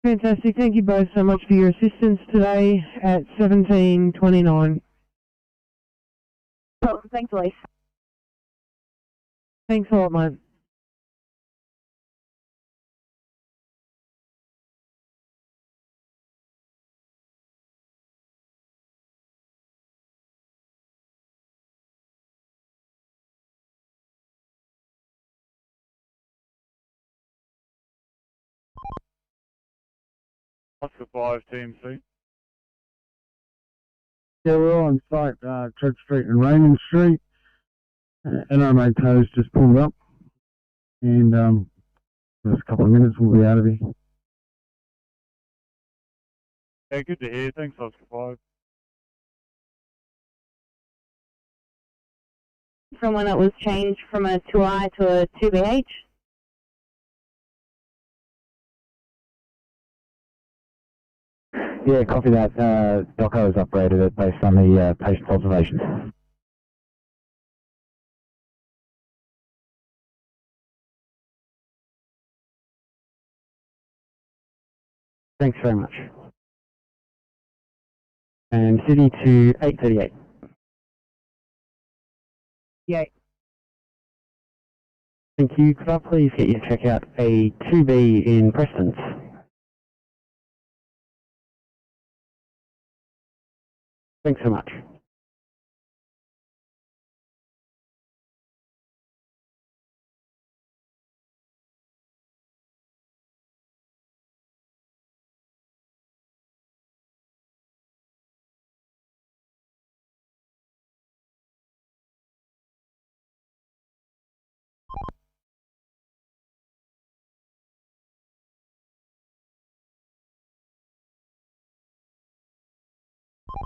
Fantastic. Thank you both so much for your assistance today at 1729. Oh, thanks, Elise. Thanks a lot, mate. Oscar 5 TMC. Yeah, we're on site, Church Street and Raymond Street. NRMA tows just pulled up, and just a couple of minutes we'll be out of here. Yeah, good to hear. Thanks, Oscar 5. From when it was changed from a 2I to a 2BH? Yeah, copy that. Doco is operated it based on the patient's observations. Thanks very much. And Sydney to 838. Yeah. Thank you. Could I please get you to check out a 2B in Preston's? Thanks so much.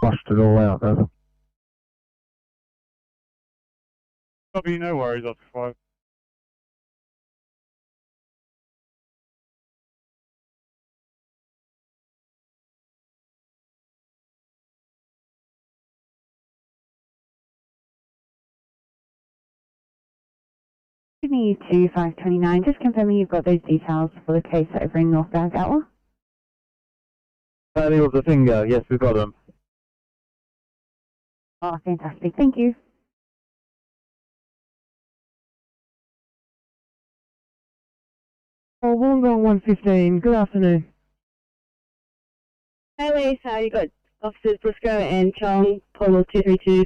flushed it all out, over. Copy, no worries, Oscar 5. Sydney 2529, just confirming you've got those details for the case over in North Balgowlah. Valley of the Finger, yes, we've got them. Oh, fantastic, thank you. Oh, Wollongong 115, good afternoon. Hey Lisa, you got Officers Briscoe and Chong, Polo 232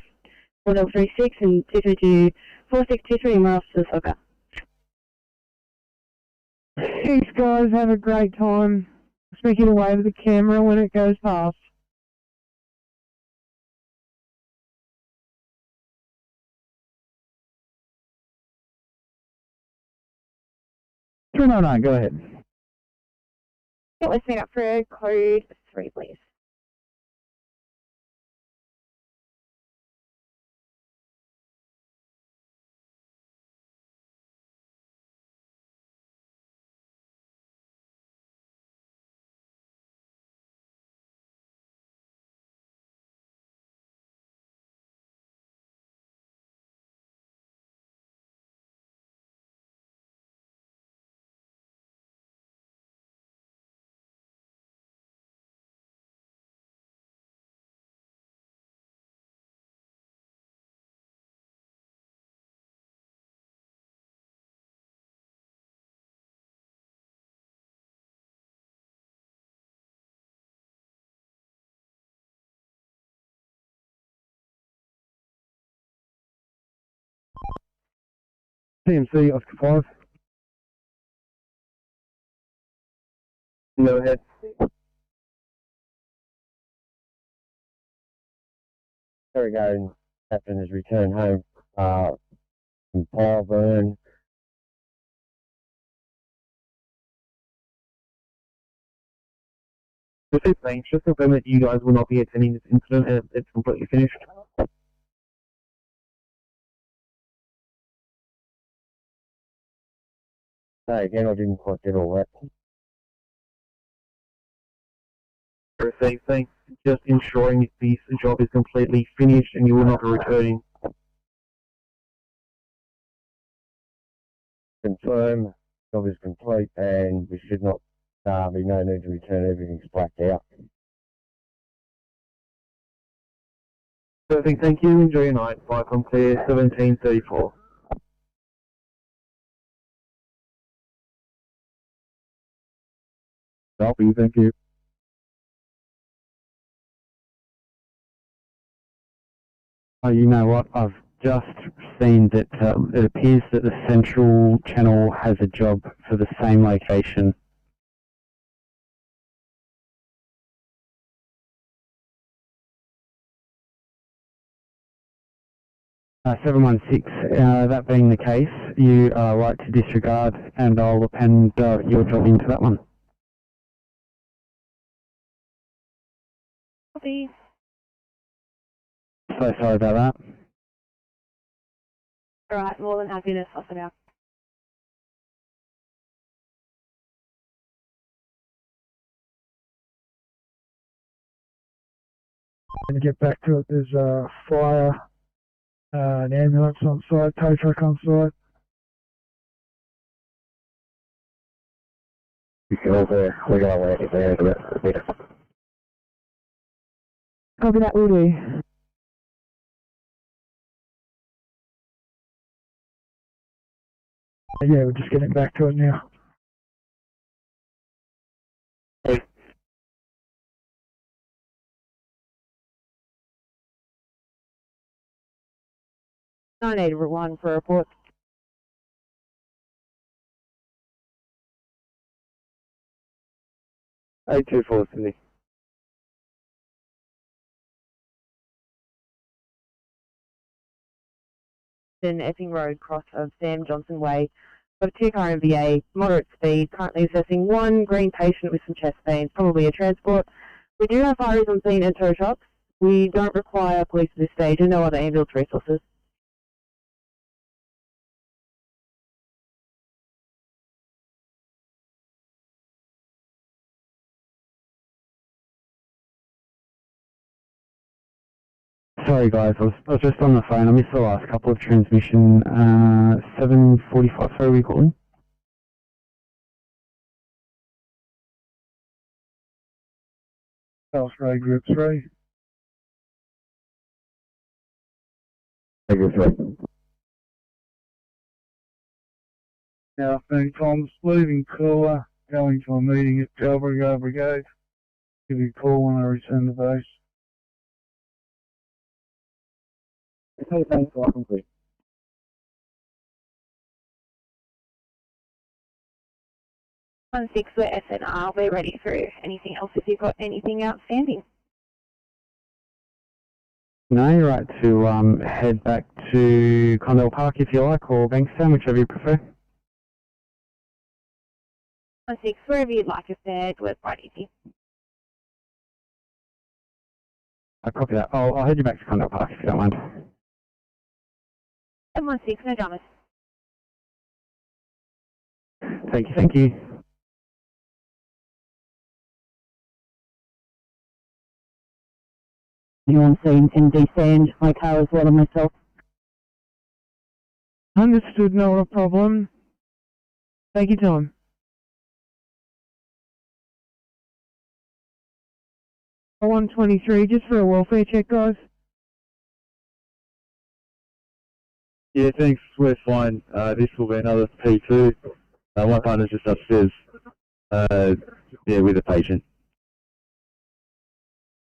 4036 and 232 4623, and we're Officer Soccer. Thanks guys, have a great time. Speaking away to the camera when it goes past. No, go ahead. Yeah, let's meet up for code 3, please. TMC, Oscar 5. Go ahead. Ferry captain has returned home from power burn. With this thing, just confirm that you guys will not be attending this incident and it's completely finished. No, again, I didn't quite get all that. Received, thanks. Just ensuring that this job is completely finished and you will not be returning. Confirm, job is complete and we should not be no need to return, everything's blacked out. Perfect, thank you. Enjoy your night. Bye from clear 1734. Copy, thank you. Oh, you know what? I've just seen that it appears that the Central Channel has a job for the same location. Uh, 716, that being the case, you are right to disregard and I'll append your job into that one. Copy. So sorry about that. Alright, more than happy to suss it out. Going to get back to it, there's a fire, an ambulance on site, tow truck on site. We can also, we're going to work it there a bit. Copy that, will do. Yeah, we're just getting back to it now. I need one for a report. 824 Sydney. Epping Road, cross of Sam Johnson Way. Got a 2-car MVA, moderate speed, currently assessing one green patient with some chest pains, probably a transport. We do have fires on scene and tow trucks. We don't require police at this stage and no other ambulance resources. Sorry guys, I was just on the phone. I missed the last couple of transmission. 7:45. Sorry, we calling? Australia Group 3. Group 3. Now, Fanny Tom's leaving Cooler, going to a meeting at Calvary Brigade. Give you a call when I return to base. Okay, thanks. Welcome, please. On 6, we're SNR. We're ready for anything else if you've got anything outstanding. No, you're right to head back to Constables Park if you like, or Bankstown, whichever you prefer. On 6, wherever you'd like us there, we're quite easy. I copy that. I'll head you back to Constables Park if you don't mind. 716, no dramas. Thank you, thank you. Anyone seen MD Sand, my car as well, and myself? Understood, not a problem. Take your time. A 123, just for a welfare check, guys. Yeah, thanks. We're fine. This will be another P2. My partner's just upstairs. Yeah, with a patient.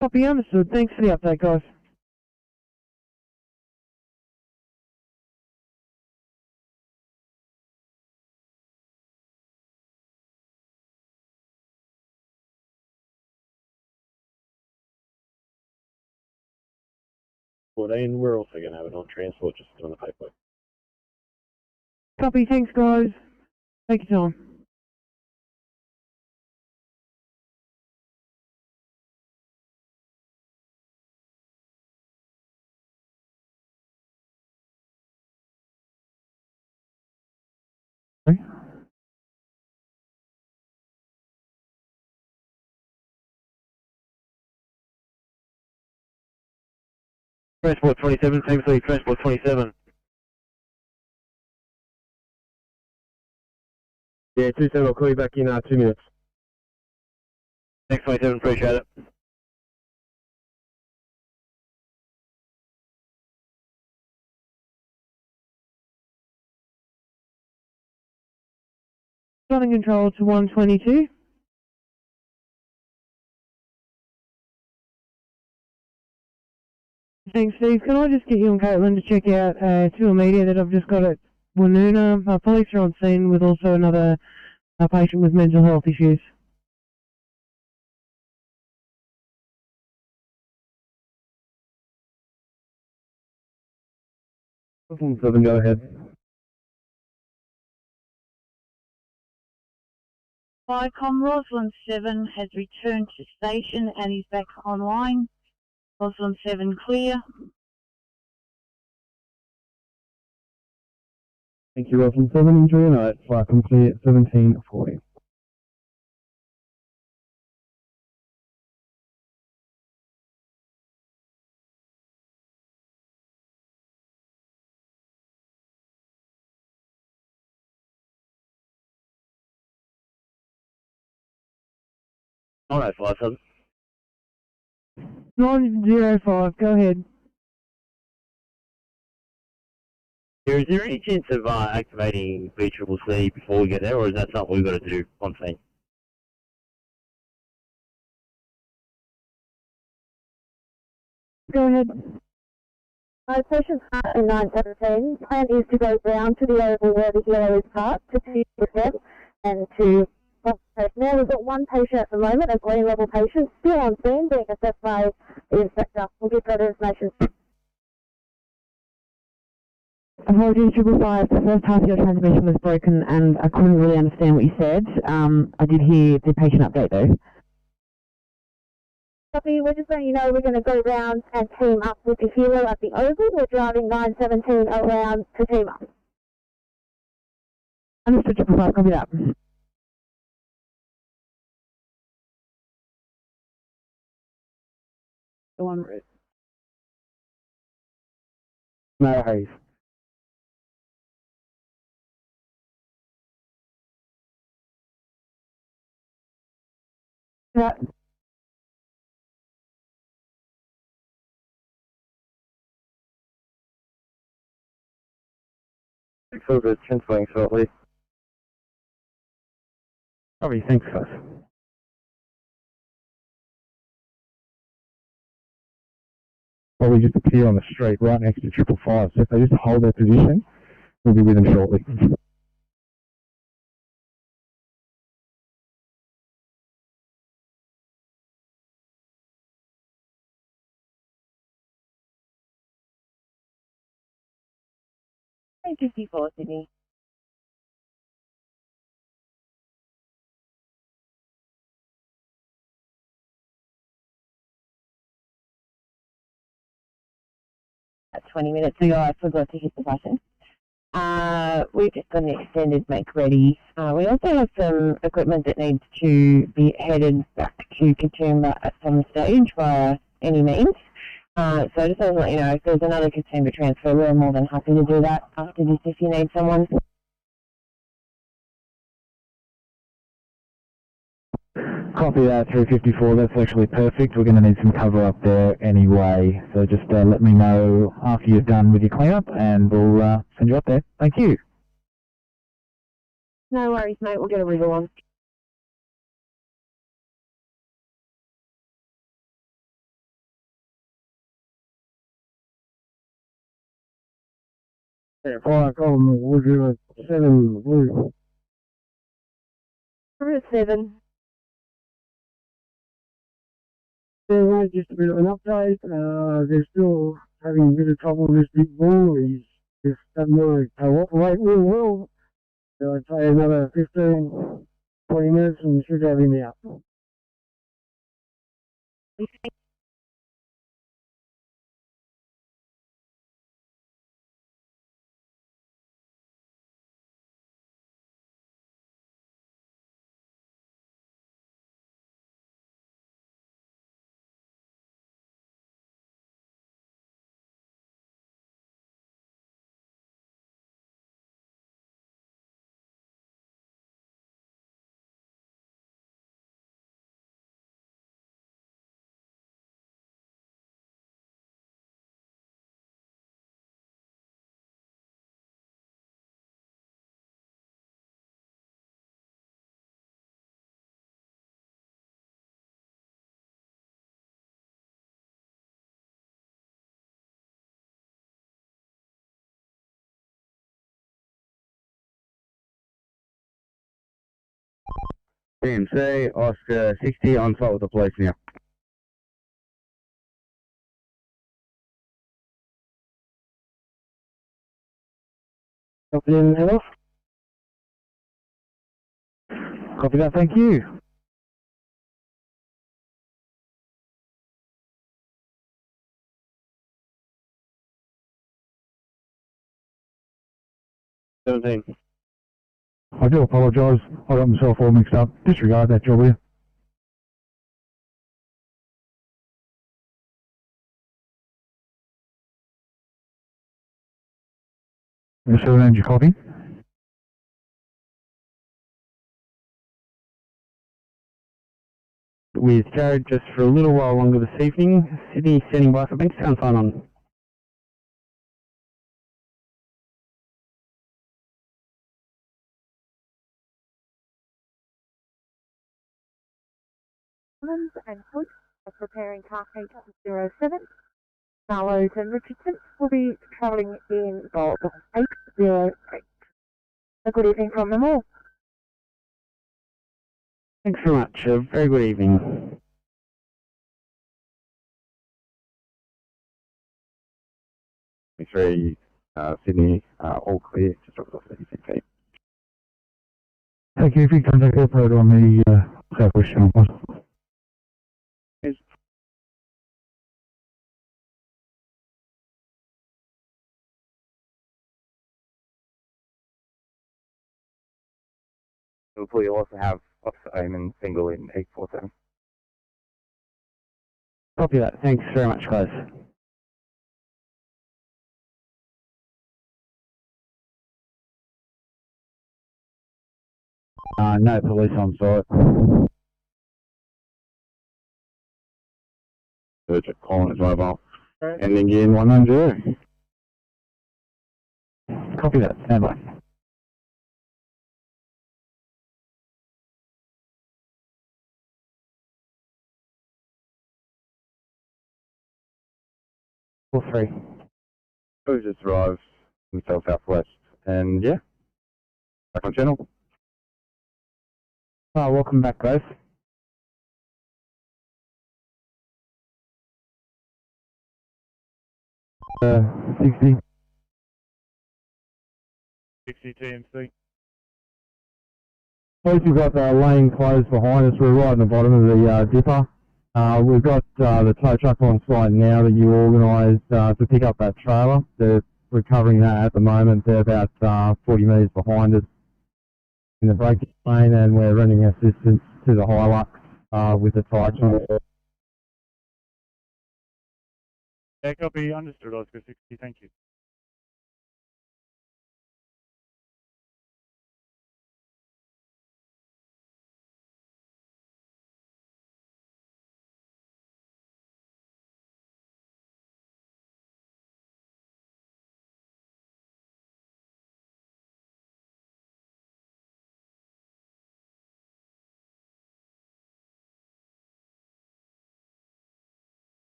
Copy, understood. Thanks for the update, guys. We're also going to have it on transport just on the paperwork. Copy, thanks, guys. Take your time. Transport 27, Team 3, Transport 27. Yeah, 27, I'll call you back in 2 minutes. Thanks 27, appreciate it. Running control to 122. Thanks, Steve. Can I just get you and Caitlin to check out to a media that I've just got at Woonona? Police are on scene with also another patient with mental health issues. 7, go ahead. Vicom Roslyn 7 has returned to station and is back online. Roslyn 7 clear. Thank you, Roslyn 7. Enjoy your night. Welcome clear at 17:40. Oh, no, 57. 905, go ahead. Is there any chance of activating BCCC before we get there, or is that something we've got to do on scene? Go ahead. Patient's heart in 917. Plan is to go down to the oval where the hero is parked to see them and to now. We've got one patient at the moment, a green level patient, still on scene, being assessed by the inspector. We'll give further information. Apologies, 555. The first half of your transmission was broken and I couldn't really understand what you said. I did hear the patient update though. Copy, we're just letting you know we're going to go round and team up with the hero at the Oval. We're driving 917 around to team up. Understood, 555, copy that. Go on route. No worries. Yeah. Over transferring shortly. Copy, thanks, guys. Probably just appear on the street right next to 555, so if they just hold their position, we'll be with them shortly. Hey, 54, Sydney. At 20 minutes ago, I forgot to hit the button. We've just got an extended make ready. We also have some equipment that needs to be headed back to Katoomba at some stage via any means. So I just want to let you know if there's another Katoomba transfer, we're more than happy to do that after this if you need someone. Copy that, 354, that's actually perfect. We're going to need some cover up there anyway, so just let me know after you're done with your cleanup and we'll send you up there. Thank you. No worries, mate, we'll get a wriggle on. Yeah, 5 Colin, 7 Blue. Route 7. Yeah, just a bit of an update. They're still having a bit of trouble with this big bull. He's just doesn't want to cooperate real well. So I'd say another 15, 20 minutes and we should have him out. BMC, Oscar 60, on site with the police now. Copy in head off. Copy that, thank you. I do apologise, I got myself all mixed up. Disregard that job here. Yes, sir, and your copy. With Jared just for a little while longer this evening. Sydney standing by for bank sound sign on. And Hood are preparing car 807. Mallows and Richardson will be travelling in Bolt 808. A good evening from them all. Thanks very much. A very good evening. Ferry, Sydney, all clear. Just drop it off the ECP. Thank you. If you contact operator on the southwest channel, please. We'll also have Officer Oman single in 847. Copy that. Thanks very much, guys. No police on site. Urgent calling his mobile. Ending in 190. Copy that. Stand by. All three. Who just arrived from southwest, and yeah, back on channel. Welcome back, guys. Uh, 60. 60 TMC. Police, we've got the lane closed behind us. We're right in the bottom of the dipper. We've got the tow truck on site now that you organised to pick up that trailer. They're recovering that at the moment. They're about 40 metres behind us in the braking lane, and we're running assistance to the Hilux with the tow truck. Yeah, copy. Understood, Oscar 60. Thank you.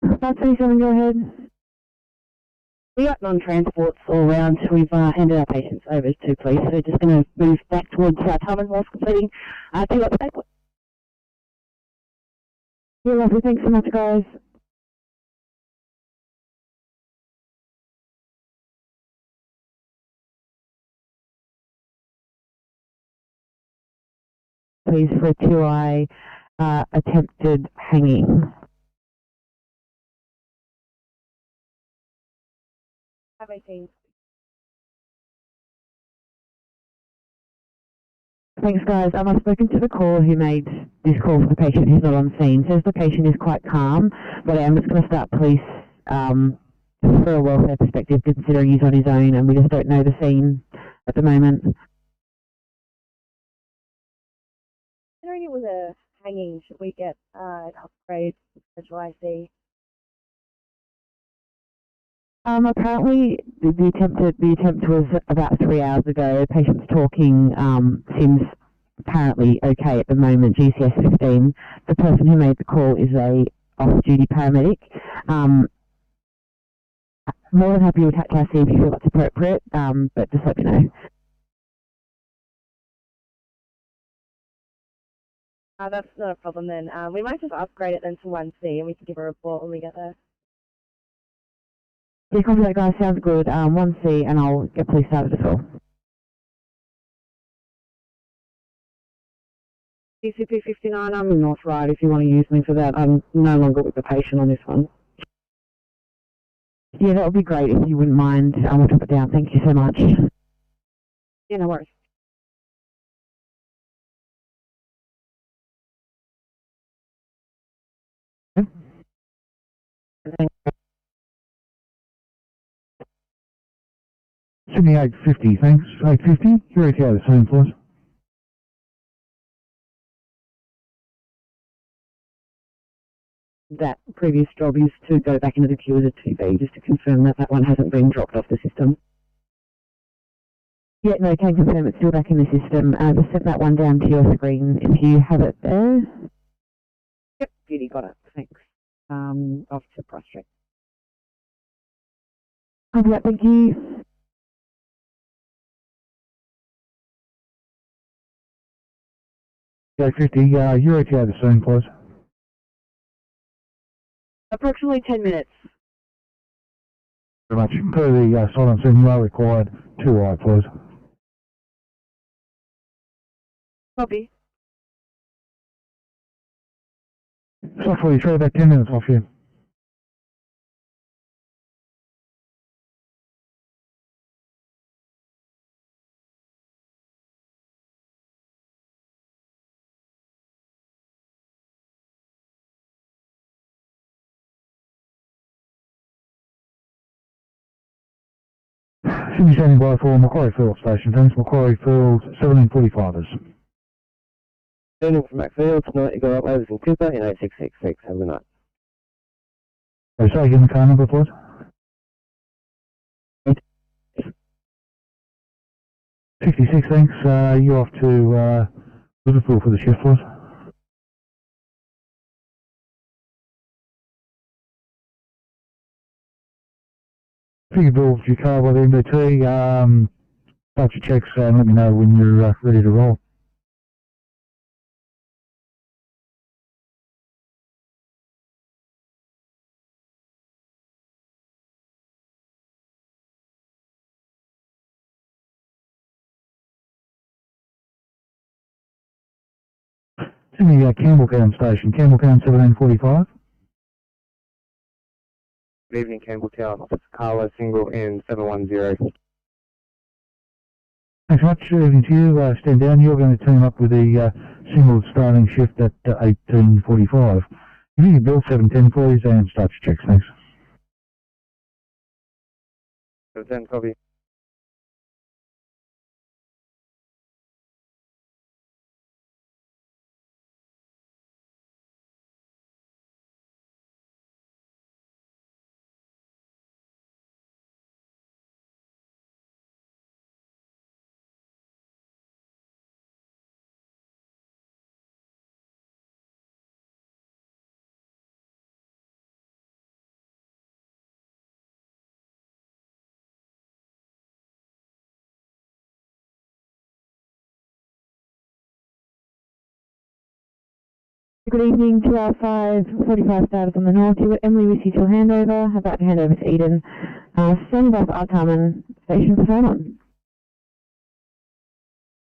About 27, go ahead. We got non-transports all round. We've handed our patients over to police. So we're just going to move back towards Tubman whilst completing 2 lots of paperwork. Yeah, lovely. Thanks so much, guys. Please, for a 2I attempted hanging. Have 18. Thanks, guys. I've spoken to the caller who made this call for the patient who's not on scene. Says the patient is quite calm, but I am just going to start police for a welfare perspective, considering he's on his own and we just don't know the scene at the moment. Considering it was a hanging, should we get an upgrade to IC? Apparently the attempt was about 3 hours ago. The patient's talking, seems apparently okay at the moment, GCS 15. The person who made the call is a off-duty paramedic. More than happy to attach IC if you feel that's appropriate, but just let me know. That's not a problem then. We might just upgrade it then to 1C and we can give a report when we get there. Yeah, copy that, guys. Sounds good. 1C, and I'll get police started as well. DCP 59, I'm in North Ryde if you want to use me for that. I'm no longer with the patient on this one. Yeah, that would be great if you wouldn't mind. I'll drop it down. Thank you so much. Yeah, no worries. Sydney 850, thanks. 850, you're okay at the scene, please. That previous job is to go back into the queue as a 2B, just to confirm that that one hasn't been dropped off the system. Yeah, no, can confirm it's still back in the system. Just set that one down to your screen if you have it there. Yep, beauty, got it. Thanks. Officer prostrate. Copy that, thank you. Okay, 50, you're okay at the scene, please. Approximately 10 minutes. Very much. Per the silent scene, you are required 2I, please. Copy. Software, you try about 10 minutes off you. Sydney standing by for Macquarie Field Station, thanks. Macquarie Field 1745ers. Turning from Macfield tonight, you got up over from Cooper in 8666. Have a good night. Oh, sorry, give me the car number, please. 66, thanks. You're off to Liverpool for the shift, please. If you build your car by the MBT, start your checks and let me know when you're ready to roll. Sydney Campbelltown Station, Campbelltown 1745. Good evening, Campbelltown. Officer Carlo, single in 710. Thanks much. Good evening to you. Stand down. You're going to team up with the single starting shift at 1845. If you can build 710, please, and start your checks. Thanks. 710, copy. Good evening to our 545 status on the north. You got Emily received your handover. About to hand over to Eden. Standing by for Artarmon Station for phone on.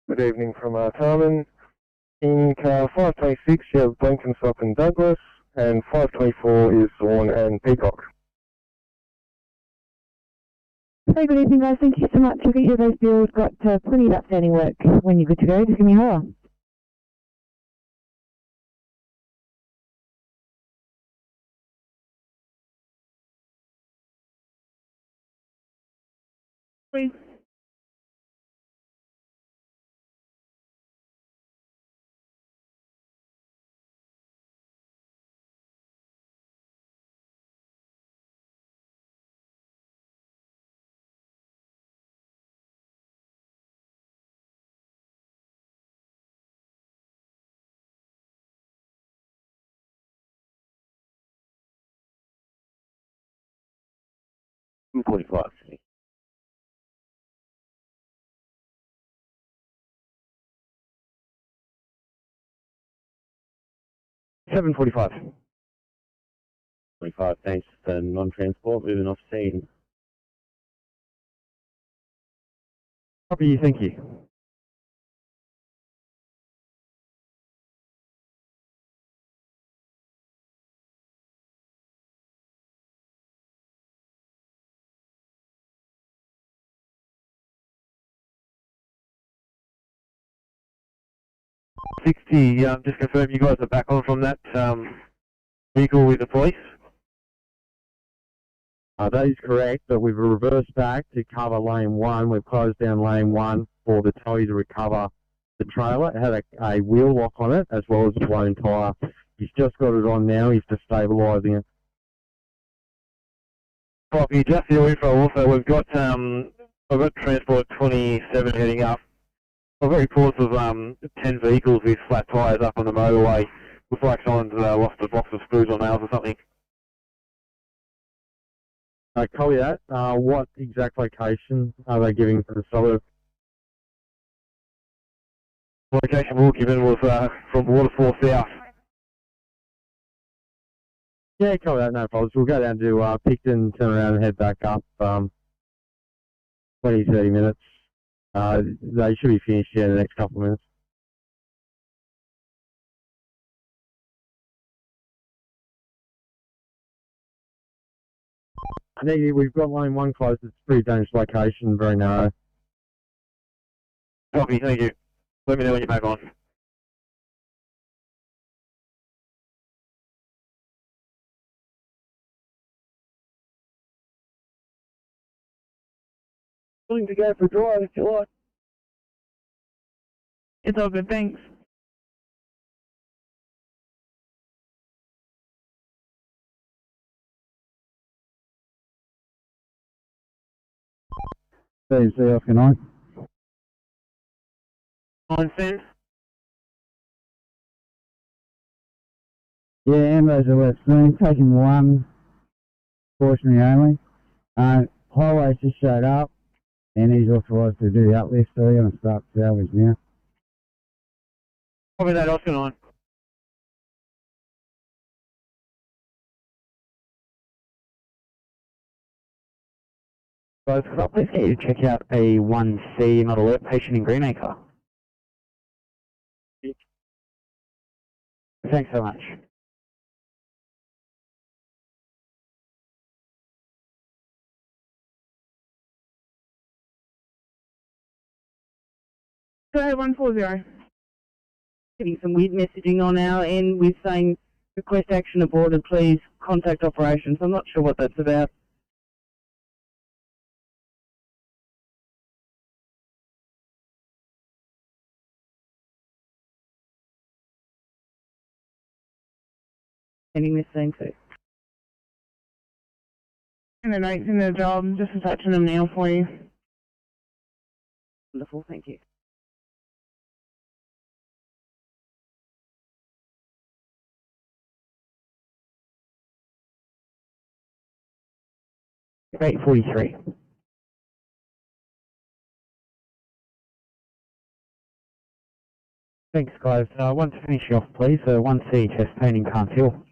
Good evening from Artarmon. In car 526, you have Blenkinsop and Douglas, and 524 is Zorn and Peacock. Hey, good evening, guys. Thank you so much. I'll get you those bills. Got plenty of outstanding work. When you're good to go, just give me a holler. Please. I'm 45. 745. 45, thanks. Non-transport, moving off scene. Copy, thank you. Just confirm you guys are back on from that vehicle with the police? That is correct, but we've reversed back to cover lane 1. We've closed down lane 1 for the tow to recover the trailer. It had a wheel lock on it as well as a blown tyre. He's just got it on now. He's just stabilising it. Copy, just for your info also, we've got transport 27 heading up. I've got reports of 10 vehicles with flat tyres up on the motorway. Looks like someone's lost a box of screws or nails or something. Copy that. What exact location are they giving for the suburb? The location we were given was from Waterfall South. Yeah, copy that, no problems. We'll go down to Picton, turn around and head back up 20, 30 minutes. They should be finished here in the next couple of minutes. Negative, we've got lane 1 closed. It's a pretty dangerous location, very narrow. Copy, thank you. Let me know when you're back on. Willing to go for a drive if you like. It's all good, thanks. Steve, see off, good night. On scene? Yeah, Ambo's the left scene, taking one, fortunately only. Highways just showed up, and he's authorised to do the uplift, so we're going to start salvage now. Copy that, Oscar 9. Both up, please get you to check out a 1C not alert patient in Greenacre. Thanks so much. Go ahead, 140. Getting some weird messaging on our end with saying request action aborted, please contact operations. I'm not sure what that's about. Ending this thing too. And the notes in the job, I'm just attaching them now for you. Wonderful, thank you. Rate 43. Thanks, guys. One to finish you off, please. 1C, chest pain in Can't Hill.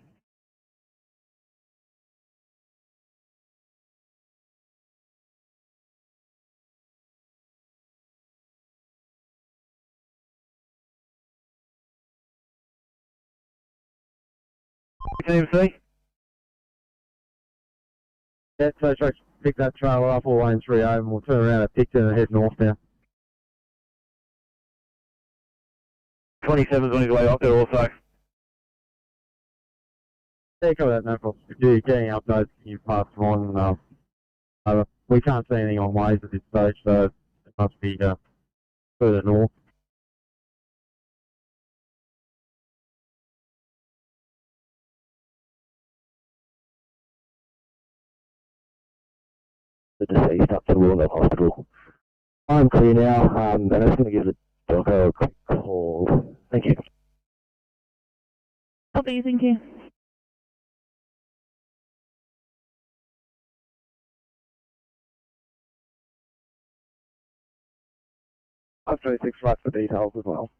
NMC? Yeah, so try to pick that trailer up all lane 3 over and we'll turn around at Picton and head north now. 27's on his way up there also. Yeah, cover that, no problem. If you're getting updates, you pass them on. Over. We can't see anything on ways at this stage, so it must be further north. The deceased up to the Wollongong Hospital. I'm clear now, and I'm just going to give the doco a quick call. Thank you. Copy, thank you. I've 26 right for details as well.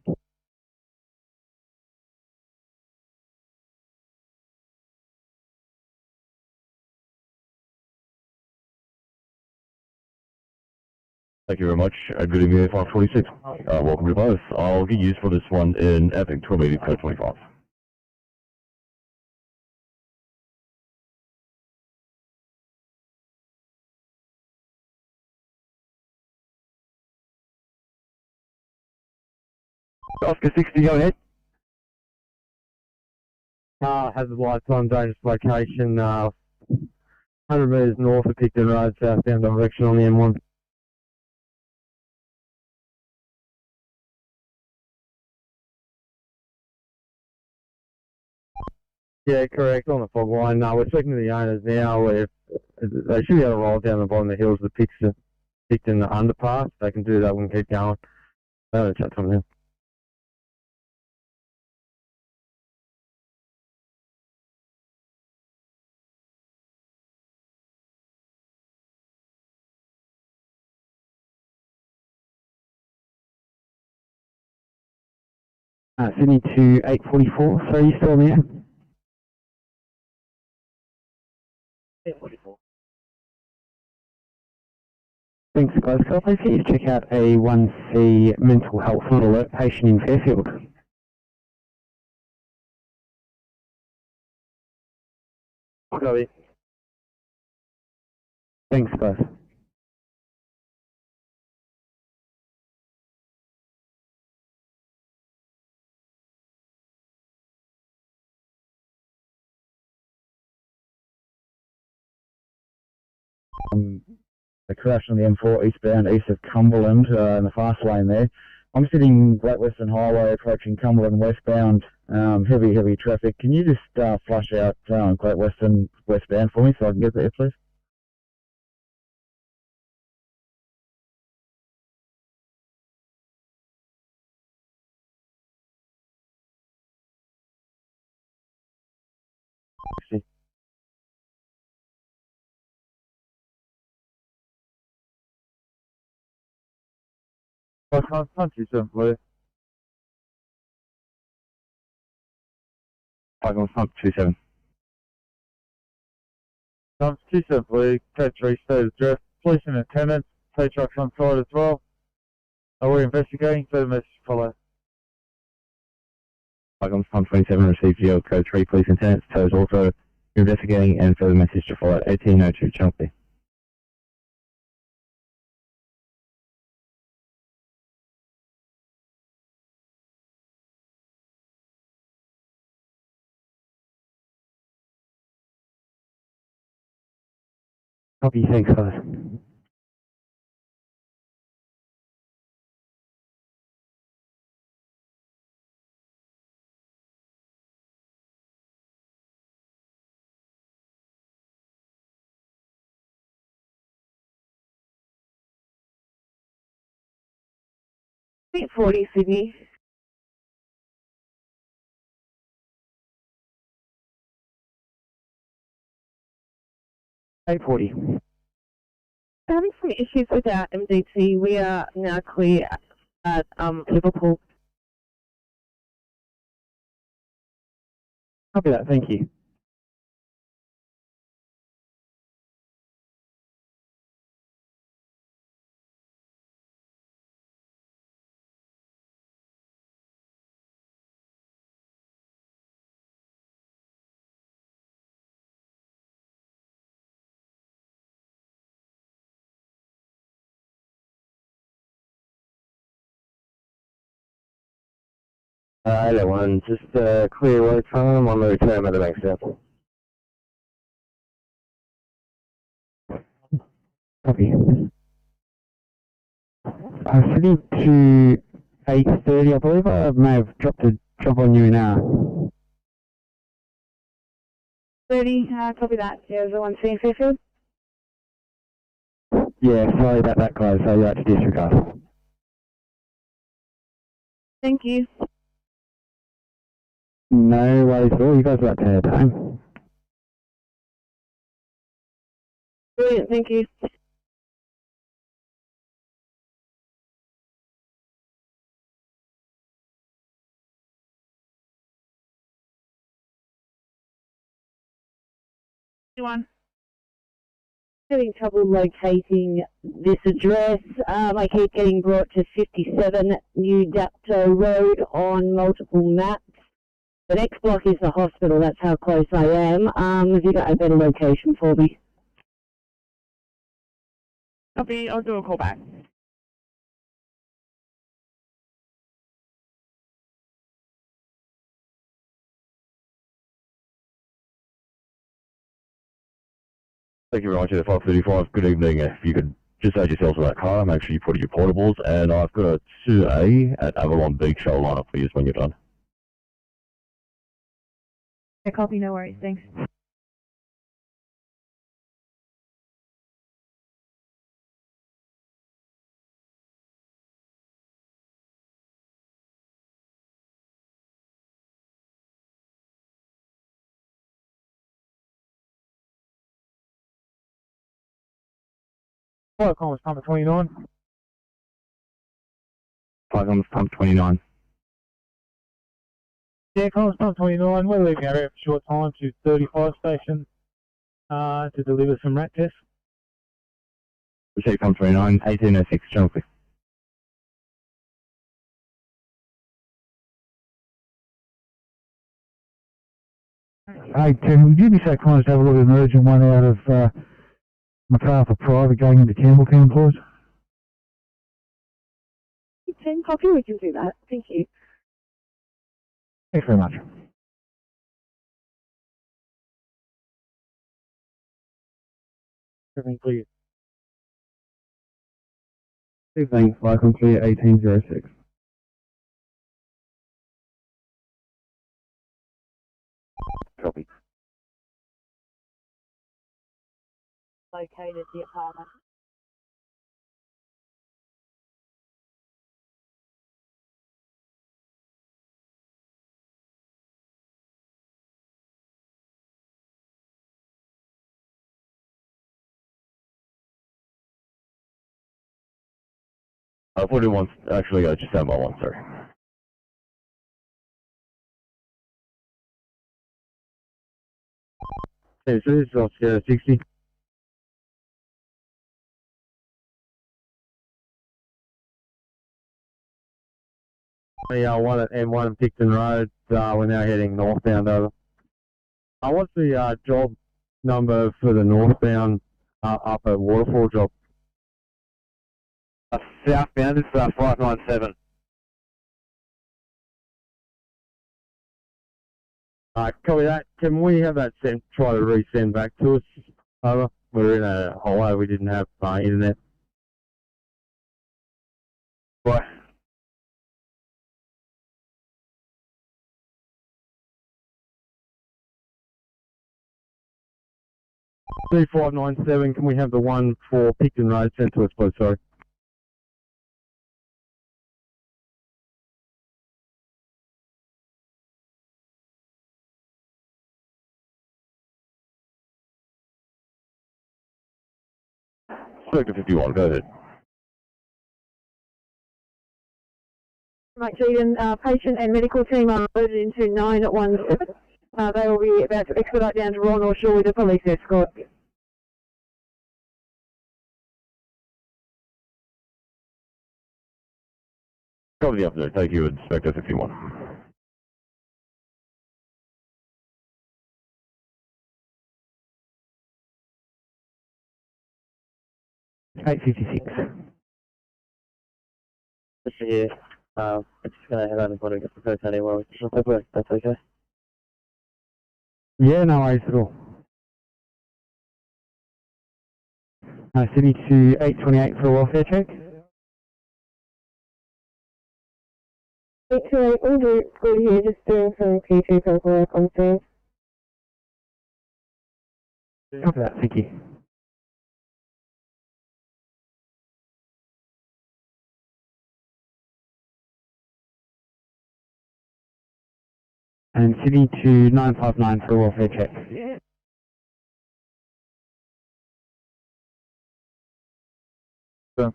Thank you very much. Good evening, 546. Welcome to both. I'll get used for this one in Epic, 1280 code 25. Oscar 60, go ahead. Hazard lights on, dangerous location, 100 metres north of Picton Road, southbound direction on the M1. Yeah, correct, on the fog line. We're speaking to the owners now. They should be able to roll down the bottom of the hills of Picton underpass. They can do that, we can keep going. I'll have a chat to them now. Sydney to 844, so are you still there? 844. Thanks, guys. Can I please get you to check out a 1C mental health not alert patient in Fairfield? I'll go in. Thanks, guys. A crash on the M4 eastbound east of Cumberland in the fast lane there. I'm sitting Great Western Highway approaching Cumberland westbound, heavy traffic. Can you just flush out Great Western westbound for me so I can get there, please? I can't see something, please. Icon Pump 27. Pump 27, please. Code 3 state address. Police and attendants. Tow trucks on site as well. Are we investigating? Further message follow. Icon Pump 27 received your code 3 police and attendants. Tows also investigating and further message to follow. 1802 Chunky. Copy, thanks, guys. Eight 40 Sydney. Having some issues with our MDT. We are now clear at Liverpool. Copy that, thank you. Hello, one. Just clear road time on the return of the bank step. Copy. I'm sitting to 8:30, I believe. I may have dropped a job on you now. 30, copy that. 001 C Fairfield. Yeah, sorry about that, guys. So you have to disregard. Thank you. No worries at all. You guys are about to head home. Brilliant, thank you. One. Having trouble locating this address. I keep getting brought to 57 New Dapto Road on multiple maps. The next block is the hospital, that's how close I am. Have you got a better location for me? Copy, I'll do a call back. Thank you very much, 535. Good evening. If you could just add yourselves to that car, make sure you put in your portables, and I've got a 2A at Avalon Beach. I'll line up for you when you're done. Yeah, copy, no worries, thanks. Flight Commerce number 29. Flight Commerce Pump 29. Yeah, Commerce number 29. We're leaving our area for a short time to 35 station to deliver some rat tests. Receive Pump 29, 1806 Chunky. Hey Tim, would you be so kind as to have a look at an urgent one out of MacArthur Private going into Campbelltown, please. 10 copy, we can do that. Thank you. Thanks very much. Everything clear. Evening, Cyclone Clear 1806. Copy. Located the apartment. I put it once, actually, just stand by one, sorry. Hey, so this is Oscar 60. One at M1 Picton Road. We're now heading northbound over. What's the job number for the northbound up at Waterfall job? Southbound is 597. Copy that. Can we have that sent? Try to resend back to us. Over. We're in a highway. We didn't have internet. What? C597. Can we have the one for Picton Road sent to us, please? Sorry. Circa 51, go ahead. Mike Jeeden, patient and medical team are loaded into 917. They will be about to expedite down to Royal North Shore with a police escort. Copy the afternoon. Thank you, Inspector 51. Just here. I'm just going to head over and put it the first anyway. That's okay. Yeah, no worries at all. Sydney to 828 for a welfare check. 828, we'll do good here, just doing some P2 paperwork on scene. Copy that, thank you. And Sydney to 959 for a welfare check. Yeah.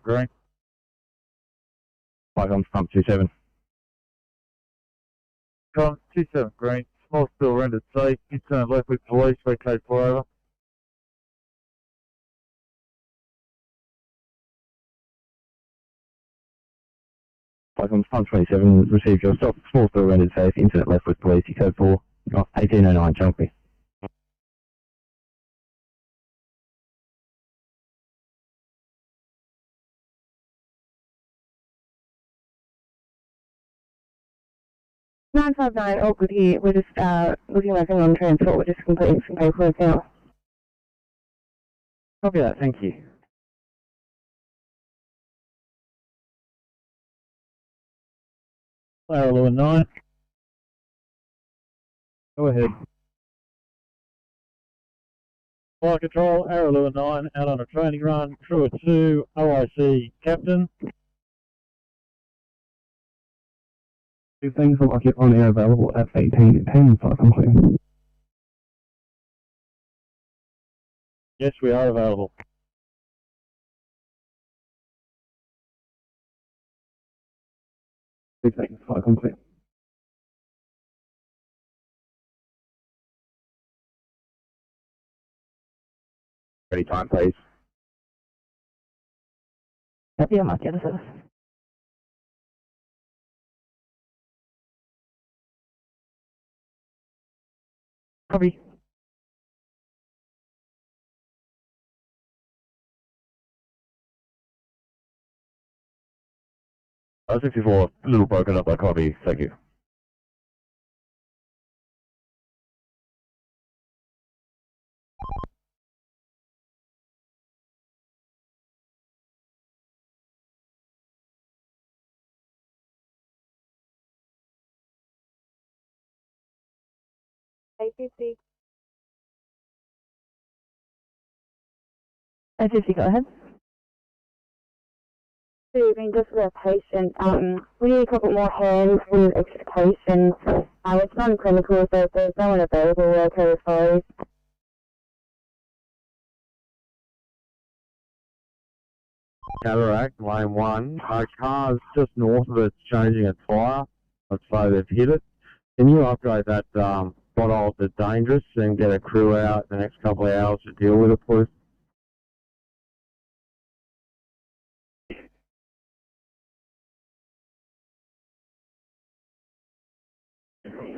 Green. Like on pump 27. Pump 27 Green. Small spill rendered safe. Intern left with police. Vacate 4 over. Like on pump 27, received your stop. Small spill rendered safe. Incident left with police. Code 4. 1809, jump me. Nine 959, all good here. We're just looking like on transport. We're just completing some paperwork now. Copy that, thank you. Arrow 9. Go ahead. Fire control, Arrow 9, out on a training run, through a 2, OIC Captain. Two things look like you're on air available at 1810, Cyclone Clear. Yes, we are available. Two things, Cyclone Clear. Ready time, please. Copy on my Genesis. Copy. 64, a little broken up, I copy. Thank you. A50. A50, go ahead. Good evening, just for a patient. We need a couple more hands with expectations. It's non-clinical, so if there's no one available, we're okay with those. Cataract, lane 1. Car's just north of it's changing its fire. I'd say they've hit it. Can you upgrade that pothole to dangerous and get a crew out the next couple of hours to deal with it, please?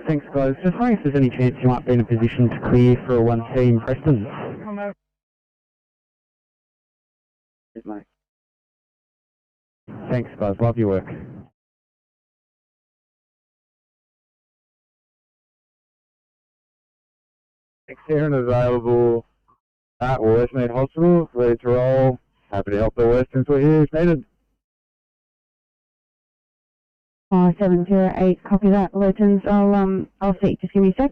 Thanks, guys. Just wondering if there's any chance you might be in a position to clear for a 1T in Preston. Cheers, mate. Thanks, guys. Love your work. Herein available at Westmead Hospital, ready to roll. Happy to help the Westons we're here if needed. 708, copy that. Legends, I'll see. Just give me a sec.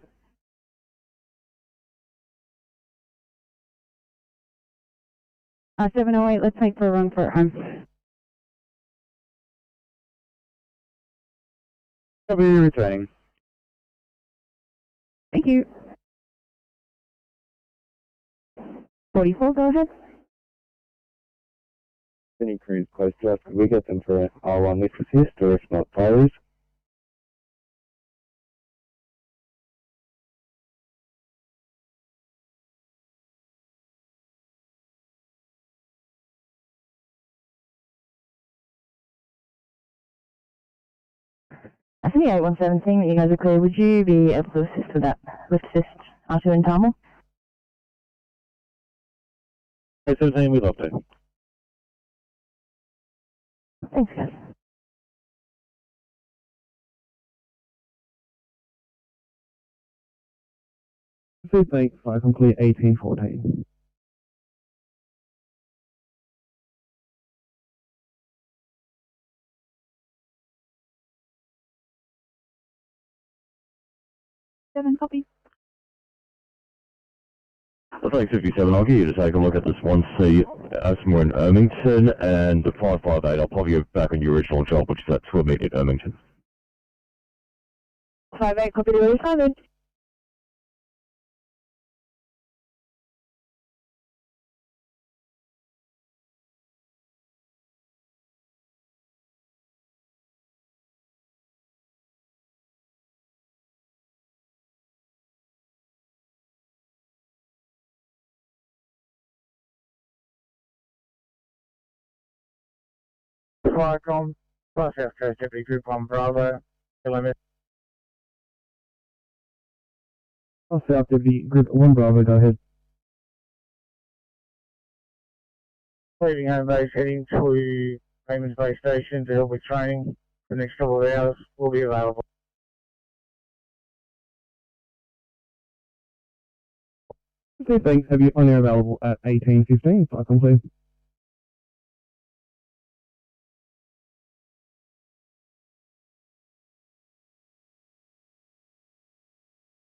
Uh, 708, let's take for a run for it home. I'll be returning. Thank you. 44, go ahead. Any crews close to us, could we get them for R1 lift assist, or if not, fires? I think the 8117 that you guys are clear. Would you be able to assist with that lift assist R2 and Tamil? 817, we'd love to. Thanks, guys. Feedback 5 complete 1814. Seven copy. Well, thanks, 57. I'll get you to take a look at this 1C somewhere in Ermington, and the 558, I'll pop you back on your original job, which is that 2 immediate Ermington. 58 copy to responded. Firecom, South Coast Deputy Group 1 Bravo, limit. I'll set up the group 1 Bravo, go ahead. Leaving home base, heading to Raymond's Bay Station to help with training. The next couple of hours will be available. Okay, thanks. Have you on air available at 1815, so I complete.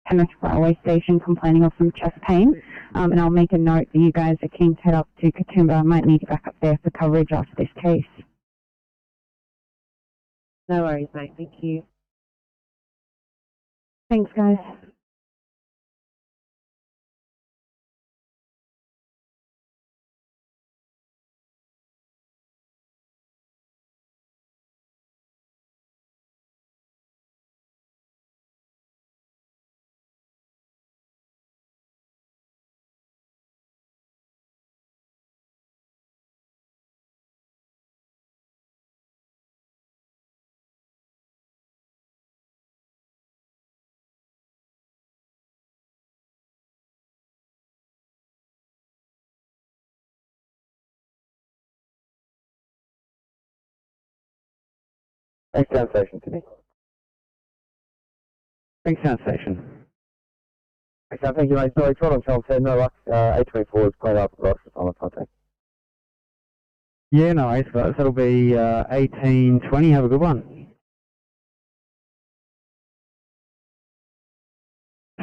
Hemeth Railway Station complaining of some chest pain, and I'll make a note that you guys are keen to head up to Katoomba. I might need you back up there for coverage after this case. No worries, mate. Thank you. Thanks, guys. Thanks, Town Station, Sydney. Thanks, Sound Station. Okay, thank you, mate. Sorry, Trot on Charles said no luck. 824 is played up across the time of contact. Yeah, no worries, guys. That'll be 1820. Have a good one.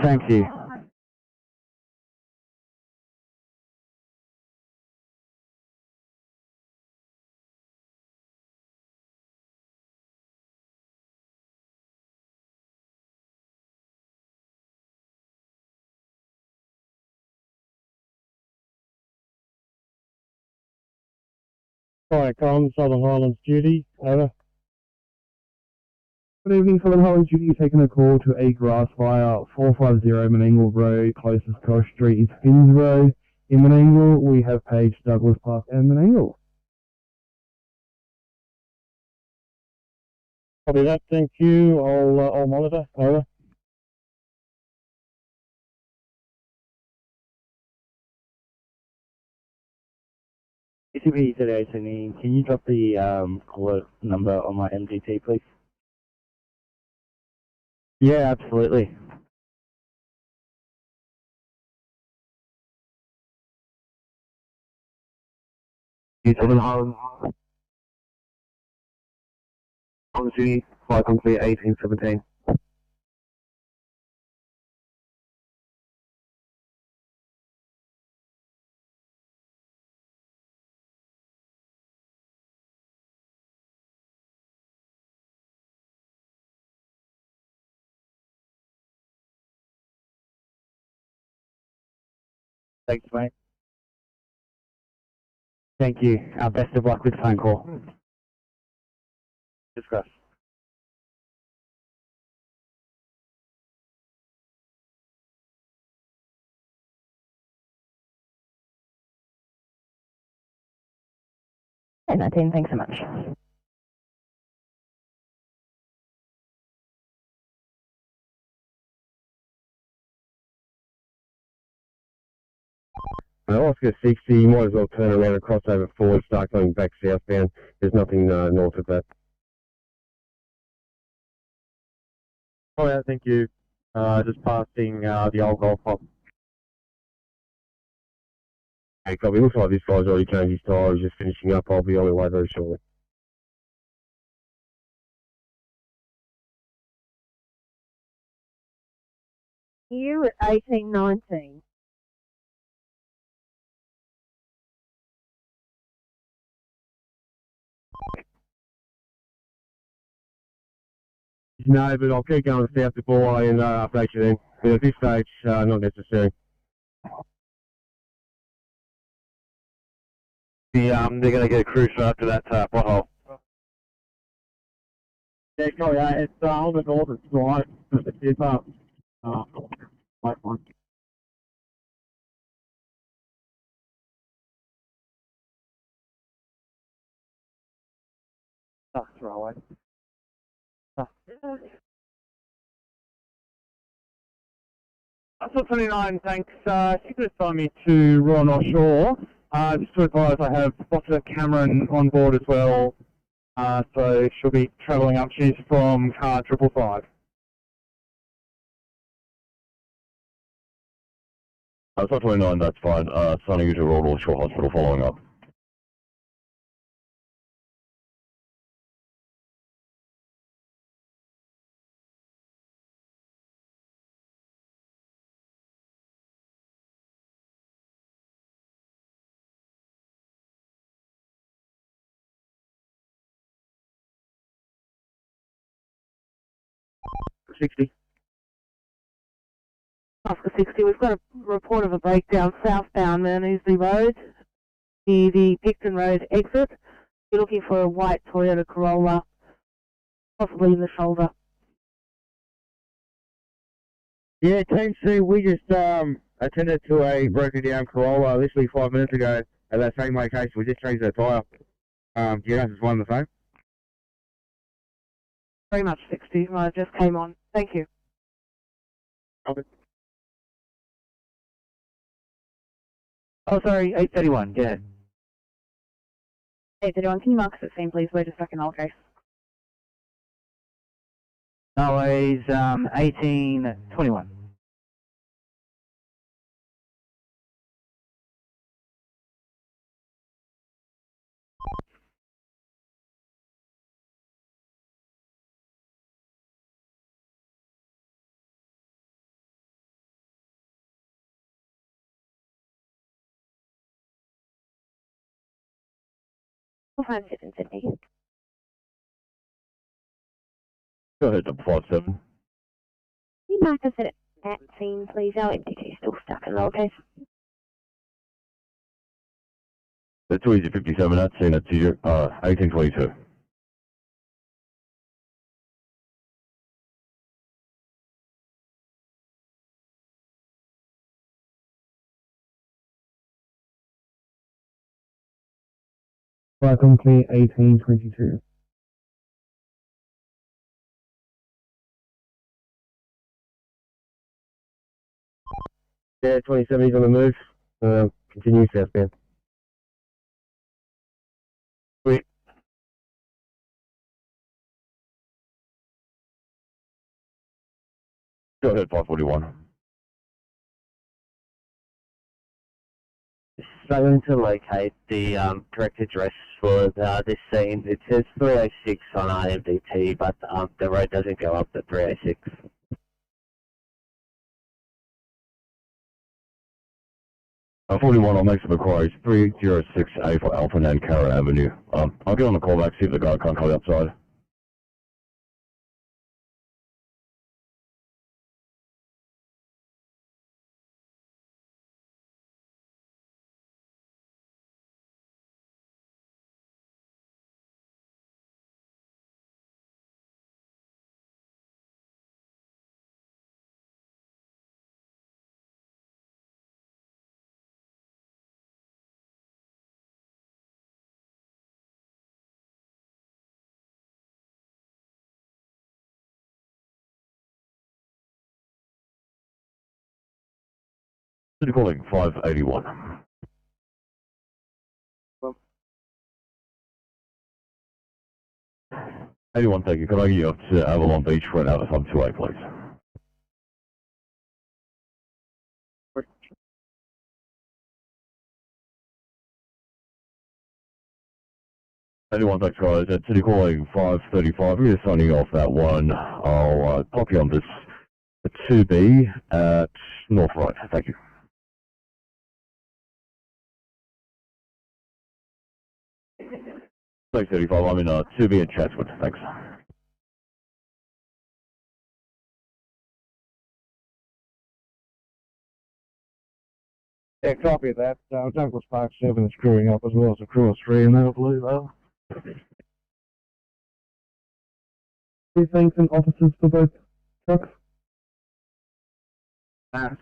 Same to you. Fire comms, Southern Highlands duty, over. Good evening, Southern Highlands duty. Taking a call to a grass fire, 450 Menangle Road. Closest cross street is Finns Road. In Menangle, we have Page, Douglas Park, and Menangle. Copy that, thank you. I'll monitor, over. ECP today, Sydney. Can you drop the alert number on my MGT, please? Yeah, absolutely. Southern Highlands. On duty, flight complete 1817. Thanks, mate. Thank you. Best of luck with the phone call. Discuss. Hey, 19, thanks so much. Oscar 60, you might as well turn around and cross over forward, start going back southbound. There's nothing north of that. Oh yeah, thank you. Just passing the old golf hop. Hey, copy. Looks like this guy's already changed his tyre. He's just finishing up. I'll be on my way very shortly. You at 1819. No, but I'll keep going south to Ballway and update you then. But at this stage, not necessary. They're going to get a cruise after that pothole. Yeah, sorry, it's on the northern side. It's like one. Railway. That's 29, thanks. You could assign me to Royal North Shore. Just to advise, I have Spotter Cameron on board as well. So she'll be travelling up. She's from car 555. It's not 29, that's fine. Signing you to Royal North Shore Hospital following up. Oscar 60, we've got a report of a breakdown southbound Mount Road, near the Picton Road exit. You're looking for a white Toyota Corolla, possibly in the shoulder. Yeah, Team C, we just attended to a broken down Corolla literally 5 minutes ago at that same location. We just changed the tyre. Do you know if it's one and the same? Very much 60, I just came on. Thank you. Okay. Oh, sorry, 831, yeah. 831, can you mark us at scene, please? We're just stuck in old case. Always 1821. Sydney. Go ahead, number 57. You mark us at that scene, please. Our MDT still stuck in lowercase. That's too easy, 57, that's saying that's 1822. Welcome clear 1822. Yeah, 27, he's on the move. Continue southbound. Sweet. Go ahead, 541. Struggling to locate the correct address for this scene. It says 306 on IMDT, but the road doesn't go up to 306. 41, I'll make some inquiries. 306A for Alpha and Cara Avenue. I'll get on the call back, see if the guy can't call outside. City calling 581. 81, thank you. Could I get you up to Avalon Beach for an out of hub 2A, please? Anyone, thanks guys. At City calling 535. We're just signing off that one. I'll pop you on this 2B at North Right. Thank you. Thanks, 35. I'm in 2B in Chatswood. Thanks. Yeah, copy of that. Douglas Park 7 is screwing up as well as the crew of 3 and that'll blue though. Thanks and officers for both trucks.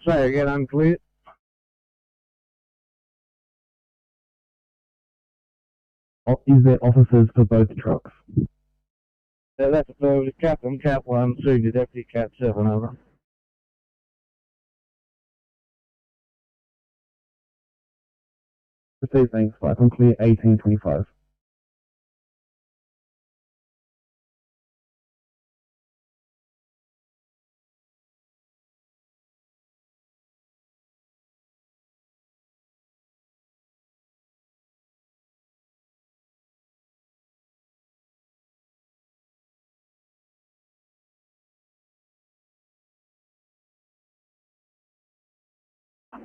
Say again, unclear. Is there officers for both trucks? Yeah, that's affirmative. Captain, Cap 1, Senior Deputy, Cap 7, over. Proceed, thanks, 5. I'm clear, 1825.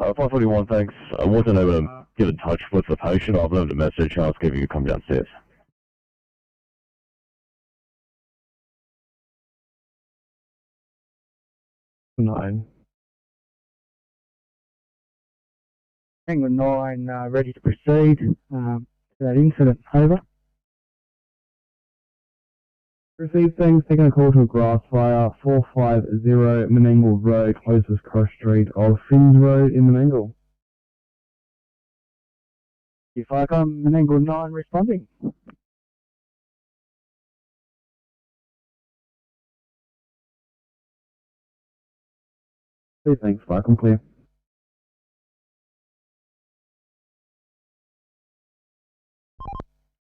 Uh, 541, thanks. I wasn't able to get in touch with the patient. I've left a message. I was giving you to come downstairs. Nine. Tango 9, ready to proceed. That incident, over. Received, things, taking a call to a grass fire, 450 Menangle Road, closest cross street of Finns Road in Menangle. If I come Menangle 9 responding. Thanks, Mike, I'm clear.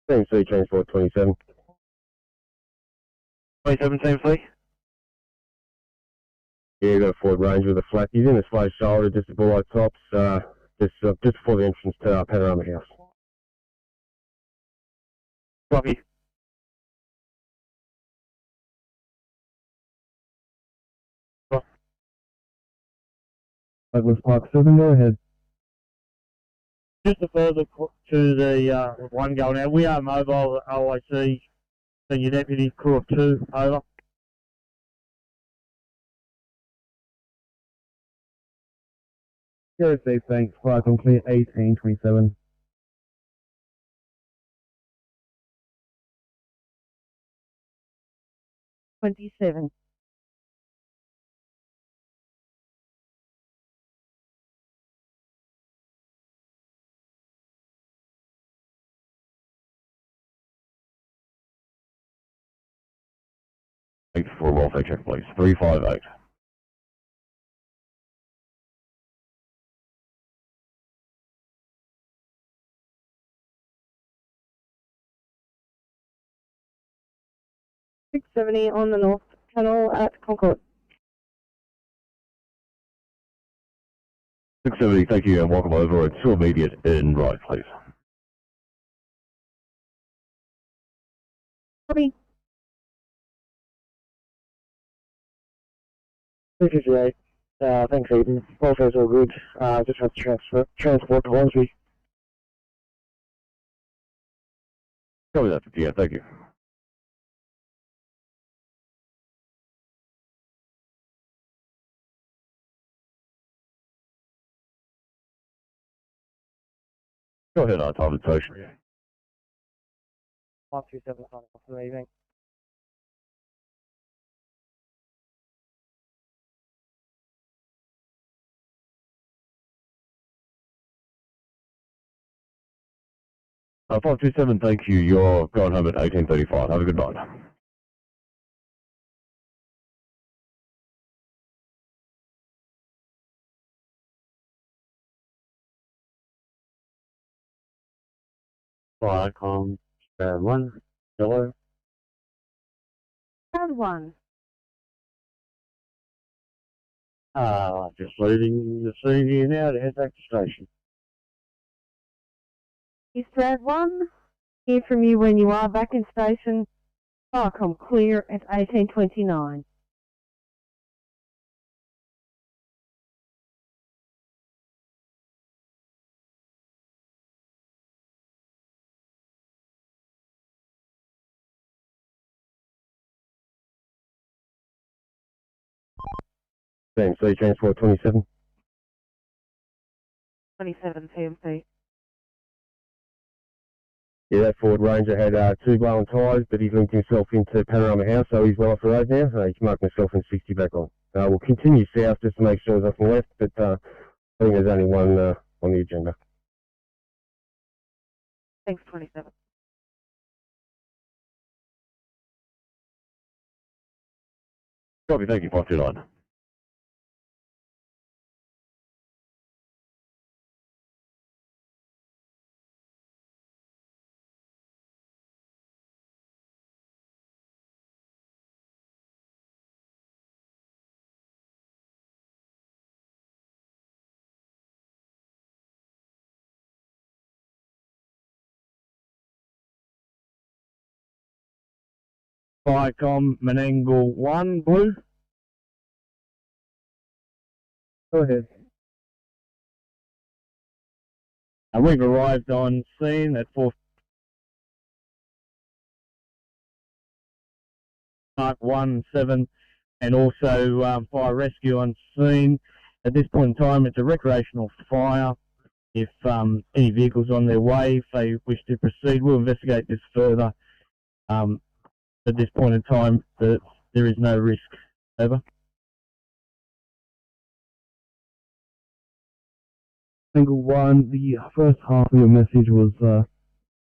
Same C, Transport 27. 27, same C? Yeah, got a Ford Ranger with a flat. He's in a slow shoulder, just a below tops, just before the entrance to Panorama House. Copy. Douglas Park 7, go ahead. Just a further to the one going out. We are mobile at OIC, Senior Deputy, crew of 2, over. Zero safe, thanks. Fire complete 1827. $27. Thanks for a welfare check, please. 358. $670 on the North Channel at Concord. 670, thank you, and welcome over. It's 2 immediate in right, please. Copy. 358. Thanks, Aiden. Welfare's all good. Just have to transport to Hornsby. Copy that, yeah, thank you. Go ahead, Tom, it's Ocean. 527 for the evening. Uh, 527, thank you. You're going home at 1835. Have a good night. Firecom, 1, hello. Round 1. Just leaving the scene here now to head back to station. East Round 1. Hear from you when you are back in station. Firecom clear at 1829. CMC Transport 27. 27 CMC. Yeah, that Ford Ranger had 2 blown tyres, but he's linked himself into Panorama House, so he's well off the road now. So he can mark himself in 60 back on. We'll continue south just to make sure there's nothing left, but I think there's only one on the agenda. Thanks, 27. Copy, thank you, 529. Firecom, Menangle 1, blue. Go ahead. And we've arrived on scene at 4 Mark 17 and also fire rescue on scene. At this point in time, it's a recreational fire. If any vehicles on their way, if they wish to proceed, we'll investigate this further. At this point in time, there is no risk. Over. Single 1, the first half of your message was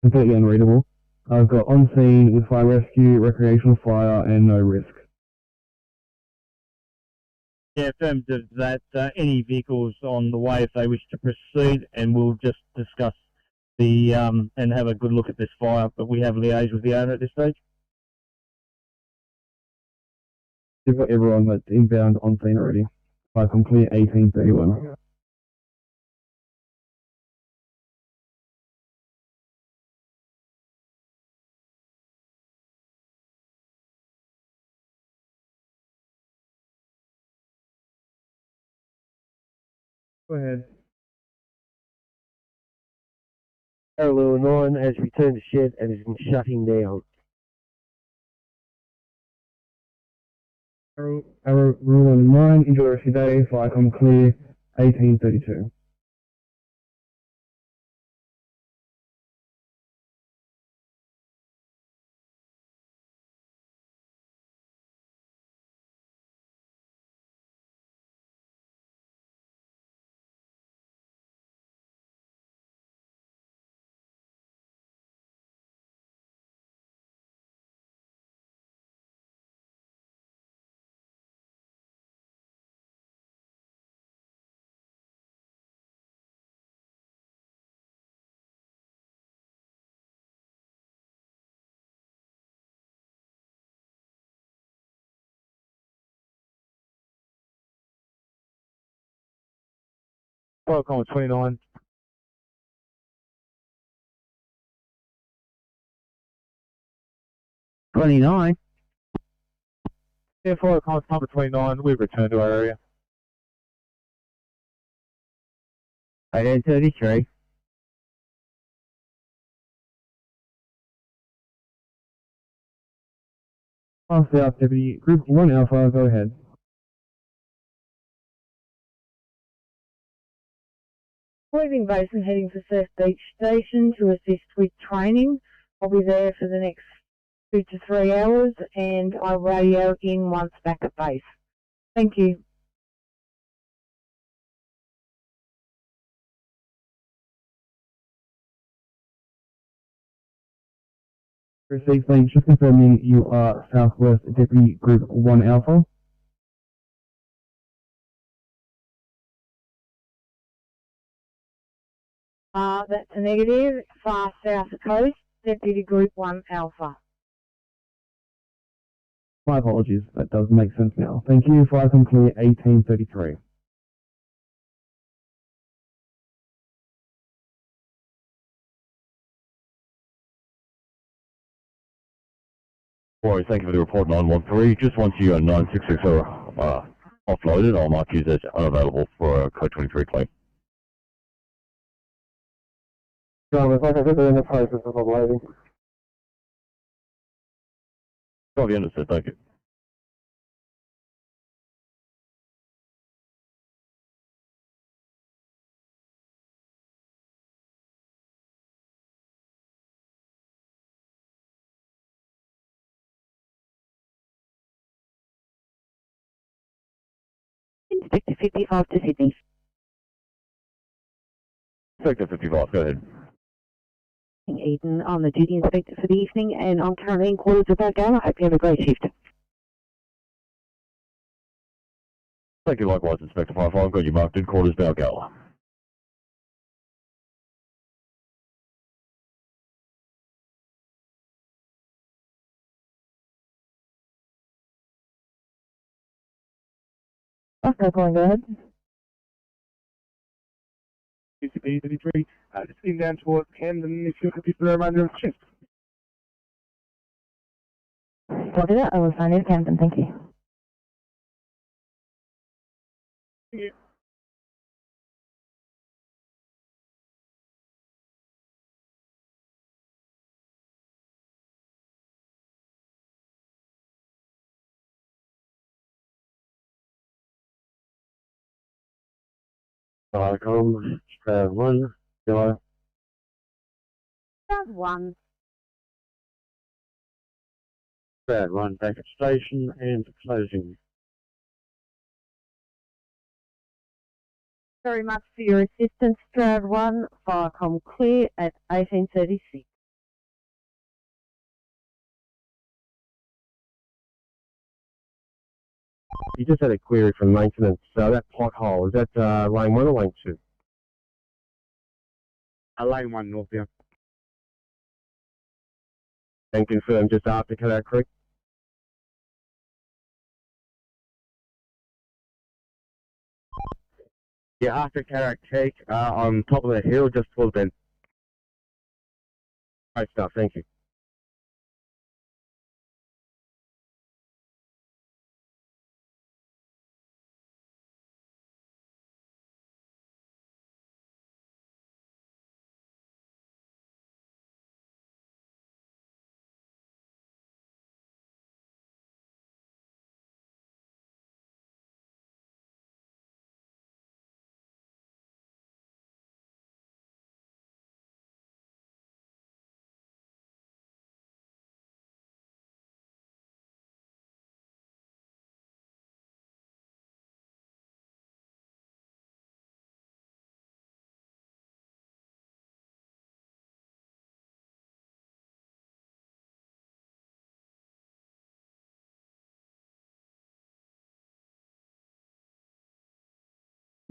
completely unreadable. I've got on scene with fire rescue, recreational fire, and no risk. Yeah, affirmative that any vehicles on the way if they wish to proceed, and we'll just discuss the and have a good look at this fire. But we have liaised with the owner at this stage. You've got everyone that's inbound on scene already. Fire clear 1831. Go ahead. Parallel 9 has returned to shed and is shutting down. Arrow rule 9, enjoy the rest of your day. Fire clear 1832. Fire Common 29. Yeah, Fire Common number 29. We've returned to our area. 1833. Pass the activity. Group 1 Alpha, go ahead. Leaving base and heading for Surf Beach Station to assist with training. I'll be there for the next 2 to 3 hours and I'll radio in once back at base. Thank you. Received, thanks. Just confirming you are Southwest Deputy Group 1 Alpha. That's a negative. Far South Coast, Deputy Group 1 Alpha. My apologies, that does make sense now. Thank you. Fire clear 1833. Warriors, thank you for the report 913. Just once you 966 are offloaded, I'll mark you as unavailable for code 23 claim. John, like I said, they're in the process of uploading. Copy, understood, thank you. Inspector 55 to Sydney. Sector 55, go ahead. Eden, I'm the duty inspector for the evening and I'm currently in quarters with our gala. Hope you have a great shift. Thank you likewise, Inspector 55. Got you marked in quarters Balgala. Okay, fine, go ahead. UCP 33, just heading down towards Camden if you're happy for the remainder of the shift. Copy that, I will sign in Camden, thank you. Thank you. Telecom, Stroud 1, Kilo. Stroud 1. Stroud 1, back at station and closing. Very much for your assistance, Stroud 1. Firecom clear at 1836. You just had a query from maintenance. That pothole, is that lane 1 or lane 2? Lane 1 northbound. And confirm just after Cadet Creek? Yeah, after Cataract Creek, on top of the hill, just towards the... Great stuff, thank you.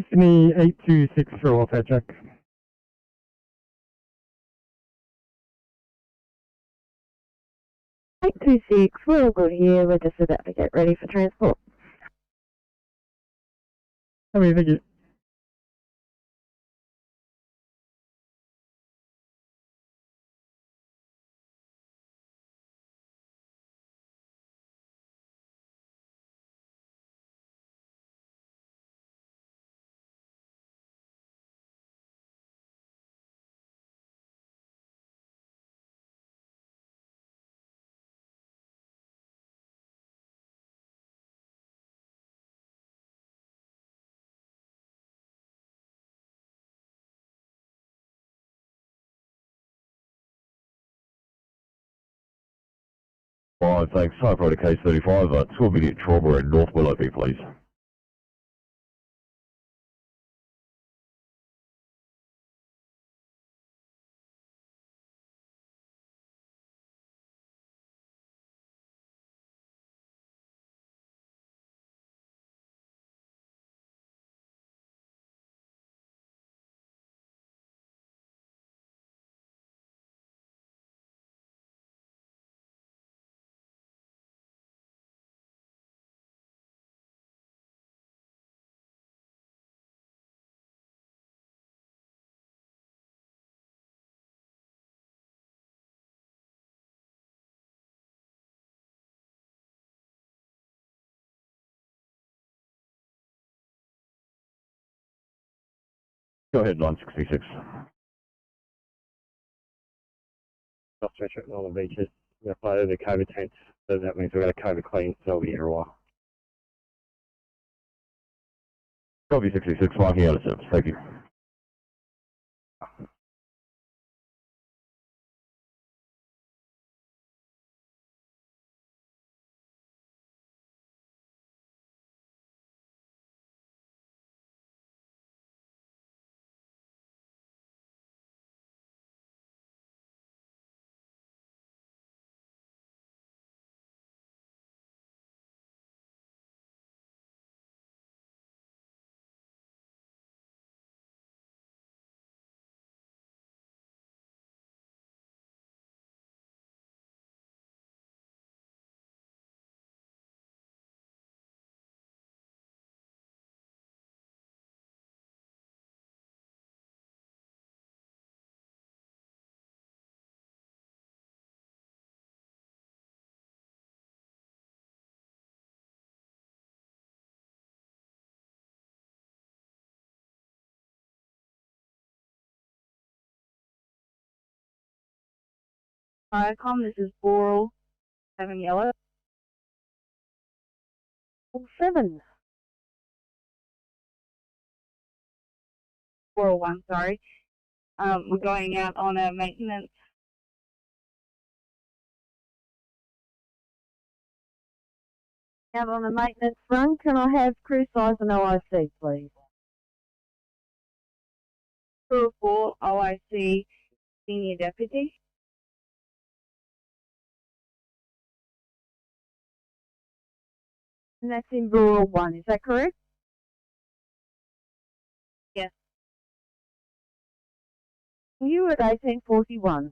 Sydney 826 for welfare check. Eight two six, we're all good here. We're just about to get ready for transport. How many, thank you. Five, thanks. Sorry for the case 35, 12 minute trauma in North Willoughby, please. Go ahead, 966. Stop stretching on the beaches. We're going to fly over the COVID tents, so that means we've got a COVID clean, so we'll be here a while. Copy 66, marking out of service. Thank you. Viacom, this is Boral, 7 yellow. 7. Boral 1, sorry. We're going out on a maintenance. Out on a maintenance run, can I have crew size and OIC, please? Crew 4, OIC, Senior Deputy. And that's in Rural 1, is that correct? Yes. You at 1841.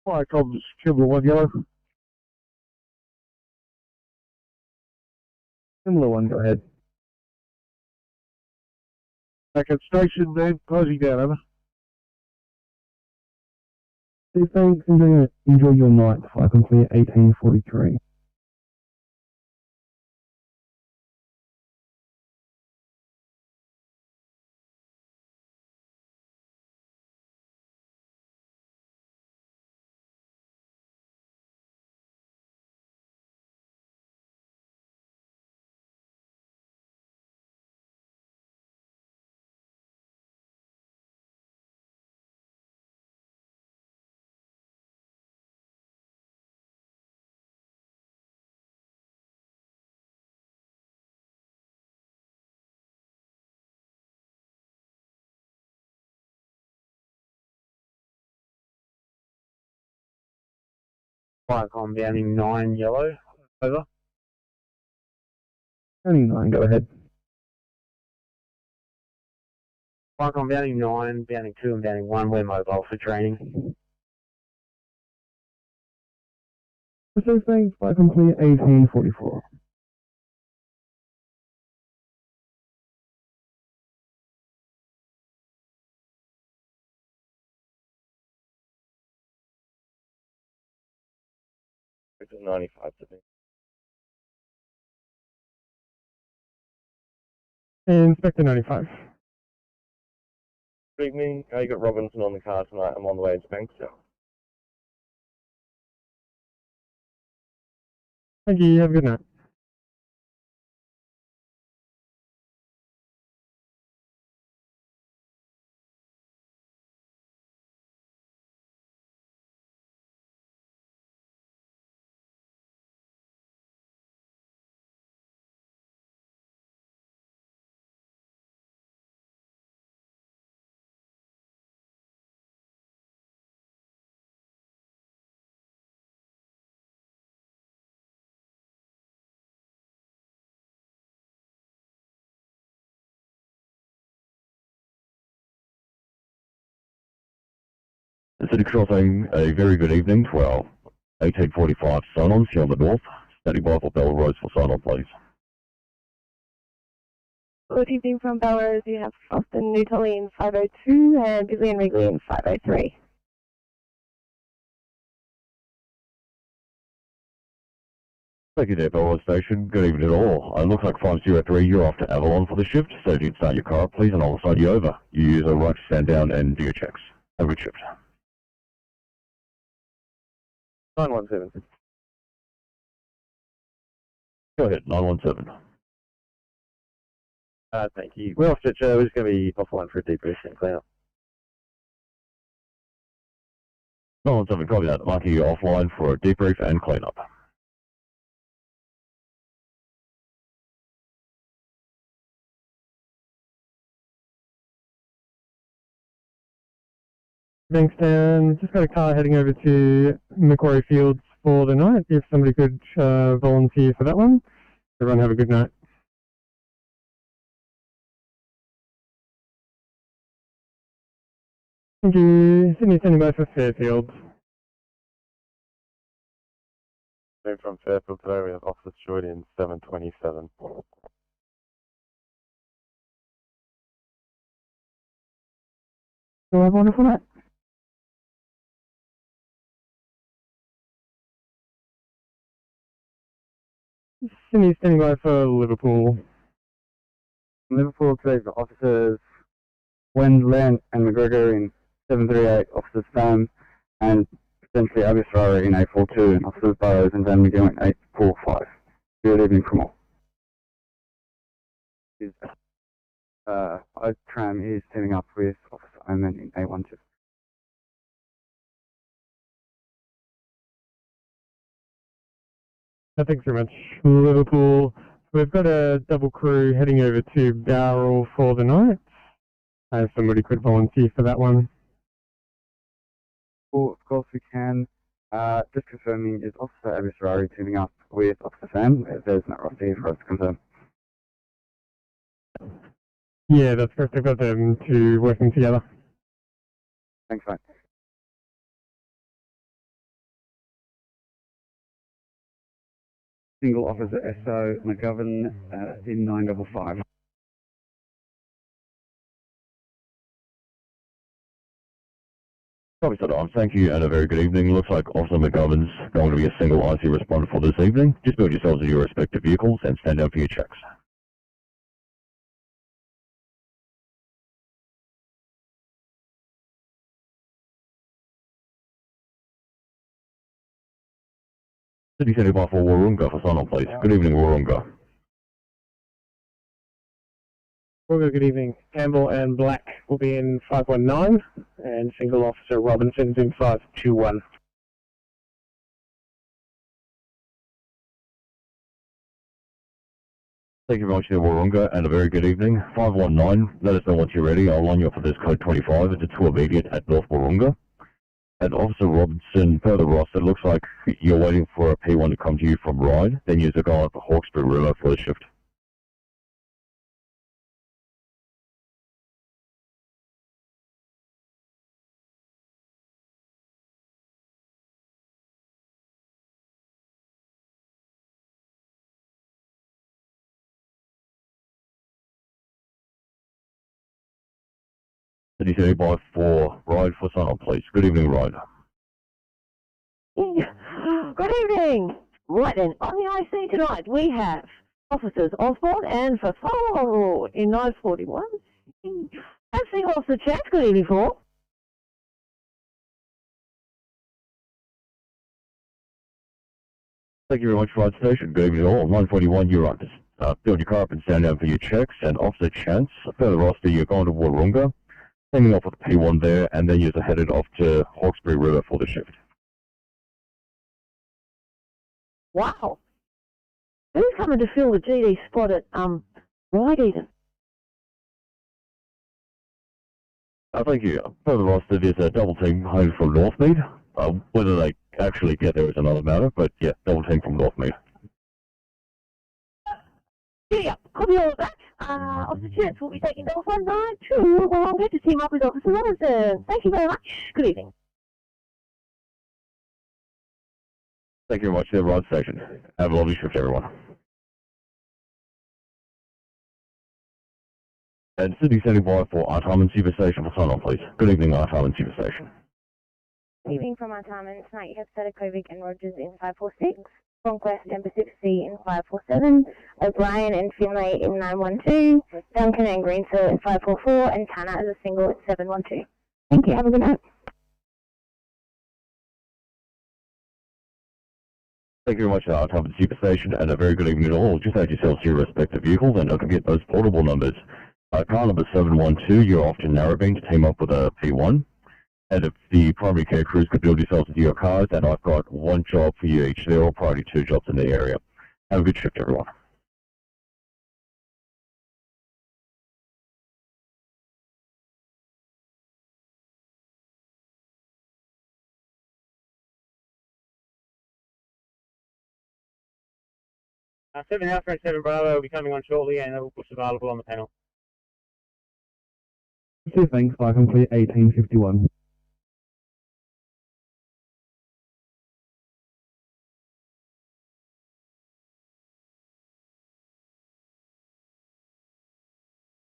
Fire comms, Kimber 1 yellow. Similar 1, go ahead. Back at station then, closing down, over. Thanks, enjoy your night. Fire clear 1843. Viacom bounding 9 yellow, over. Bounding 9, go ahead. Viacom bounding 9, bounding 2 and bounding 1, we're mobile for training. So thanks, fire clear 1844. It's 95 to me. Inspector 95. Good evening. You got Robinson on the car tonight. I'm on the way to Bankstown. Thank you, have a good night. City Crossing, a very good evening, 1845 sign-ons here on the north. Standing by for Bell Rose for sign-on, please. Good evening from Belrose. You have Austin Newtally in 502 and Bisley and Wrigley in 503. Thank you there, Bellrose Station. Good evening all. Looks like 503, you're off to Avalon for the shift, so if you'd start your car up, please, and I'll side you over. You use a right to stand down and do your checks. Have a good shift. 917. Go ahead, 917. Thank you. We're off stretcher. We're just going to be offline for a debrief and clean up. 917, copy that. Marking you offline for a debrief and clean up. Thanks, Dan. Just got a car heading over to Macquarie Fields for the night. If somebody could volunteer for that one. Everyone have a good night. Thank you. Sydney standing by for Fairfield. From Fairfield today, we have Officer Stewart in 727. Do I have one for that? Sydney standing by for Liverpool. Liverpool today for officers Wendland and McGregor in 738, officers Sam and potentially ITSRR in 842, and officers Burrows and Van McGill in 845. Good evening from all. Tram is teaming up with Officer Oman in 812. Thanks very much, Liverpool. We've got a double crew heading over to Bowral for the night. If somebody could volunteer for that one. Well, of course we can. Just confirming, is Officer Abisrari teaming up with Officer Sam? There's no roster here for us to confirm. Yeah, that's correct. I've got them two working together. Thanks, mate. Single Officer SO McGovern, in 955. Copy that on. Thank you and a very good evening. Looks like Officer McGovern's going to be a single IC responder for this evening. Just build yourselves in your respective vehicles and stand down for your checks. City 75 for Warunga for sign-on, please. Good evening, Warunga. Good evening. Campbell and Black will be in 519, and Single Officer Robinson's in 521. Thank you very much, Warunga, and a very good evening. 519, let us know once you're ready. I'll line you up for this code 25. It's a 2 immediate at North Warunga. And Officer Robinson, per the roster, it looks like you're waiting for a P1 to come to you from Ride, then use a guy at the Hawkesbury River for the shift. City 75 for Ride for sign-on, please. Good evening, Ride. Good evening. Right then, on the IC tonight we have Officers Osborne and Fasolo in 941. And Single Officer Chance, good evening, for. Thank you very much, Ride Station. Good evening, all. 941, you're on. Build your car up and stand down for your checks. And Officer Chance, per the roster, you're going to Warunga, hanging off with the P1 there, and then you're headed off to Hawkesbury River for the shift. Wow. Who's coming to fill the GD spot at Ride Eden? Thank you. Per the roster, there's a double team home from Northmead. Whether they actually get there is another matter, but yeah, double team from Northmead. Yeah, copy all of that. Officer Chance will be taking Delta 192 along to team up with Officer Robinson. Thank you very much. Good evening. Thank you very much, the Ride Station. Have a lovely shift, everyone. And Sydney 75 for Artarmon and Super Station for sign-on, please. Good evening, Artarmon and Super Station. Good evening from Artarmon. Tonight you have Setakovic and Rogers in 546, Conquest and Pacific Sea in 547, O'Brien and Finlay in 912, Duncan and Greensill in 544, and Tanner as a single at 712. Thank you. Have a good night. Thank you very much, Artarmon Super Station, and a very good evening to all. Just add yourselves to your respective vehicles and don't forget those portable numbers. Car number 712, you're off to Narrabeen to team up with a P1. And if the primary care crews could build yourselves into your cars, and I've got one job for you each. They're all priority 2 jobs in the area. Have a good shift, everyone. Uh, 7 Alpha and 7 Bravo will be coming on shortly, and we'll push available on the panel. Thanks, flight complete 1851.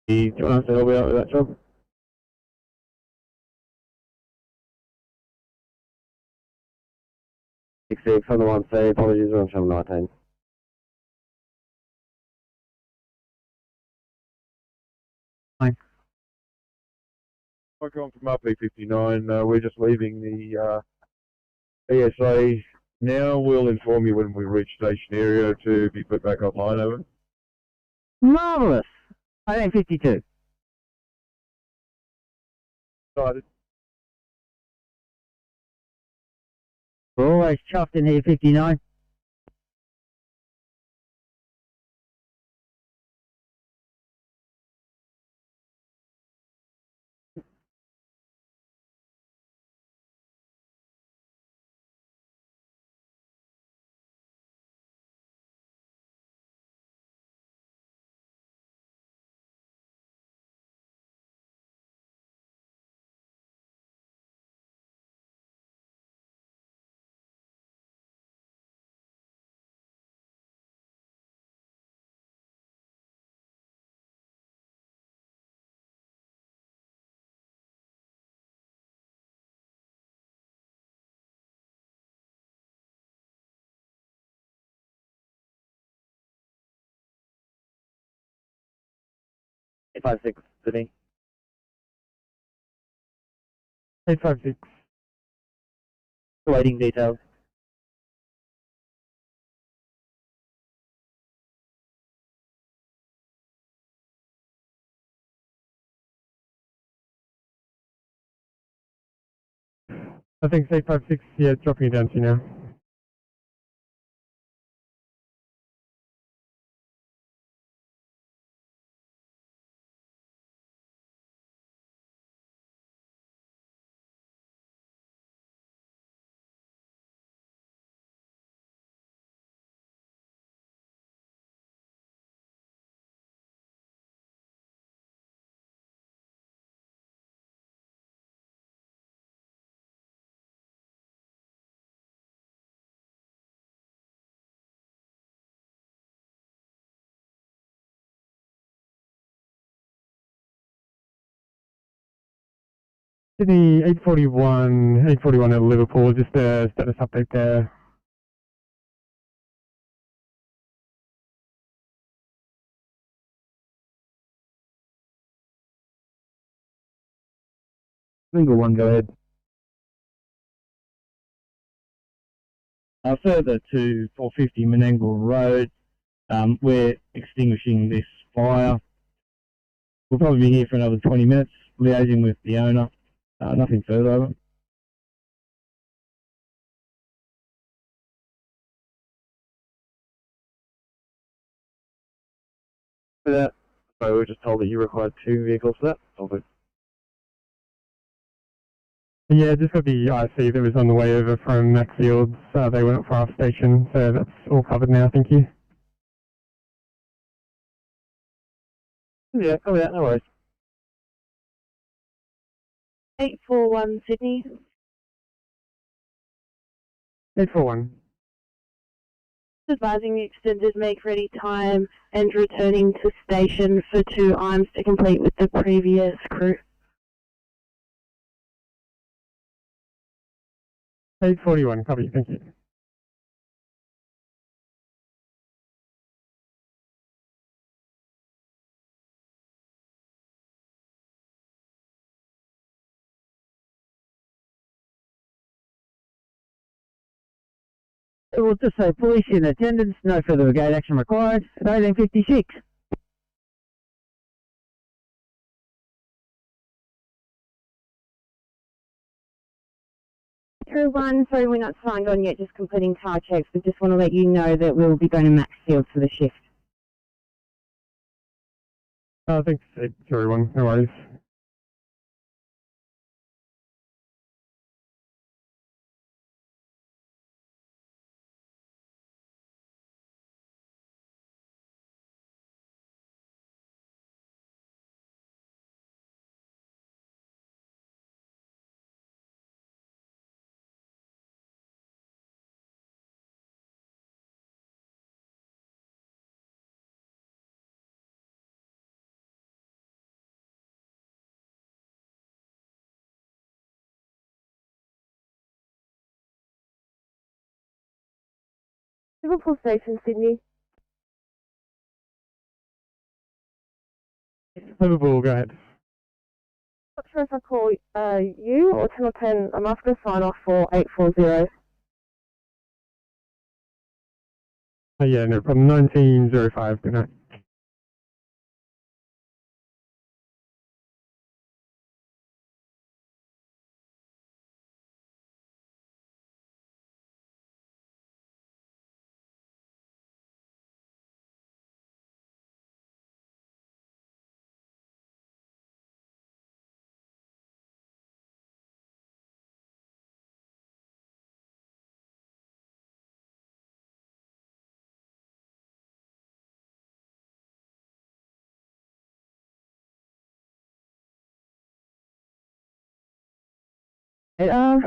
Do you want us to help you out with that job? 66 on the 1C, apologies, we're on channel 19. Welcome from RP59. We're just leaving the ESA now. We'll inform you when we reach station area to be put back online, over. Marvellous. 1852. Excited. We're always chuffed in here, 59. 856, Sydney. 856. Waiting details. I think it's 856, yeah, dropping it down to you now. Sydney 841 at Liverpool, just a status update there. Single one, go ahead. Further to 450 Menangle Road, we're extinguishing this fire. We'll probably be here for another 20 minutes, liaising with the owner. Nothing further over. For that, so we were just told that you required 2 vehicles for that. Over. Yeah, just got the IC that was on the way over from Maxfields. They went up for our station, so that's all covered now, thank you. Yeah, copy that, no worries. 841 Sydney. 841. Advising the extended make ready time and returning to station for 2 arms to complete with the previous crew. 841, copy, thank you. It will just say police in attendance, no further brigade action required at 1856. Crew 1, sorry we're not signed on yet, just completing car checks, but just want to let you know that we'll be going to Maxfield for the shift. Thanks, 831, no worries. Liverpool Station, Sydney. Liverpool, go ahead. Not sure if I call you or 10 or 10. I'm after a sign off for 840. Yeah, no problem. 1905, good night.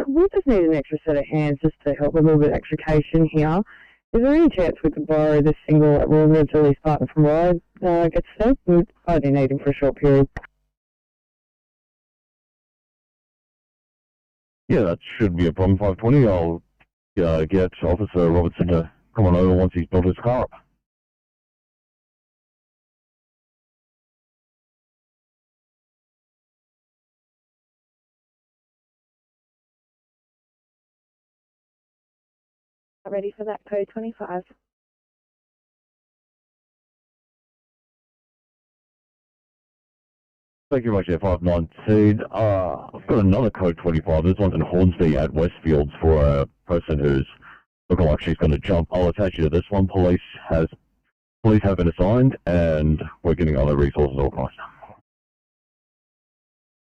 We just need an extra set of hands just to help with a little bit of extrication here. Is there any chance we could borrow this single that we'll eventually start from Ride gets set? We'd only need him for a short period. Yeah, that should be a problem. 520. I'll get Officer Robertson to come on over once he's built his car up. Ready for that code 25. Thank you very much, Air 519. I've got another code 25. This one's in Hornsby at Westfields for a person who's looking like she's going to jump. I'll attach you to this one. Police have been assigned, and we're getting other resources organised.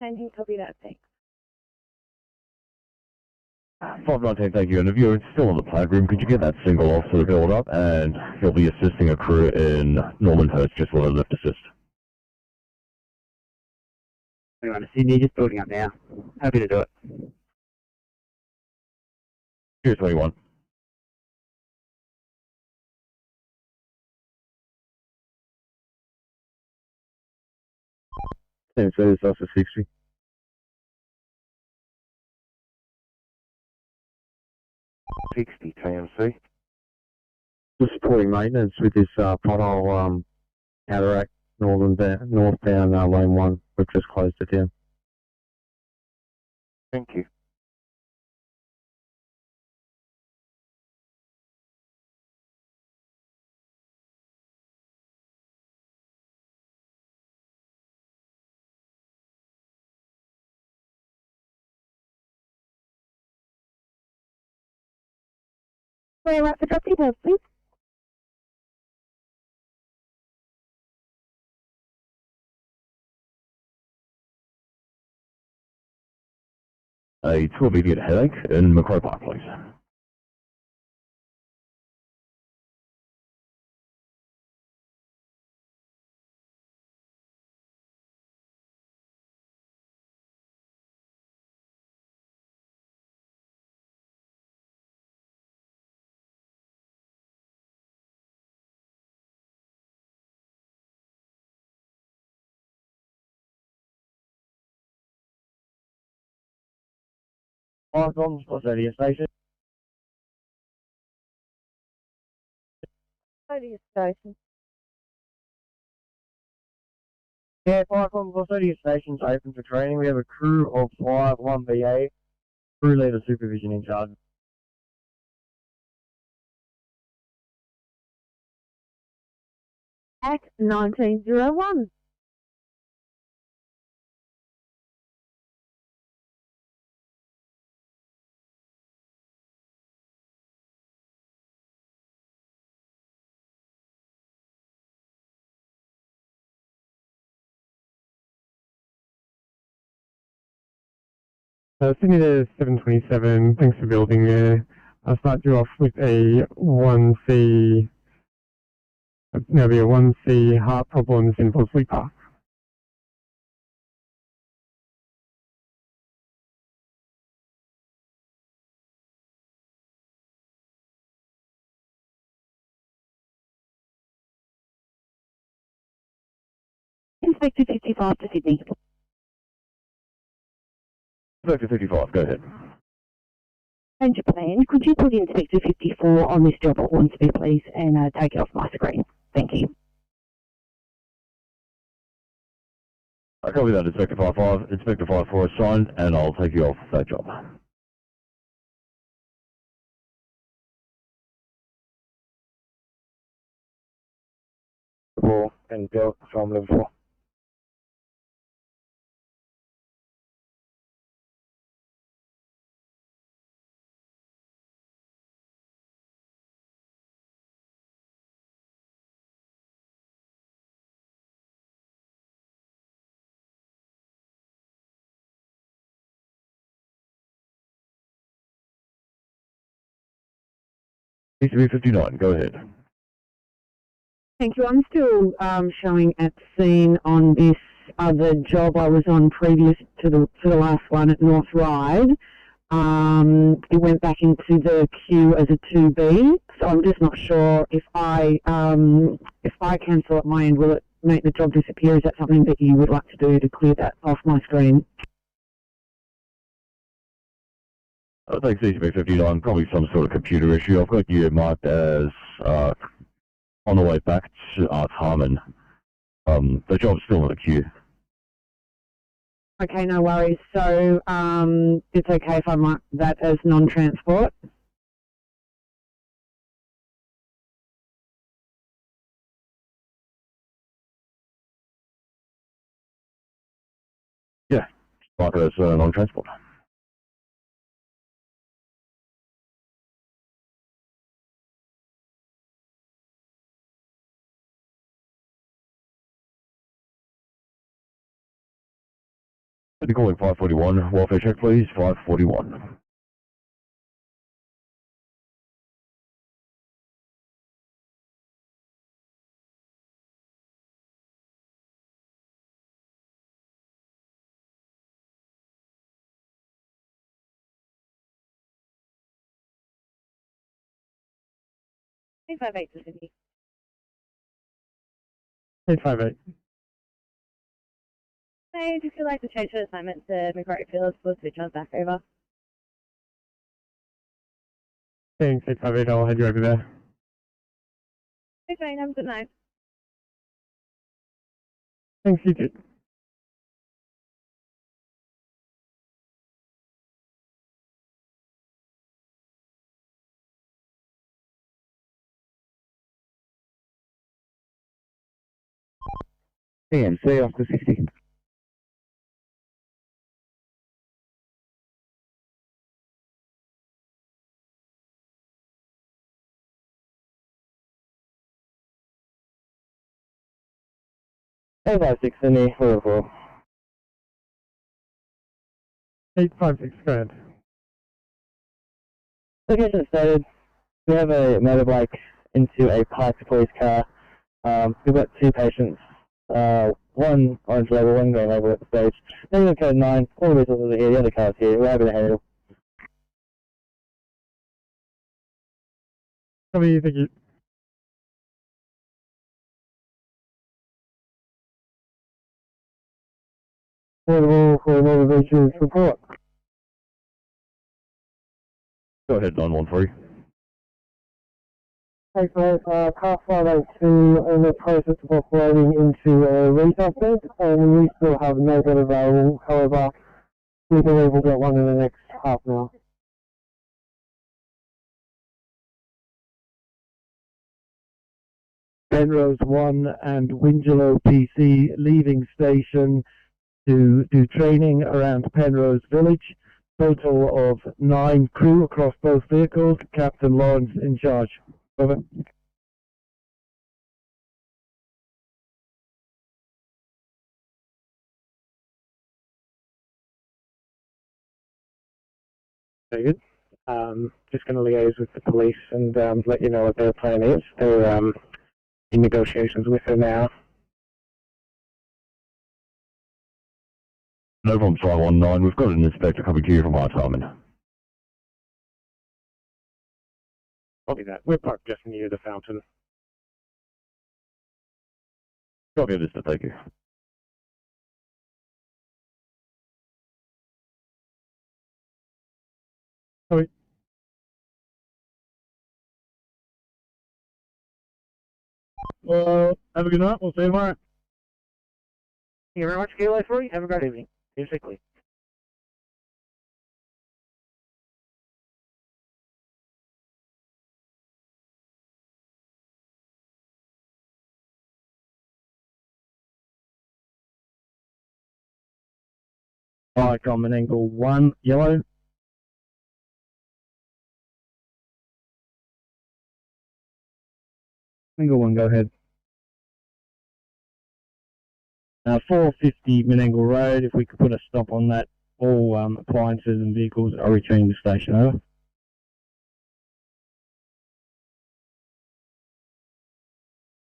And you copy that, thanks. 519, thank you. And if you're still in the plant room, could you get that single officer to build up? And he'll be assisting a crew in Normanhurst just with a lift assist. We're on Sydney, just building up now. Happy to do it. Here's 21. And so it's also 60. TMC. Just supporting maintenance with this pothole counteract northbound lane 1. We've just closed it down. Thank you. Where are the drop details, please? A 2 immediate headache in Macquarie Park, please. Icons, what's that, station? Radio station. Yeah, Icons, what's that, station's open for training. We have a crew of 5, 1 BA, crew leader supervision in charge. At 1901. Sydney to 727, thanks for building there. I'll start you off with a 1C, there'll be a 1C heart problems in Bosley Park. Inspector 55 to Sydney. Inspector 55, go ahead. Change your plan. Could you put Inspector 54 on this job at Hornsby, please, and take it off my screen? Thank you. I copy that, Inspector 55. Inspector 54 assigned, and I'll take you off that job. And built from level 4. NSW 59, go ahead. Thank you. I'm still showing at scene on this other job I was on previous to the last one at North Ryde. It went back into the queue as a 2B, so I'm just not sure if I cancel at my end, will it make the job disappear? Is that something that you would like to do to clear that off my screen? Thanks, NSW 59. Probably some sort of computer issue. I've got you marked as on the way back to Harmon. The job's still in the queue. Okay, no worries. So it's okay if I mark that as non-transport? Mark as non-transport. Be calling 541. Welfare check, please. 541. Hey, 58 to Sydney. 858. Hey, if you'd like to change your assignment to Macquarie Fields, we'll switch on back over. Thanks, 858. I'll head you over there. Okay, have a good night. Thanks, you too. EMC after 60. Hey, 56 Sydney, 404. 856, go ahead. Location stated. We have a motorbike into a parked police car. We've got two patients. One orange label, one green label at the stage. Negative code 9. All the resources are here. The other car's here. We're happy to handle. Copy, thank you. Portable for motor vehicles report. Go ahead, 913. Hey, so, car 582 in the process of operating into a retail bed, and we still have no bed available. However, we believe we'll get one in the next half an hour. Penrose 1 and Wingelow PC leaving station to do training around Penrose Village. Total of 9 crew across both vehicles. Captain Lawrence in charge. Over. Very good. Just going to liaise with the police and let you know what their plan is. They're in negotiations with her now. No problem, 519. We've got an inspector coming to you from our timing. Copy that. We're parked just near the fountain. Copy this, thank you. Copy. Well, have a good night. We'll see you tomorrow. Thank you very much, KLA 3. Have a great evening. Be safely. Icon and angle 1, yellow. Angle 1, go ahead. 450 Menangle Road, if we could put a stop on that, all appliances and vehicles are returning to station, over.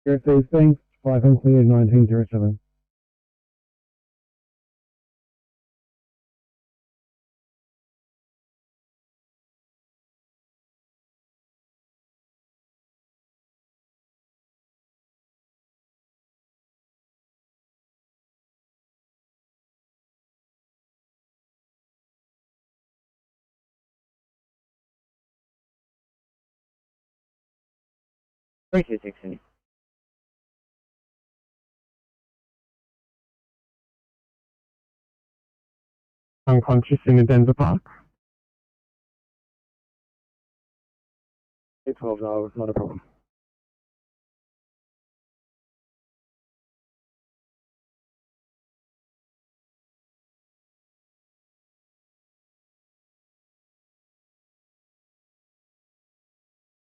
Here's these things, 51907. Thank you, Dixon. Unconscious in the Denver Park. 812, no, not a problem.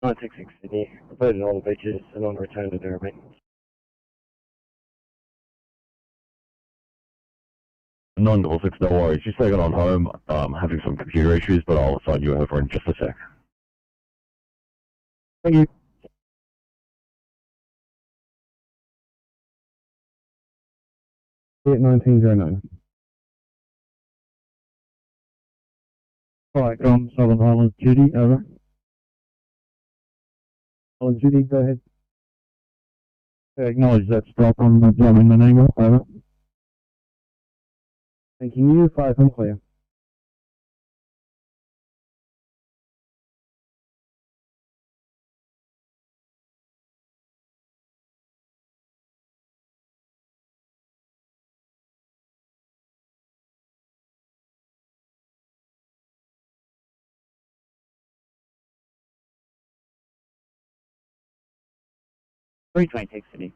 966 Sydney, completed all the beaches and on return to Derby. 966, no worries. Just taking on home. Having some computer issues, but I'll assign you over in just a sec. Thank you. Hit 1909. Alright, Southern Highlands, Judy, over. Highlands, Judy, go ahead. Acknowledge that stop on the drum in the name, over. Thanking you, 5 and clear. Three 26 Sydney.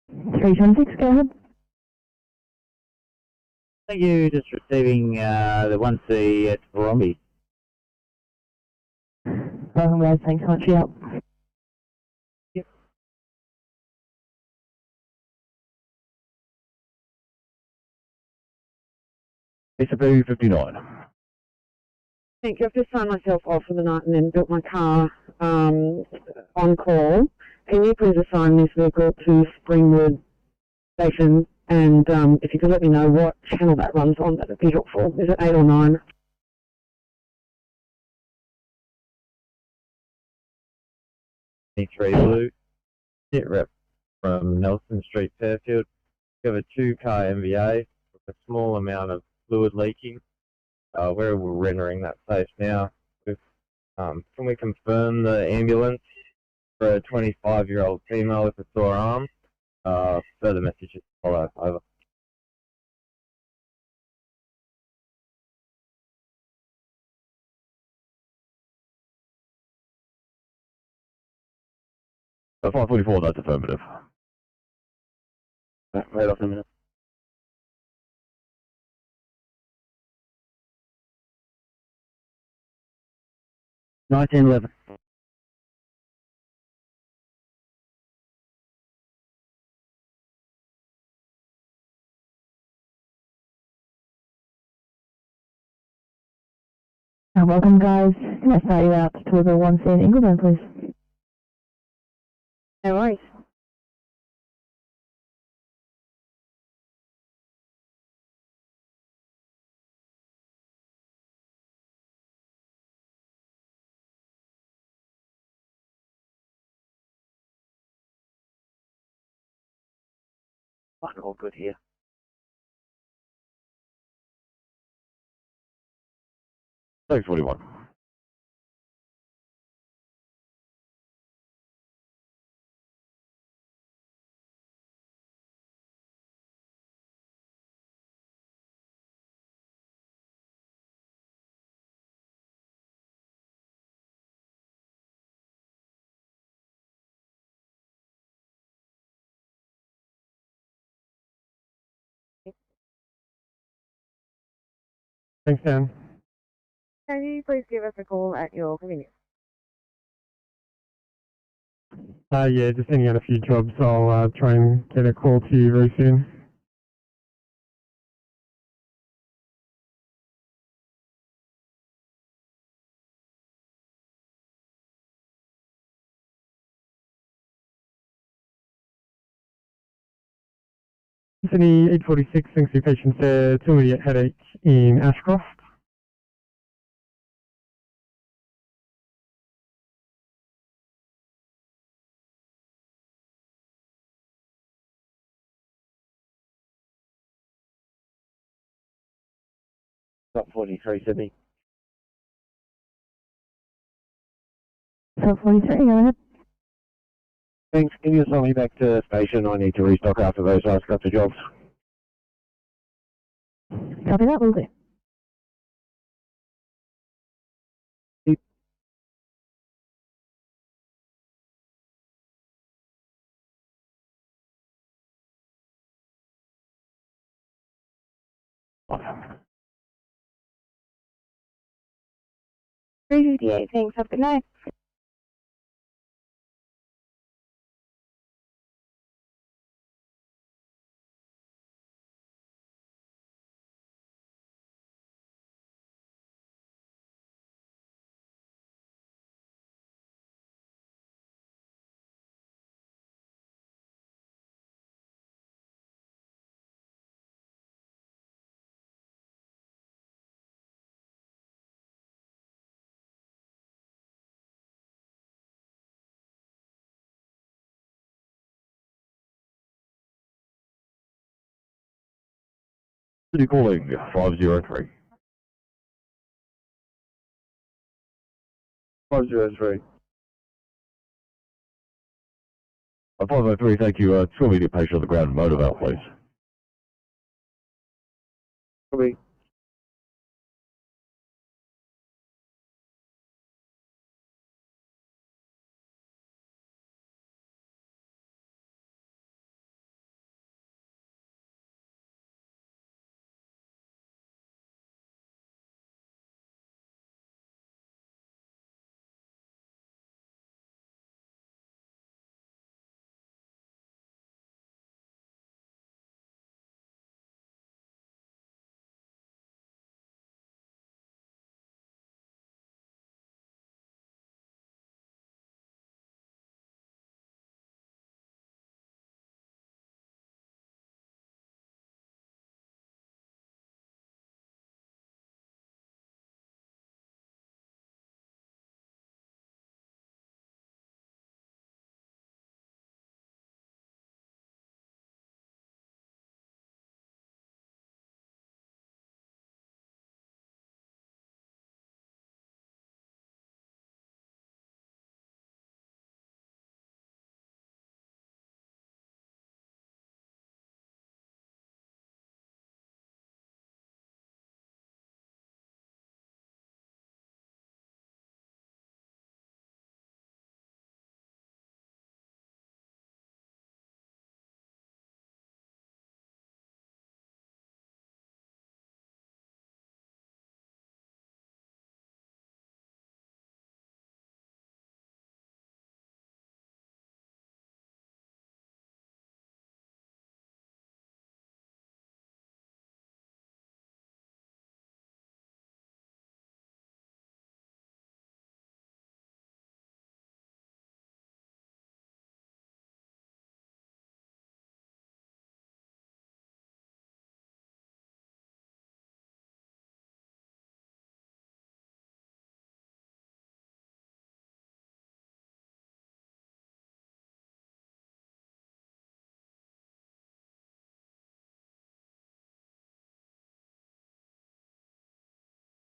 326, go ahead. Thank you, just receiving the 1C at Bromby. Welcome guys, thanks so much for your help. Yep. SW 59. Thank you. I've just signed myself off for the night and then built my car on call. Can you please assign this vehicle to Springwood Station? And if you could let me know what channel that runs on, that would be helpful. Is it 8 or 9? Three Blue, hit rep from Nelson Street, Fairfield. We have a 2-car MVA with a small amount of fluid leaking. We're rendering that safe now. Can we confirm the ambulance for a 25-year-old female with a sore arm? Further messages follow. Over. At 544, that's affirmative. Right off in a minute. Nineteen 11. Welcome guys. Can I start you out to the 1C in Ingleburn, please? No worries. Fuck, all good here. Thanks, 41. Thanks, Dan. Can you please give us a call at your convenience? Yeah, just sending out a few jobs. I'll try and get a call to you very soon. Sydney 846, thanks for your patience there. 2 immediate headache in Ashcroft. Top 43 Sydney. So 43, go ahead. Thanks. Can you assign me back to station? I need to restock after those last couple of jobs. Copy that, will do. 358, thanks. Have a good night. City calling 503. 503. 503, thank you. It's going to be a patient on the ground motive out, please. Copy.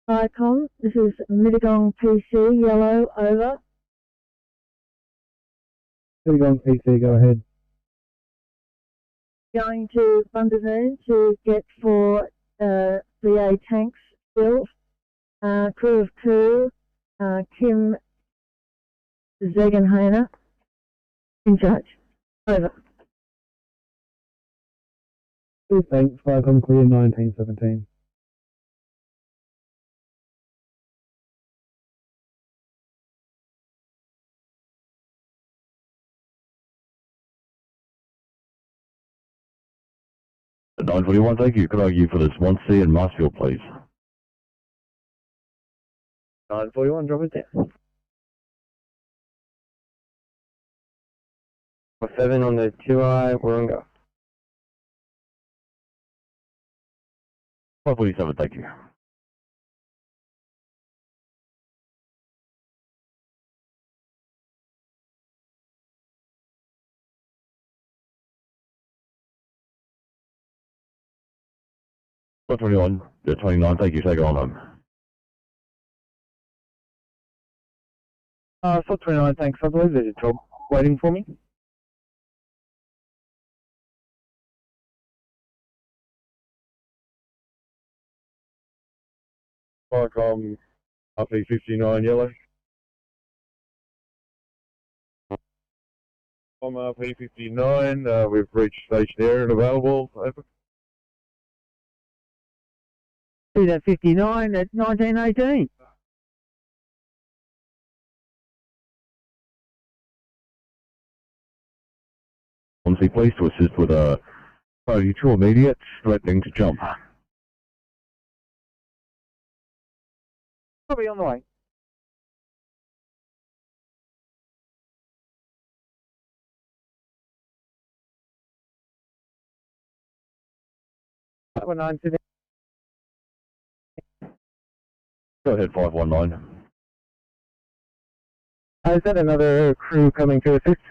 Icon, this is Mittagong PC, yellow, over. Mittagong PC, go ahead. Going to Bundazoon to get for VA tanks built. Crew of 2, Kim Zegenhainer, in charge. Over. Thanks, 5 on clear, 1917. At 921, thank you. Could I argue for this 1C in Marsfield, please? 941, drop it down. 7 on the 2I, Warunga. 547, thank you. Four 21, 29, thank you. Take it on home. 429, thanks. I believe there's a job waiting for me. Vicom RP59 yellow. I'm RP59, we've reached station area and available. Over. See that 59 at 1918. Hornsby Police to assist with a priority to immediate threatening to jump. Probably on the way. Sydney. Go ahead, 519. Is that another crew coming to assist?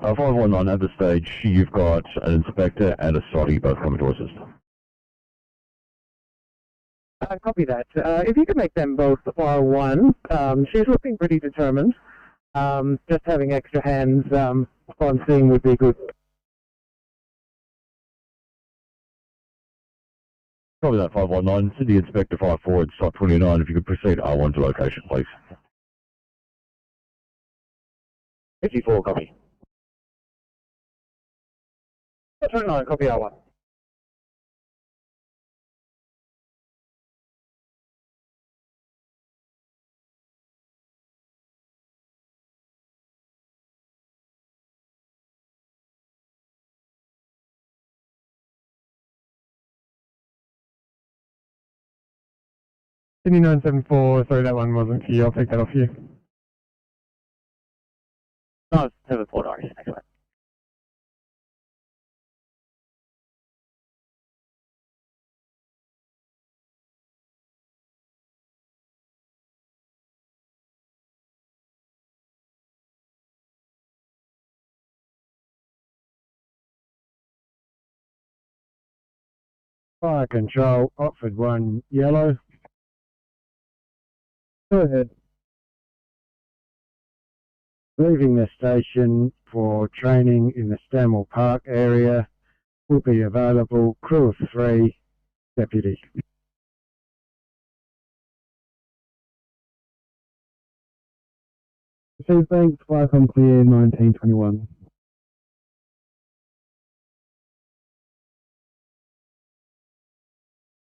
519, at this stage, you've got an inspector and a SOTI both coming to assist. Copy that. If you could make them both R1, she's looking pretty determined. Just having extra hands on scene would be good. Probably that 519. Sydney Inspector 5 forward, site 29. If you could proceed R1 to location, please. 54, copy. 29, copy R1. Sydney 974, sorry that one wasn't for you, I'll take that off you. No, it's 74 dollars. Excellent. Fire control, Oxford 1, yellow. Go ahead. Leaving the station for training in the Stanwell Park area will be available. Crew of 3, deputy. Received, thanks. Flight on clear, 1921.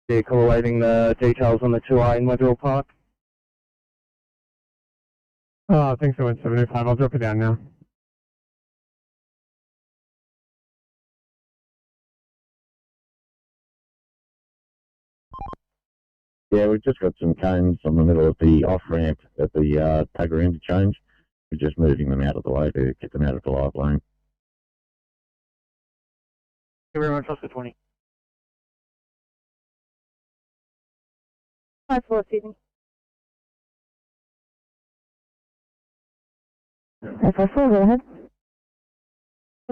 Vehicle awaiting the details on the 2i in Module Park. Oh, thanks so much, 705. I'll drop it down now. Yeah, we've just got some cones on the middle of the off-ramp at the Tugger interchange. We're just moving them out of the way to get them out of the live lane. Thank you very much, Oscar 20. 5-4, Sydney. 5-4, go ahead.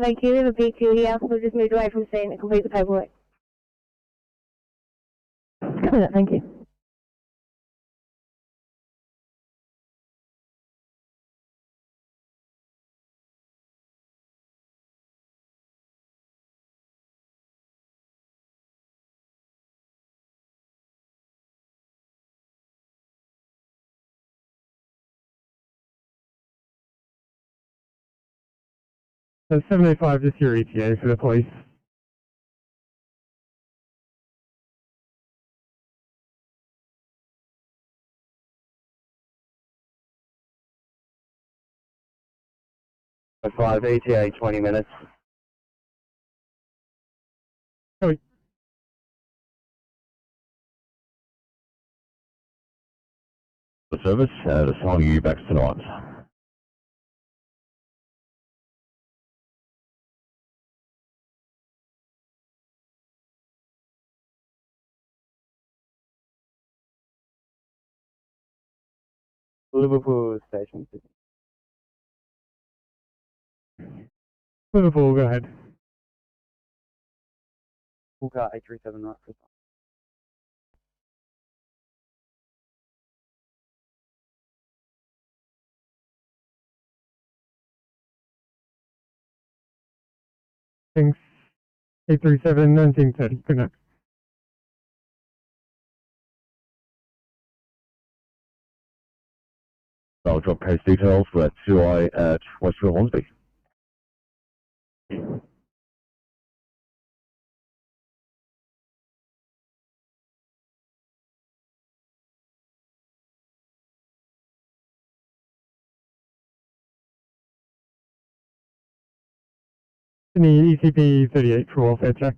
Thank you. We have a B2 here. We've just moved away from scene to complete the paperwork. Copy that, thank you. So 705, just your ETA for the police. Five ETA 20 minutes. Oh. The service, assigning you back tonight. Liverpool Station. Liverpool, go ahead. Full car 837 right. Thanks. 837, 1930. Good night. I'll drop case details for that 2i at Westfield Hornsby. Sydney ECP 38 for welfare check.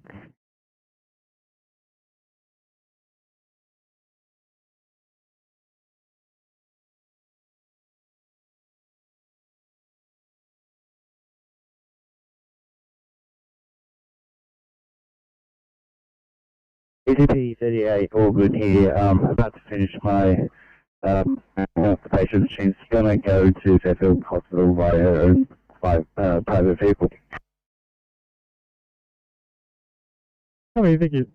ECP 38, all good here. About to finish my patient. She's going to go to Fairfield Hospital by private vehicle. Okay, thank you.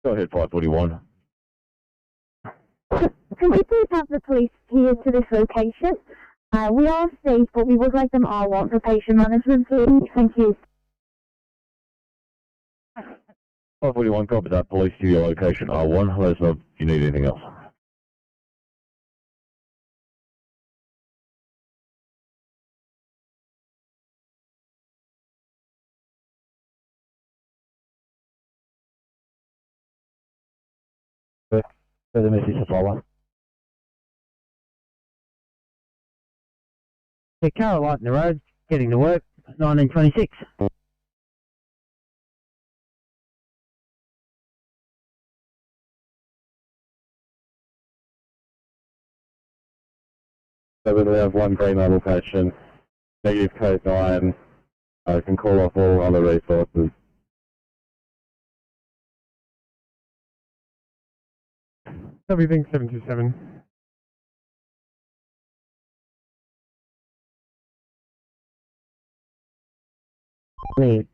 Go ahead, 541. Can we please have the police here to this location? We are safe, but we would like them R1 for patient management, please. Thank you. 541, copy that. Police to your location R1. Let us know if you need anything else. Further message to follow. Yeah, Carol Light in the road, getting to work, 1926. So we have one green level patient, negative code 9, can call off all other resources. Everything 727. Clear.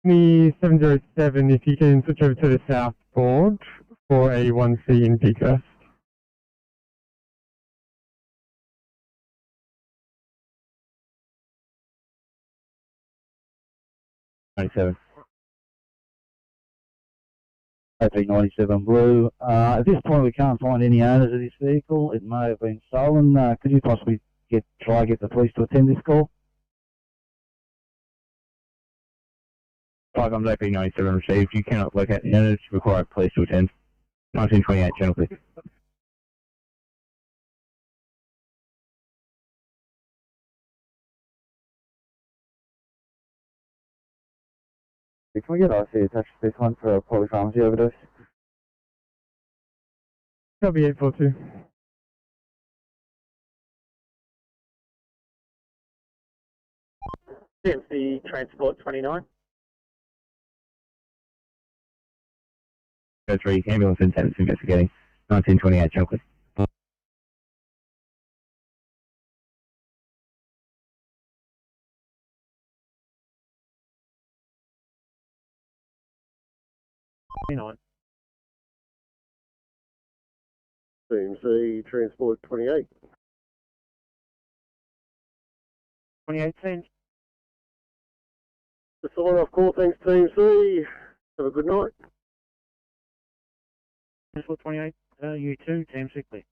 Me 707, if you can switch over to the south board for a 1C in Peakhurst. '97. 1897 blue. At this point, we can't find any owners of this vehicle. It may have been stolen. Could you possibly try to get the police to attend this call? I'm Zachary 97 received. You cannot locate the owners. Require police to attend. 1928 Channel 6. Can we get RC attached to this one for a polypharmacy overdose? Copy 842. CMC Transport 29. Go 3, ambulance attendants investigating 1928 Chocolate. CMC Transport 28. 2018. The sign off call, thanks Team C. Have a good night. Transport 28, you too, Team Sickly.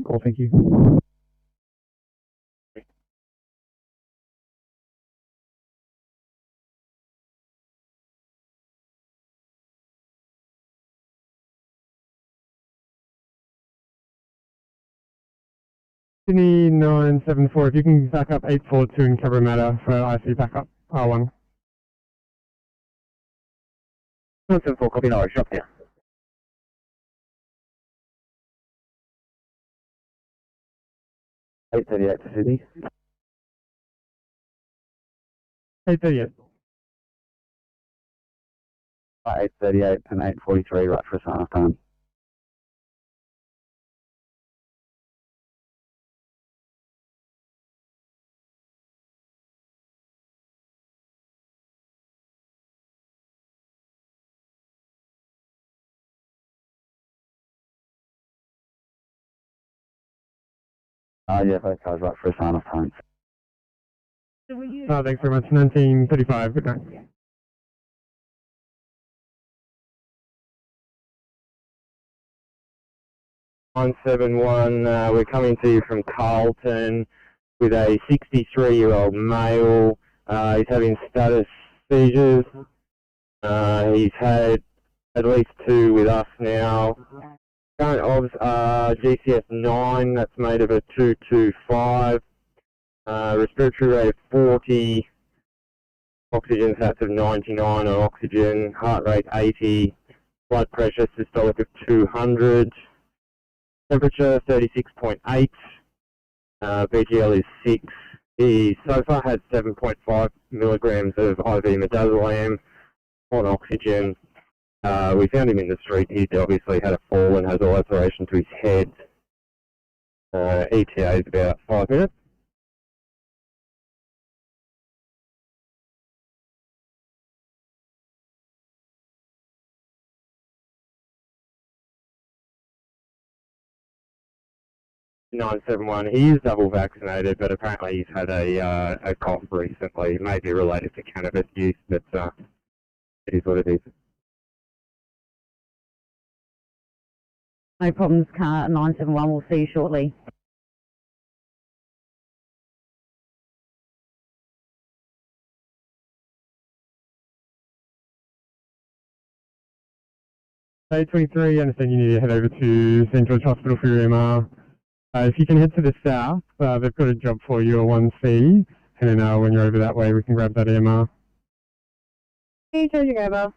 Cool, thank you. Sydney 974, if you can back up 842 and cover a matter for IC backup, R1. 974, copy, no, shop here. to Sydney. 838. 838 and 843, right for a sign off time. Yeah, both cars right for a sign off time. Oh, thanks very much. 1935, good night. We're coming to you from Carlton with a 63-year-old male. He's having status seizures. He's had at least 2 with us now. Current obs are GCS 9, that's made of a 225. Respiratory rate of 40. Oxygen sats of 99 on oxygen. Heart rate 80. Blood pressure systolic of 200. Temperature 36.8. BGL is 6. He so far had 7.5 milligrams of IV midazolam on oxygen. We found him in the street. He'd obviously had a fall and has a laceration to his head. ETA is about 5 minutes. He is double vaccinated, but apparently he's had a cough recently, maybe related to cannabis use, but it is what it is. No problems, car 971, we'll see you shortly. A23, I understand you need to head over to St. George Hospital for your MR. If you can head to the south, they've got a job for you, a 1C, and then when you're over that way, we can grab that EMR. Hey, charging over.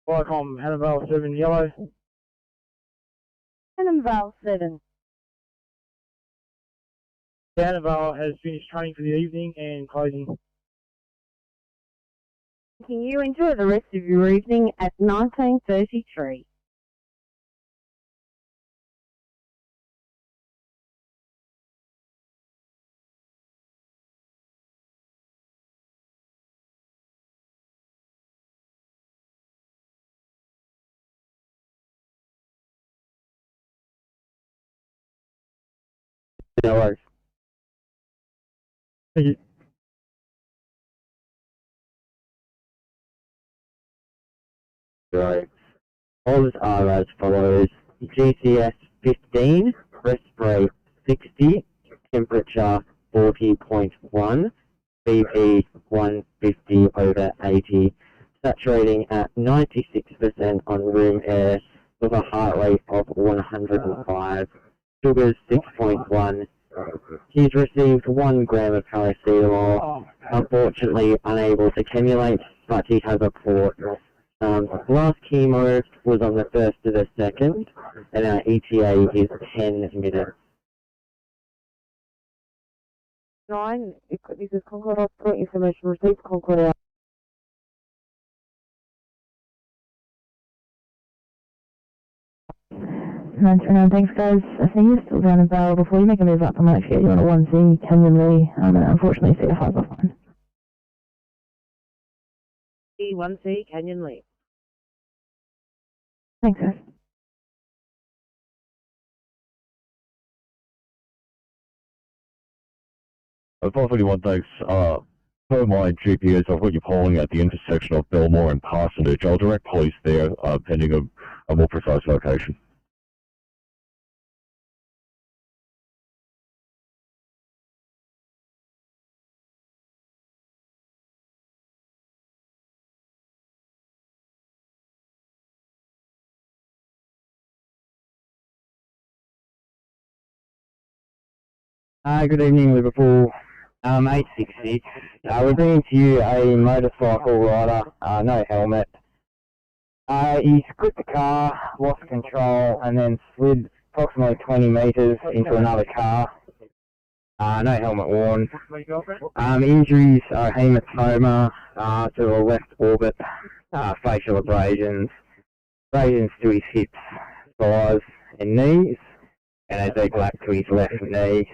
Welcome, Annabelle 7 yellow. Annabelle 7. Annabelle has finished training for the evening and closing. Can you enjoy the rest of your evening at 1933? No worries. Thank you. Right. Odds are as follows. GCS 15, respirate 60, temperature 40.1, BP 150/80, saturating at 96% on room air with a heart rate of 105, sugars 6.1. He's received 1 gram of paracetamol, unfortunately unable to cannulate, but he has a port. Last chemo was on the 1st of the 2nd, and our ETA is 10 minutes. 9, this is Concord Hospital, information received, Concord out. Thanks guys. I think you're still down in barrel. Before you make a move up, I might actually get you on a 1C, Canyon Lee, unfortunately CFI's offline. 1C, Canyon Lee. Thanks guys. At 531, thanks. Per my GPS, I've got you polling at the intersection of Belmore and Parsonage. I'll direct police there, pending a more precise location. Good evening, Liverpool. 866. We're bringing to you a motorcycle rider, no helmet. He gripped the car, lost control, and then slid approximately 20 metres into another car. No helmet worn. Injuries are hematoma to the left orbit, facial abrasions to his hips, thighs, and knees, and a deep lap to his left knee.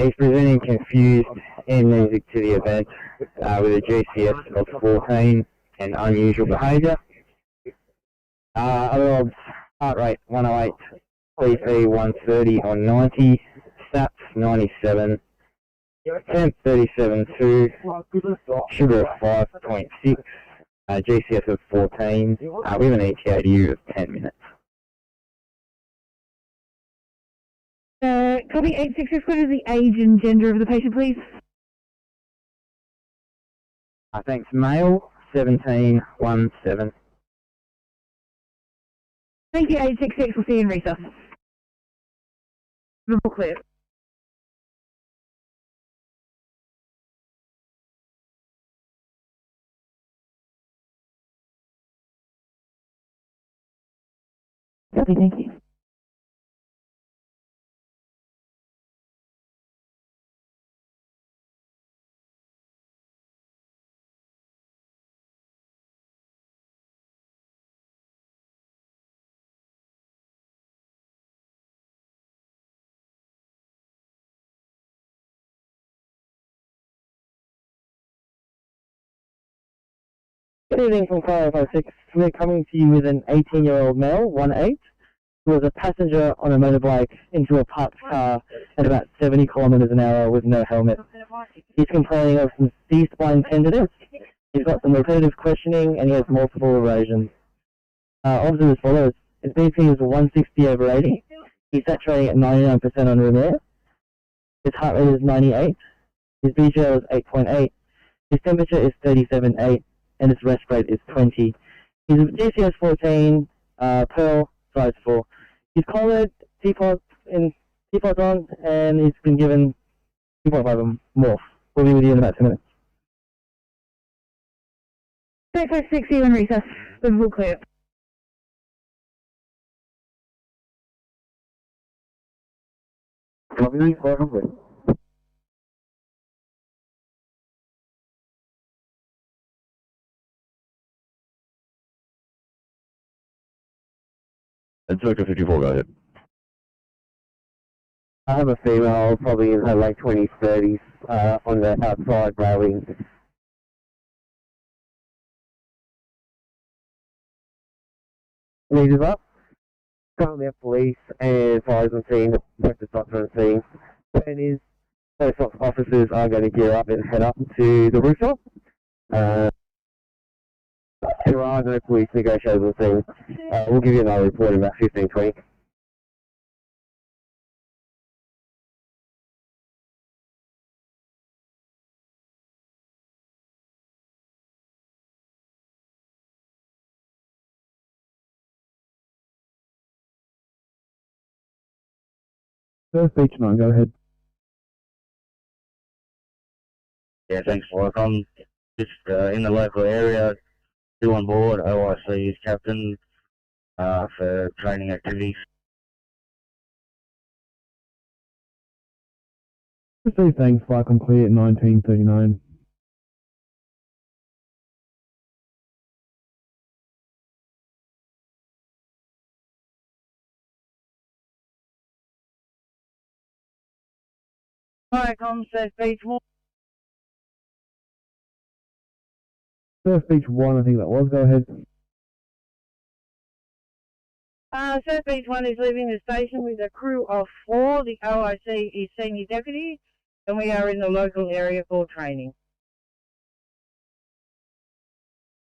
He's presenting confused amnesic to the event with a GCS of 14 and unusual behaviour. Other odds, heart rate 108, BP 130 on 90, SAPS 97, temp 37.2, sugar of 5.6, GCS of 14, with an ETA to you of 10 minutes. Copy 866, what is the age and gender of the patient, please? Thanks, male, 1717. Thank you, 866, we'll see you in recess. Verbal clear. Copy, thank you. Good evening from 506. We're coming to you with an 18-year-old male, 1-8, who was a passenger on a motorbike into a parked car at about 70 kilometres an hour with no helmet. He's complaining of some C-spine tenderness. He's got some repetitive questioning and he has multiple erosions. Obviously as follows. His BP is 160/80. He's saturating at 99% on room air. His heart rate is 98. His BGL is 8.8. His temperature is 37.8. And his rest rate is 20. He's a GCS 14, Pearl, size 4. He's collared, teapots on, and he's been given 2.5 morph. We'll be with you in about 2 minutes. 856, see you in recess. Verbal clear. Copy, welcome. Inspector 54, go ahead. I have a female, probably in her late 20s, 30s, on the outside railing. Leaders up. Currently have police and fires on scene, practice doctor on scene. Plan is, those officers are going to gear up and head up to the rooftop. There are no police negotiators on scene. We'll give you another report in about 15-20. Surf Beach 9, go ahead. Yeah, thanks, Mike. I'm just in the local area, still on board. OIC is captain for training activities. Receive thanks, flight complete at 1939. Hi, Surf Beach 1. Surf Beach 1, I think that was, go ahead. Surf Beach 1 is leaving the station with a crew of 4. The OIC is senior deputy, and we are in the local area for training.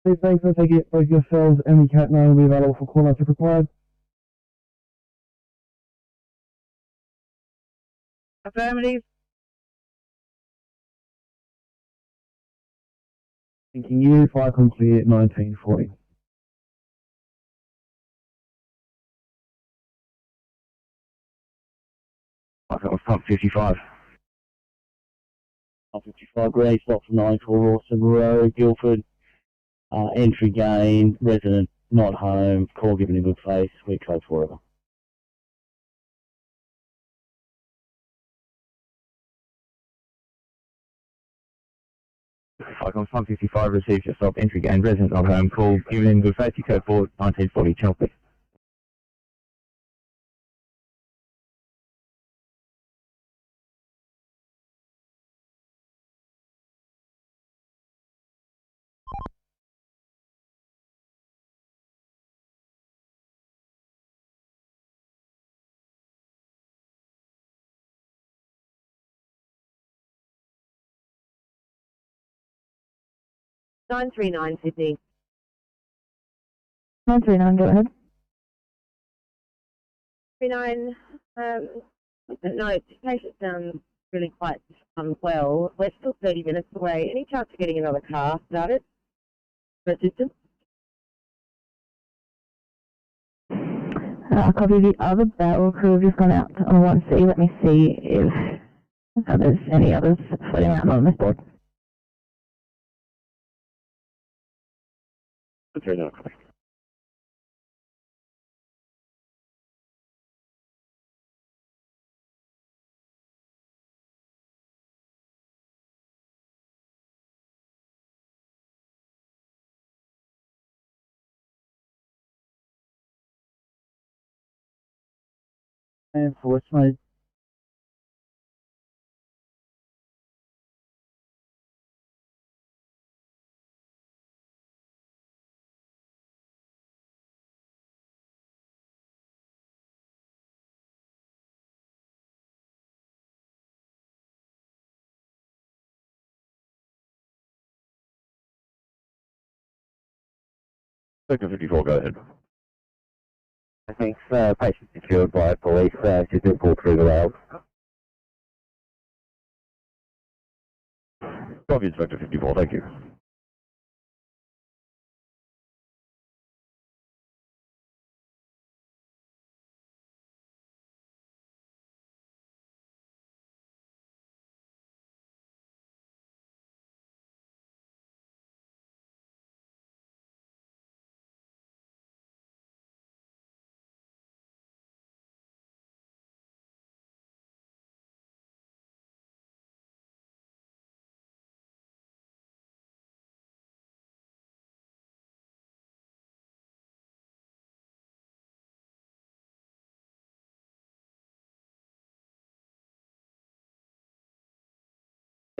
Receive thanks, I take it both yourselves and the Cat 9 will be available for call-outs if required. Affirmative. Thanking you, flight complete at 1940. I've got front 55. Front 55, grey stop from 94 Rawson Road, Guildford. Entry gain, resident not home, call given in good faith, we code forever. Icon 155 receives your stop, entry gain, resident not home, call given in good faith, code forward 1940 Chelsea. Sydney. 939, go ahead. 39, no, the patient's really quite unwell. We're still 30 minutes away. Any chance of getting another car started for assistance? Copy. The other battle crew have just gone out on 1C. Let me see if there's any others floating out on this board. Okay, now. And force mode. Sector 54, go ahead. Thanks, patient secured by police, she's been pulled through the rails. Copy, Inspector 54, thank you.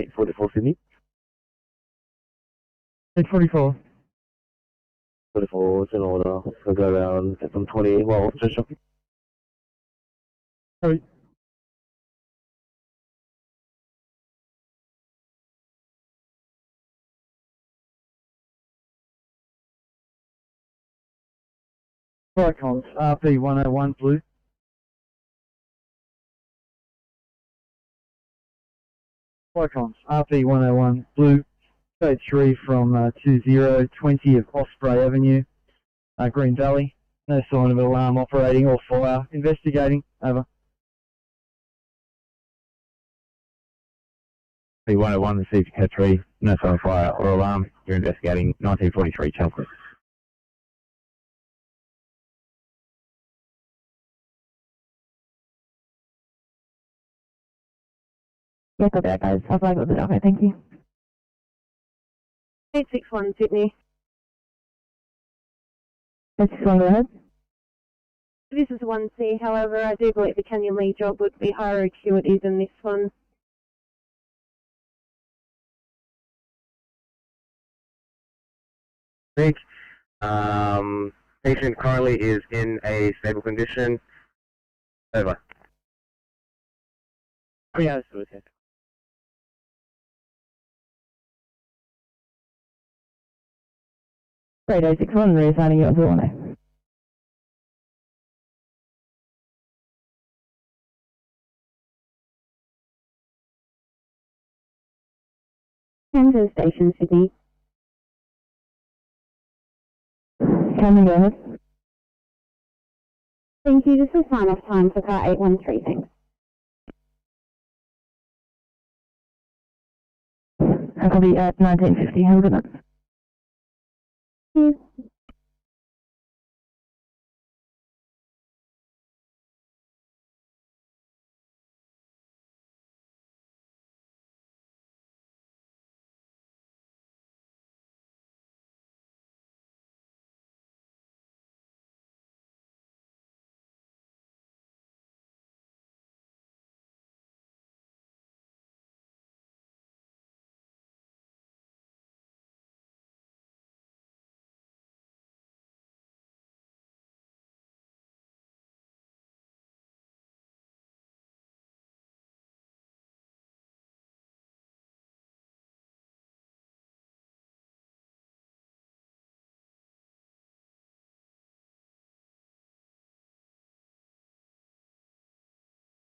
Eight 44 Sydney. 844. 44 is in order. We'll go around, get some 20, well, just shopping. Sorry. Icons, RP 101 blue. Icons, RP 101 blue. Code 3 from 2020 of Osprey Avenue, Green Valley. No sign of alarm operating or fire. Investigating. Over. B101 received code 3, no sign of fire or alarm. You're investigating 1943 Chelmsford. Yeah, got that, guys. I'll flag with it. Okay, thank you. 861 Sydney. 861, go ahead. This is 1C, however, I do believe the Canyon Lee job would be higher acuity than this one. Patient currently is in a stable condition. Over. Yeah, that's good. Great, 861, reassigning you to 1A. Kansas Station, Sydney. Cameron, go ahead. Thank you. Just a sign-off time for car 813, thanks. I'll be at 1950. Have a good night. Thank you.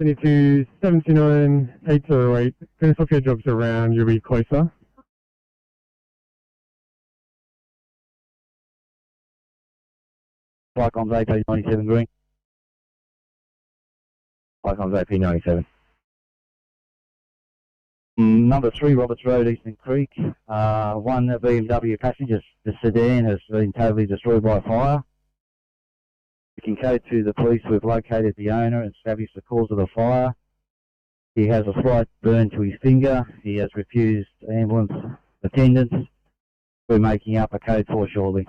To 79808, finish off your jobs around, you'll be closer. Flycom's AP97 green. Flycom's AP97. Number 3, Roberts Road, Eastern Creek. One BMW passenger, the sedan, has been totally destroyed by fire. We can go to the police. We've located the owner and established the cause of the fire. He has a slight burn to his finger. He has refused ambulance attendance. We're making up a code 4 shortly.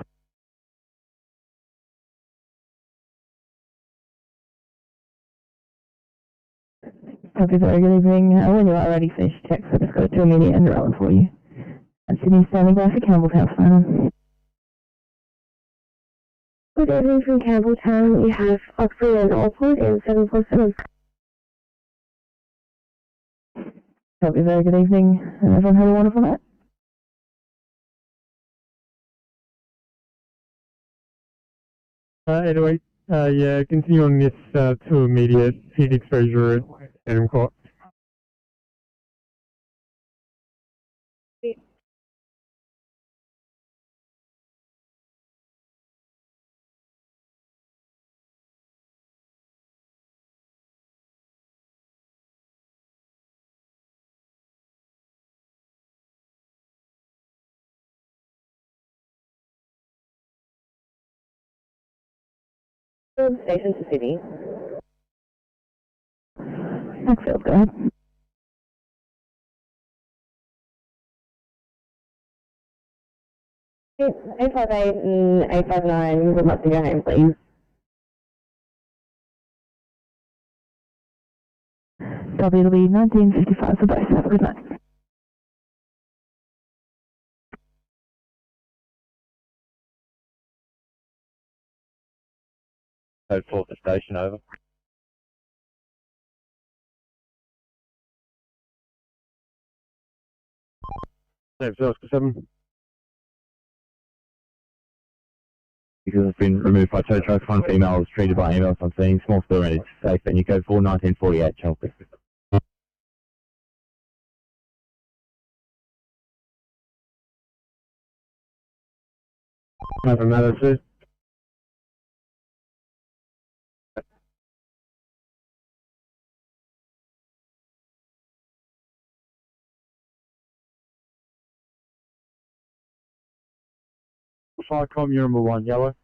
Copy, very good evening. When you are ready, finish your text. I've just got a 2-minute end round for you. And Sydney standing by for Campbelltown final. Good evening from Campbelltown. We have Oxford and Alport in 747. Copy, very good evening. And everyone have a wonderful night. Anyway, yeah, continue on this to immediate heat exposure at Adam Court. Station to Sydney. Maxfield, go ahead. It's 858 and 859. You would like to go home, please. Copy, it'll be 1955 for both. Have a good night. Code 4 for station, over. Same for 7. Because it's been removed by tow truck, one female was treated by ambulance on scene, small spill and it's safe, and you code 4, 1948 Chelsea. Nothing matters, sir. Firecom, you're number 1, yellow.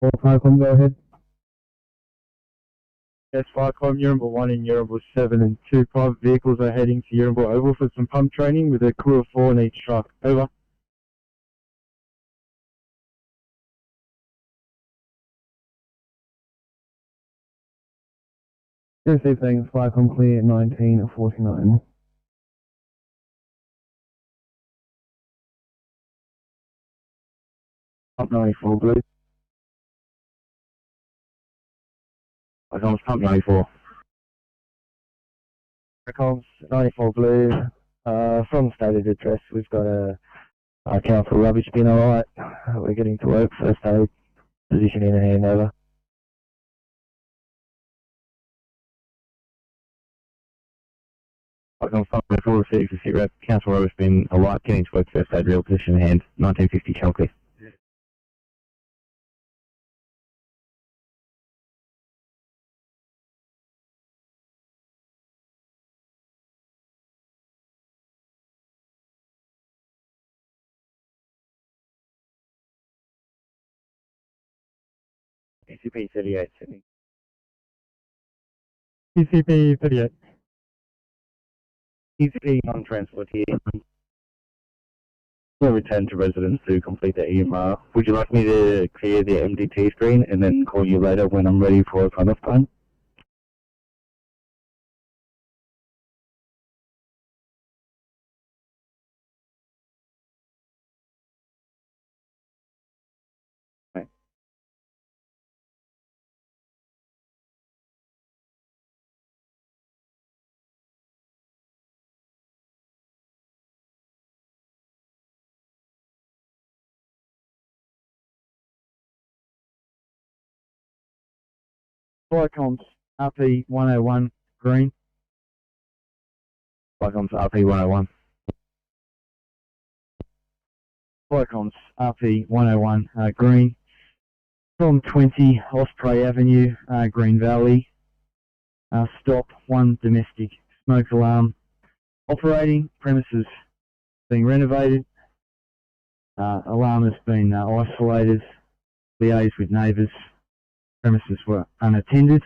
Firecom, go ahead. Yes, Firecom, Yerimble 1 and Yerimble 7, and 2 private vehicles are heading to Yerimble Oval for some pump training with a crew of 4 in each truck. Over. Receive things, Firecom clear, 1949. Pump 94, blue. Firecom's pump 94. Firecom's 94 blue. From stated address, we've got a council rubbish bin, alright. We're getting to work, first aid, position in and hand over. Firecom's pump 94, received for sit rep. Council rubbish bin, alright, getting to work, first aid, real position in hand, 1950 Chalkley. PCP 38, Sydney. PCP 38. PCP non-transport here. We'll return to residents to complete the EMR. Would you like me to clear the MDT screen and then call you later when I'm ready for a cut-off time? Firecom's RP 101, green. Firecom's RP 101. Firecom's RP 101, green. From 20 Osprey Avenue, Green Valley. Stop, 1 domestic smoke alarm. Operating, premises being renovated. Alarm has been isolated. Liaised with neighbours. Premises were unattended,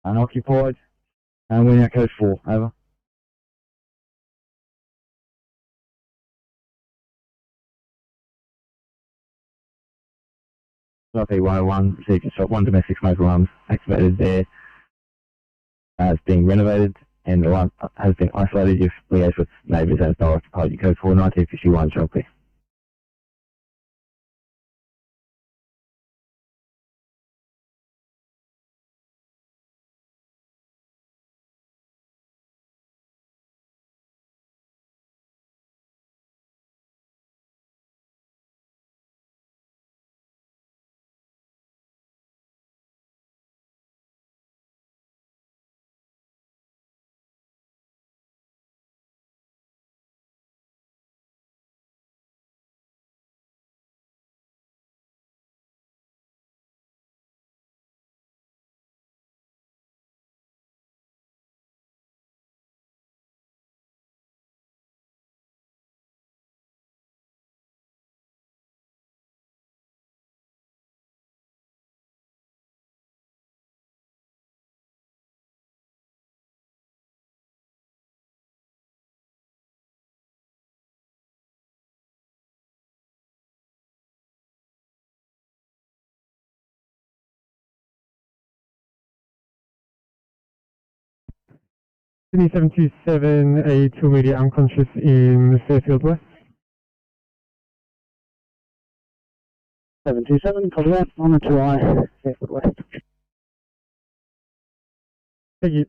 unoccupied, and we're now code 4, over. RP 101, received yourself, 1 domestic smoke alarm activated there. It's being renovated, and the alarm has been isolated. You've liaised with neighbours as not occupied. You code 4, 1951 Chalkley. Sydney 727, a 2 immediate unconscious in Fairfield West. 727, copy that, on the 2I, Fairfield West. Thank you.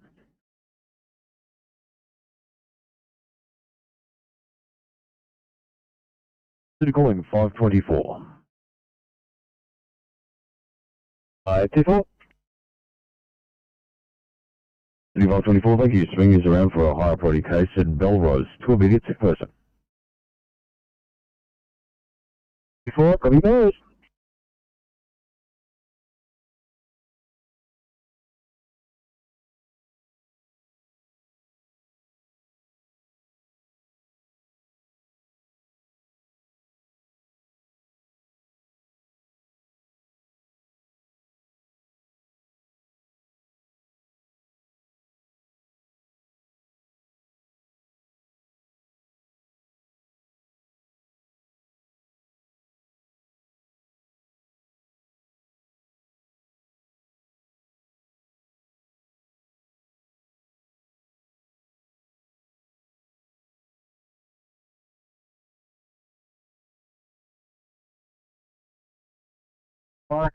Calling 524. 524. 524, thank you. Swing is around for a higher priority case in Belrose. 2 immediate, sick person. Before, copy those. Fire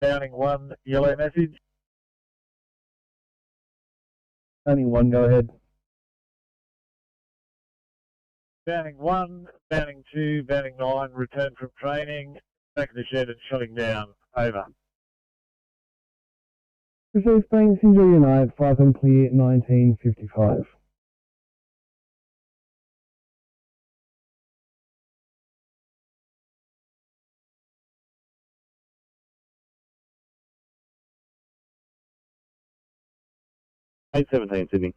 downing 1, yellow message. Downing 1, go ahead. Downing 1, downing 2, downing 9, returned from training, back in the shed and shutting down. Over. Received Banks Injury Unite, 5 and clear, 1955. $817 Sydney.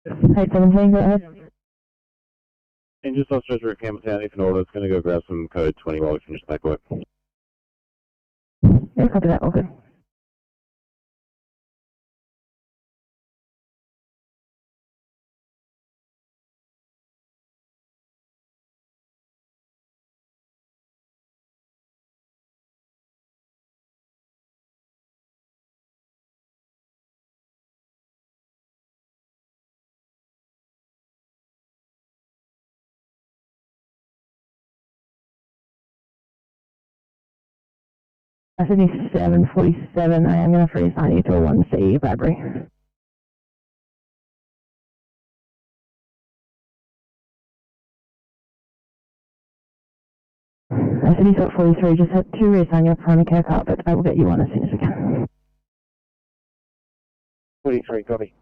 817, go ahead. And just off Treasurer at Campbelltown, if in order, it's going to go grab some code 20 while we finish back work. Yeah, copy that, okay. Sydney 747, I am going to freeze on you to a 1C, Bradbury. Sydney 43, just had 2 rears on your primary care carpet. I will get you on as soon as we can. 43, copy.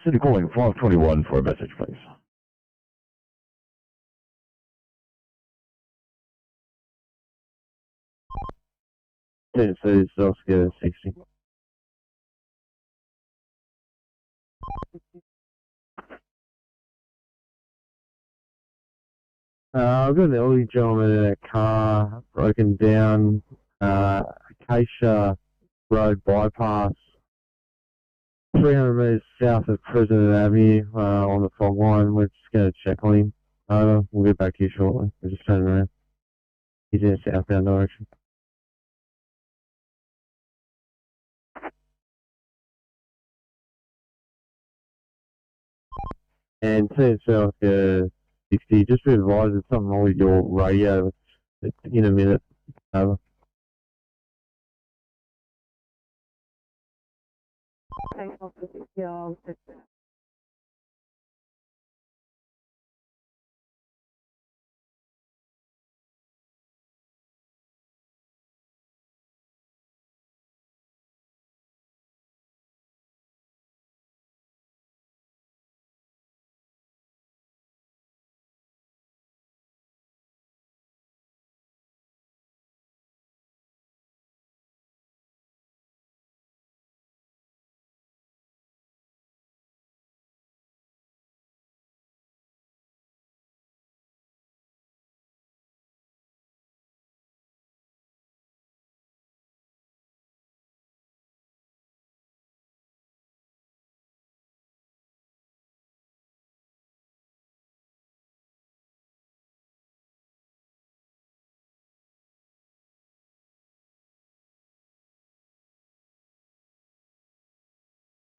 City calling 521 for a message, please. Tennessee, Oscar 60. I've got an elderly gentleman in a car, broken down, Acacia Road bypass, 300 metres south of President Avenue, on the fog line. We're just going to check on him. Over. We'll get back here shortly. We're just turning around. He's in a southbound direction. And South 60, just be advised there's something wrong with your radio. It's in a minute. Over.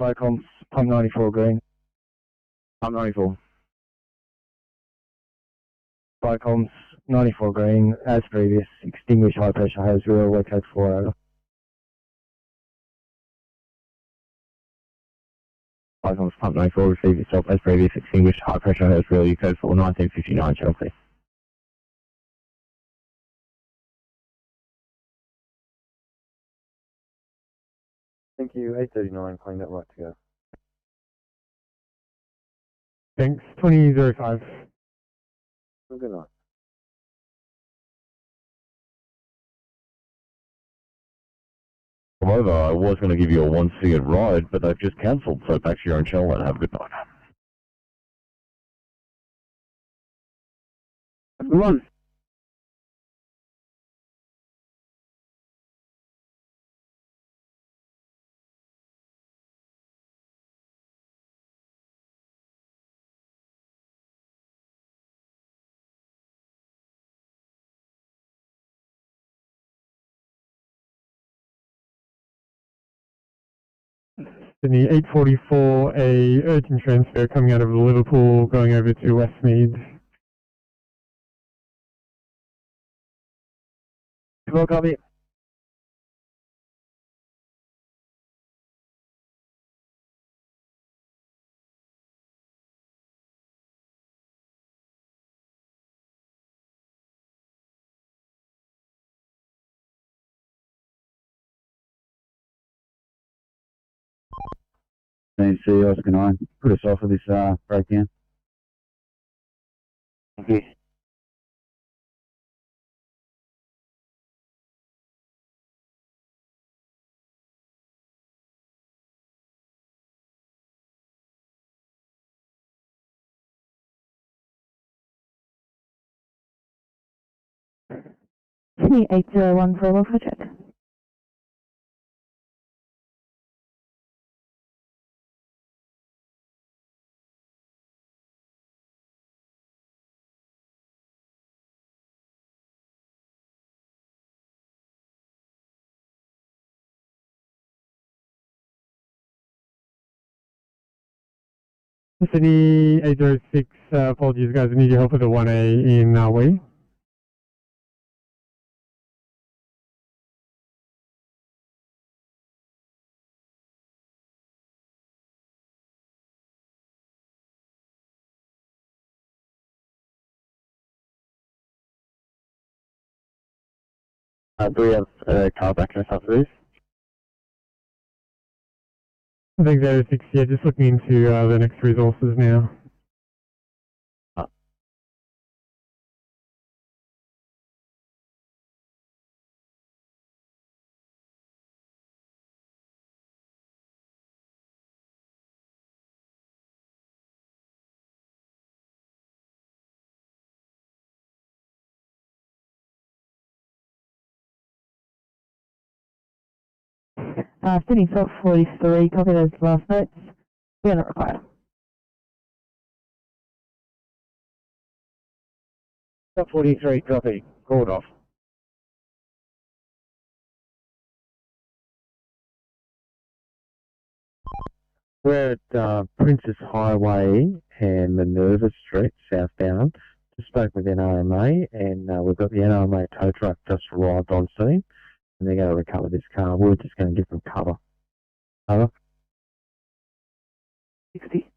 Viacom's pump 94 green. I'm 94. Viacom's 94 green, as previous, extinguish high pressure hose reel, we're code 4 over. Viacom's pump 94, receive yourself as previous, extinguish high pressure hose reel, you code 4, 1959, Chelsea. Thank you, 839, claim that right to go. Thanks, 2005. Good night. Come over. I was going to give you a 1C at ride, but they've just cancelled, so back to your own channel and have a good night. Good one. Sydney 844, a urgent transfer coming out of Liverpool, going over to Westmead. Well, copy. NSW Oscar 9, put us off of this breakdown. Thank you. Sydney 801 for a welfare check. Sydney 806, apologies guys, I need your help with the 1A in Wee. Do we have a car back in after this? I think 806, yeah, just looking into the next resources now. Sydney 43, copy those last notes. We are not required. 43, copy. Called off. We're at Princess Highway and Minerva Street, southbound. Just spoke with NRMA, and we've got the NRMA tow truck just arrived on scene, and they're going to recover this car. We're just going to give them cover. Over. 60.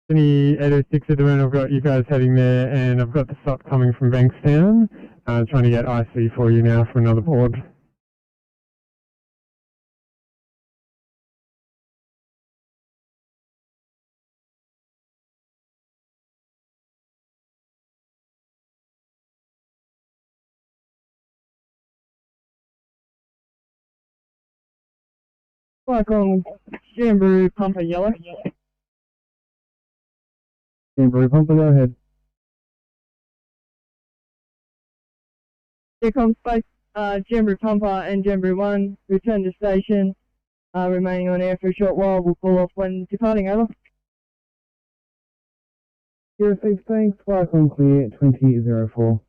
Sydney 806 at the moment, I've got you guys heading there, and I've got the SOC coming from Bankstown, trying to get IC for you now for another board. Like on Jamboree Pumper Yellow. Jamboree Pumper, go ahead. Decom Space, Jamboree Pumper and Jamboree 1, return to station, remaining on air for a short while. We'll call off when departing, over. 06, thanks, flight on clear, 2004.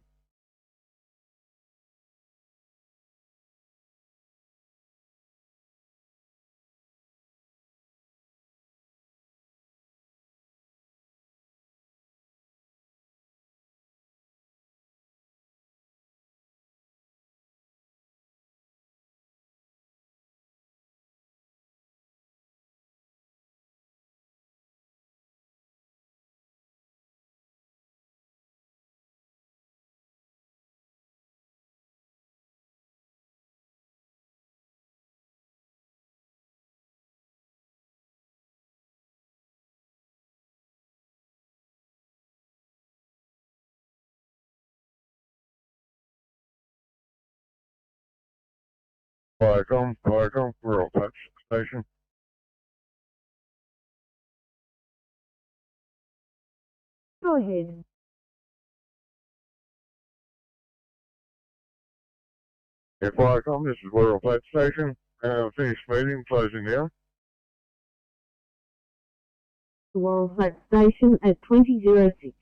Welcome, Rural Touch Station. Go ahead. If welcome, this is Rural Touch Station. Finished meeting, closing now. World Flat Station at 2006.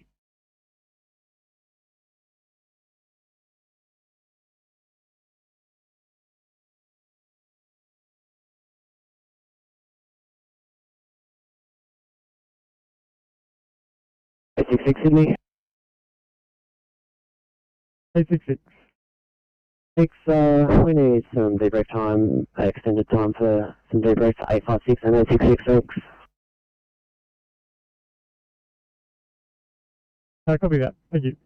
Sydney. 866. We need some debrief time, extended time for some debrief for 856 and 866. Copy that. Thank you.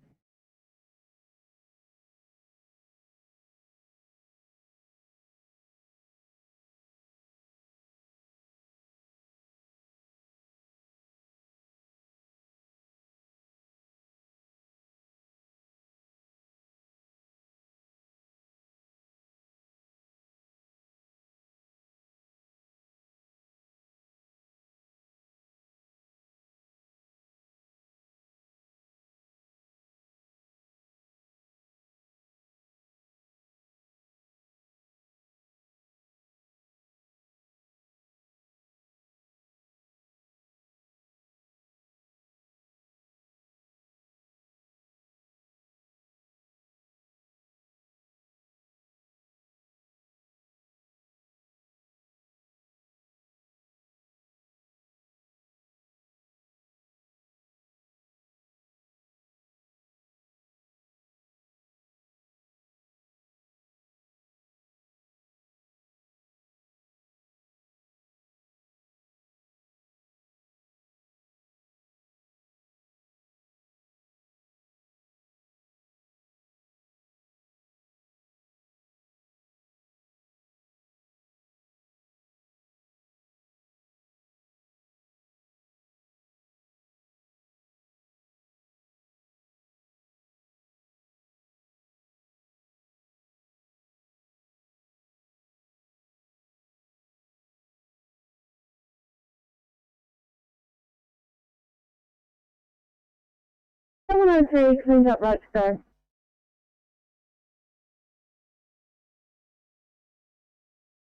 Someone on three cleans up right star.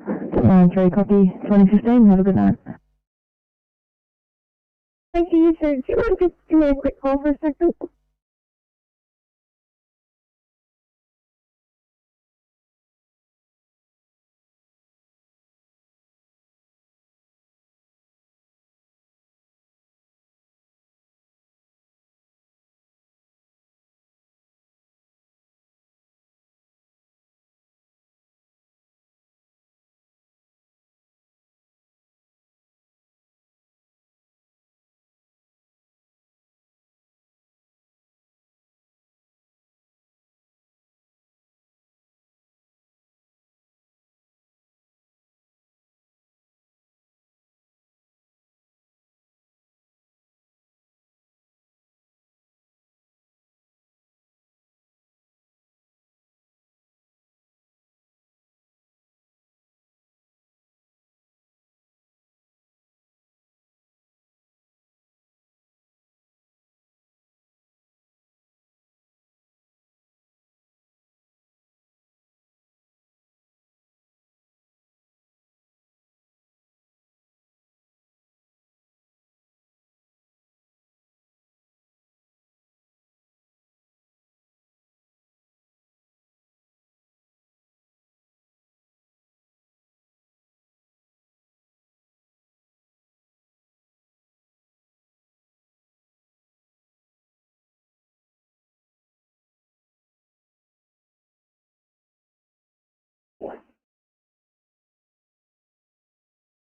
Three copy 2015. Have a good night. Thank you, sir. Do you want to just give me a quick call for a second?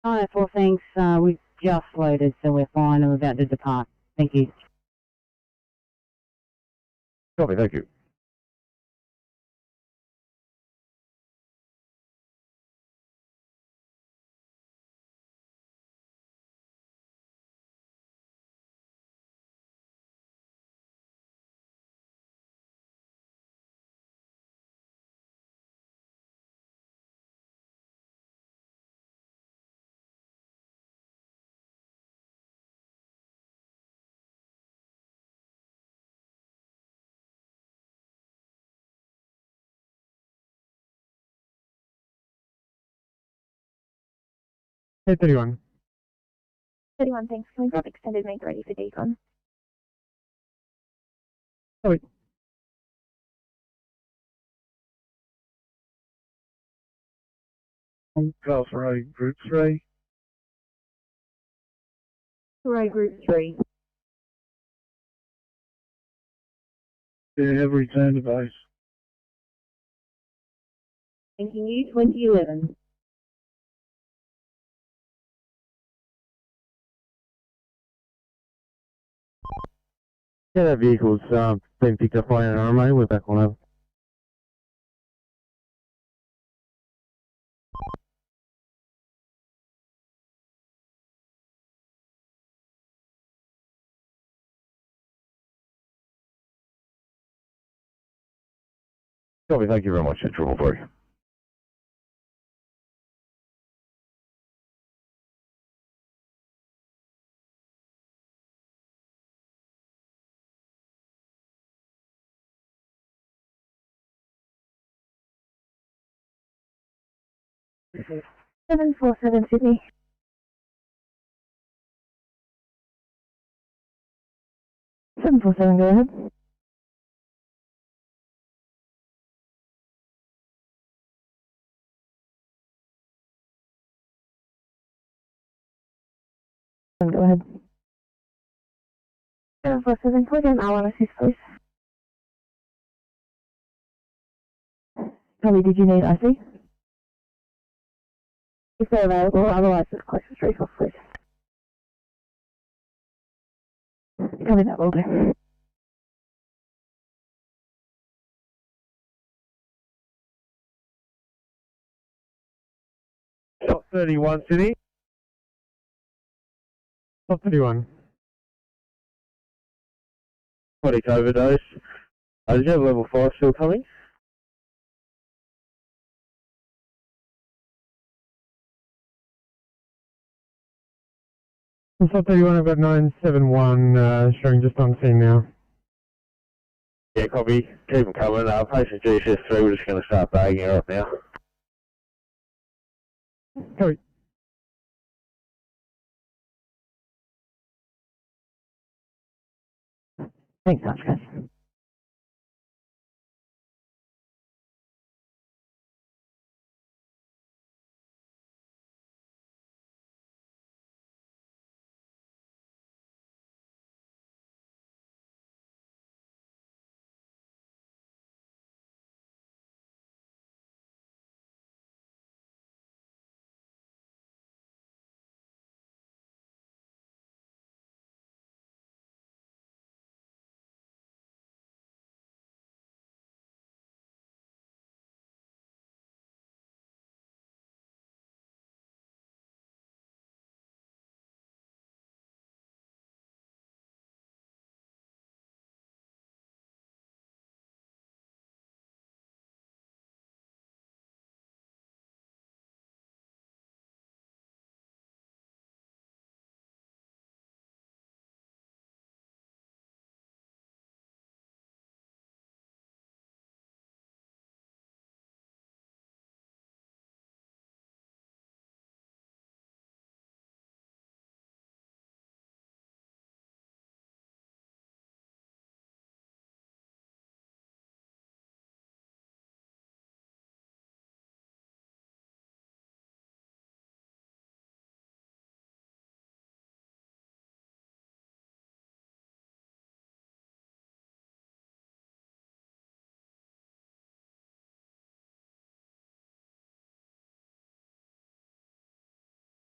Alright, well thanks. We've just loaded, so we're fine. I'm about to depart. Thank you. Copy, thank you. 831. 31, thanks. Can we grab extended make ready for decon? Oh, wait. Class Road Group 3. Road Group 3. Yeah, have returned to base. Thanking you, 2011. Yeah, that vehicle's been picked up by an RMA. We're back on over. Copy, thank you very much, 333. Okay. 747 Sydney. Go ahead. Go ahead. 747, can we get an hour assist, please? Copy, did you need IC? If they're available, otherwise it's close to 3 please. Copy, that will do. Top 31, Sydney. Top 31. Aquatic overdose. Did you have level 5 still coming? Top 31, I've got 971 showing just on scene now. Yeah, copy. Keep them coming. Patient GSS3, we're just going to start bagging her up now. Copy. Thanks so much, guys.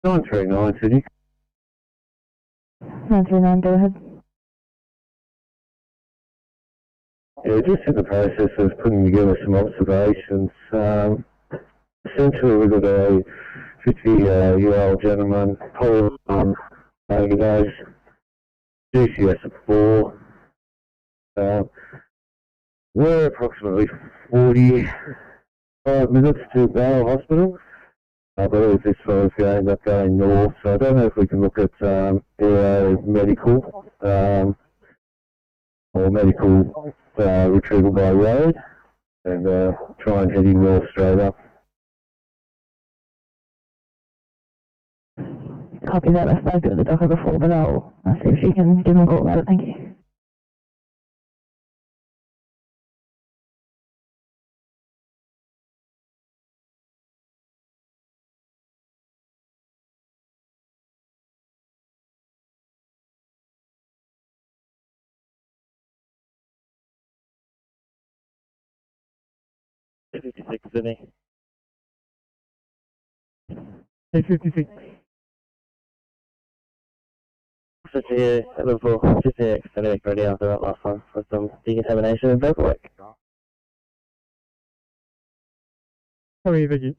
Nine 939, Sydney. 939, go ahead. Yeah, just in the process of putting together some observations. Essentially, we've got a 50-year-old gentleman, Paul, overdose, GCS at 4. We're approximately 45 minutes to Barrow Hospital. I believe this fellow's going to end up going north, so I don't know if we can look at aero medical or medical retrieval by road and try and head in north straight up. Copy that. I've spoken to the doctor before, but I'll see if she can give him a call about it. Thank you. Sydney. 856. Just here at Liverpool, just here extending ready after that last one for some decontamination and paperwork. Sorry, Vicky.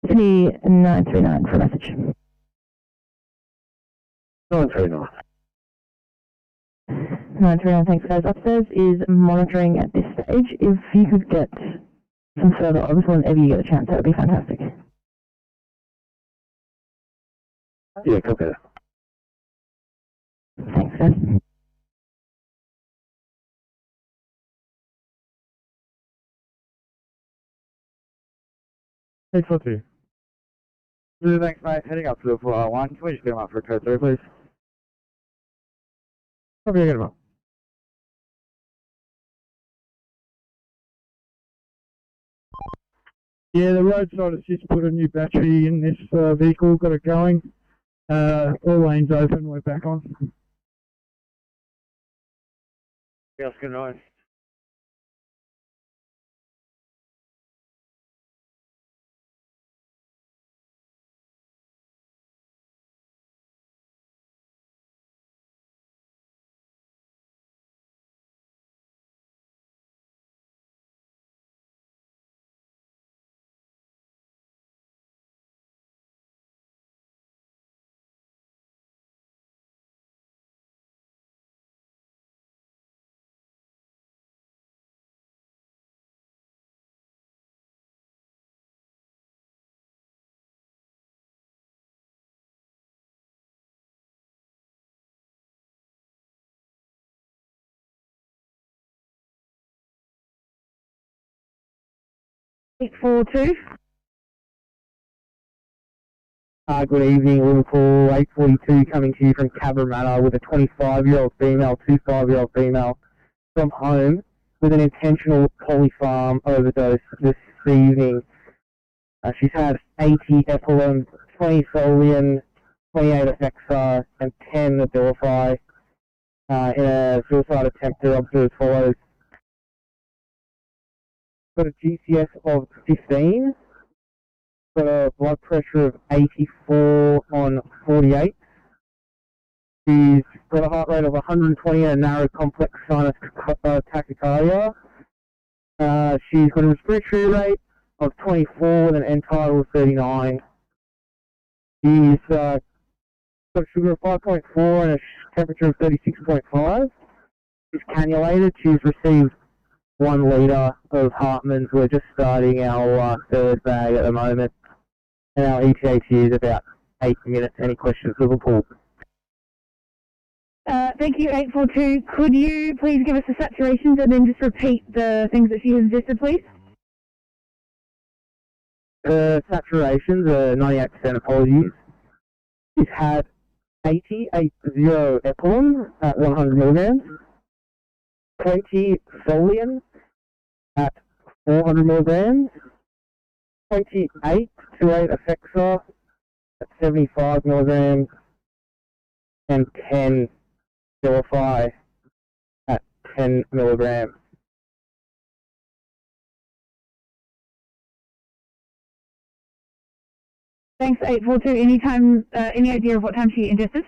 Sydney 939 for a message. 939. 939, thanks guys. Upstairs is monitoring at this stage. If you could get some further obs whenever you get a chance, that would be fantastic. Yeah, copy that. Thanks guys. 842. Really, thanks, mate. Heading up to the 401. Can we just get him up for a code 3, please? Copy, get him up. Yeah, the roadside assist put a new battery in this vehicle, got it going. All lanes open, we're back on. Yes, good night. Eight 842. Good evening, Liverpool 842 coming to you from Cabramatta with a 25-year-old female, 25-year-old female from home with an intentional polypharm overdose this evening. She's had 80 epilum, 20 Solian, 28 Effexar, and 10 Abilify in a suicide attempt to observe as follows. Got a GCS of 15. Got a blood pressure of 84 on 48. She's got a heart rate of 120 and a narrow complex sinus tachycardia. She's got a respiratory rate of 24 with an end tidal of 39. She's got a sugar of 5.4 and a temperature of 36.5. She's cannulated. She's received 1 litre of Hartmann's. We're just starting our third bag at the moment. And our ETA is about 8 minutes. Any questions, Liverpool? Thank you, 842. Could you please give us the saturations and then just repeat the things that she has listed, please? Saturations are 98%, apologies. She's had 80 Epilon at 100 milligrams, 20 Solian at 400 milligrams, 28 Effexor at 75 milligrams, and 10 Filify at 10 milligrams. Thanks, 842. Any idea of what time she ingested?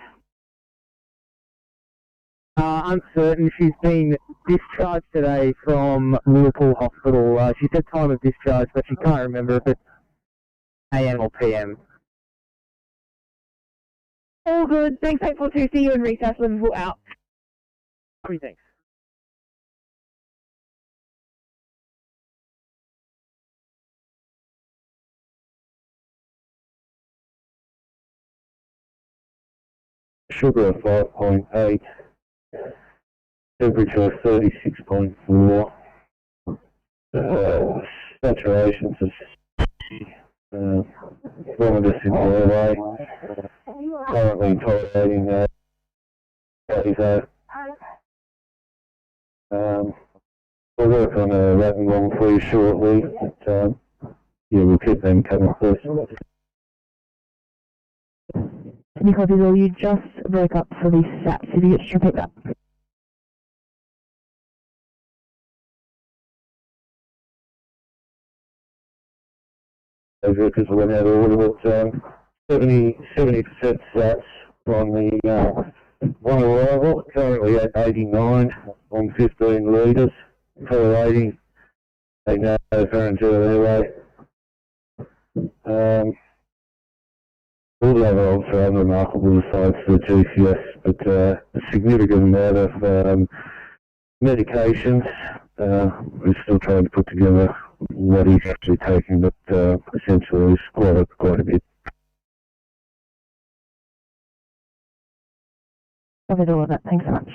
Uncertain. She's been discharged today from Liverpool Hospital. She said time of discharge, but she can't remember if it's AM or PM. All good. Thanks, 842. See you in recess. Liverpool out. Thanks. Sugar of 5.8, temperature of 36.4, saturations of 60, kilometres in the airway, currently tolerating we'll work on a rat and long for you shortly, but yeah, we'll keep them coming first. Any copies, or you just broke up for the SAP, so you just repeat that. Because we went out of order, but 70% sats on the one arrival, currently at 89 on 15 litres, tolerating a nasopharyngeal airway. All the other odds are unremarkable besides the GCS, but a significant amount of medications. We're still trying to put together what he's actually taking, but essentially it's quite a bit. Covered all of that. Thanks so much.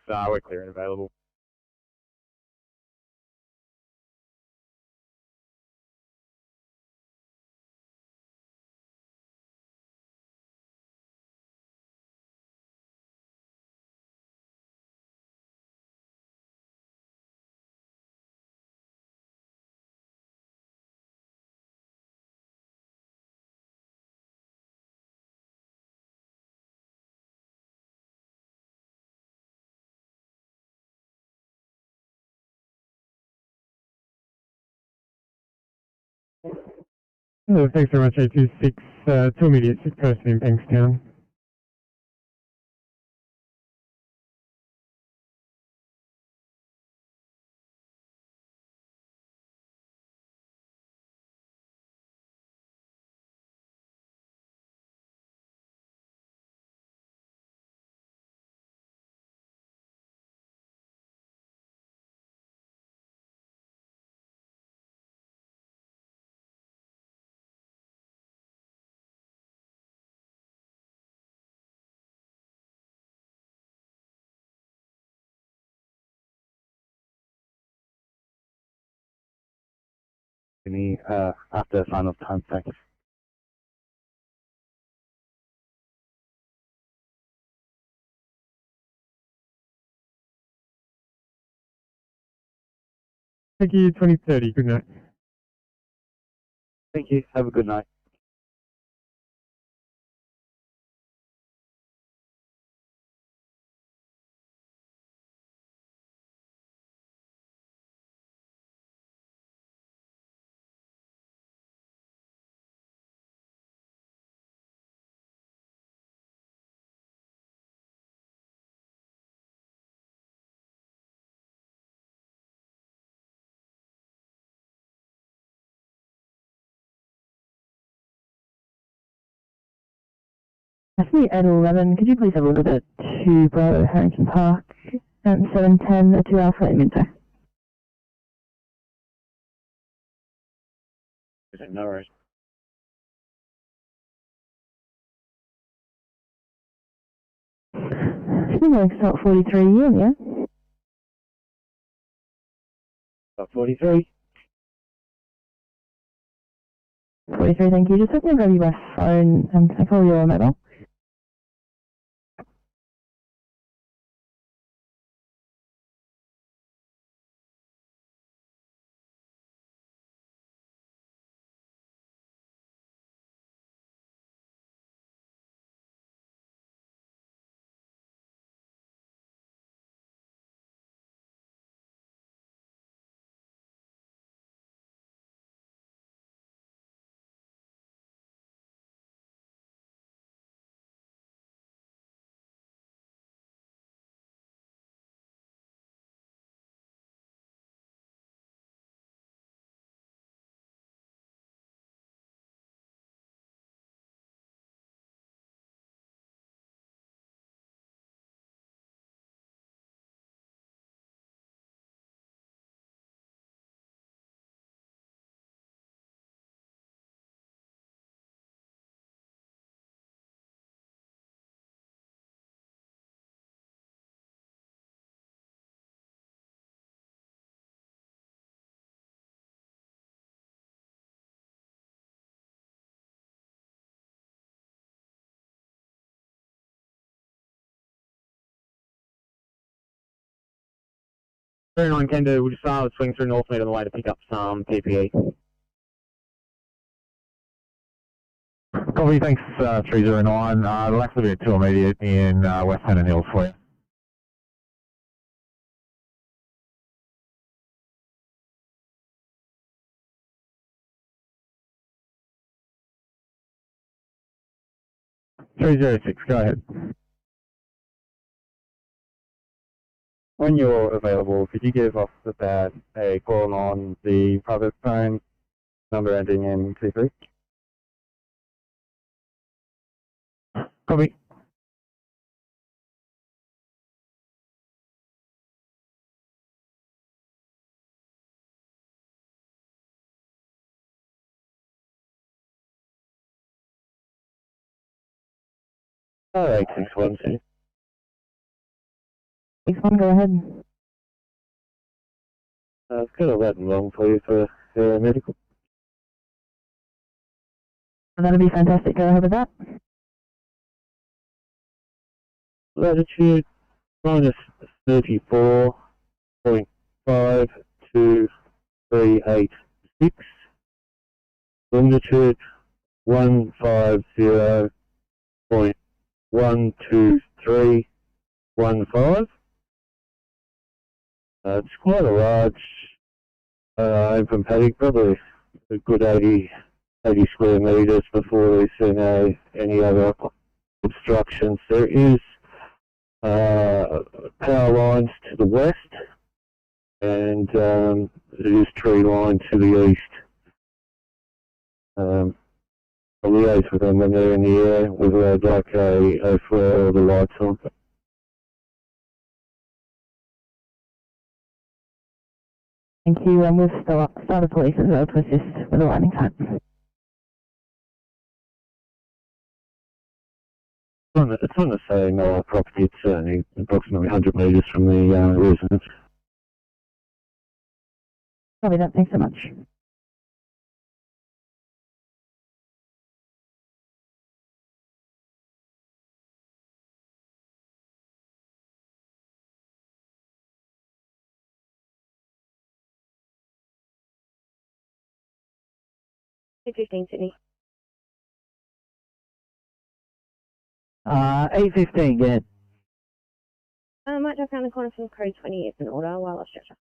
We're clear and available. Thanks very much, 826. To immediate sick person in Bankstown. Any after sign off time, thanks. Thank you, 2030. Good night. Thank you. Have a good night. Sydney and 11, could you please have a look at 2 Bravo Harrington Park and 710 2 Alpha in Minto? No worries. Sydney going to start 43 Ian, yeah? About 43. 43, thank you. Just let me grab you by phone. Can I call your mobile? Ferry 9 can do, we'll just swing through Northmead on the way to pick up some PPE. Copy, thanks 309. There'll actually be a 2 immediate in West Hannon Hills for you. $306, go ahead. When you're available, could you give off the bat a call on the private phone number ending in 23? Copy. Oh, 8612. 61, go ahead. I've got 11 wrong for you for medical. That'll be fantastic. Go ahead with that. Latitude minus 34.52386. Longitude 150.12315. It's quite a large open paddock, probably a good 80 square metres before we see any other obstructions. There is power lines to the west, and there is tree line to the east. I'll liaise with them when they're in the air, whether they'd like a flare or the lights on. Thank you, and we've started police as well to assist with the landing time. It's on the same property. It's only approximately 100 metres from the residence. Copy that, thanks so much. 815 Sydney. 815, go ahead. Might just around the corner from code 20 is an order while I stretch up.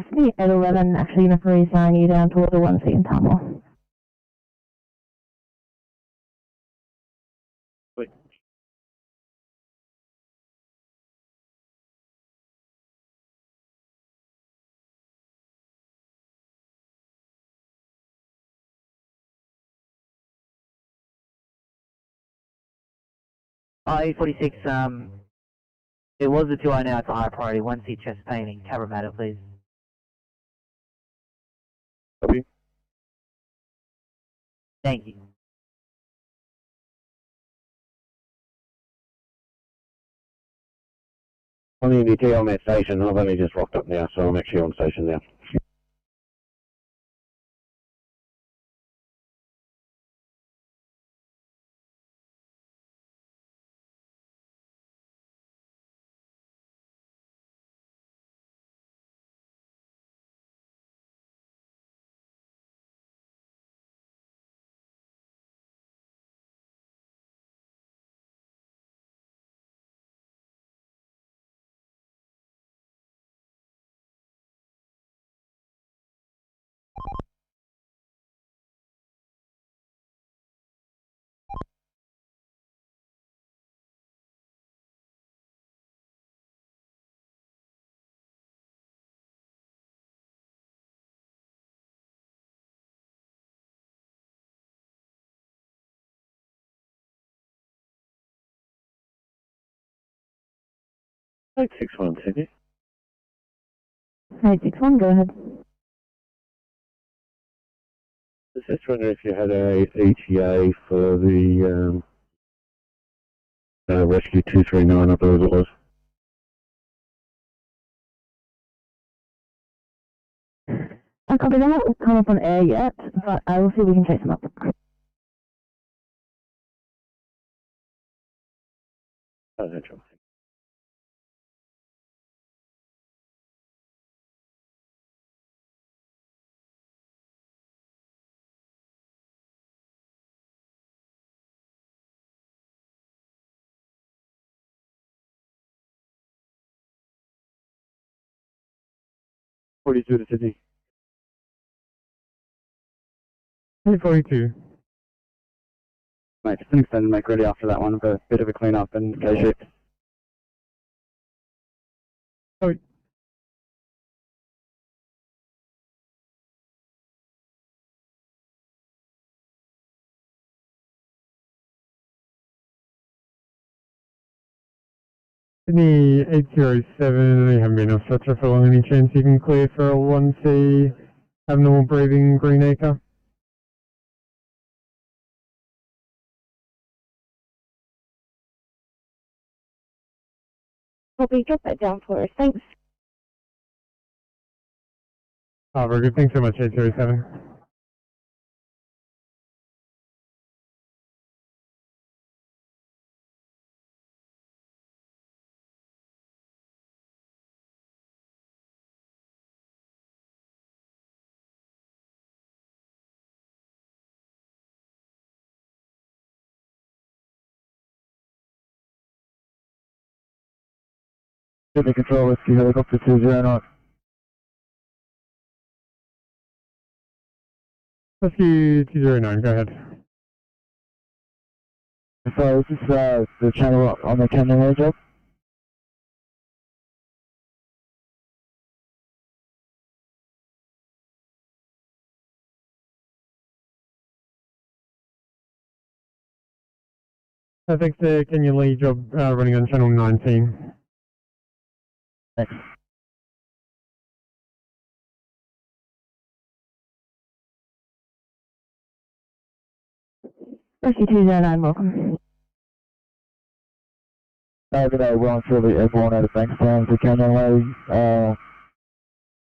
Sydney at 11, actually going to reassign you down toward the 1C in Tamworth. Wait. A46, it was a 2I, now it's a high priority. 1C chest painting, Cabramatta, please. Copy. Thank you. On the NDT on that station, I've only just rocked up now, so I'm actually on station now. Eight 6-1, Sydney. 861, go ahead. I was just wondering if you had a ETA for the Rescue 239, I believe it was. I copy that. It won't come up on air yet, but I will see if we can chase them up. Oh, that's right. What do you do to Sydney? 42. Mate, just an extended make ready after that one, with a bit of a clean up and K-shift. Oh. Sydney 807, we haven't been off stretcher for long. Any chance you can clear for a 1C abnormal breathing Green Acre? Copy, drop that down for us. Thanks. Oh, very good. Thanks so much, 807. Sydney Control Rescue Helicopter 209. Rescue 209, go ahead. So is this the channel on the Canyon Way job? Thanks to Kenyon Lee job running on channel 19. Thanks. Rescue 209, welcome. Good day, well and truly everyone out of Bankstown to Canyon Way.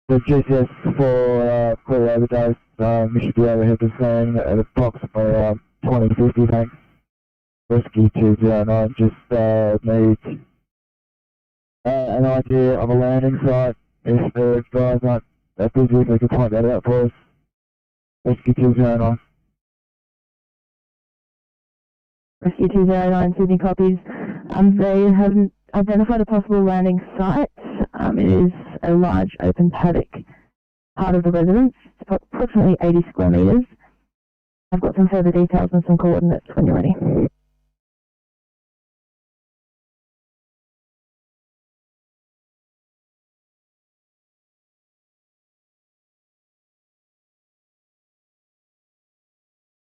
The GCS for clear overdose, you should be overhead the scene at approximately 2050, thanks. Rescue 209 just needs an idea of a landing site. If the guys aren't that busy, if they could point that out for us. Rescue 209. Rescue 209, Sydney copies. They haven't identified a possible landing site. It is a large open paddock, part of the residence. It's approximately 80 square metres. I've got some further details and some coordinates when you're ready.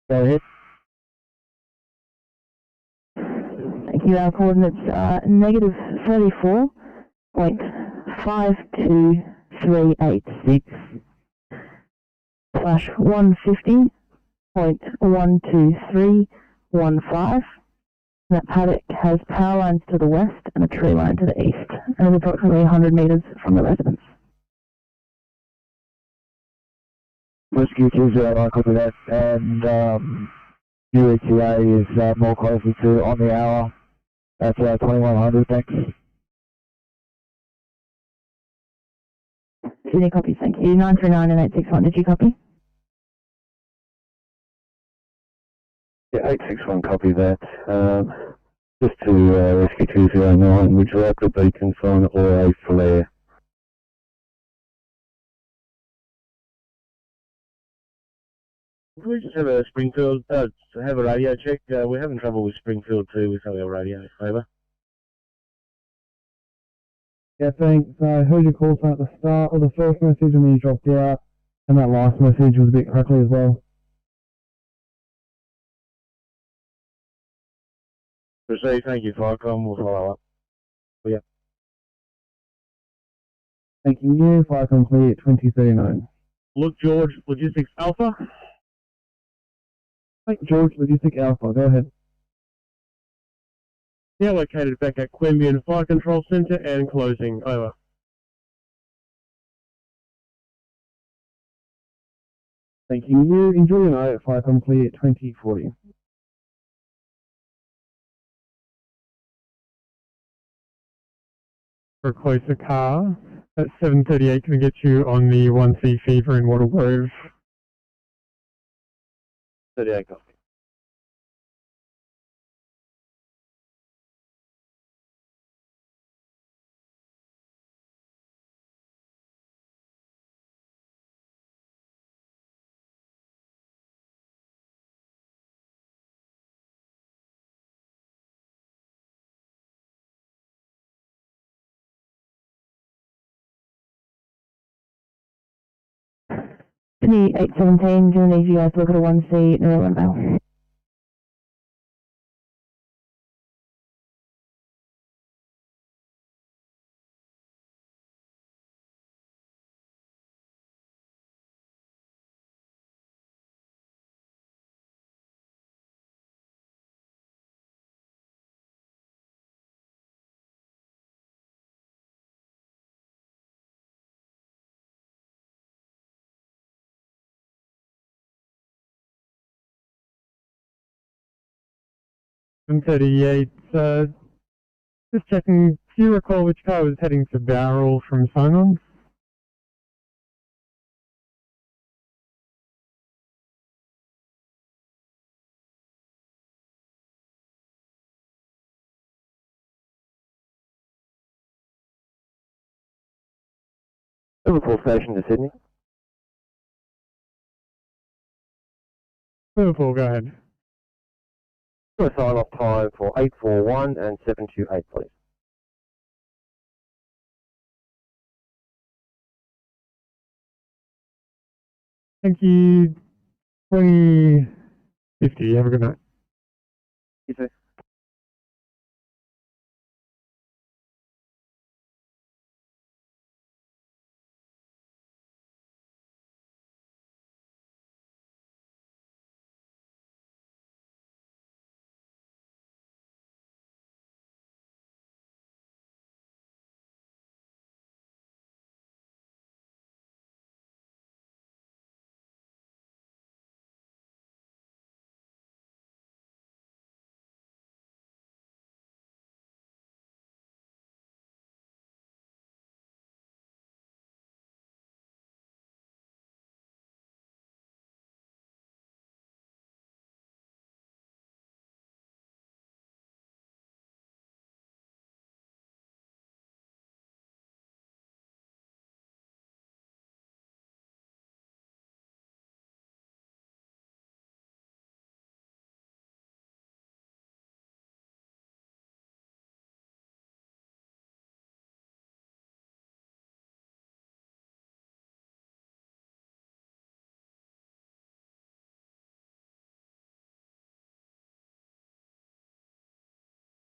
Go ahead. Thank you. Our coordinates are negative 34.52386 slash 150.12315. That paddock has power lines to the west and a tree line to the east, and is approximately 100 metres from the residence. Rescue 209, copy that, and UETA is more closer to on the hour. That's 2100, thanks. Sydney copies, thank you. 939 and 861, did you copy? Yeah, 861, copy that. Just to Rescue 209, would you like a beacon phone or a flare? Can we just have a Springfield, have a radio check? We're having trouble with Springfield too with our radio. Over. Yeah, thanks. I heard your call at the start of the first message and then you dropped out, and that last message was a bit crackly as well. Proceed, thank you, Firecom. We'll follow up. Yeah. Thank you, fire complete 2039. Look, George, Logistics Alpha. George, Logistic Alpha, go ahead. Now located back at Queanbeyan Fire Control Centre and closing. Over. Thank you. Enjoy your night, fire complete 2040. For a closer car at 7:38, can we get you on the 1C Fever in Wattle Grove? 38 copy. Sydney 817, do you need you guys to look at a 1C in Irwindale? 738, just checking, do you recall which car was heading to Bowral from Simon? Liverpool Station to Sydney. Liverpool, go ahead. Do a sign-off time for 841 and 728, please. Thank you. 2050, have a good night. You too.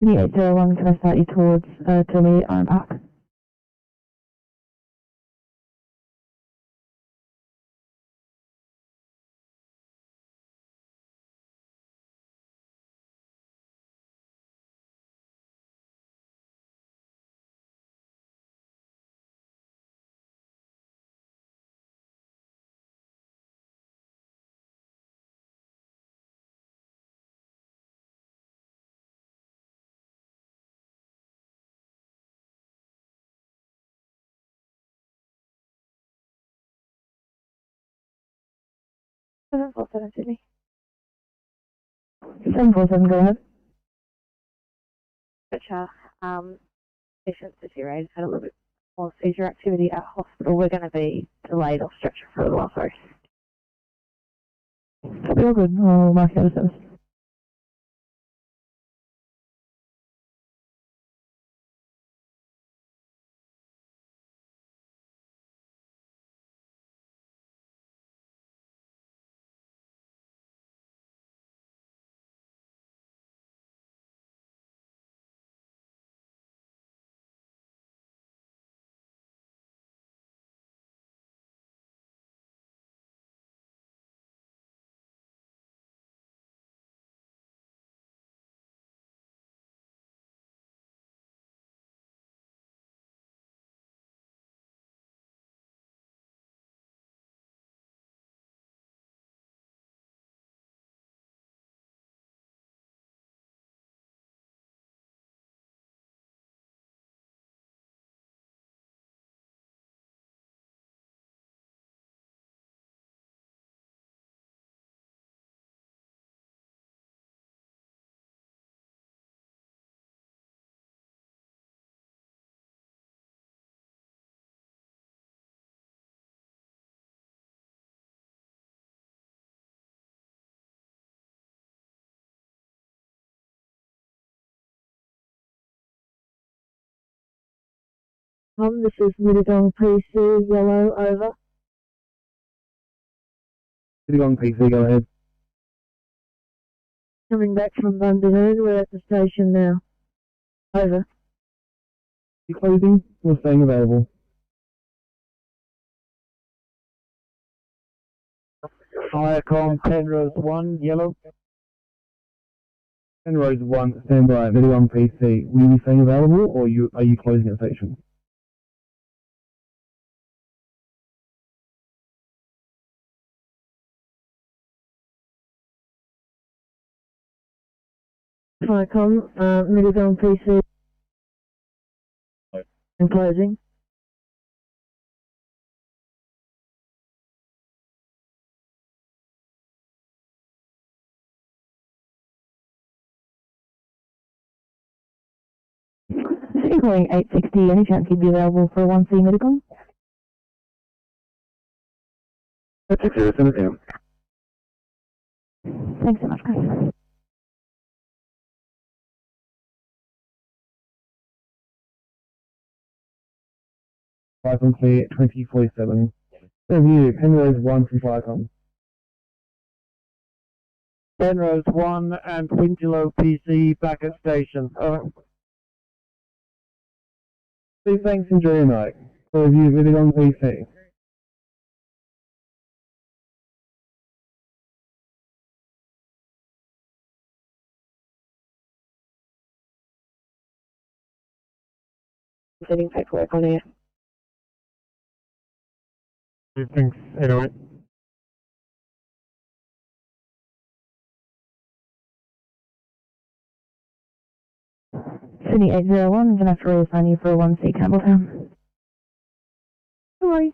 Sydney 801, can I start you towards Tilly Iron Park? Sydney. 747, go ahead. Gotcha. Patients deteriorated, had a little bit more seizure activity at hospital. We're going to be delayed off stretcher for a little while, sorry. All good, I'll mark out a service. This is Middagong PC, yellow, over. Middagong PC, go ahead. Coming back from Bundahoon, we're at the station now. Over. You closing or staying available? Firecom, Penrose 1, yellow. Penrose 1, stand by, Middagong PC. Will you be staying available or are you closing at station? Vicom, Middletown PC, and closing. City calling 860, any chance you'd be available for a 1C medical? 860, send it down. Thanks so much, guys. Vicom C 2047. Review, Penrose 1 from Vicom. Penrose 1 and Winslow PC back at station. Please thanks, enjoy your night. Review, Vidicom PC. Sending paperwork on air. Thanks, anyway. Sydney 801, I'm going to have to reassign you for a 1C Campbelltown. No worries.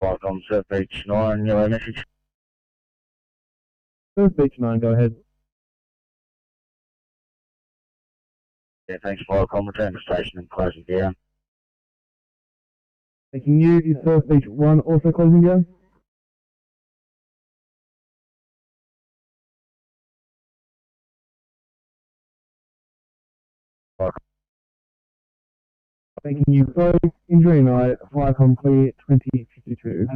Welcome, Surf Beach 9, your message. Surf Beach 9, go ahead. Yeah, thanks, Welcome. Return to station and closing down. Taking you, is Surf Beach 1 also closing down? Taking you, go, injury night, 5 home clear, 2052.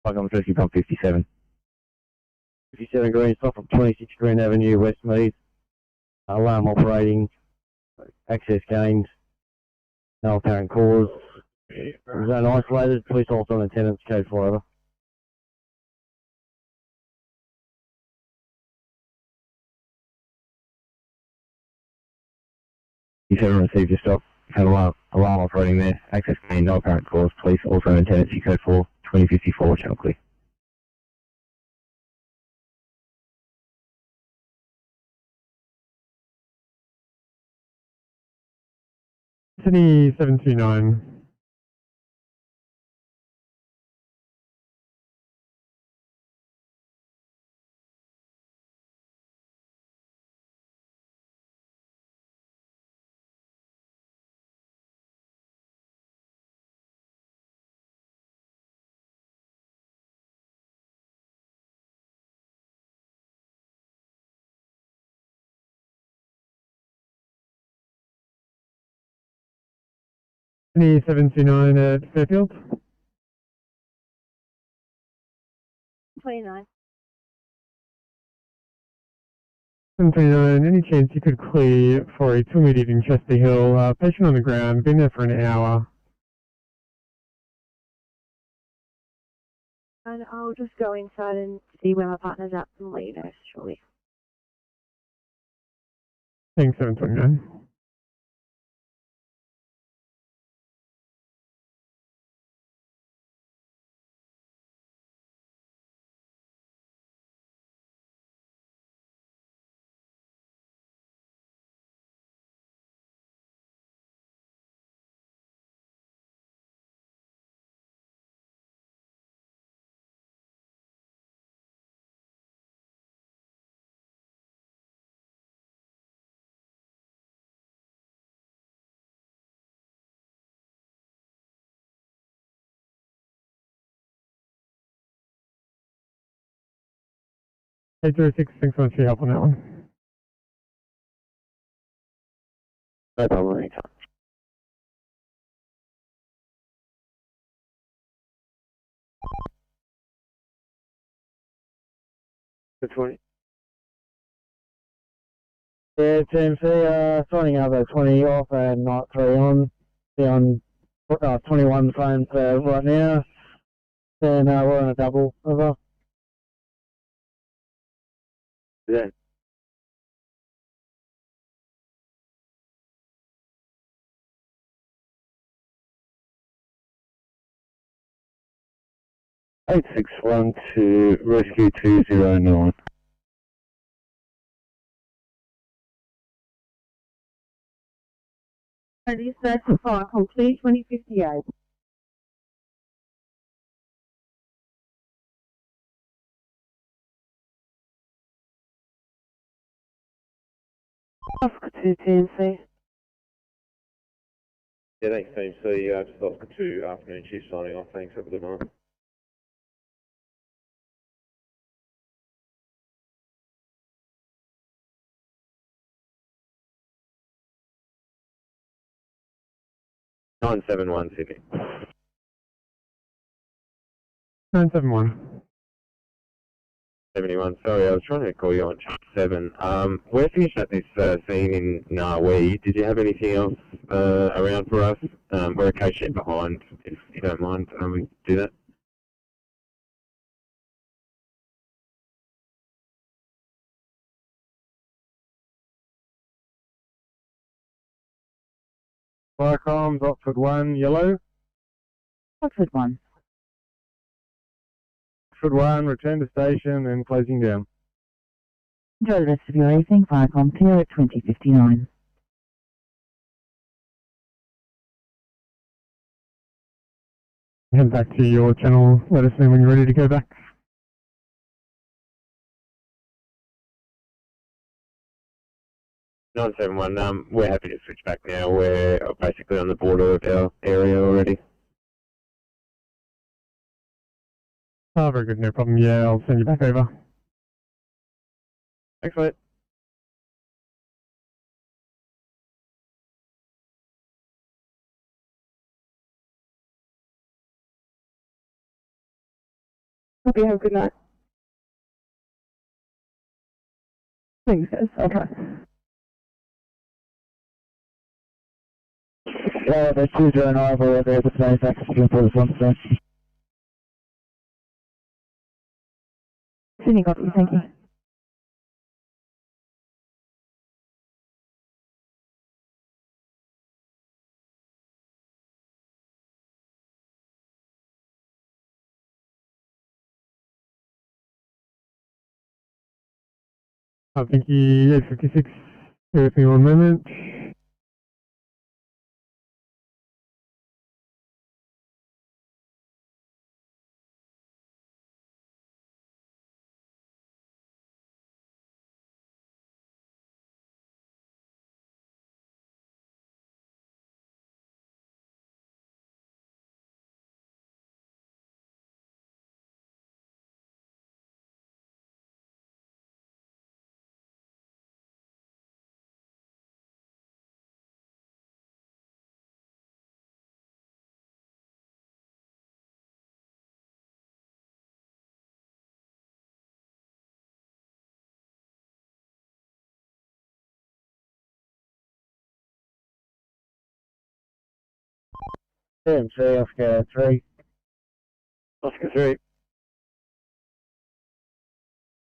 Welcome, 50.57. 57 Green, stop from 26 Green Avenue, Westmead. Alarm operating, access gained, no apparent cause. Zone isolated, police also on attendance, code 4 over. You haven't received your stop, had alarm operating there, access gained, no apparent cause, police also on attendance, code 4, 2054, channel clear. Sydney 729. Sydney 729 at Fairfield. 29. 729, any chance you could clear for a 2 metre in Chester Hill, patient on the ground, been there for an hour. And I'll just go inside and see where my partner's at and let you know shortly. Thanks, 729. 806, thanks so much for your help on that one. No problem, anytime. Good 20. Yeah, TMC, signing up at 20 off and night 3 on. Be on 21 phones right now. And we're on a double. Over. Yeah. Eight 6-1 to rescue 209. It is 35, complete 2058. Oscar 2 TNC. Yeah, thanks, TMC. Just Oscar 2, afternoon shift signing off. Thanks, have a good night. Nine 7-1 Sydney. 971. 71. Sorry, I was trying to call you on chat 7. We're finished at this scene in Narwee. Did you have anything else around for us? We're a case sheet behind, if you don't mind. We do that. Fire comms, Oxford 1, yellow. Oxford 1. Oxford 1, return to station and closing down. Enjoy the rest of your evening. Firecom clear at 2059. Head back to your channel. Let us know when you're ready to go back. 971. We're happy to switch back now. We're basically on the border of our area already. Oh, very good, no problem. Yeah, I'll send you back over. Thanks, mate. Hope you have a good night. Thanks, guys. Okay. Yeah, there's 209 over there, the same thanks for the response. Sydney, copy, thank you. Thank you, 856. Bear with me one moment. TMC, Oscar 3. Oscar 3.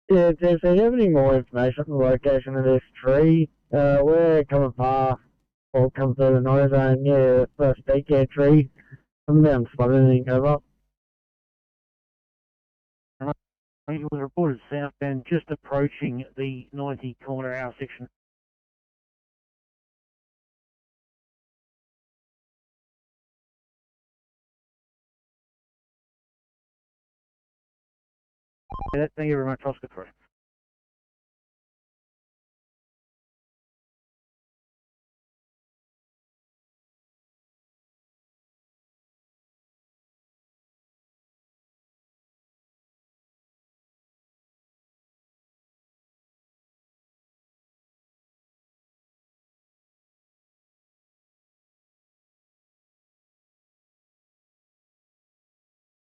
Yeah, TMC, do you have any more information on the location of this tree? We're coming past, or come through the noise zone near the first daycare tree. I'm down spotted anything over. It was reported southbound, just approaching the 90 km/h section. Thank you very much, Oscar 3.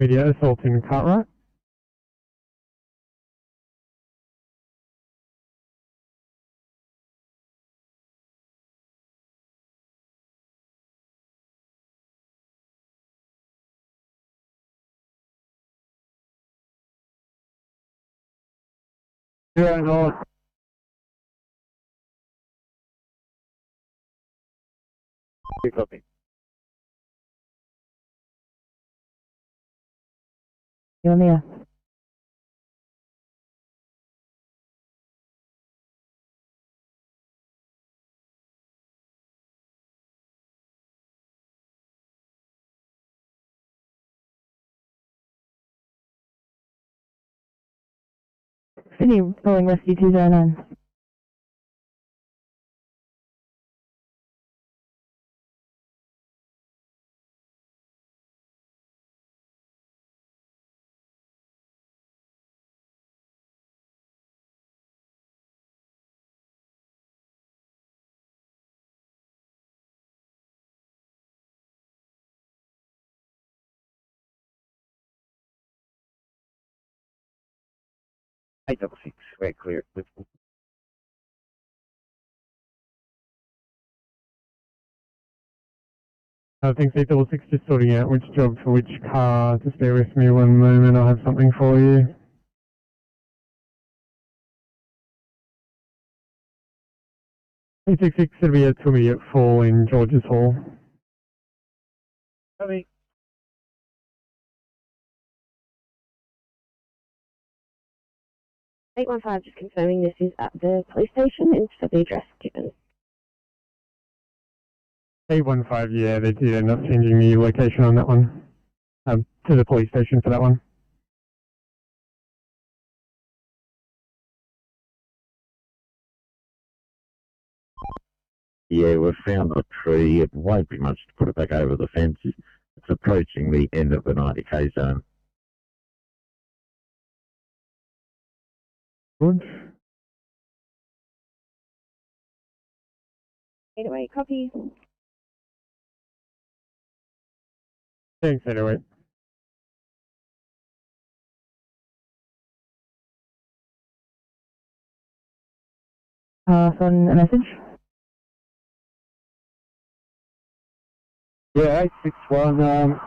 Media assault in Cartwright. Herein on. Copy. You're on the air. Sydney calling Rescue 209. Eight double six. We're clear. I think 866 just sorting out which job for which car. Just bear with me one moment, I'll have something for you. Six should be a 2-minute fall in George's Hall. Coming. $815, just confirming this is at the police station and for the address given. 815, yeah, they did end up changing the location on that one. To the police station for that one. Yeah, we've found the tree. It won't be much to put it back over the fence. It's approaching the end of the 90k zone. Good. 808, copy. Thanks, 808. On a message. Yeah, 861,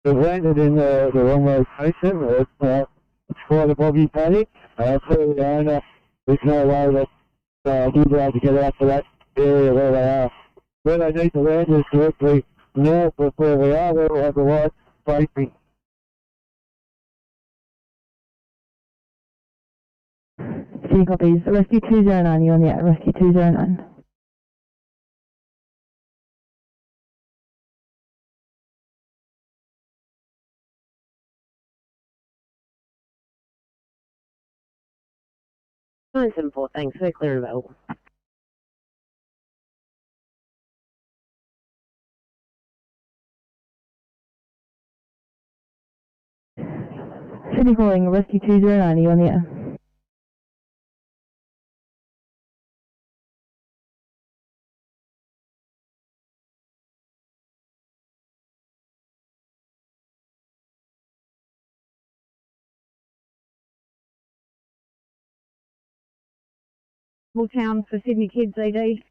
it landed in the wrong location. It's quite a boggy paddock. For the owner, there's no way that he'd be able to get out to that area where they are. Where they need to land is directly north of where we are, where we have the white safety. C copies. Rescue 209, you on the air. Rescue 209. Nine seven four, thanks. We're clear and available. Sydney calling Rescue 209, you on the air. Town for Sydney Kids AD.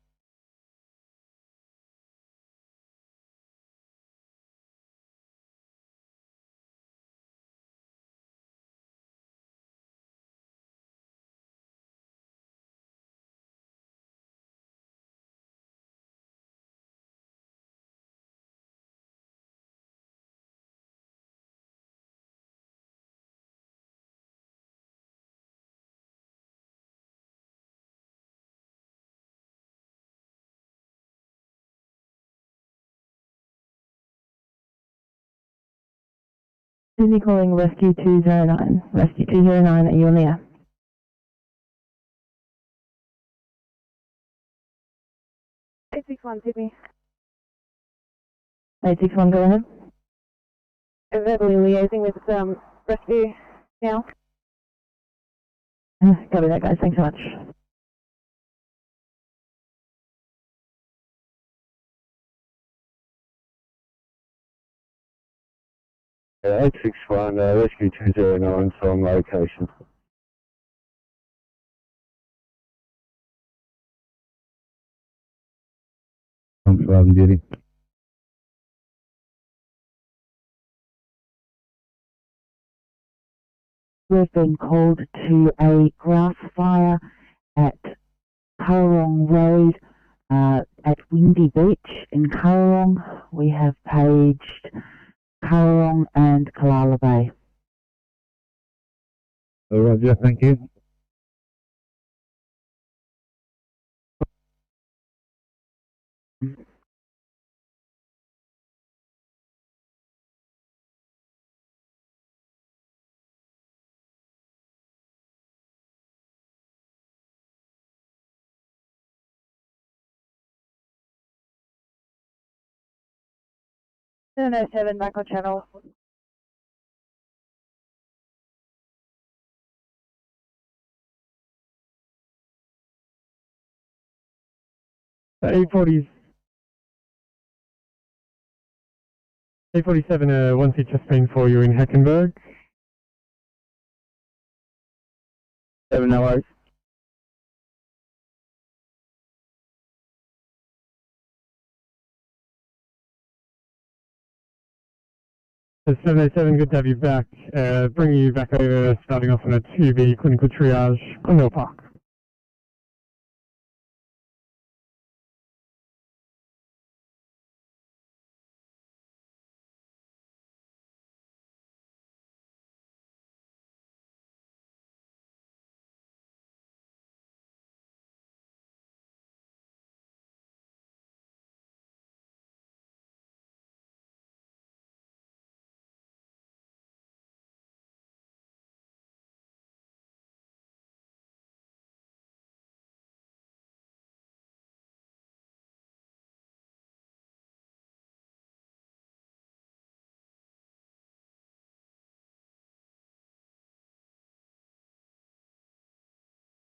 Sydney calling Rescue 209. Rescue 209, are you on the air? Sydney. 861, go ahead. Verbally liaising with rescue now. Copy that, guys. Thanks so much. 861, Rescue 209 on location. I'm from duty. We've been called to a grass fire at Currarong Road at Windy Beach in Currarong. We have paged Currarong and Kalala Bay. Roger, thank you. NSW back on channel. A47, 1C chest pain for you in Heckenberg. 7, no worries. So 707, good to have you back. Bringing you back over, starting off on a 2B clinical triage, Cornwall Park.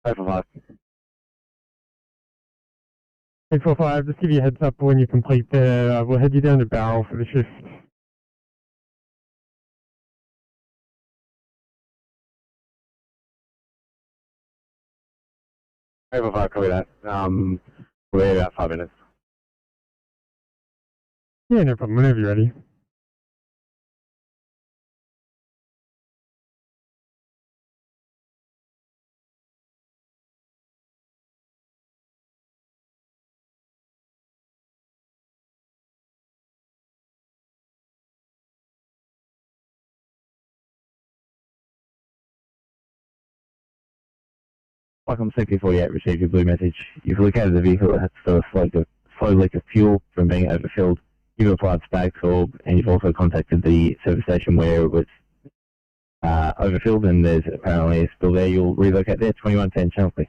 Over 5. 845, just give you a heads up when you complete there. We'll head you down to Barrel for the shift. Over 5, copy that. We'll be about 5 minutes. Yeah, no problem, whenever you're ready. Welcome 6048, received your blue message. You've located the vehicle that has a slow leak of fuel from being overfilled. You've applied spag sorb, and you've also contacted the service station where it was overfilled, and there's apparently a spill there. You'll relocate there, 2110 Channel Clear.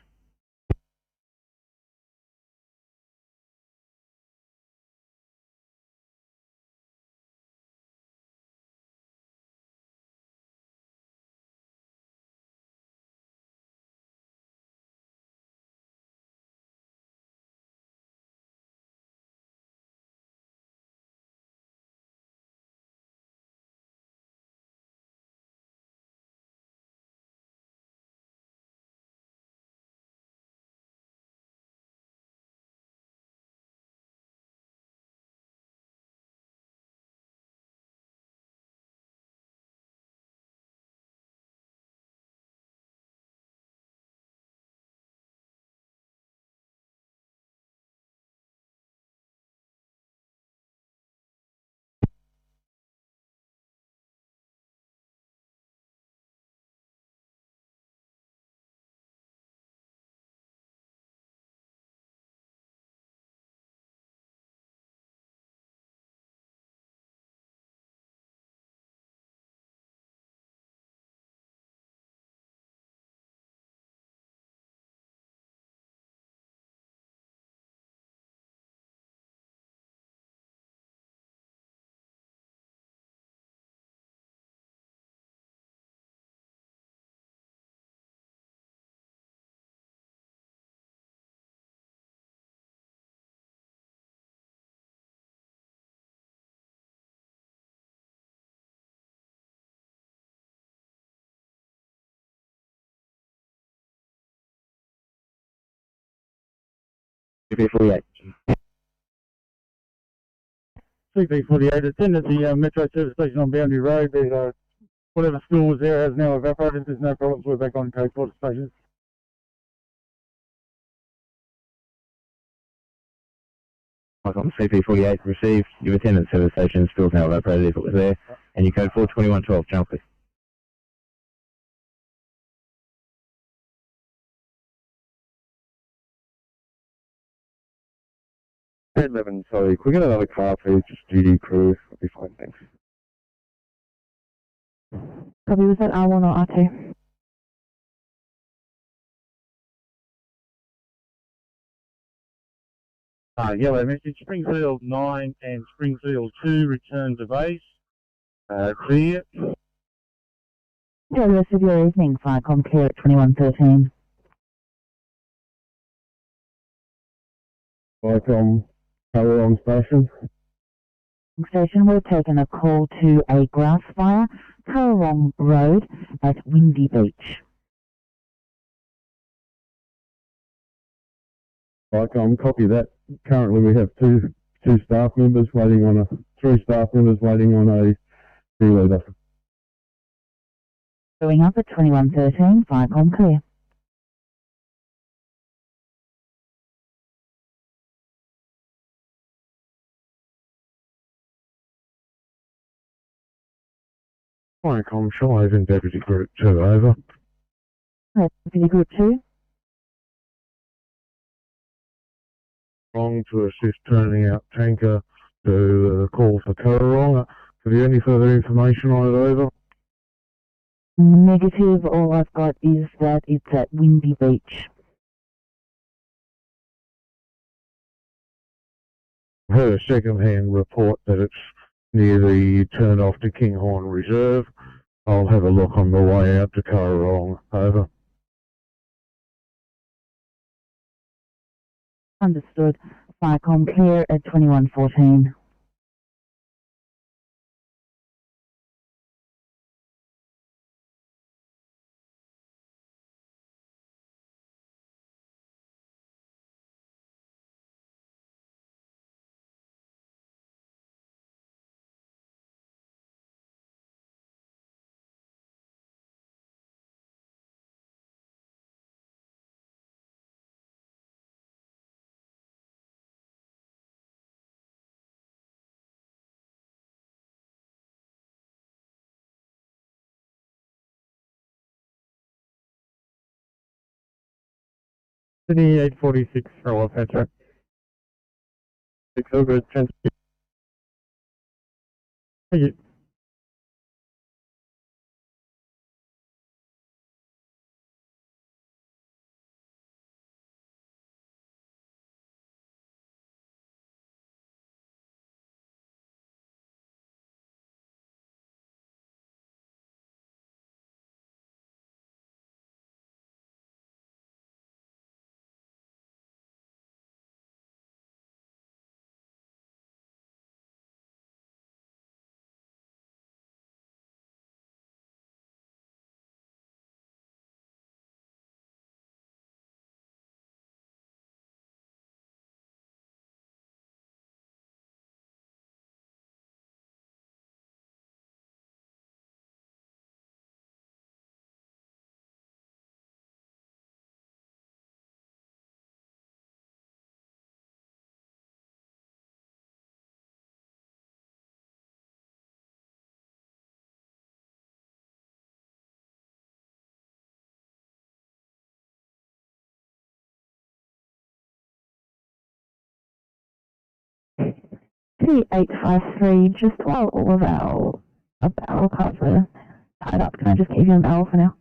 CP48. CP48, attended the Metro Service Station on Boundary Road. There's whatever school was there has now evaporated. There's no problems. We're back on code 4 station. Welcome, CP48 received. Your attendance to the station school's now evaporated if it was there. And your code 42112, channel please. Red11, sorry, can we get another car please, just duty crew, that'll be fine, thanks. Copy, was that R1 or R2? Yellow message, Springfield 9 and Springfield 2 return to base. Clear. Enjoy the rest of your evening. Firecom clear at 2113. Welcome, Carolong Station. Station, we've taken a call to a grass fire, Currawong Road at Windy Beach. Welcome, copy that. Currently we have three staff members waiting on a relay. Going up at 2113, Firecom clear. Firecom, Shoalhaven Deputy Group 2, over. Deputy Group 2. Wrong to assist turning out tanker to call for Cororong. Have you any further information on it, over? Negative, all I've got is that it's at Windy Beach. I heard a second-hand report that it's near the turn off to Kinghorn Reserve. I'll have a look on the way out to Cororong, over. Understood. Firecom clear at 2114. Sydney 846 for Petra. 6 over, transfer. Thank you. T853, just while all of our barrel parts are tied up, can I just keep you in barrel for now?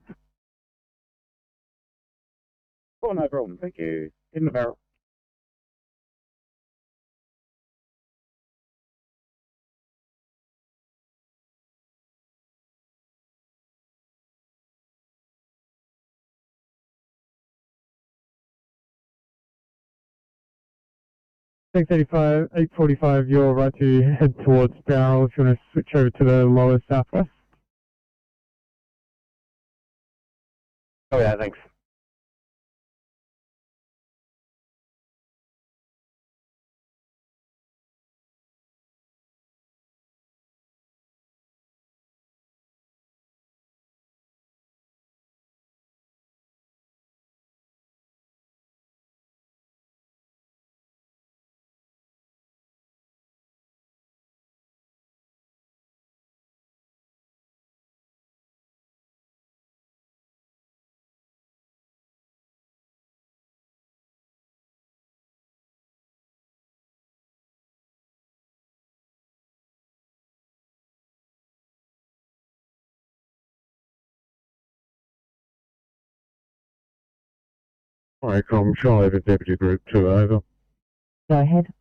Oh, no problem. Thank you. In the barrel. Thanks 85, 845, you're right to head towards Barrel if you want to switch over to the lower southwest. Oh yeah, thanks. Icom, Charlie over Deputy Group 2, over. Go ahead.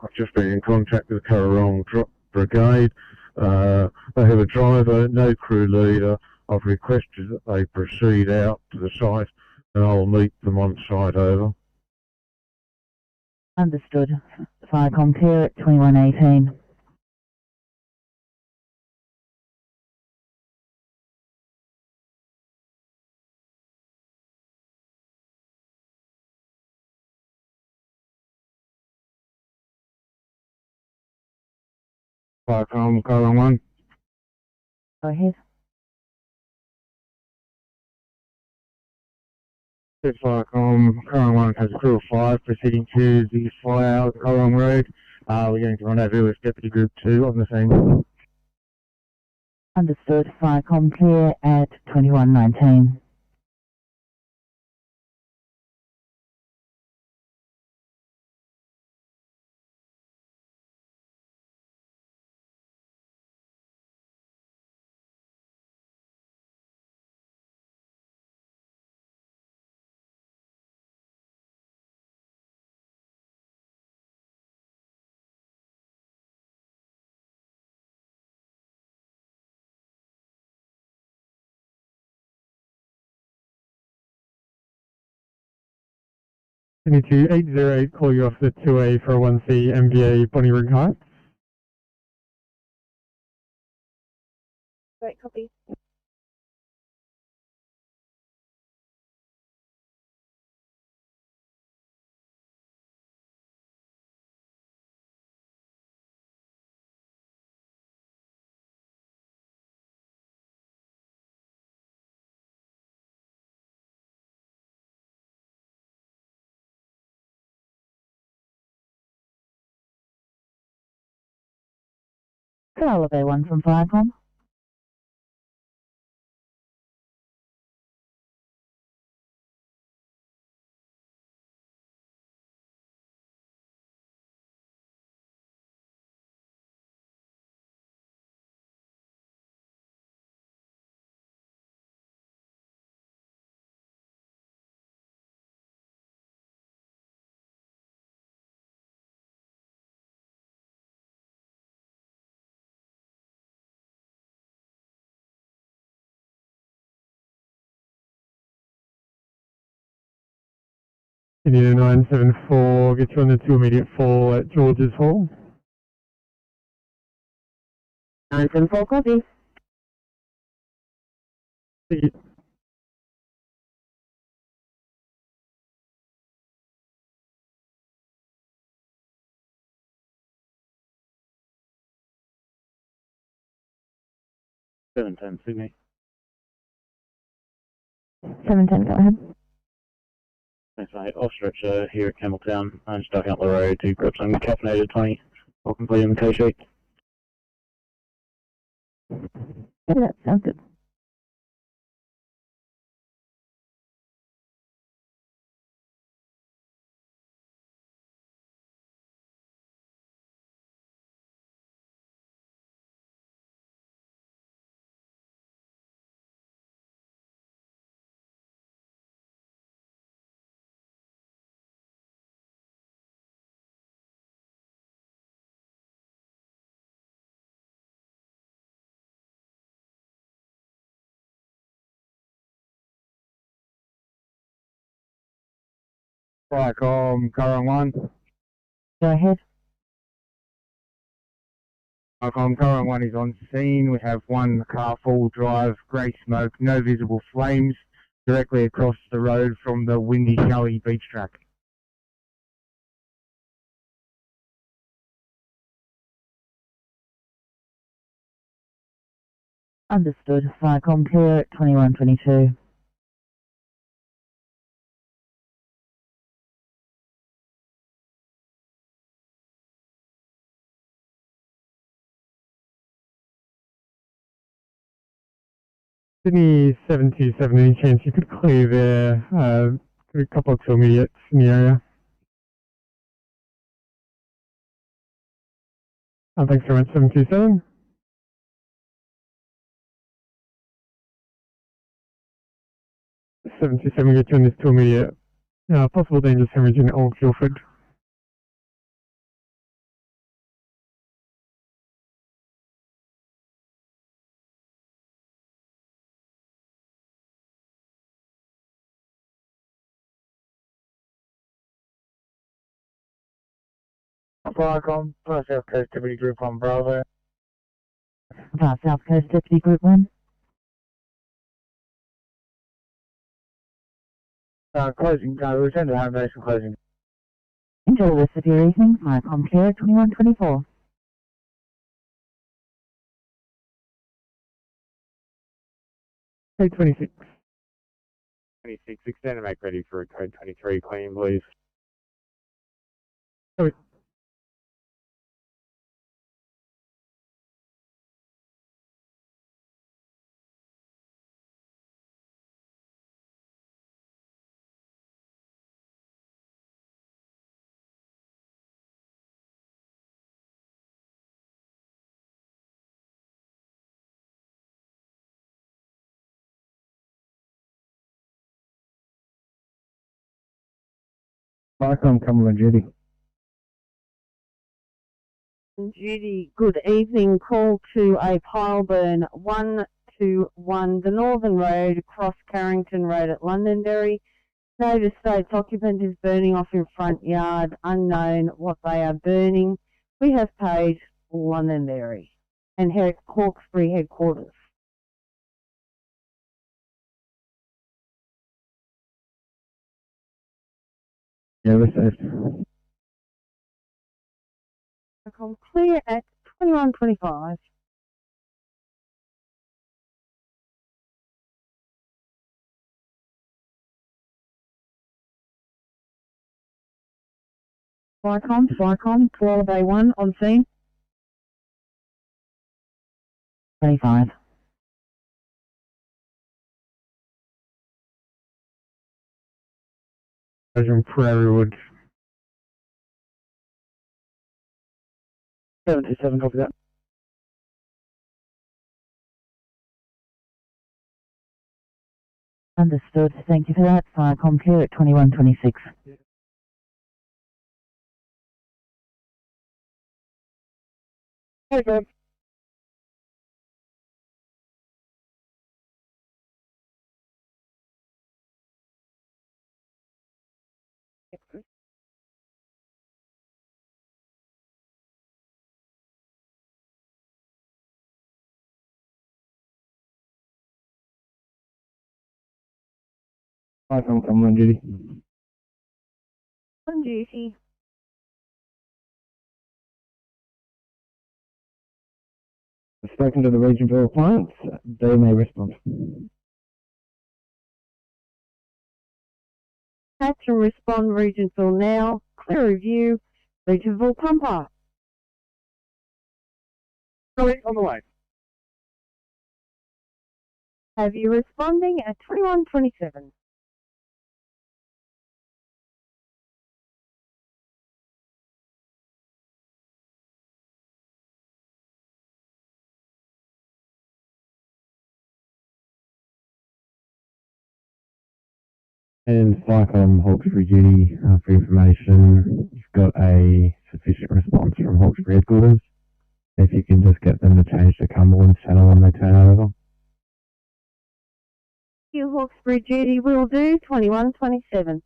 I've just been in contact with the Currarong Brigade. They have a driver, no crew leader. I've requested that they proceed out to the site and I'll meet them on site, over. Understood. Firecom clear at 2118. Firecom, Currarong 1. Go ahead. Firecom, Currarong 1 has a crew of 5 proceeding to the fire at Currarong Road. We're going to rendezvous with Deputy Group 2 on the scene. Understood. Firecom clear at 2119. Sydney 2808, call you off the 2A for a 1C MVA Bonnie Rig Heights. Right, copy. Control A1 from Firecom. Sydney 974, get you on the 2 immediate 4 at George's Hall. 974, copy. See you. Sydney. 710, go ahead. Thanks, mate. Off stretcher here at Campbelltown. I'm just ducking up the road to grab some caffeinated 20. I'll complete on the K-sheet. Yeah, that sounds good. Firecom, Currarong 1. Go ahead. Firecom, Currarong 1 is on scene. We have one car full drive, grey smoke, no visible flames, directly across the road from the Windy Gully beach track. Understood. Firecom clear at 2122. Sydney 727, any chance you could clear there? A couple of 2 immediates in the area. Thanks very much, 727. 727 get you on this to immediate. Possible dangerous hemorrhage in Old Guildford. Firecom, South Coast Deputy Group 1 Bravo. South Coast Deputy Group 1. Closing, return to home base and closing. Enjoy the rest of your evening. Firecom clear at 2124. 26. 26, extend and make ready for a code 23 clean, please. Sorry. Firecom, Cumberland Judy. Judy, good evening. Call to a pile burn 121, the Northern Road, across Carrington Road at Londonderry. Nova States occupant is burning off in front yard, unknown what they are burning. We have paid Londonderry and Hawkesbury headquarters. Yeah, received. I'm clear at 2125. Flycom, Koala Bay 1 on scene. 25. Version Prairie Wood. 727, copy that. Understood. Thank you for that. Firecom clear at 2126. Okay. Firecom, Cumberland Judy. On duty. I've spoken to the Regionville clients. They may respond. Catch and respond Regionville now. Clear review. Regionville pumper. Sorry, on the way. Have you responding at 2127. And Firecom, Hawkesbury Judy, for information, you've got a sufficient response from Hawkesbury headquarters. If you can just get them to change the Cumberland channel when they turn over. You Hawkesbury duty will do 2127.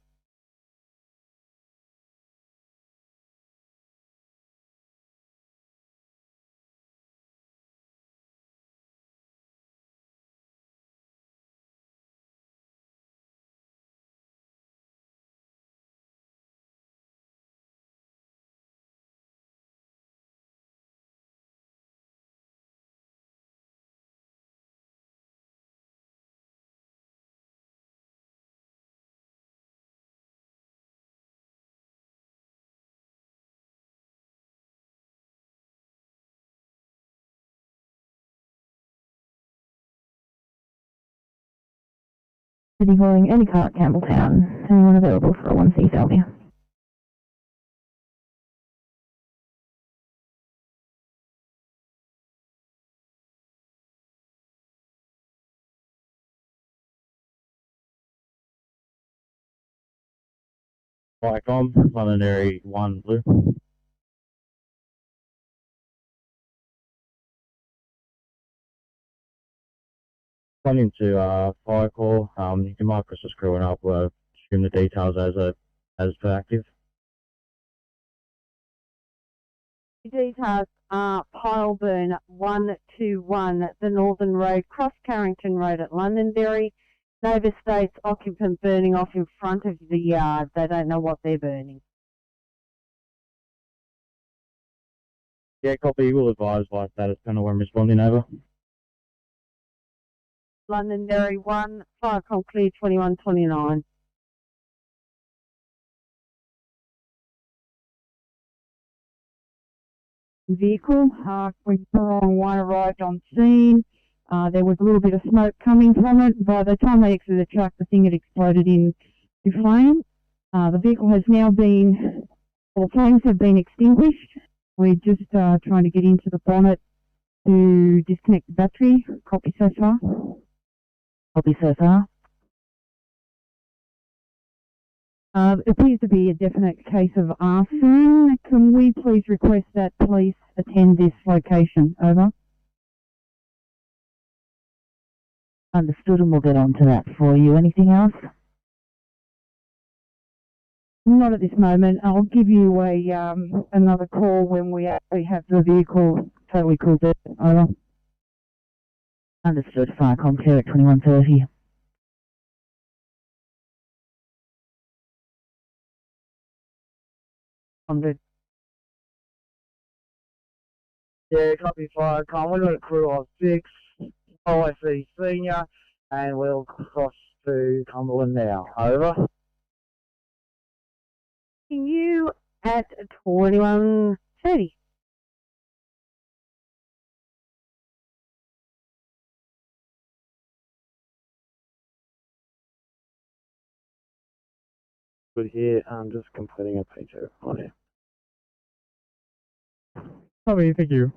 City calling any car at Campbelltown. Anyone available for a 1C Salvia? Vicom, Londonderry 1 Blue. Went into fire call. You can mark us as screwing up. We'll assume the details as per active. Details are pile burn 121, the Northern Road, Cross Carrington Road at Londonderry. Nova states occupant burning off in front of the yard. They don't know what they're burning. Yeah, copy. We'll advise by status panel when responding over. Londonderry 1, Firecom clear 2129. Vehicle, when wrong one arrived on scene. There was a little bit of smoke coming from it. By the time they exited the truck, the thing had exploded into flame. The vehicle has now been, well, the flames have been extinguished. We're just trying to get into the bonnet to disconnect the battery. Copy so far. Copy so far. It appears to be a definite case of arson. Can we please request that police attend this location? Over. Understood, and we'll get on to that for you. Anything else? Not at this moment. I'll give you a another call when we actually have the vehicle totally cooled down. Over. Understood. Firecom clear at 2130. Yeah, copy Firecom. We've got a crew of 6, OIC senior, and we'll cross to Cumberland now. Over. You at 2130. Good here. I'm just completing a page on it. Copy, thank you.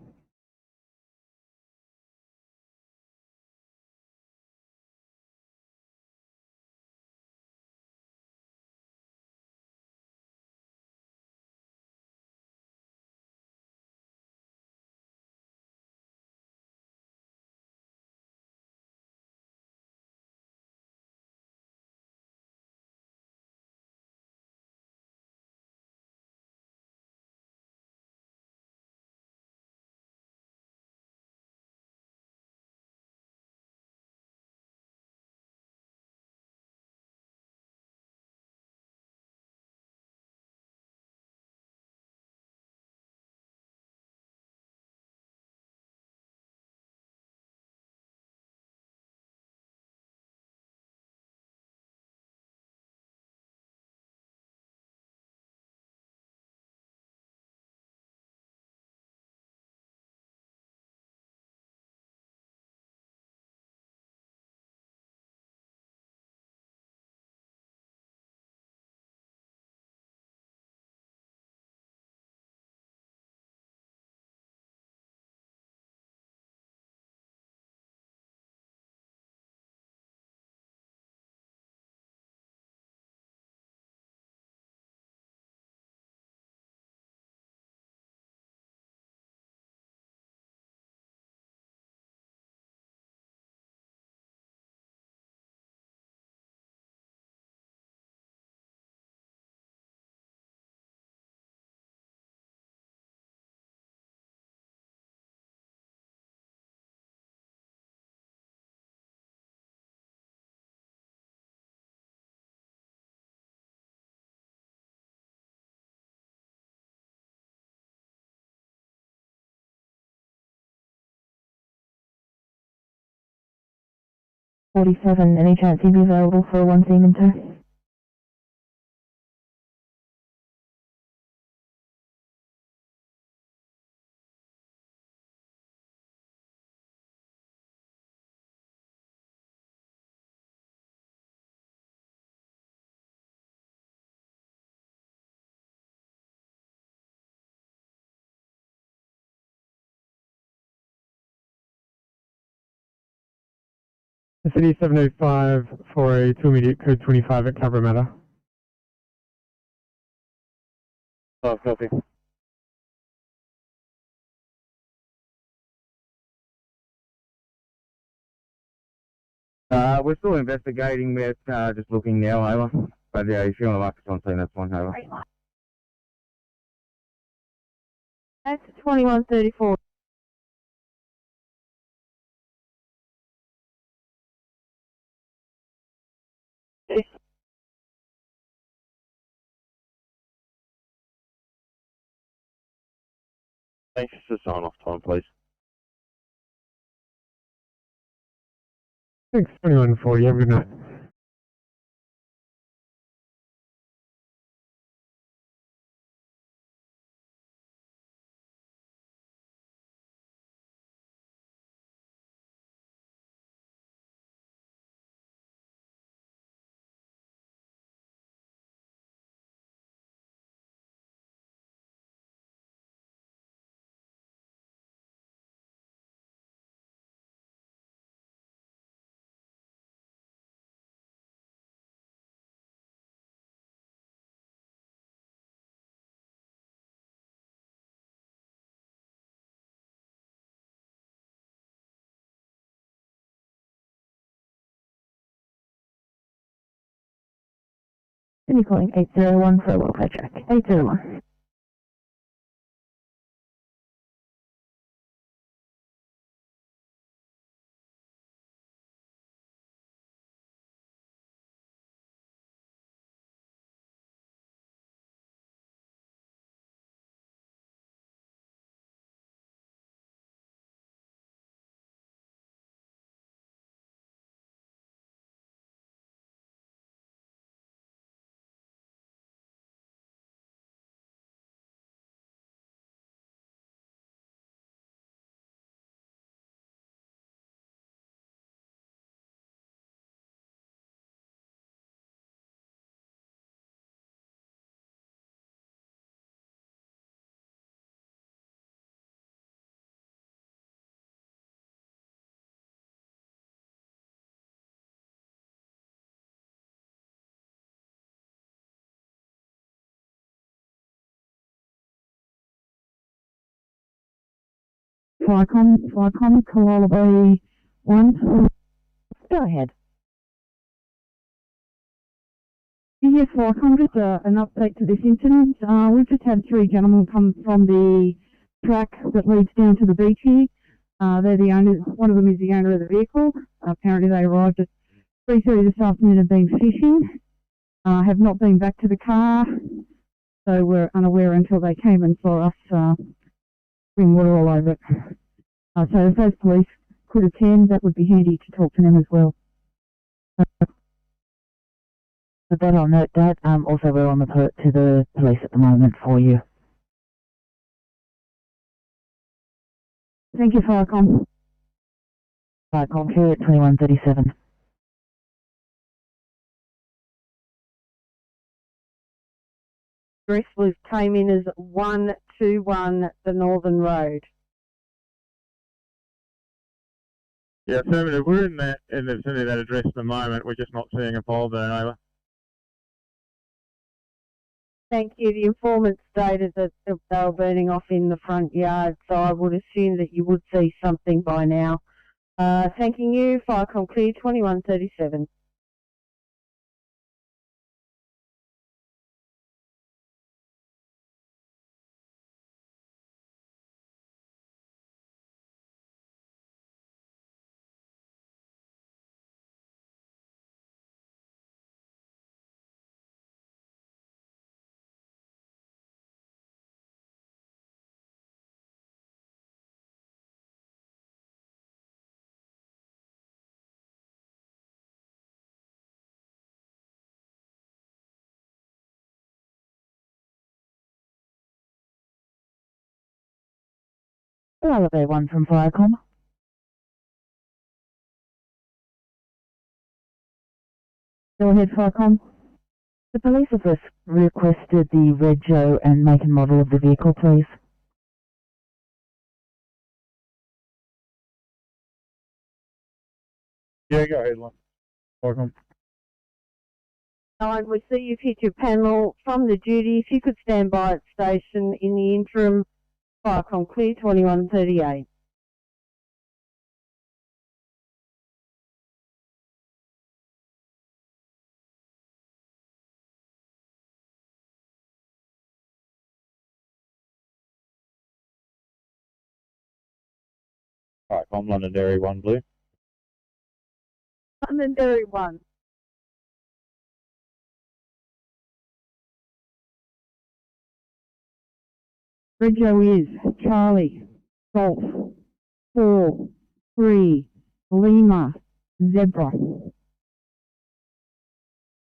.47, any chance you'd be available for a 1 Siemens tow? City 705 for a 2 immediate code 25 at Cabramatta. Copy. We're still investigating. We're just looking now, over. But yeah, if you want to mark us on scene, that's fine, over. That's 2134. Thanks for sign off time, please. Thanks, 2140. Have a good night. Sydney calling 801 for a welfare check. 801. Flycom, Koala Bay 1. Go ahead. Yes, Flycom, just an update to this incident. We've just had 3 gentlemen come from the track that leads down to the beach here. They're the owner, one of them is the owner of the vehicle. Apparently they arrived at 3:30 this afternoon and been fishing. Have not been back to the car, so we're unaware until they came and saw us bring water all over it. So if those police could attend, that would be handy to talk to them as well. With that, I'll note that. Also, we're on the to the police at the moment for you. Thank you, Firecom. Firecom, here at 2137. Address came in as 121 the Northern Road. Yeah, affirmative. We're in the vicinity of that address at the moment. We're just not seeing a pole burn, over. Thank you. The informant stated that they were burning off in the front yard, so I would assume that you would see something by now. Thanking you. Firecom clear 2137. Koala Bay 1 from Firecom. Go ahead, Firecom. The police have requested the rego and make and model of the vehicle, please. Yeah, go ahead, Firecom. 9, we see you've hit your panel from the duty. If you could stand by at station in the interim, Firecom clear 2138. Alright, I'm Londonderry 1 Blue. Londonderry 1. Rego is Charlie, Golf, 4, 3, Lima, Zebra.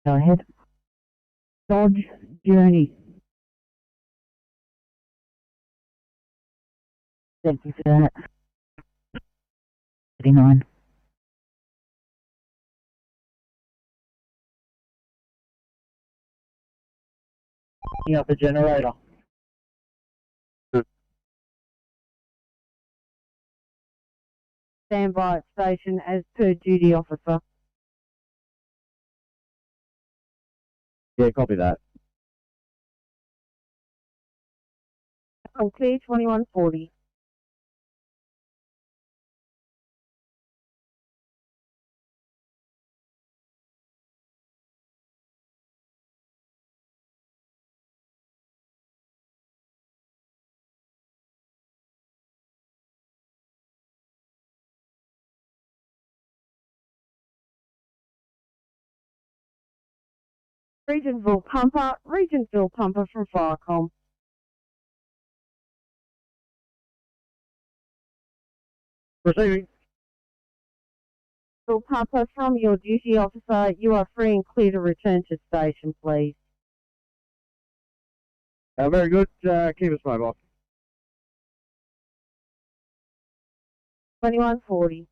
Go ahead. Dodge, Journey. Thank you for that. 39. Picking up the generator. Stand by at station as per duty officer. Yeah, copy that. I'm clear 2140. Regentville pumper from Firecom. Receiving. Pumper from your duty officer, you are free and clear to return to station, please. Very good. Keep us mobile. 2140.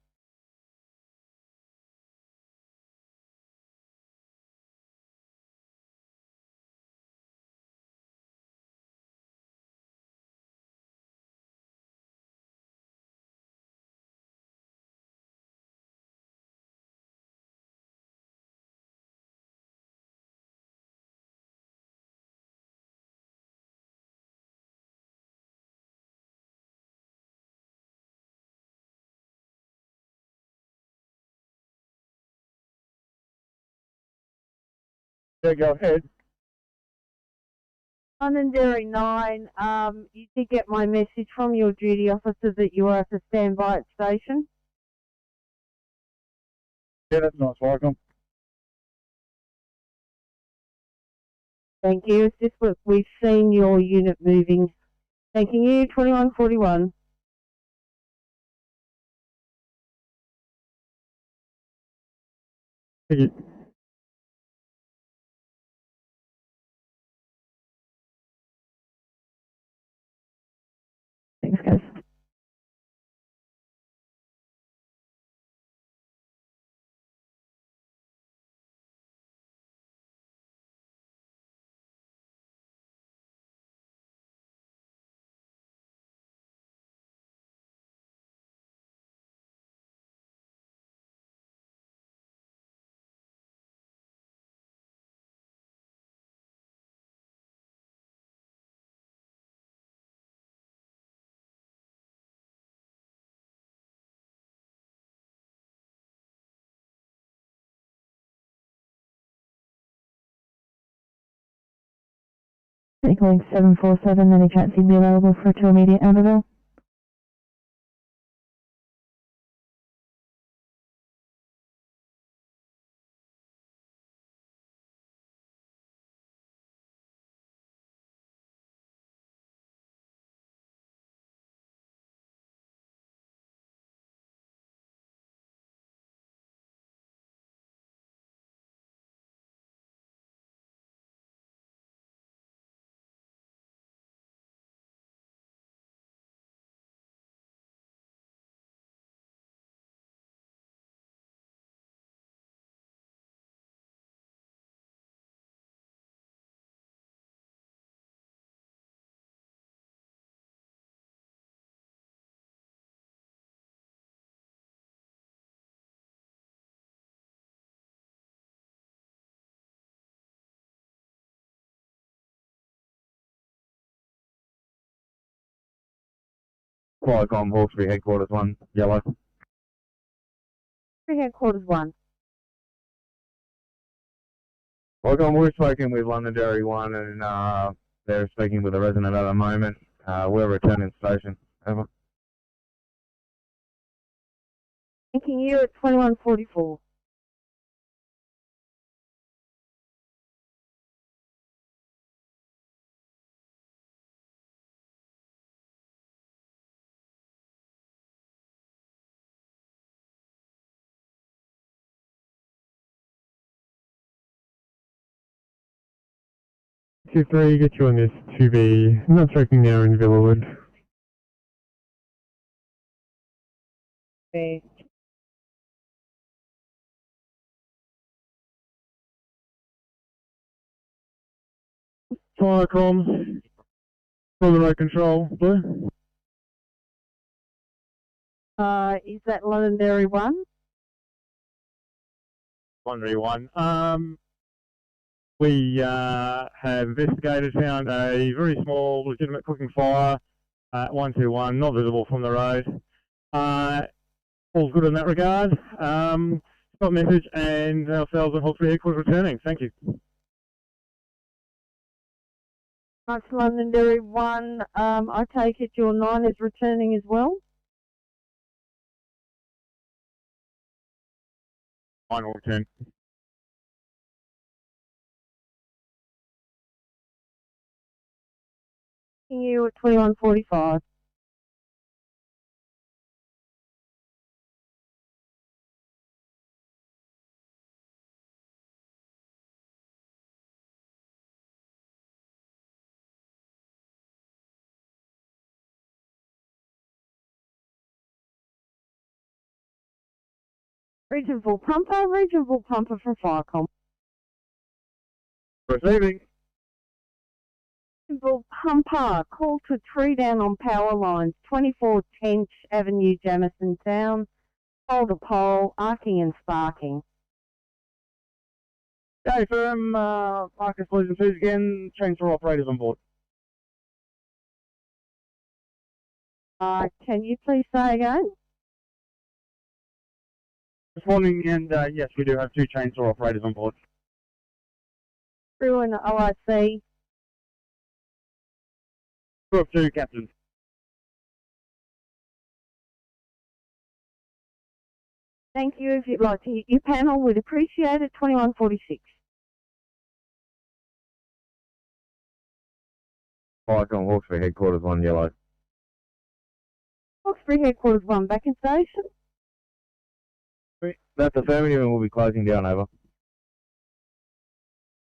Yeah, go ahead. Londonderry 9, you did get my message from your duty officer that you are to stand by at station. Yeah, that's nice. Welcome. Thank you. It's just what we've seen your unit moving. Thanking you, 2141. Thank you. Thanks, guys. Calling 747, any chance you'd be available for to immediate Annabelle? Flycom Hawkesbury Headquarters 1, yellow. Headquarters 1. Flycom, we're speaking with Londonderry 1 and they're speaking with a resident at the moment. We're returning station. Over. Thanking you at 2144. Q3, get you on this 2B, not tracking now in Villawood. Okay. Firecom, on the road control, blue. Is that Londonderry 1? Londonderry 1. We have investigated, found a very small, legitimate cooking fire at 121, not visible from the road. All's good in that regard. Stop message and ourselves and Hawkesbury Headquarters returning. Thank you. That's Londonderry 1. I take it your 9 is returning as well? Mine will return. You at 2145. Regional pumper from Firecom. Receiving. Regional pumper, call to tree down on power lines, 24 Tench Avenue, Jamison Town, pole to pole, arcing and sparking. Okay, firm, Marcus Solution 2 again, chainsaw operators on board. Can you please say again? Responding, and yes, we do have 2 chainsaw operators on board. Crew and OIC. Crew of 2, Captain. Thank you. If you'd like to hit your panel, we'd appreciate it. 2146. Flycom Hawkesbury Headquarters 1, yellow. Hawkesbury Headquarters 1, back in station. That's affirmative and we'll be closing down, over.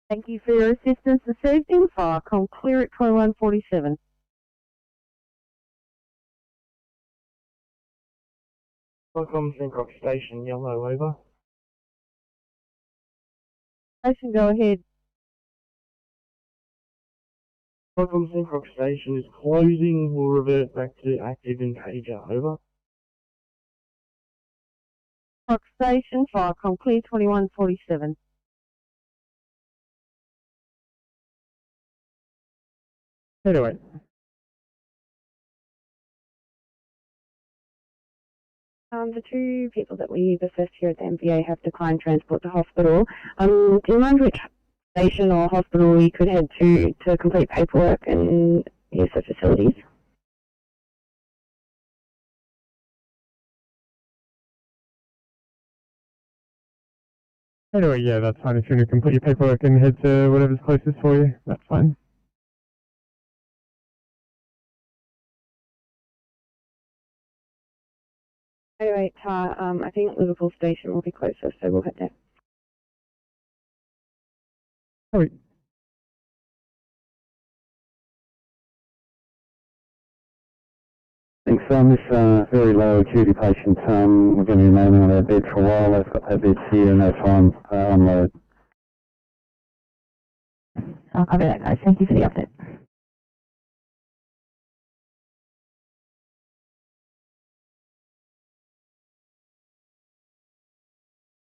Thank you for your assistance this evening. Firecom clear at 2147. Welcome, Synchrox Station, yellow, over. Station, go ahead. Welcome, Synchrox Station is closing. We'll revert back to active in pager, over. Rock Station, Firecom clear 2147. Anyway. The 2 people that we assessed here at the MVA have declined transport to hospital. Do you mind which station or hospital we could head to complete paperwork and use the facilities? Anyway, yeah, that's fine. If you want to complete your paperwork and head to whatever's closest for you, that's fine. Anyway, I think Liverpool Station will be closer, so we'll head there. Alright. Thanks. This very low acuity patient, we're going to be remaining on our bed for a while. They've got their beds here and no time unload. I'll cover that, guys. Thank you for the update.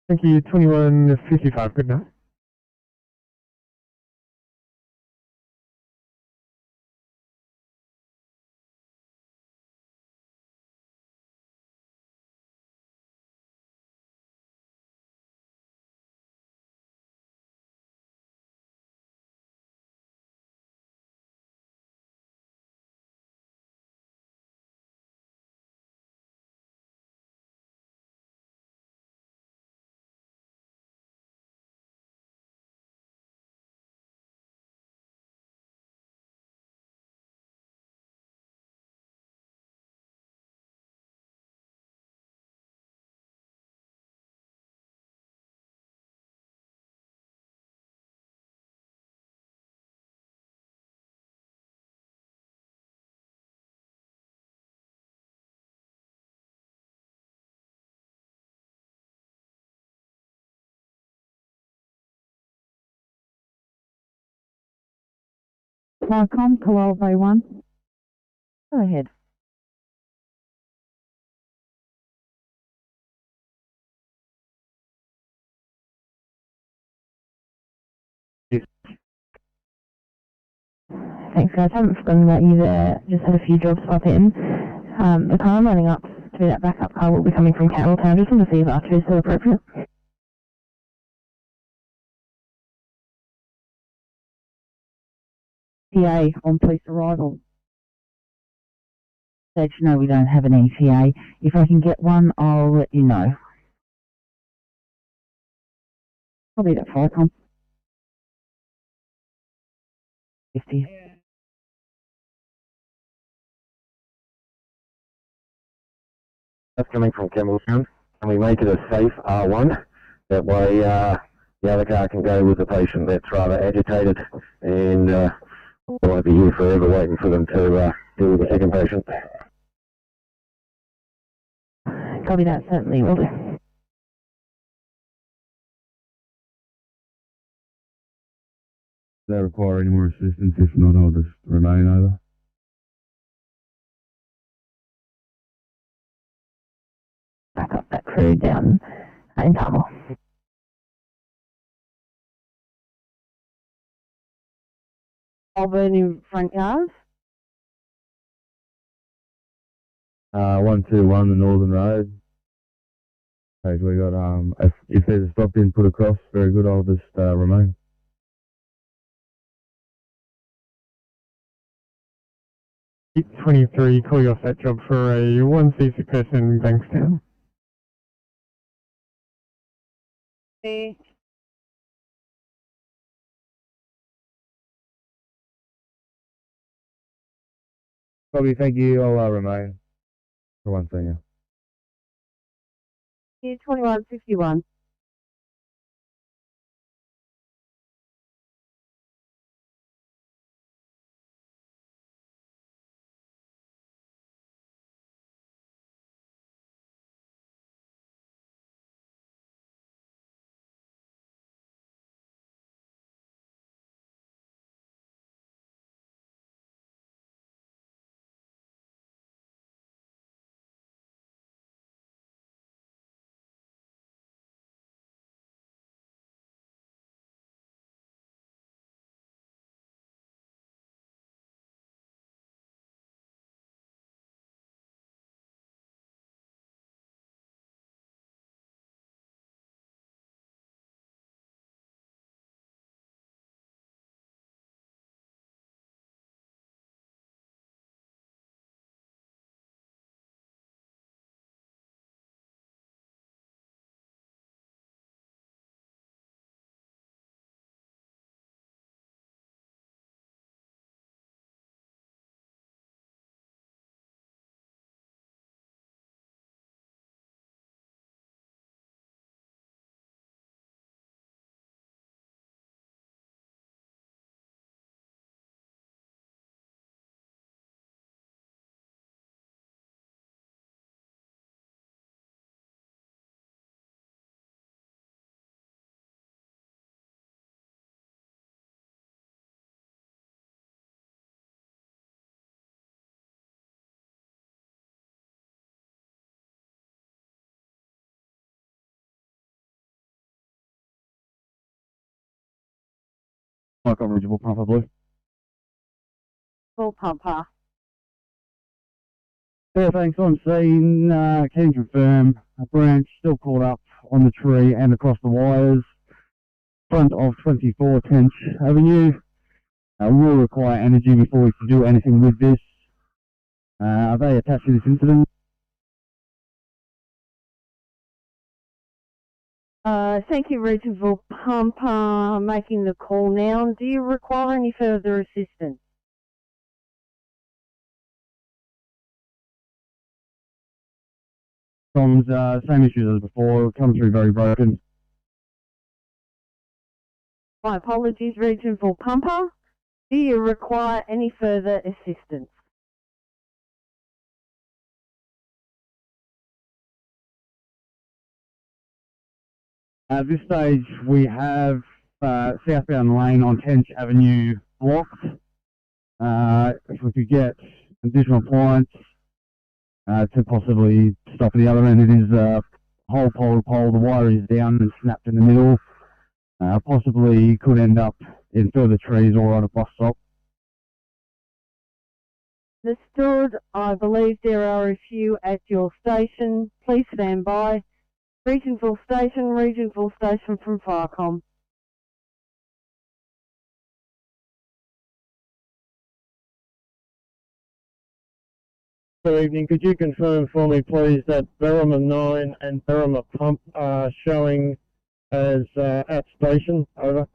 Thank you. 2155. Good night. Clarcom, Kowal Bay 1. Go ahead. Thanks guys, haven't forgotten about you there, just had a few jobs pop in. The car I'm running up to that backup car will be coming from Carrolltown, just want to see if R2 is still appropriate. PA on police arrival. Stage, no, we don't have an ETA. If I can get one, I'll let you know. I'll be at Firecom. 50. That's coming from Campbelltown. Can we make it a safe R1? That way the other car can go with the patient that's rather agitated, and we won't be here forever waiting for them to deal with the second patient. Copy that, certainly will do. Do they require any more assistance? If not, I'll just remain over. Back up that crew down in Tamil. Auburn in front cars. 121 the Northern Road. Okay, we got if there's a stop in put across, very good. I'll just remain. Eight 23, call you off that job for a 1C person in Bankstown. Okay. Probably, thank you. I'll remain for one thing. Here, 2151. Like original, probably. Full pumper. Yeah, thanks. On scene, can confirm a branch still caught up on the tree and across the wires. Front of 24 Tench Avenue. Will require energy before we can do anything with this. Are they attached to this incident? Thank you, Regional Pumper, making the call now. Do you require any further assistance? Tom's same issues as before. Come through very broken. My apologies, Regional Pumper. Do you require any further assistance? At this stage, we have southbound lane on Tench Avenue blocked. If we could get additional points to possibly stop at the other end, it is whole pole to pole. The wire is down and snapped in the middle. Possibly could end up in further trees or on a bus stop. Understood. I believe there are a few at your station. Please stand by. Regionville Station from Firecom. Good evening. Could you confirm for me, please, that Berrima 9 and Berrima Pump are showing as at station? Over.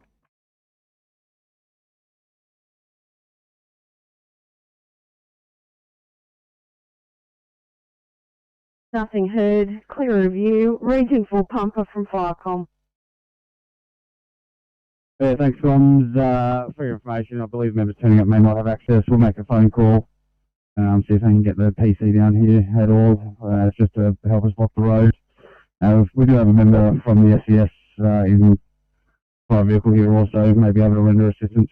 Nothing heard. Clear review. Regionville Pumper from Firecom. Yeah, thanks, Comms. For your information, I believe members turning up may not have access. We'll make a phone call, see if they can get the PC down here at all. It's just to help us block the road. We do have a member from the SES in fire vehicle here also, may be able to render assistance.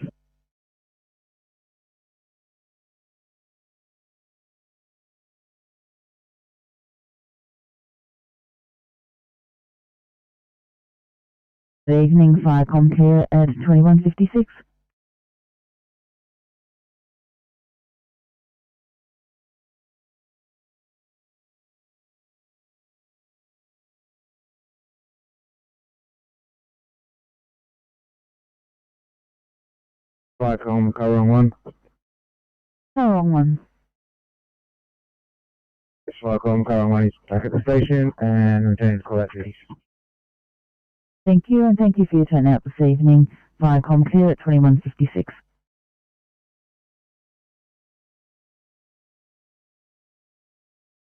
Good evening, Firecom clear at 2156. Firecom, car wrong one. Oh, wrong one. Firecom, car wrong one is back at the station and returning to call out duties. Thank you, and thank you for your turnout this evening. Firecom clear at 2156.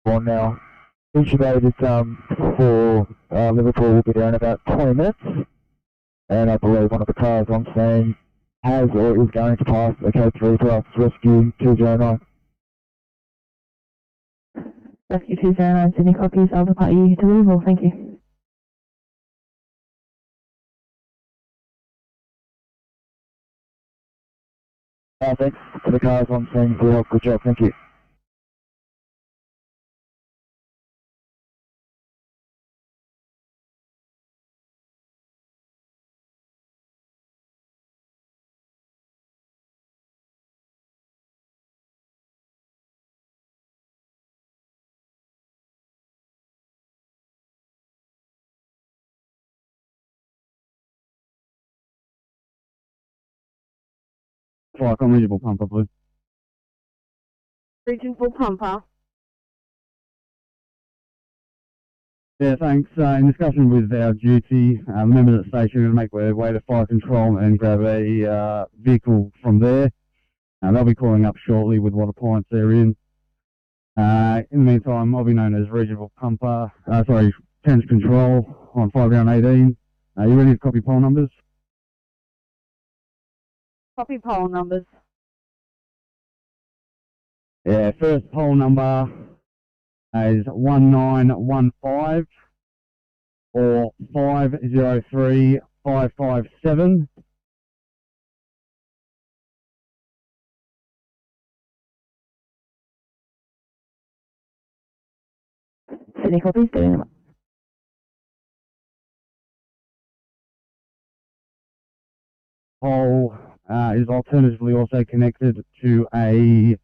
On now. Intubated for Liverpool will be there in about 20 minutes. And I believe one of the cars on scene has or is going to pass the code 3 for us Rescue 209. Rescue 209, Sydney copies. I'll depart you to Liverpool. Thank you. Thanks for the cars on scene for your help. Good job. Thank you. Firecom, regional pumper, please. Regionville Pumper. Yeah, thanks. In discussion with our duty, members at the station are going to make their way to fire control and grab a vehicle from there. They'll be calling up shortly with what appliance they're in. In the meantime, I'll be known as regional pumper, Tens control on 5-18. Are you ready to copy poll numbers? Copy poll numbers. Yeah, first poll number is 1915 or 503557. Sydney copies, doing them. Poll is alternatively also connected to a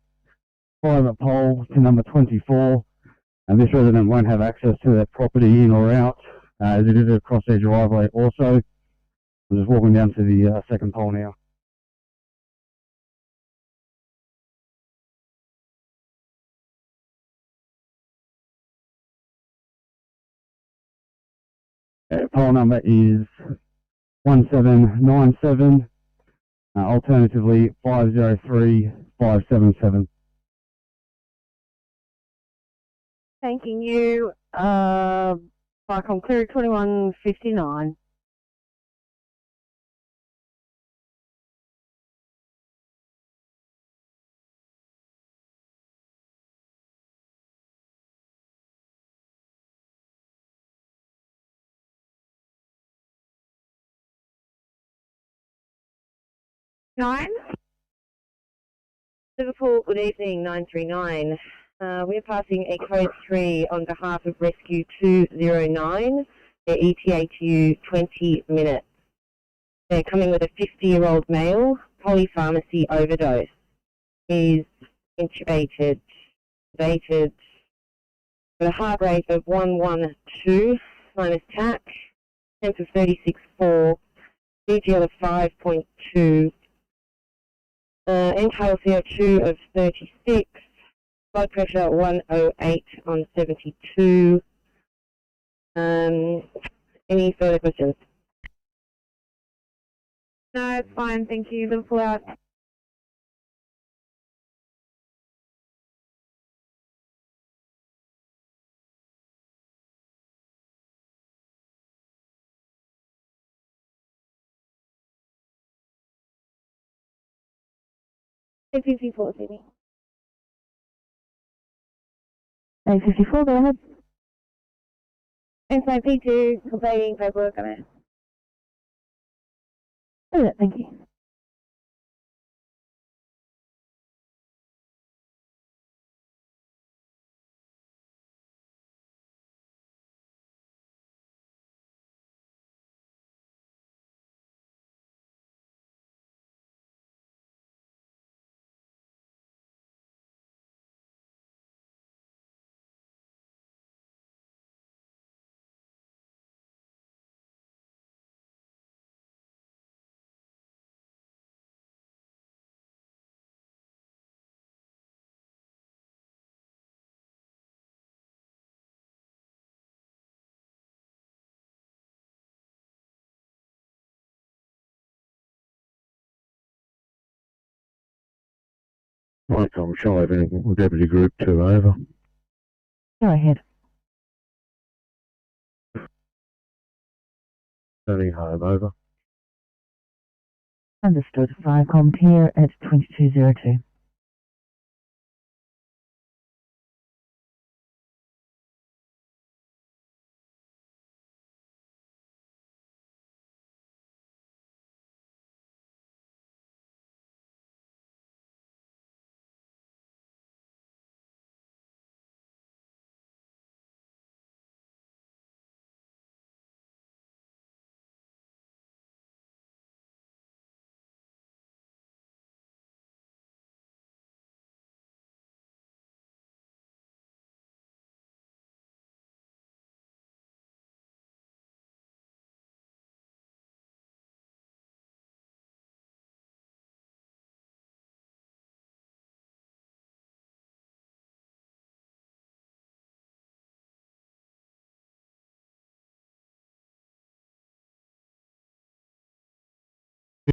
private poll to number 24, and this resident won't have access to their property in or out, as it is across their driveway also. I'm just walking down to the second poll now. Poll number is 1797, alternatively 503577. Thanking you. Firecom clear at 2159. Liverpool, good evening, 939. We're passing a code 3 on behalf of Rescue 209. Their ETA to you 20 minutes. They're coming with a 50-year-old male, polypharmacy overdose. He's intubated, sedated, with a heart rate of 112 minus TAC, temp of 36.4, BGL of 5.2, end-tidal CO2 of 36, blood pressure 108 on 72. Any further questions? No, it's fine, thank you. Liverpool out. A54, Sydney. A54, go ahead. NSW completing paperwork on it. Oh, thank you. Right, I'm sure I've been with Deputy Group 2 over. Go ahead. Turning home over. Understood. Viacom here at 2202.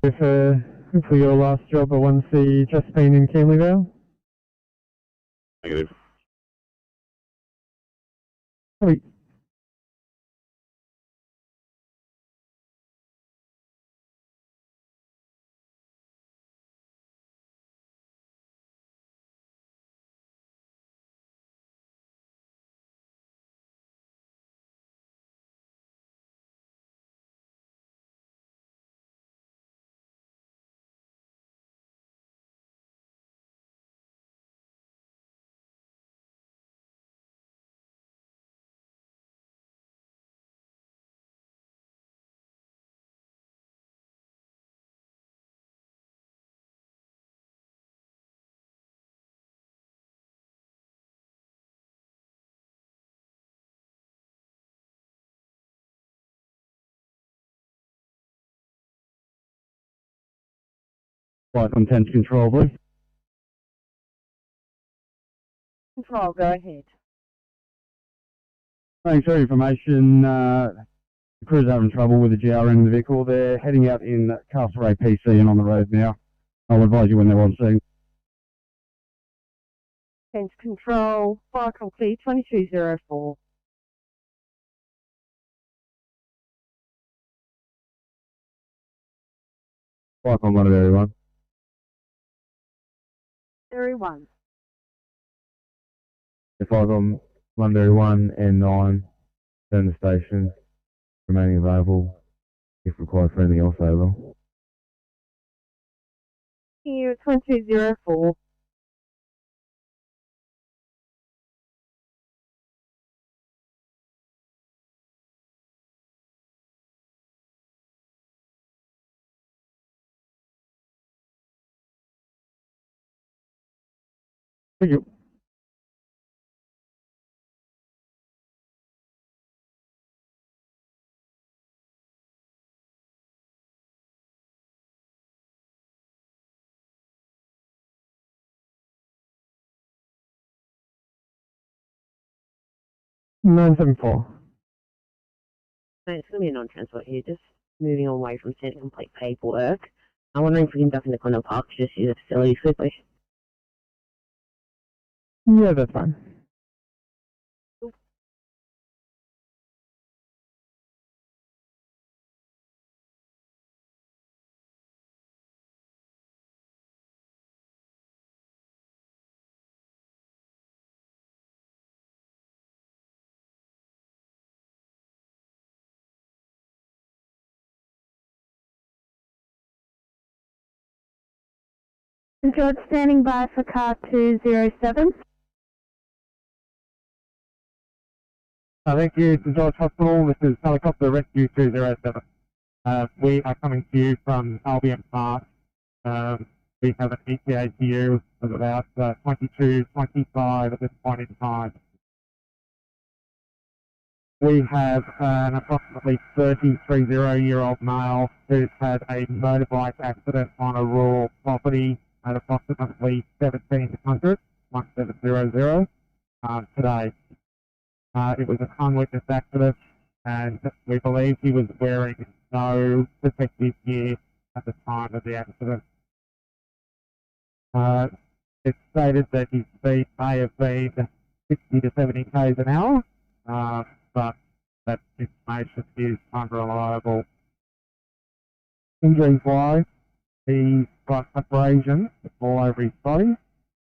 For your last job at 1C Chesapeake in Camleyvale? Negative. Sorry. Flight content control, Blue. Control, go ahead. Thanks for your information. The crew's having trouble with the GRN in the vehicle. They're heading out in Castlereagh PC and on the road now. I'll advise you when they're on scene. Sense control, fire complete 2204. Flight on London, everyone. Ferry 1. If I on London 1 and 9, turn the station, remaining available, if required for anything else over. Here 2204. Thank you. Nine seven four. So it's going to be a non-transport here, just moving away from sent complete paperwork. I'm wondering if we can duck into Condell Park to just use the facility quickly. Yeah, that's fine. George standing by for car 207. Thank you, St George Hospital. This is Helicopter Rescue 207. We are coming to you from Albion Park. We have an ETA view of about 22:25 at this point in time. We have an approximately 33-year-old male who's had a motorbike accident on a rural property at approximately 1700 today. It was an unwitnessed accident, and we believe he was wearing no protective gear at the time of the accident. It's stated that his speed may have been 60 to 70 k's an hour, but that information is unreliable. Injuries-wise, he's got abrasions all over his body.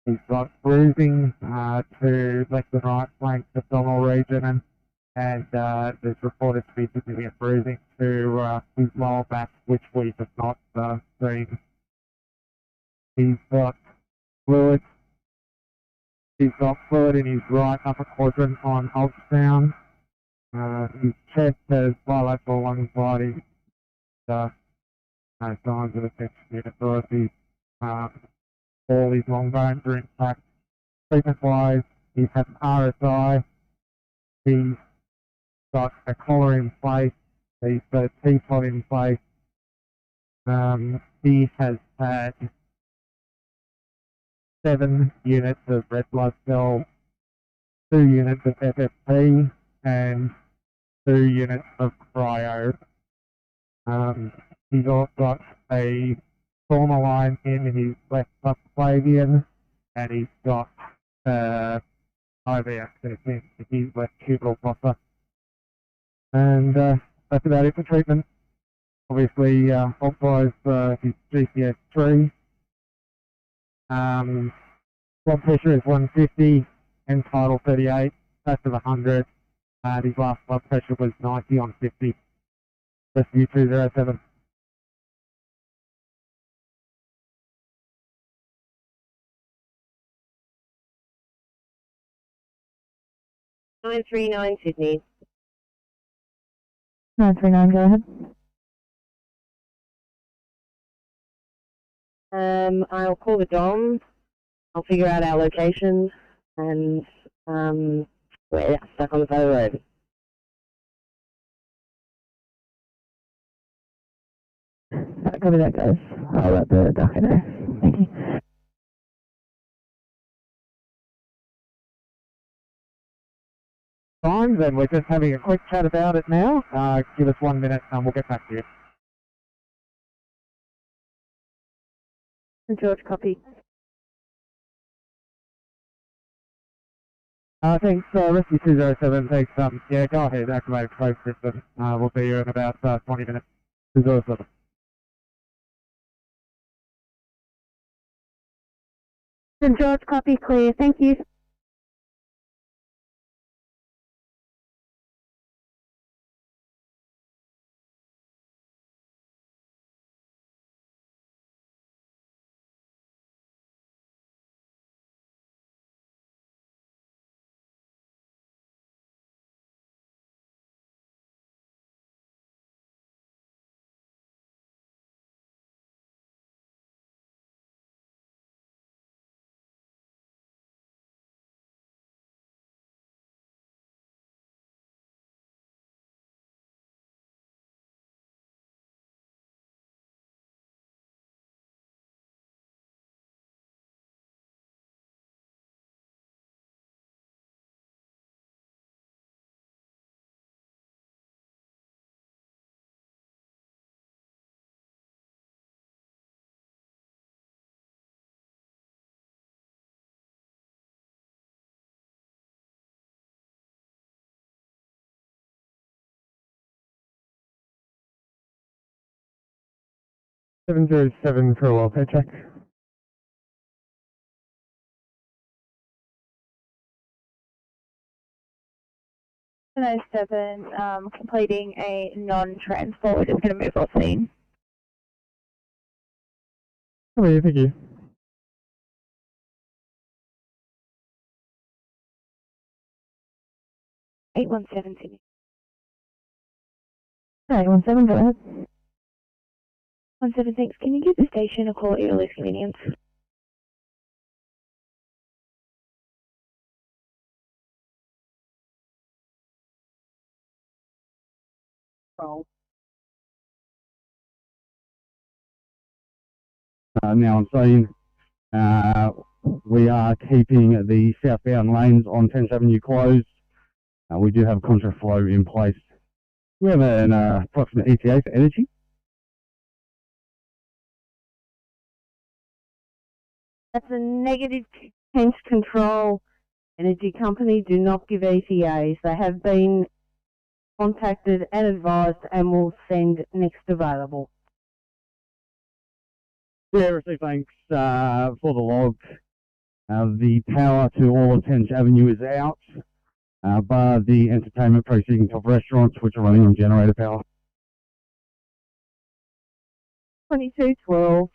He's got bruising to left and right flank abdominal region, and there's reported to be significant bruising to his lower back, which we have not seen. He's got fluid. He's got fluid in his right upper quadrant on ultrasound. His chest has bilateral lung body. No signs of infection authorities. All his long bones are intact. Treatment-wise, he's had an RSI. He's got a collar in place. He's got a T-pod in place. He has had 7 units of red blood cells, 2 units of FFP, and 2 units of cryo. He's also got a trauma line in his left subclavian, and he's got IV access in his left cubital fossa. And that's about it for treatment. Obviously, authorised his GCS3. Blood pressure is 150, end tidal 38, test of 100, and his last blood pressure was 90 on 50. Rescue 207. Nine 39 Sydney. 939, go ahead. I'll call the DOM. I'll figure out our location, and we're stuck on the side of the road. Copy that, guys. I'll let the docker know. Thank you. Fine, then we're just having a quick chat about it now. Give us 1 minute and we'll get back to you. George, copy. Thanks, Rescue 207. Thanks, yeah, go ahead, activate close system. We'll see you in about 20 minutes. 207. George, copy, clear. Thank you. 707 for a welfare check. NSW completing a non-transport. We're just going to move off scene. Oh, yeah, thank you. Sydney. 817, go ahead. 17, thanks. Can you give the station a call at your least convenience? Now on scene, we are keeping the southbound lanes on 10th Avenue closed. We do have contract flow in place. We have an approximate ETA for energy. That's a negative change control. Energy company do not give ETAs. They have been contacted and advised and will send next available. Yeah, receive thanks for the log. The power to all of 10th Avenue is out, bar the entertainment precinct of restaurants which are running on generator power. 2212.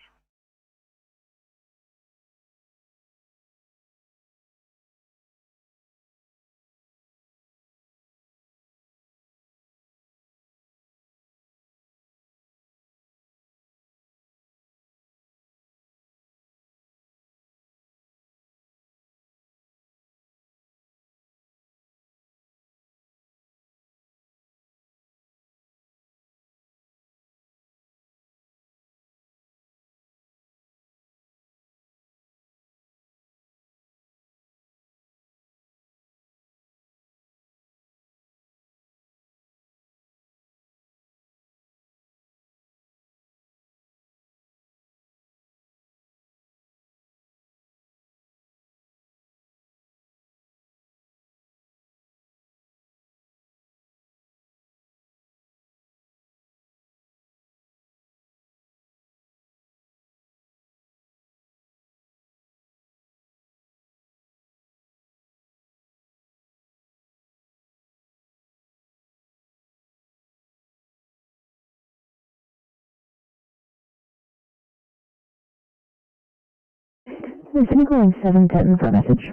Listen, calling 710 for a message.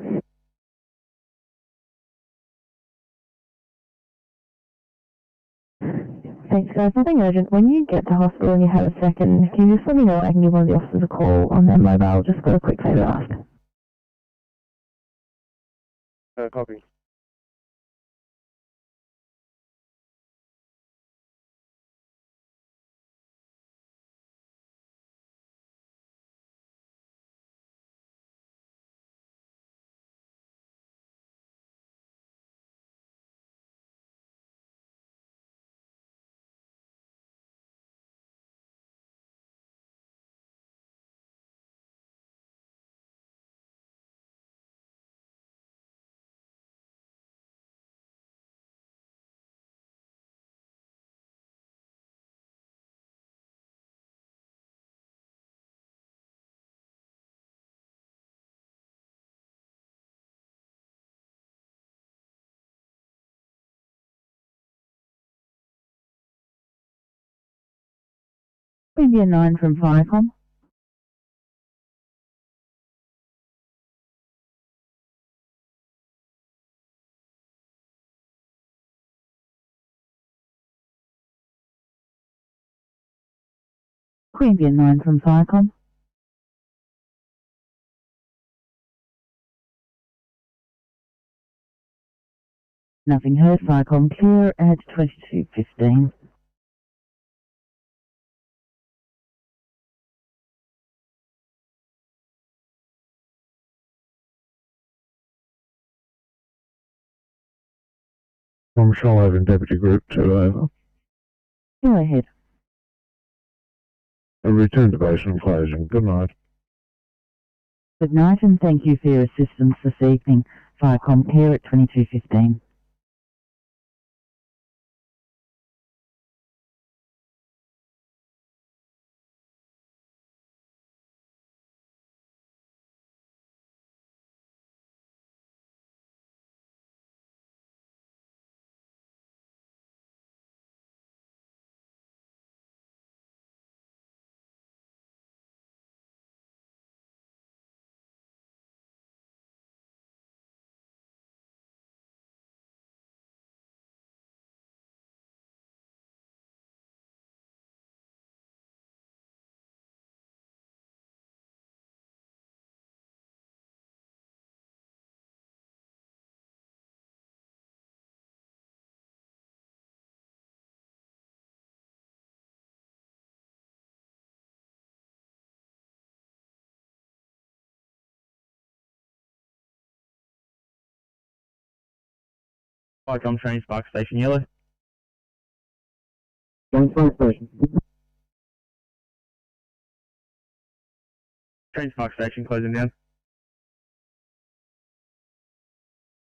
Thanks guys, nothing urgent. When you get to hospital and you have a second, can you just let me know? I can give one of the officers a call on their mobile just for a quick favour ask. Copy. India 9 from Viacom. Queanbeyan 9 from Viacom. Nothing heard, Viacom clear at 22:15. I'm Charlotte in Deputy Group 2 over. Go ahead. A return to base and closing. Good night. Good night and thank you for your assistance this evening. Viacom clear at 22:15. Icon train Spark Station Yellow. Train Spark Station. Train Spark Station closing down.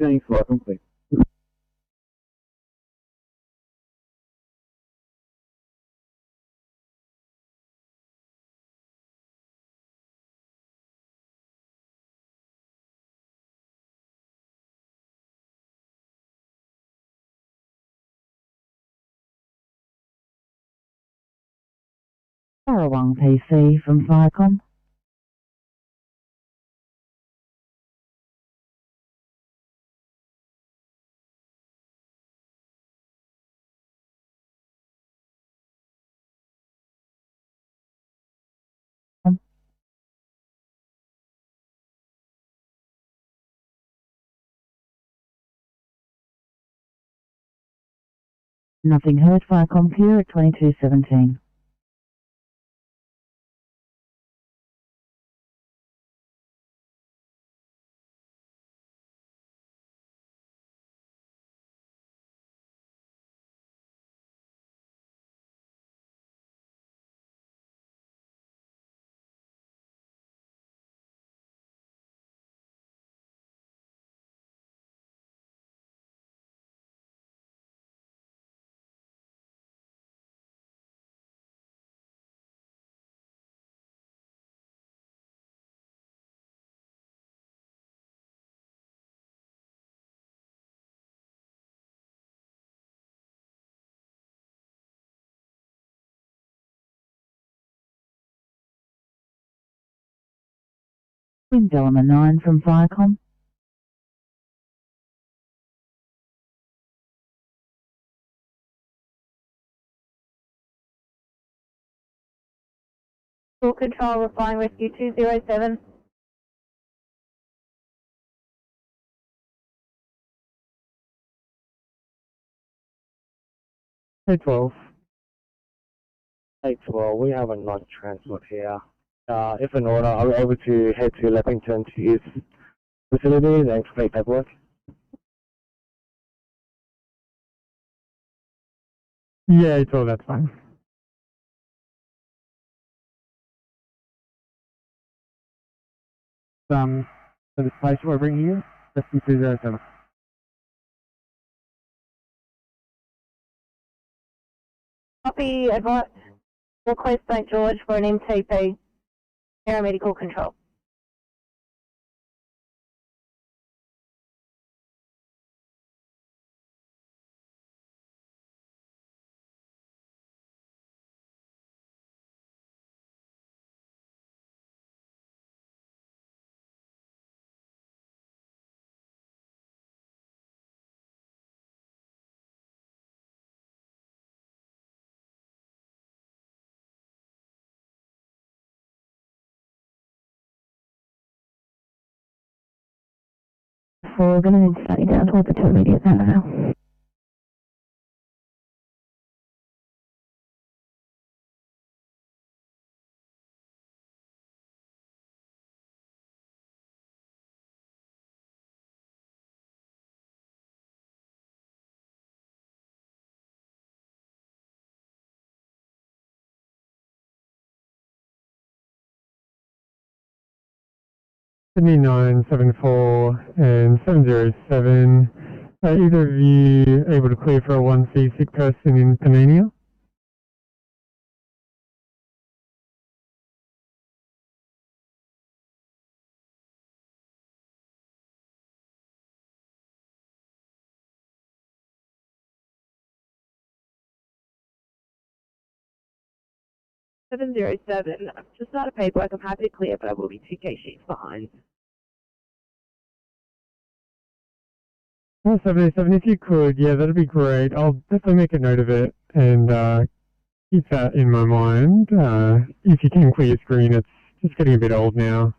Train Spark complete. One PC from Firecom. Nothing heard. Firecom here at 2217. Wind element 9 from Firecom. Full control, we're flying rescue 207. Hey 12. Hey 12, we have a night transport here. If in order, are we able to head to Leppington to use facilities and complete paperwork? Yeah, it's all that's fine. For this place we're bringing you, Rescue 207. Copy, advice, request St George for an MTP, paramedical control. So we're going to need to study down towards the 2 immediate now. Sydney 974 and 707. Are either of you able to clear for a 1C sick person in Panania? Seven zero seven. I've just started paperwork. I'm happy to clear, but I will be 2K sheets behind. 707, if you could, yeah, that'd be great. I'll definitely make a note of it and keep that in my mind. If you can clear your screen, it's just getting a bit old now.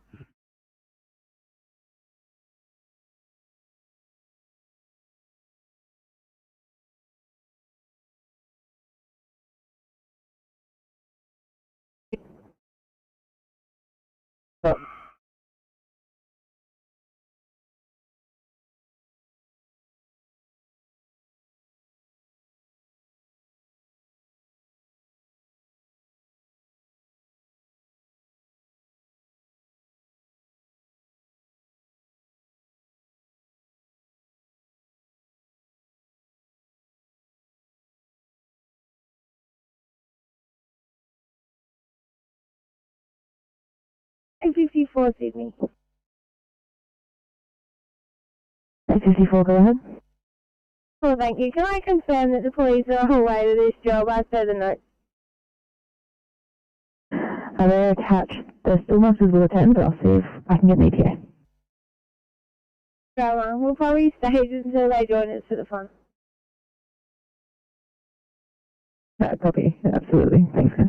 864 Sydney. 864, go ahead. Well, thank you. Can I confirm that the police are on the way to this job as per the notes? They're attached. They're still marked as will attend, but I'll see if I can get an ETA. Go on. We'll probably stay until they join us for the fun. Copy. Absolutely. Thanks, guys.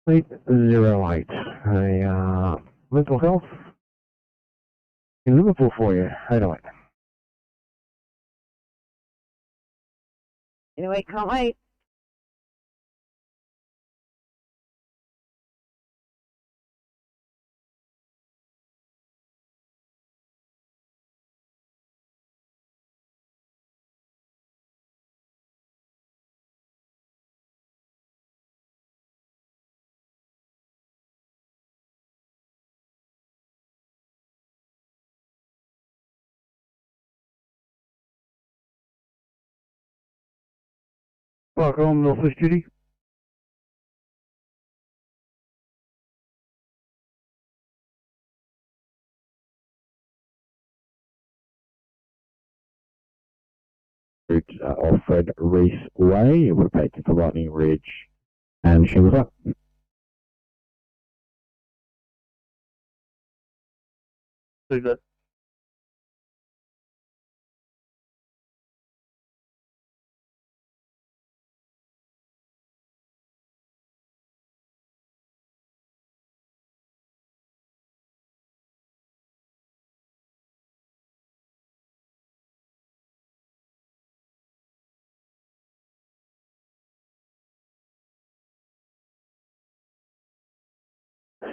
Fleet 08, a mental health in Liverpool for you, 808. Anyway, can't wait. Welcome, Northwest Duty. Alfred Reese Way, we're taken for Lightning Ridge, and she was up. Do that.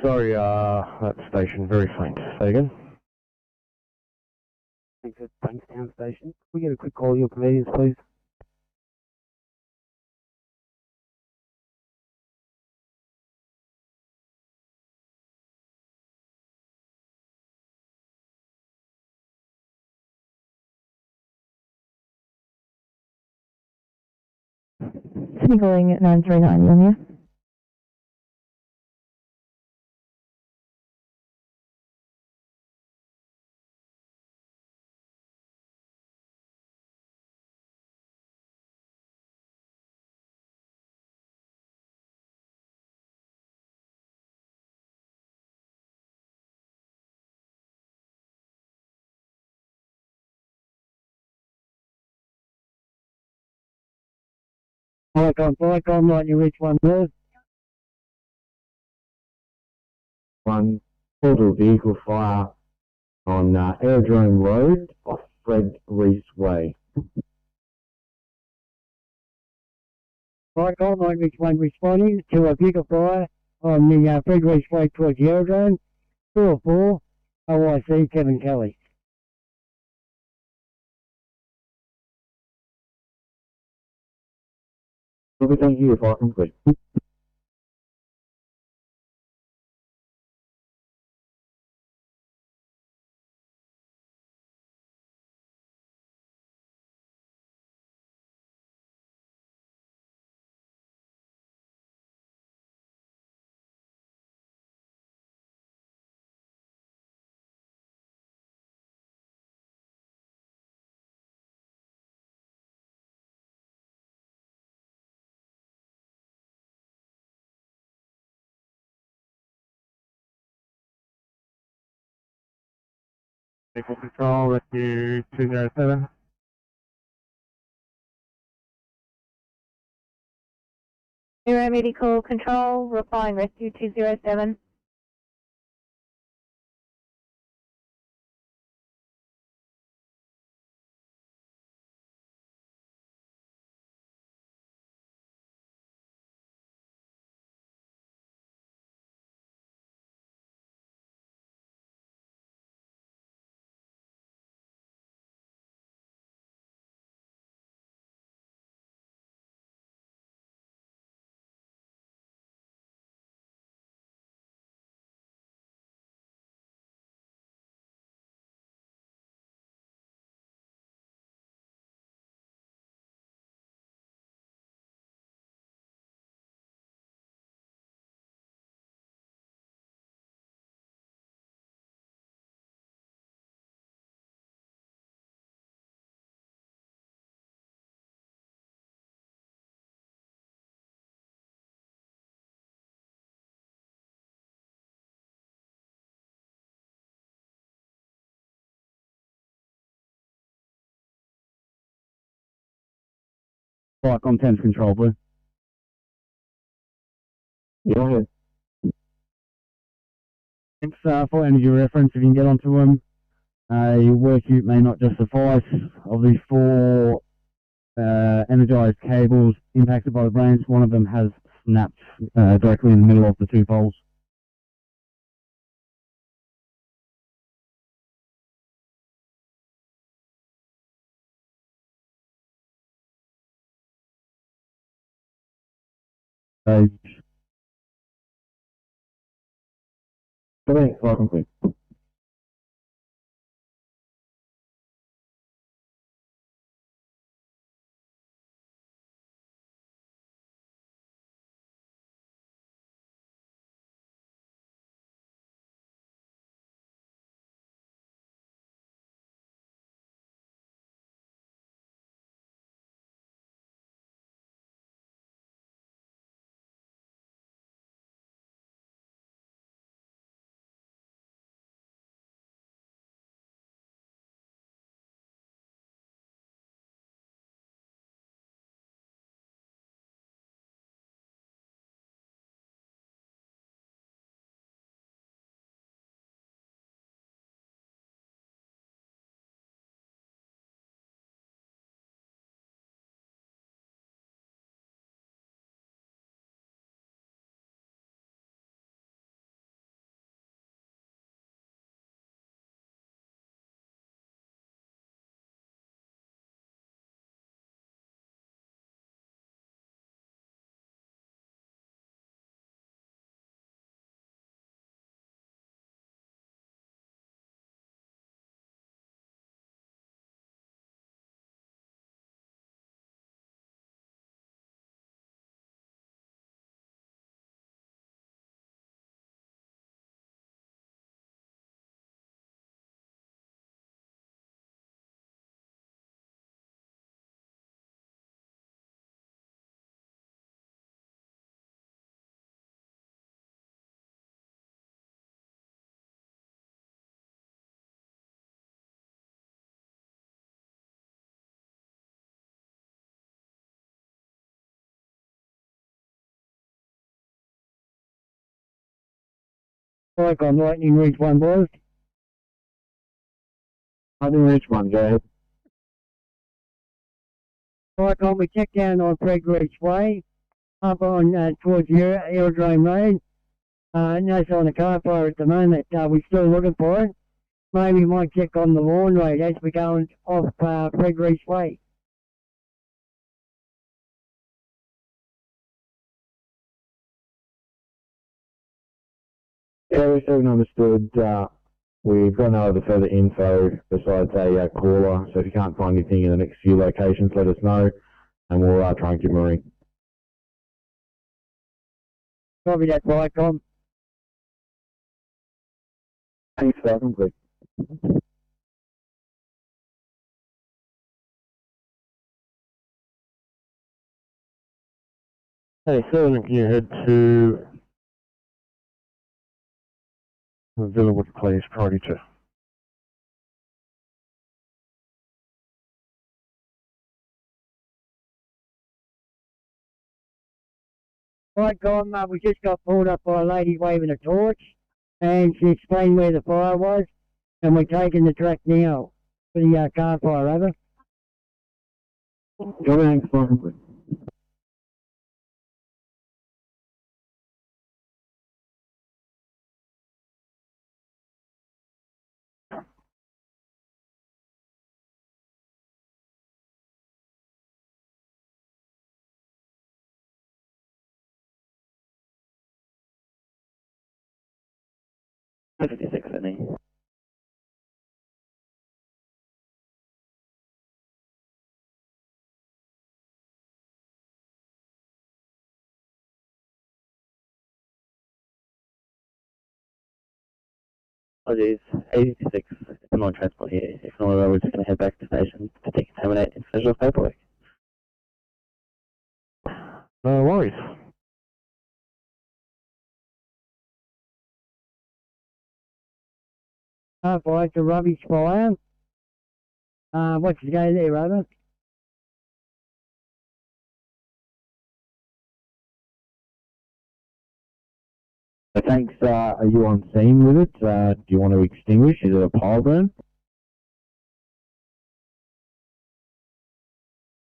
Sorry, that station, very faint. Say again? Thanks at Bankstown Station. Can we get a quick call of your convenience, please? Sydney calling at 939, on here. Icon, right, you reach one there. One portal vehicle fire on Aerodrome Road off Fred Reese Way. Icon, right, reach one responding to a vehicle fire on the Fred Reese Way towards the aerodrome. 204 OIC Kevin Kelly. Thank you for complete. Medical Control, Rescue 207. Medical Control, replying Rescue 207. Flight contents control, Blue. Go ahead. Thanks for energy reference. If you can get onto them, a work ute may not just suffice. Of the 4 energized cables impacted by the branch, one of them has snapped directly in the middle of the 2 poles. Thanks, welcome, please. Like on Lightning Reach 1, boys. Lightning Reach 1, go ahead. Like on, we checked down on Craig Reach Way, up on towards Aerodrome Road. No sign of car fire at the moment. We're still looking for it. Maybe we might check on the Lawn Road as we're going off Craig Reach Way. Yeah, we still understood. We've got no other further info besides a caller, so if you can't find anything in the next few locations, let us know, and we'll try and give them a ring. Copy that, Viacom. Thanks, welcome, please. Hey, Southern, can you head to Villawood, please, priority 2. Right, Tom, we just got pulled up by a lady waving a torch, and she explained where the fire was, and we're taking the track now for the car fire, over. Thanks, Michael. Sydney. Apologies, 86, non transport here. If not, we're just going to head back to station to decontaminate and finish off paperwork. No worries. Fire to rubbish fire. What's the go there, over? Thanks, are you on scene with it? Do you want to extinguish? Is it a pile burn?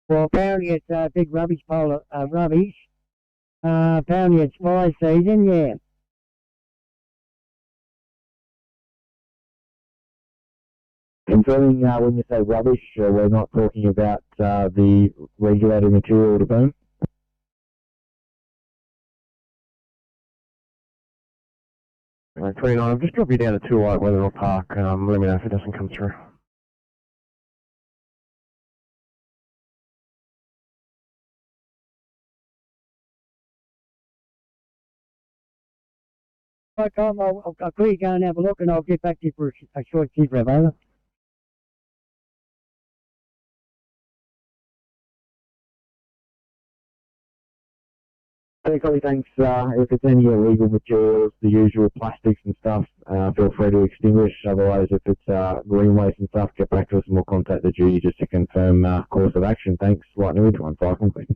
Well, apparently it's a big rubbish pile of rubbish. Apparently it's fire season, yeah. Confirming when you say rubbish, we're not talking about the regulated material to burn? Right, 29, I've just dropped you down to 2 White Weatherall Park. Let me know if it doesn't come through. Right, Tom, I'll quickly go and have a look and I'll get back to you for a short sit rep, over. Okay, thanks. If it's any illegal materials, the usual plastics and stuff, feel free to extinguish. Otherwise, if it's green waste and stuff, get back to us and we'll contact the duty just to confirm course of action. Thanks. Lightning Ridge 15 complete.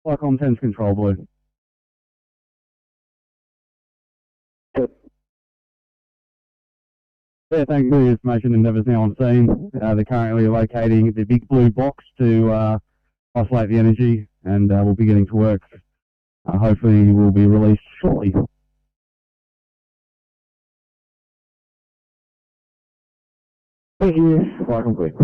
Flycom 10's control blue. Yeah, thanks for the information. Endeavour's now on scene. They're currently locating the big blue box to isolate the energy, and we'll be getting to work. Hopefully we'll be released shortly. Thank you. Fly complete.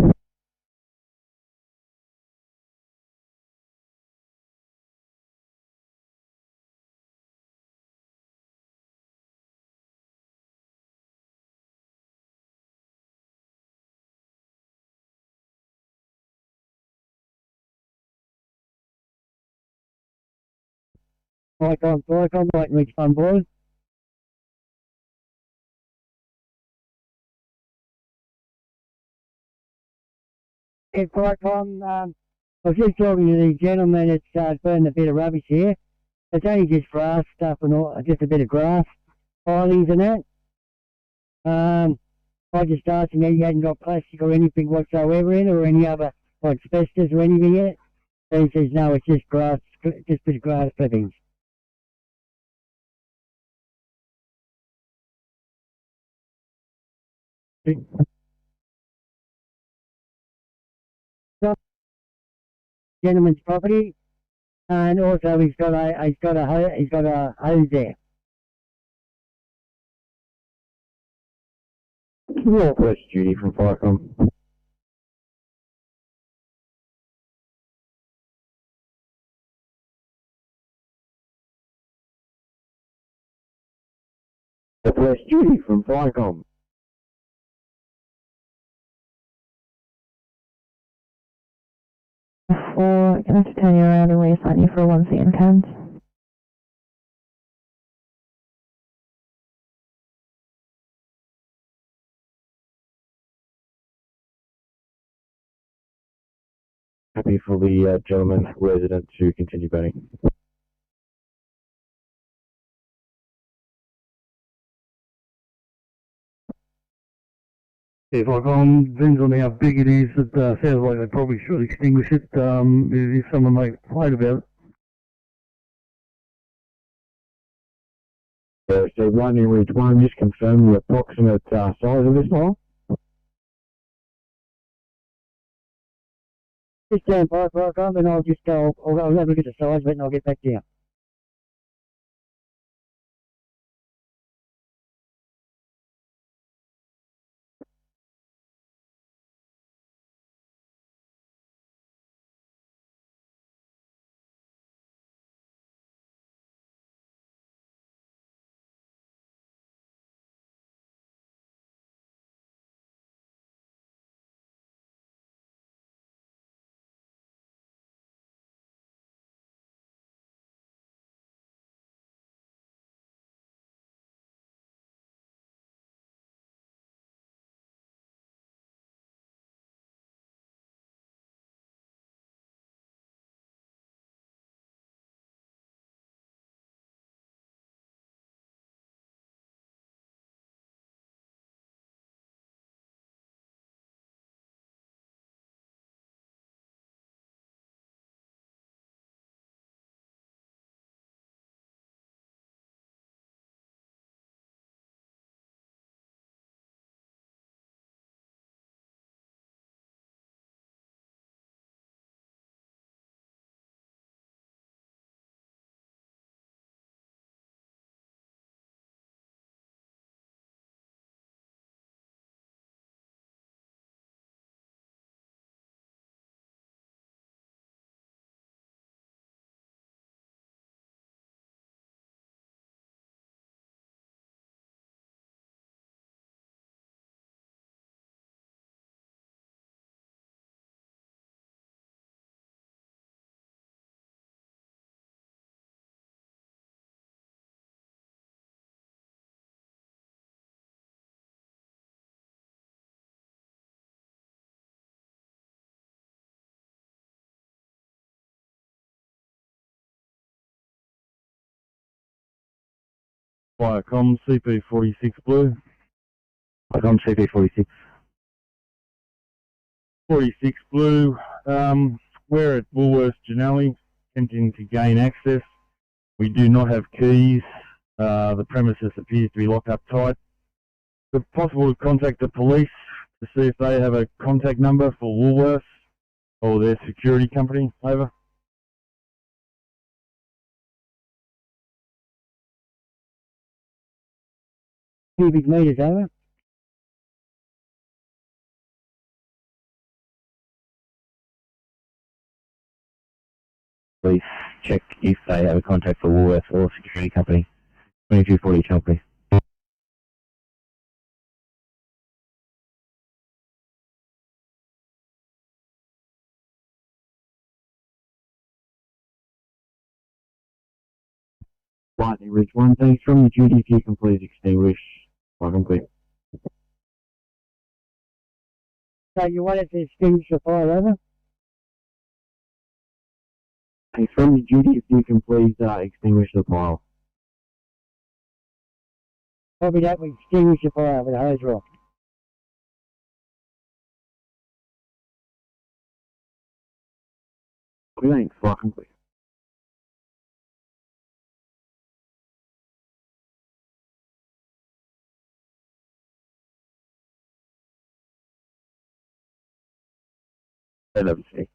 Flycom, Lightning Ridge 1 blue. Hey, Flycom, I was just talking to the gentleman that's burning a bit of rubbish here. It's only just grass stuff and all, just a bit of grass, filings and that. I just asked him if he hadn't got plastic or anything whatsoever in it, or any other, like asbestos or anything in it. And he says, no, it's just grass, just a bit of grass clippings. Gentleman's property, and also he's got a hose there. Northwest duty from Flycom. Northwest duty from Flycom. Or can I have to turn you around and reassign you for a 1C in cans? Happy for the gentleman resident to continue burning. If I can, depends on how big it is. It sounds like they probably should extinguish it if someone made a complaint about it. So Lightning Ridge 1, just confirm the approximate size of this fire. Just stand by for a time and I'll just go, I'll have a look at the size of it and I'll get back down. Viacom CP46 Blue. Viacom CP46. 46 Blue. We're at Woolworths Janelli, attempting to gain access. We do not have keys. The premises appears to be locked up tight. Is it possible to contact the police to see if they have a contact number for Woolworths or their security company? Over. Cubic meters, over. Please check if they have a contact for Woolworths or security company. 2240 Chelsea. Lightning Ridge 1, thanks. From your duty, if you can please extinguish. Welcome, please. So you wanted to extinguish the fire, over? Thanks. From your duty, if you can please extinguish the pile. Copy that, we extinguish the fire with a hose rod. Thanks. Welcome, please. NSW.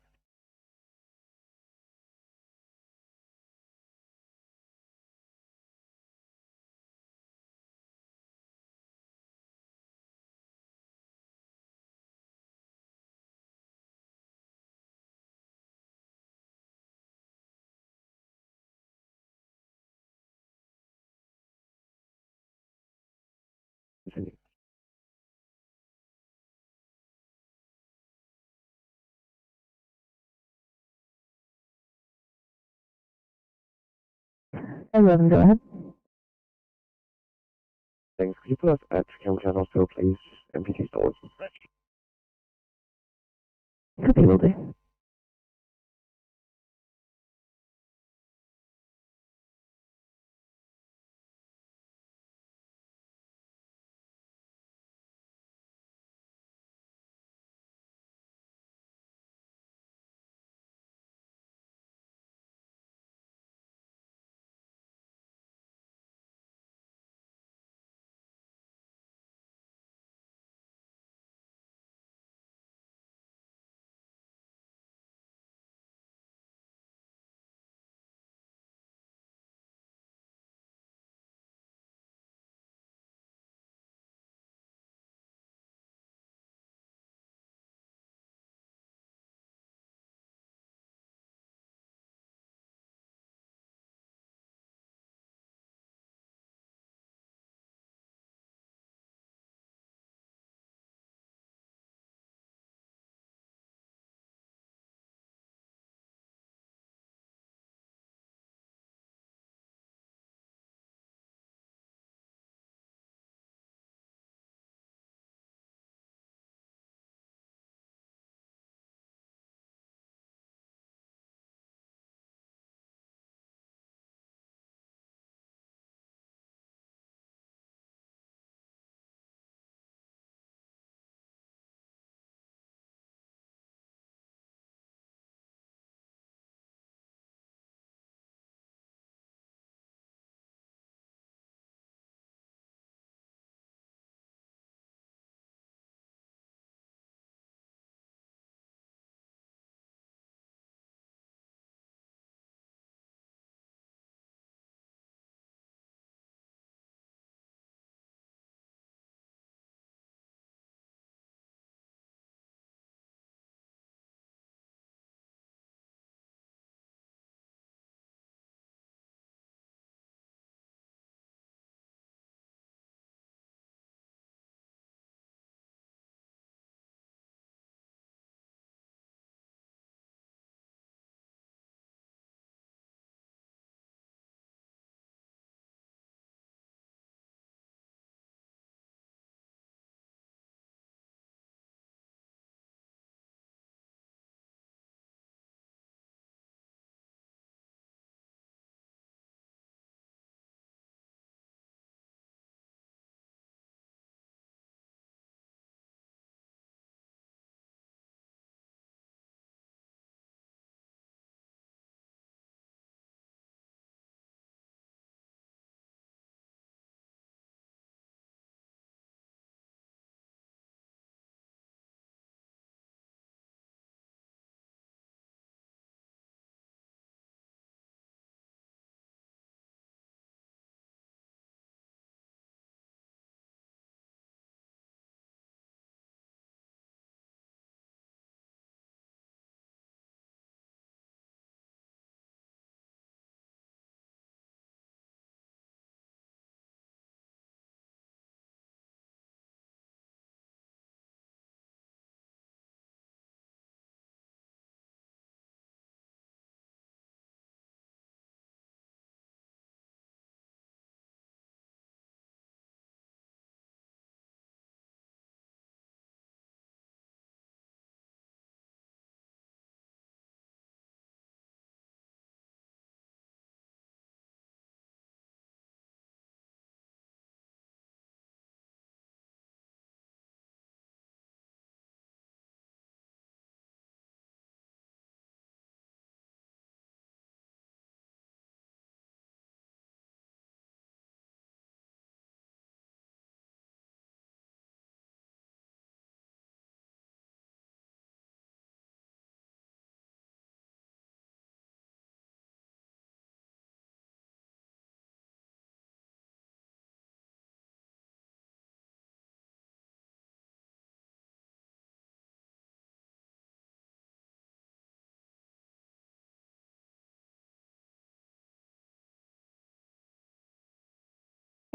Eleven, go ahead. Thanks. Could you put us at Campbell Hospital, please? MPT stores. Copy, will do.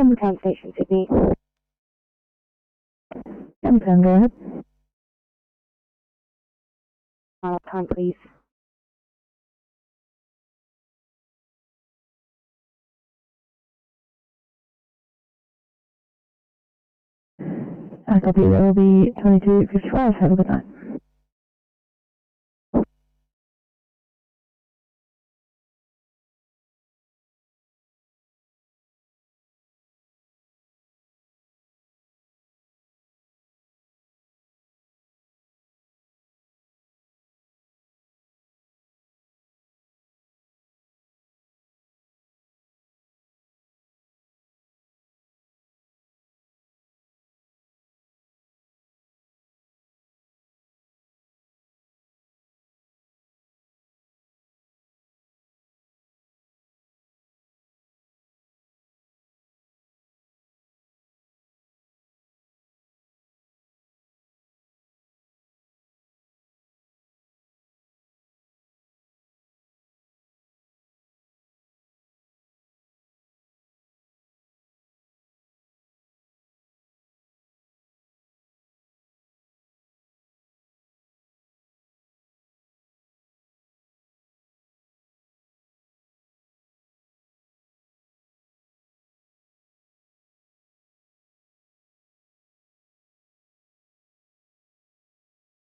Campbelltown Station, Sydney. Campbelltown, go ahead. Time, please. I copy, that will be 22:55. Have a good night.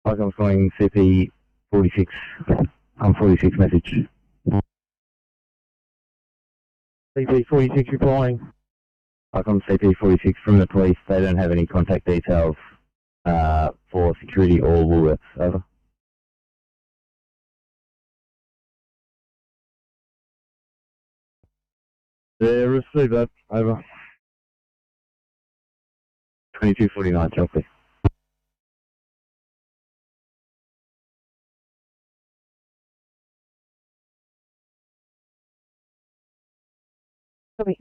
I'm calling CP 46. 46 message. CP 46 replying. I'm CP 46 from the police. They don't have any contact details for security or Woolworths. Over. Yeah, receive that. Over. 2249, Chelsea. Copy.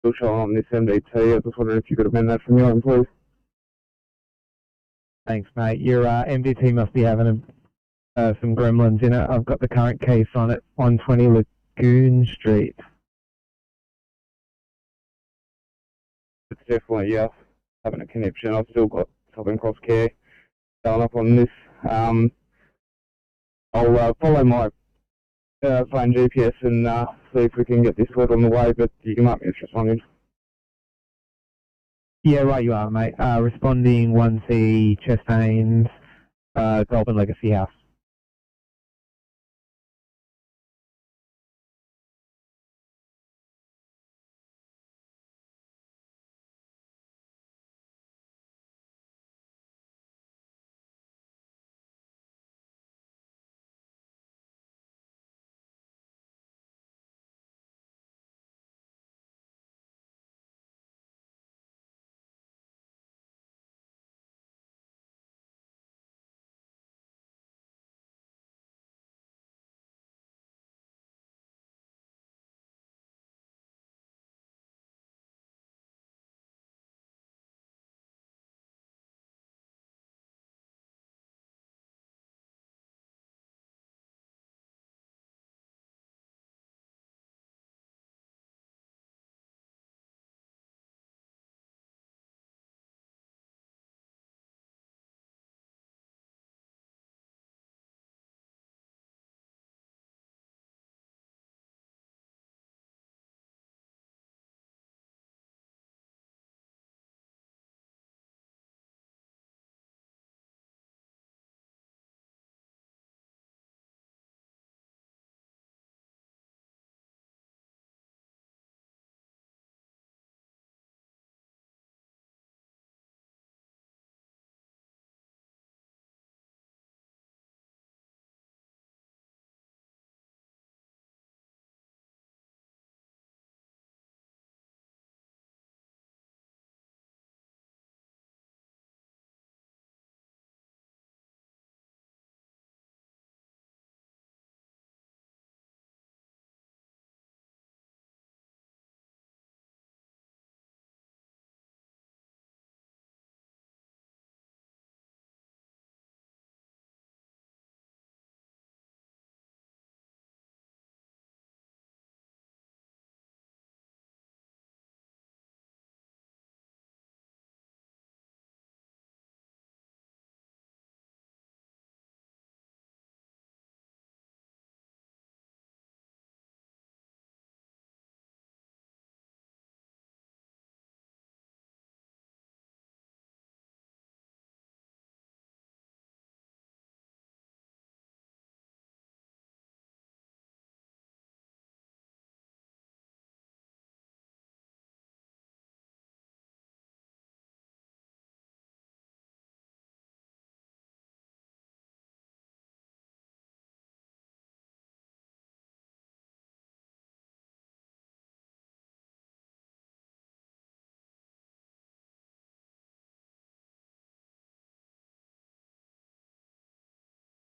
still showing on this MDT. I just wondering if you could amend that from your end, please. Thanks, mate. Your MDT must be having some gremlins in it. I've got the current case on at 120 Lagoon Street. It's definitely, yeah, having a connection. I've still got Southern Cross Care going up on this. I'll follow my phone GPS and see if we can get this work on the way, but you can mark me as responding. Yeah, right you are, mate. Responding 1C, Chastain's, Goulburn Legacy House.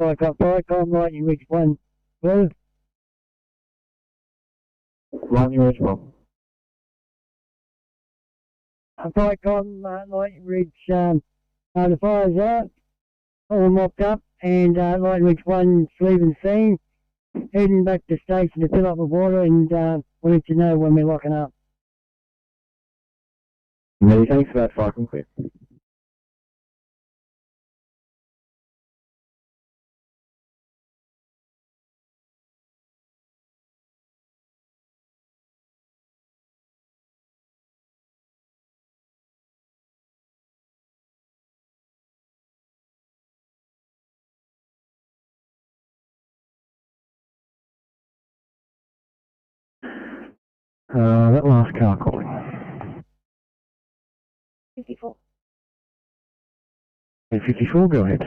Lightning Ridge 1, blue. Lightning Ridge 1. Lightning Ridge, the fire's out, all mopped up, and Lightning Ridge 1's leaving the scene, heading back to the station to fill up with water, and wanted to know when we're locking up. Many thanks for that, fire complete. That last car calling. 54. 54, go ahead.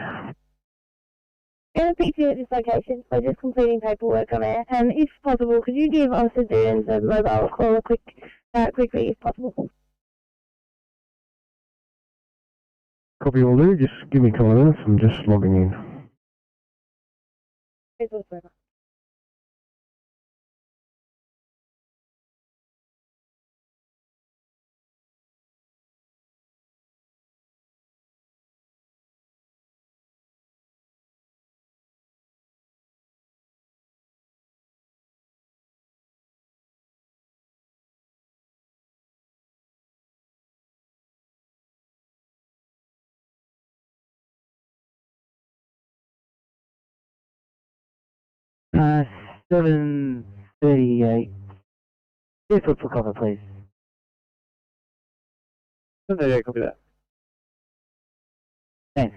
In a PT at this location, we're just completing paperwork on it, and if possible, could you give Officer Dunes a mobile call quickly if possible? Copy will do, just give me a couple of minutes, I'm just logging in. Please look over. 7:38. Just look for cover, please. 7:38, copy that. Thanks.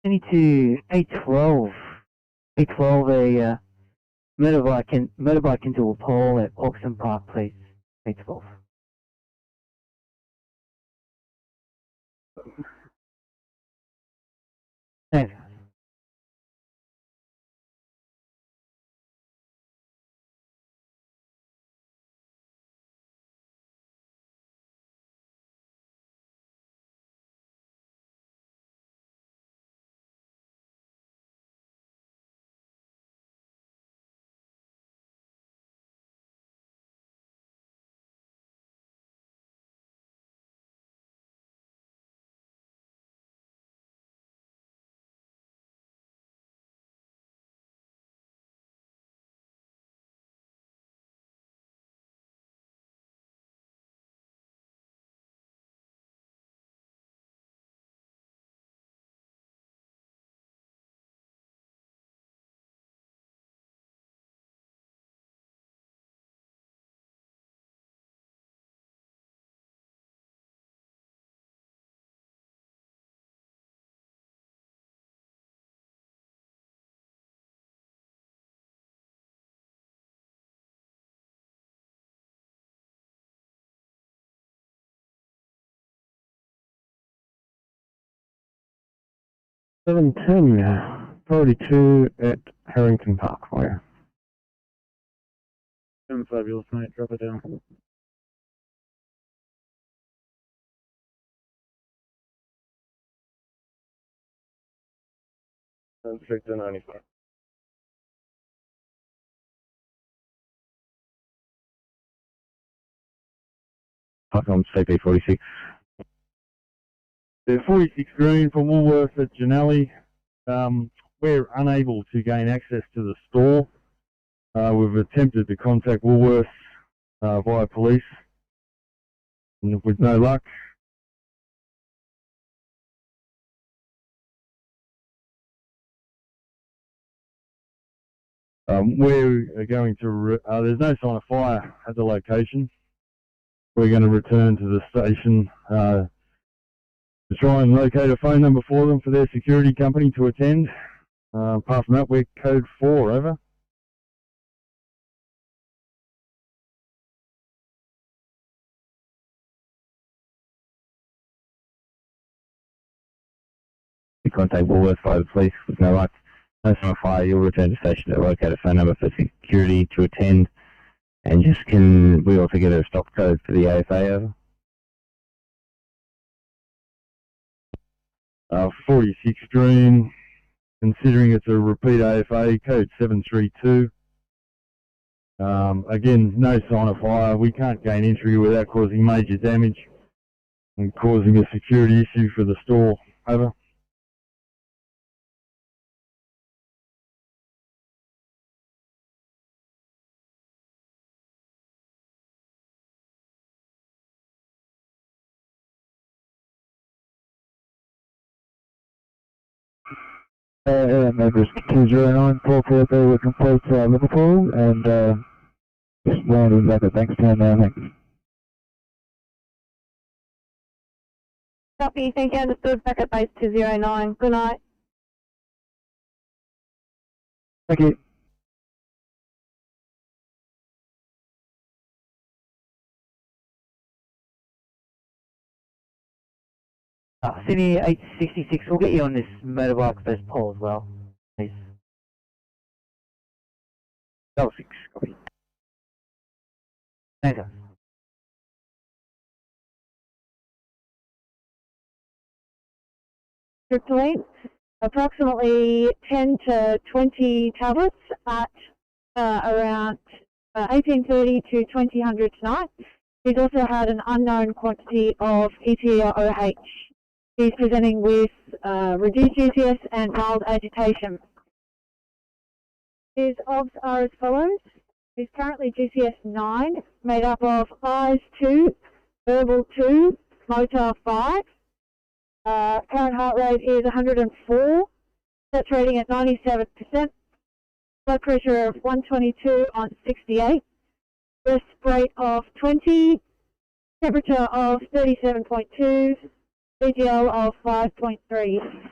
A12. A12, a motorbike into a pole at Oxon Park, please. A12. Thanks. Priority 2 at Harrington Parkway. Fabulous, mate. Drop it down. Victor 95. Parkcom CP46. The 46 green from Woolworths at Janelli. We're unable to gain access to the store. We've attempted to contact Woolworths via police with no luck. We're going to, there's no sign of fire at the location. We're going to return to the station to try and locate a phone number for them for their security company to attend. Apart from that, we're code 4, over. You contact Woolworths via the police with no luck. No sign of fire, you'll return to station to locate a phone number for security to attend. And just can we also get a stop code for the AFA, over? 46 green, considering it's a repeat AFA, code 732. Again, no sign of fire. We can't gain entry without causing major damage and causing a security issue for the store, over. members 209 440 will complete Liverpool and just landing back at Bankstown now, thanks. Copy, thank you, understood, back at base 209. Good night. Thank you. Sydney 866, we'll get you on this motorbike first pole as well, please. 6, copy. Thanks, guys. Triptylene, approximately 10 to 20 tablets at around 18:30 to 2000 tonight. He's also had an unknown quantity of ETROH. He's presenting with reduced GCS and mild agitation. His OBS are as follows. He's currently GCS 9, made up of eyes 2, verbal 2, motor 5. Current heart rate is 104, saturating at 97%, blood pressure of 122 on 68, breath rate of 20, temperature of 37.2, BGL of 5.3.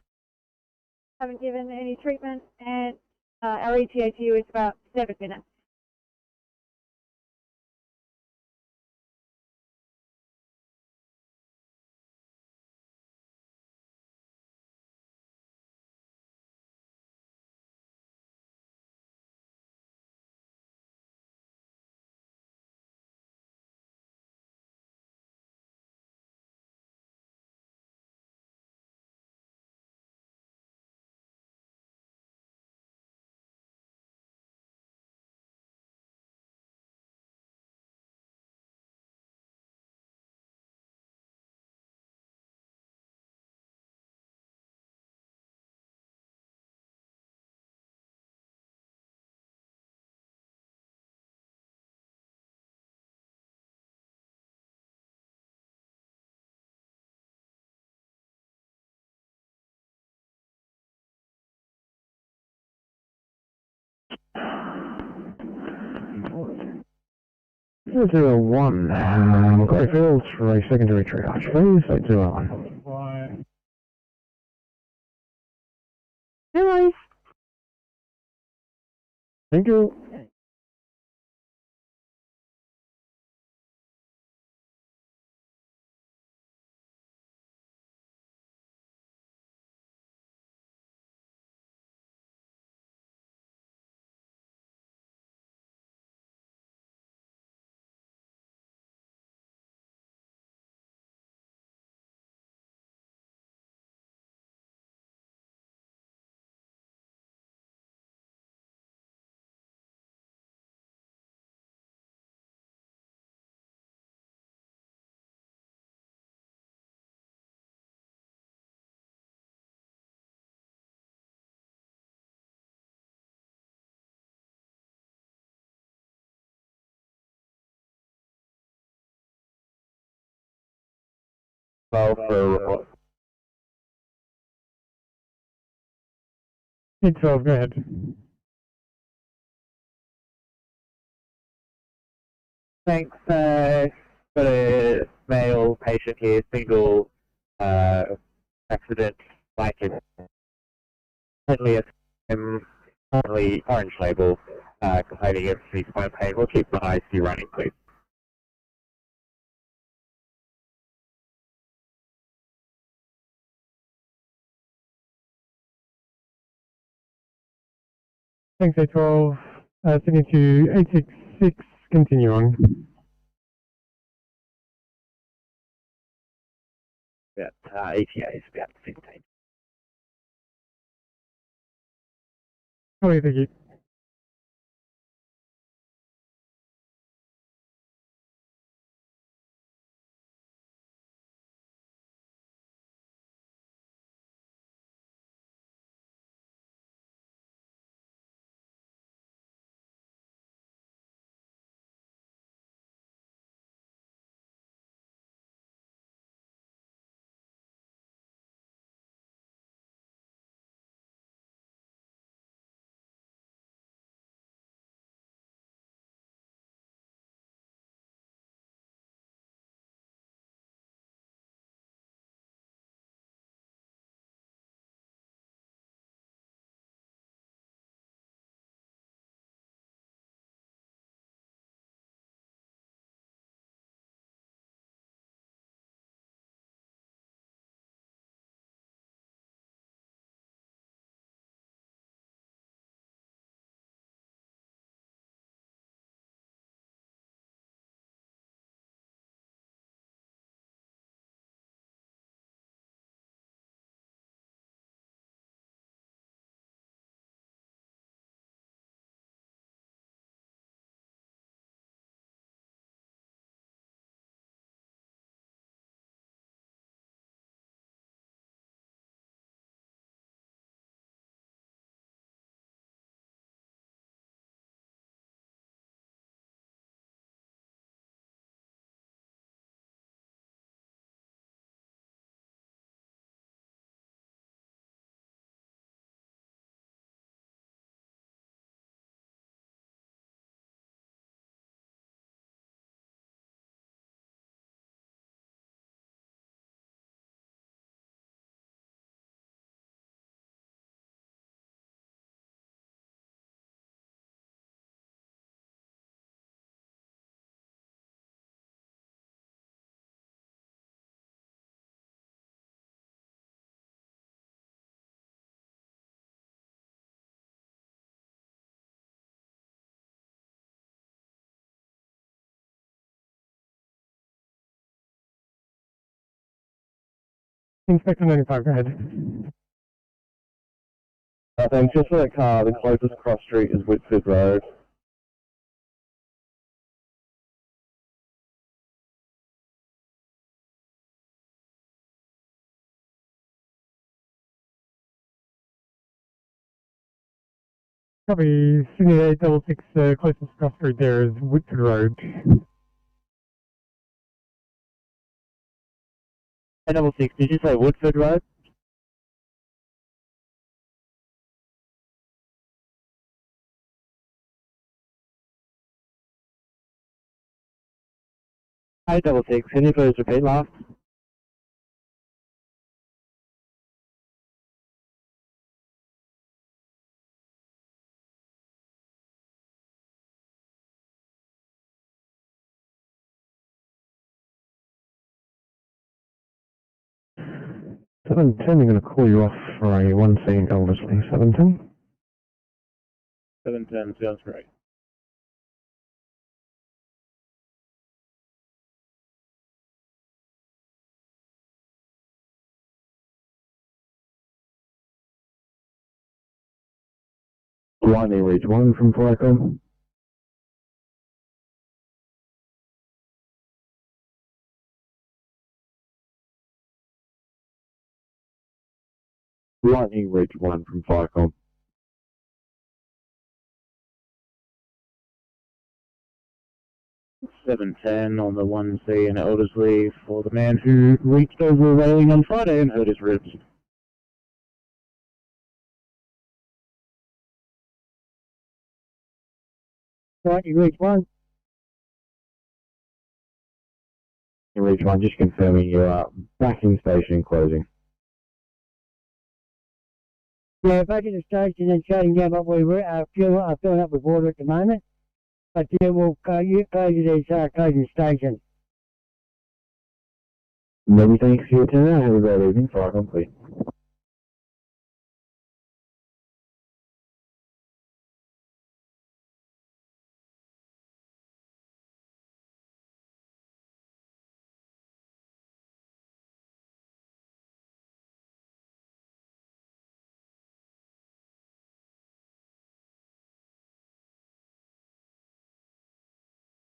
Haven't given any treatment, and our ETATU is about 7 minutes. Zero 01, Grey Fields for a secondary triage, please, 801. No worries. Thank you. For 812, go ahead. Thanks. Got a male patient here, single accident, blanket. Currently orange label, complaining of spine pain. We'll keep the IC running, please. Thanks, 812. Sydney to 866, continue on. About ETA is about 15. Oh, thank you. Inspector 95, go ahead. Thanks. Just for that car, the closest cross street is Whitford Road. Copy, Sydney 866, closest cross street there is Whitford Road. 866, did you say Woodford Road? Hey, 866, can you please repeat last? I'm going to call you off for a 1C in Elderslie, 710. 710 sounds great. Lightning Ridge 1 from Flycom. Lightning Ridge 1 from Flycom. $710 on the 1C in Elderslie for the man who reached over a railing on Friday and hurt his ribs. Lightning Ridge 1. Ridge 1, just confirming your backing station closing. Yeah, back in the station and shutting down what we were filling up with water at the moment. But yeah, we'll close the station. Many thanks for your turn. Have a great evening. Flycom, please.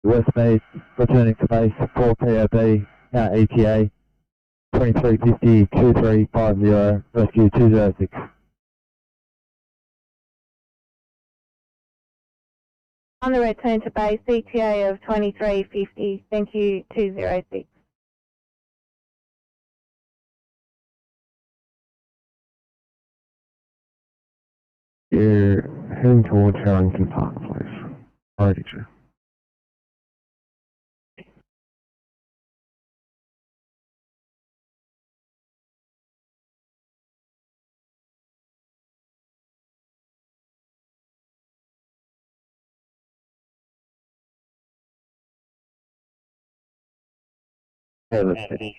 West base, returning to base, 4 POB, now ETA, 2350, 2350, rescue 206. On the return to base, ETA of 2350, thank you, 206. You're heading towards Harrington Park, please. Alrighty, sir. Hey, let's see.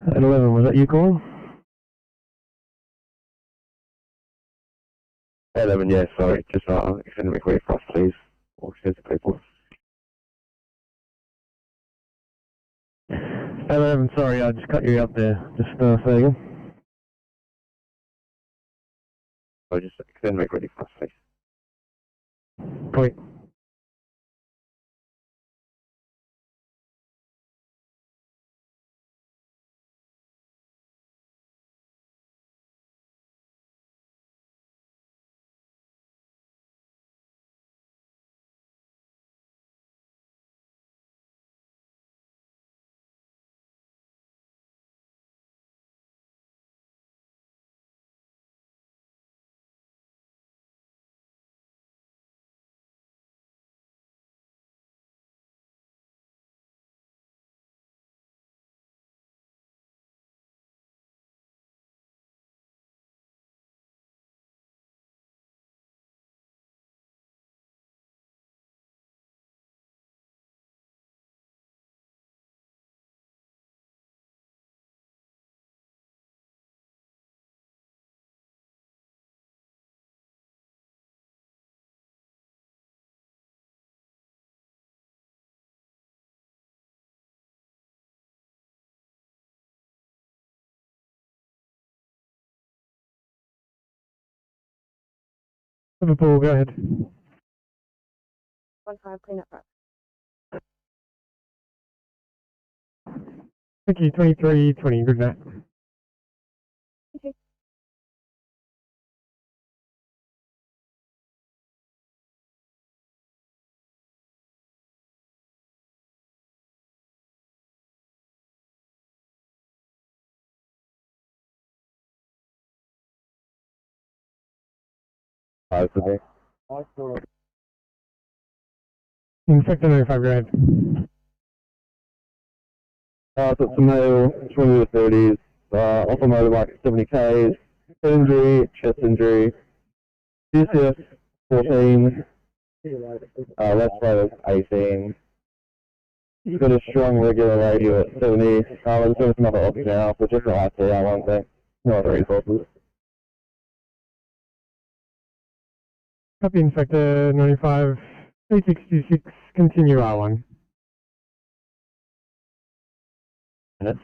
At 11, was that you calling? 11, yeah, sorry, just extend me quick across, please. Or send the people. 11, sorry, I just cut you out there. Just say again. So just extend me quick across, please. Great. Liverpool, go ahead. 1-5, clean up. Thank you, 2320, good night. Okay. Inspector 95, go ahead. So it's a male, 20 to 30s, off a motorbike, 70 Ks, head injury, chest injury, GCS 14, left side 18. He's got a strong regular radio at 70. There's doing some other options now, but just for ITSRR one thing. No other resources. Copy, Inspector 95, 3626, continue R1. Minutes.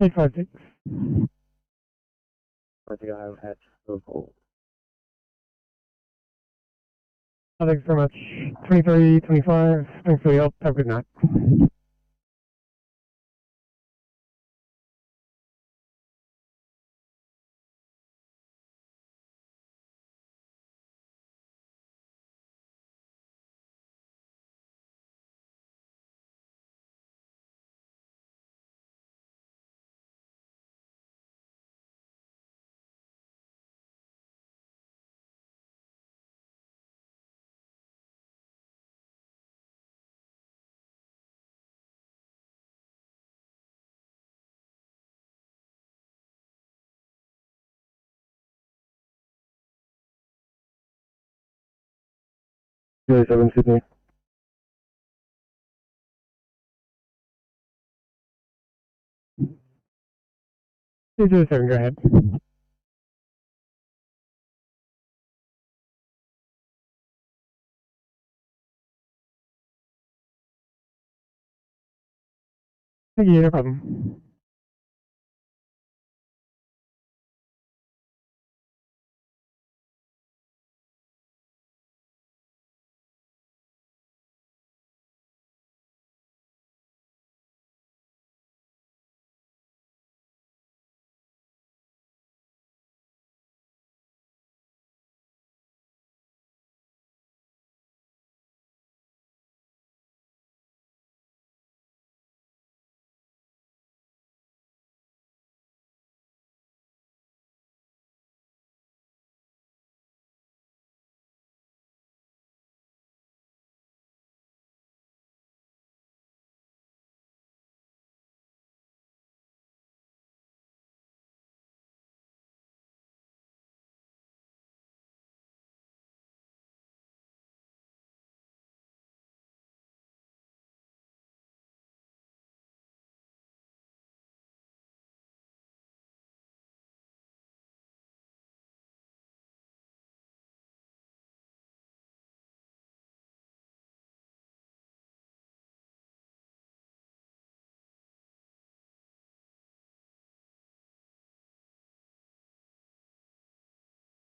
Eight five six. I think I had Liverpool. Oh, thanks very much. 2325, thanks for the help. Have a good night. Zero 7 Sydney. Two zero 7, go ahead. Thank you, no problem.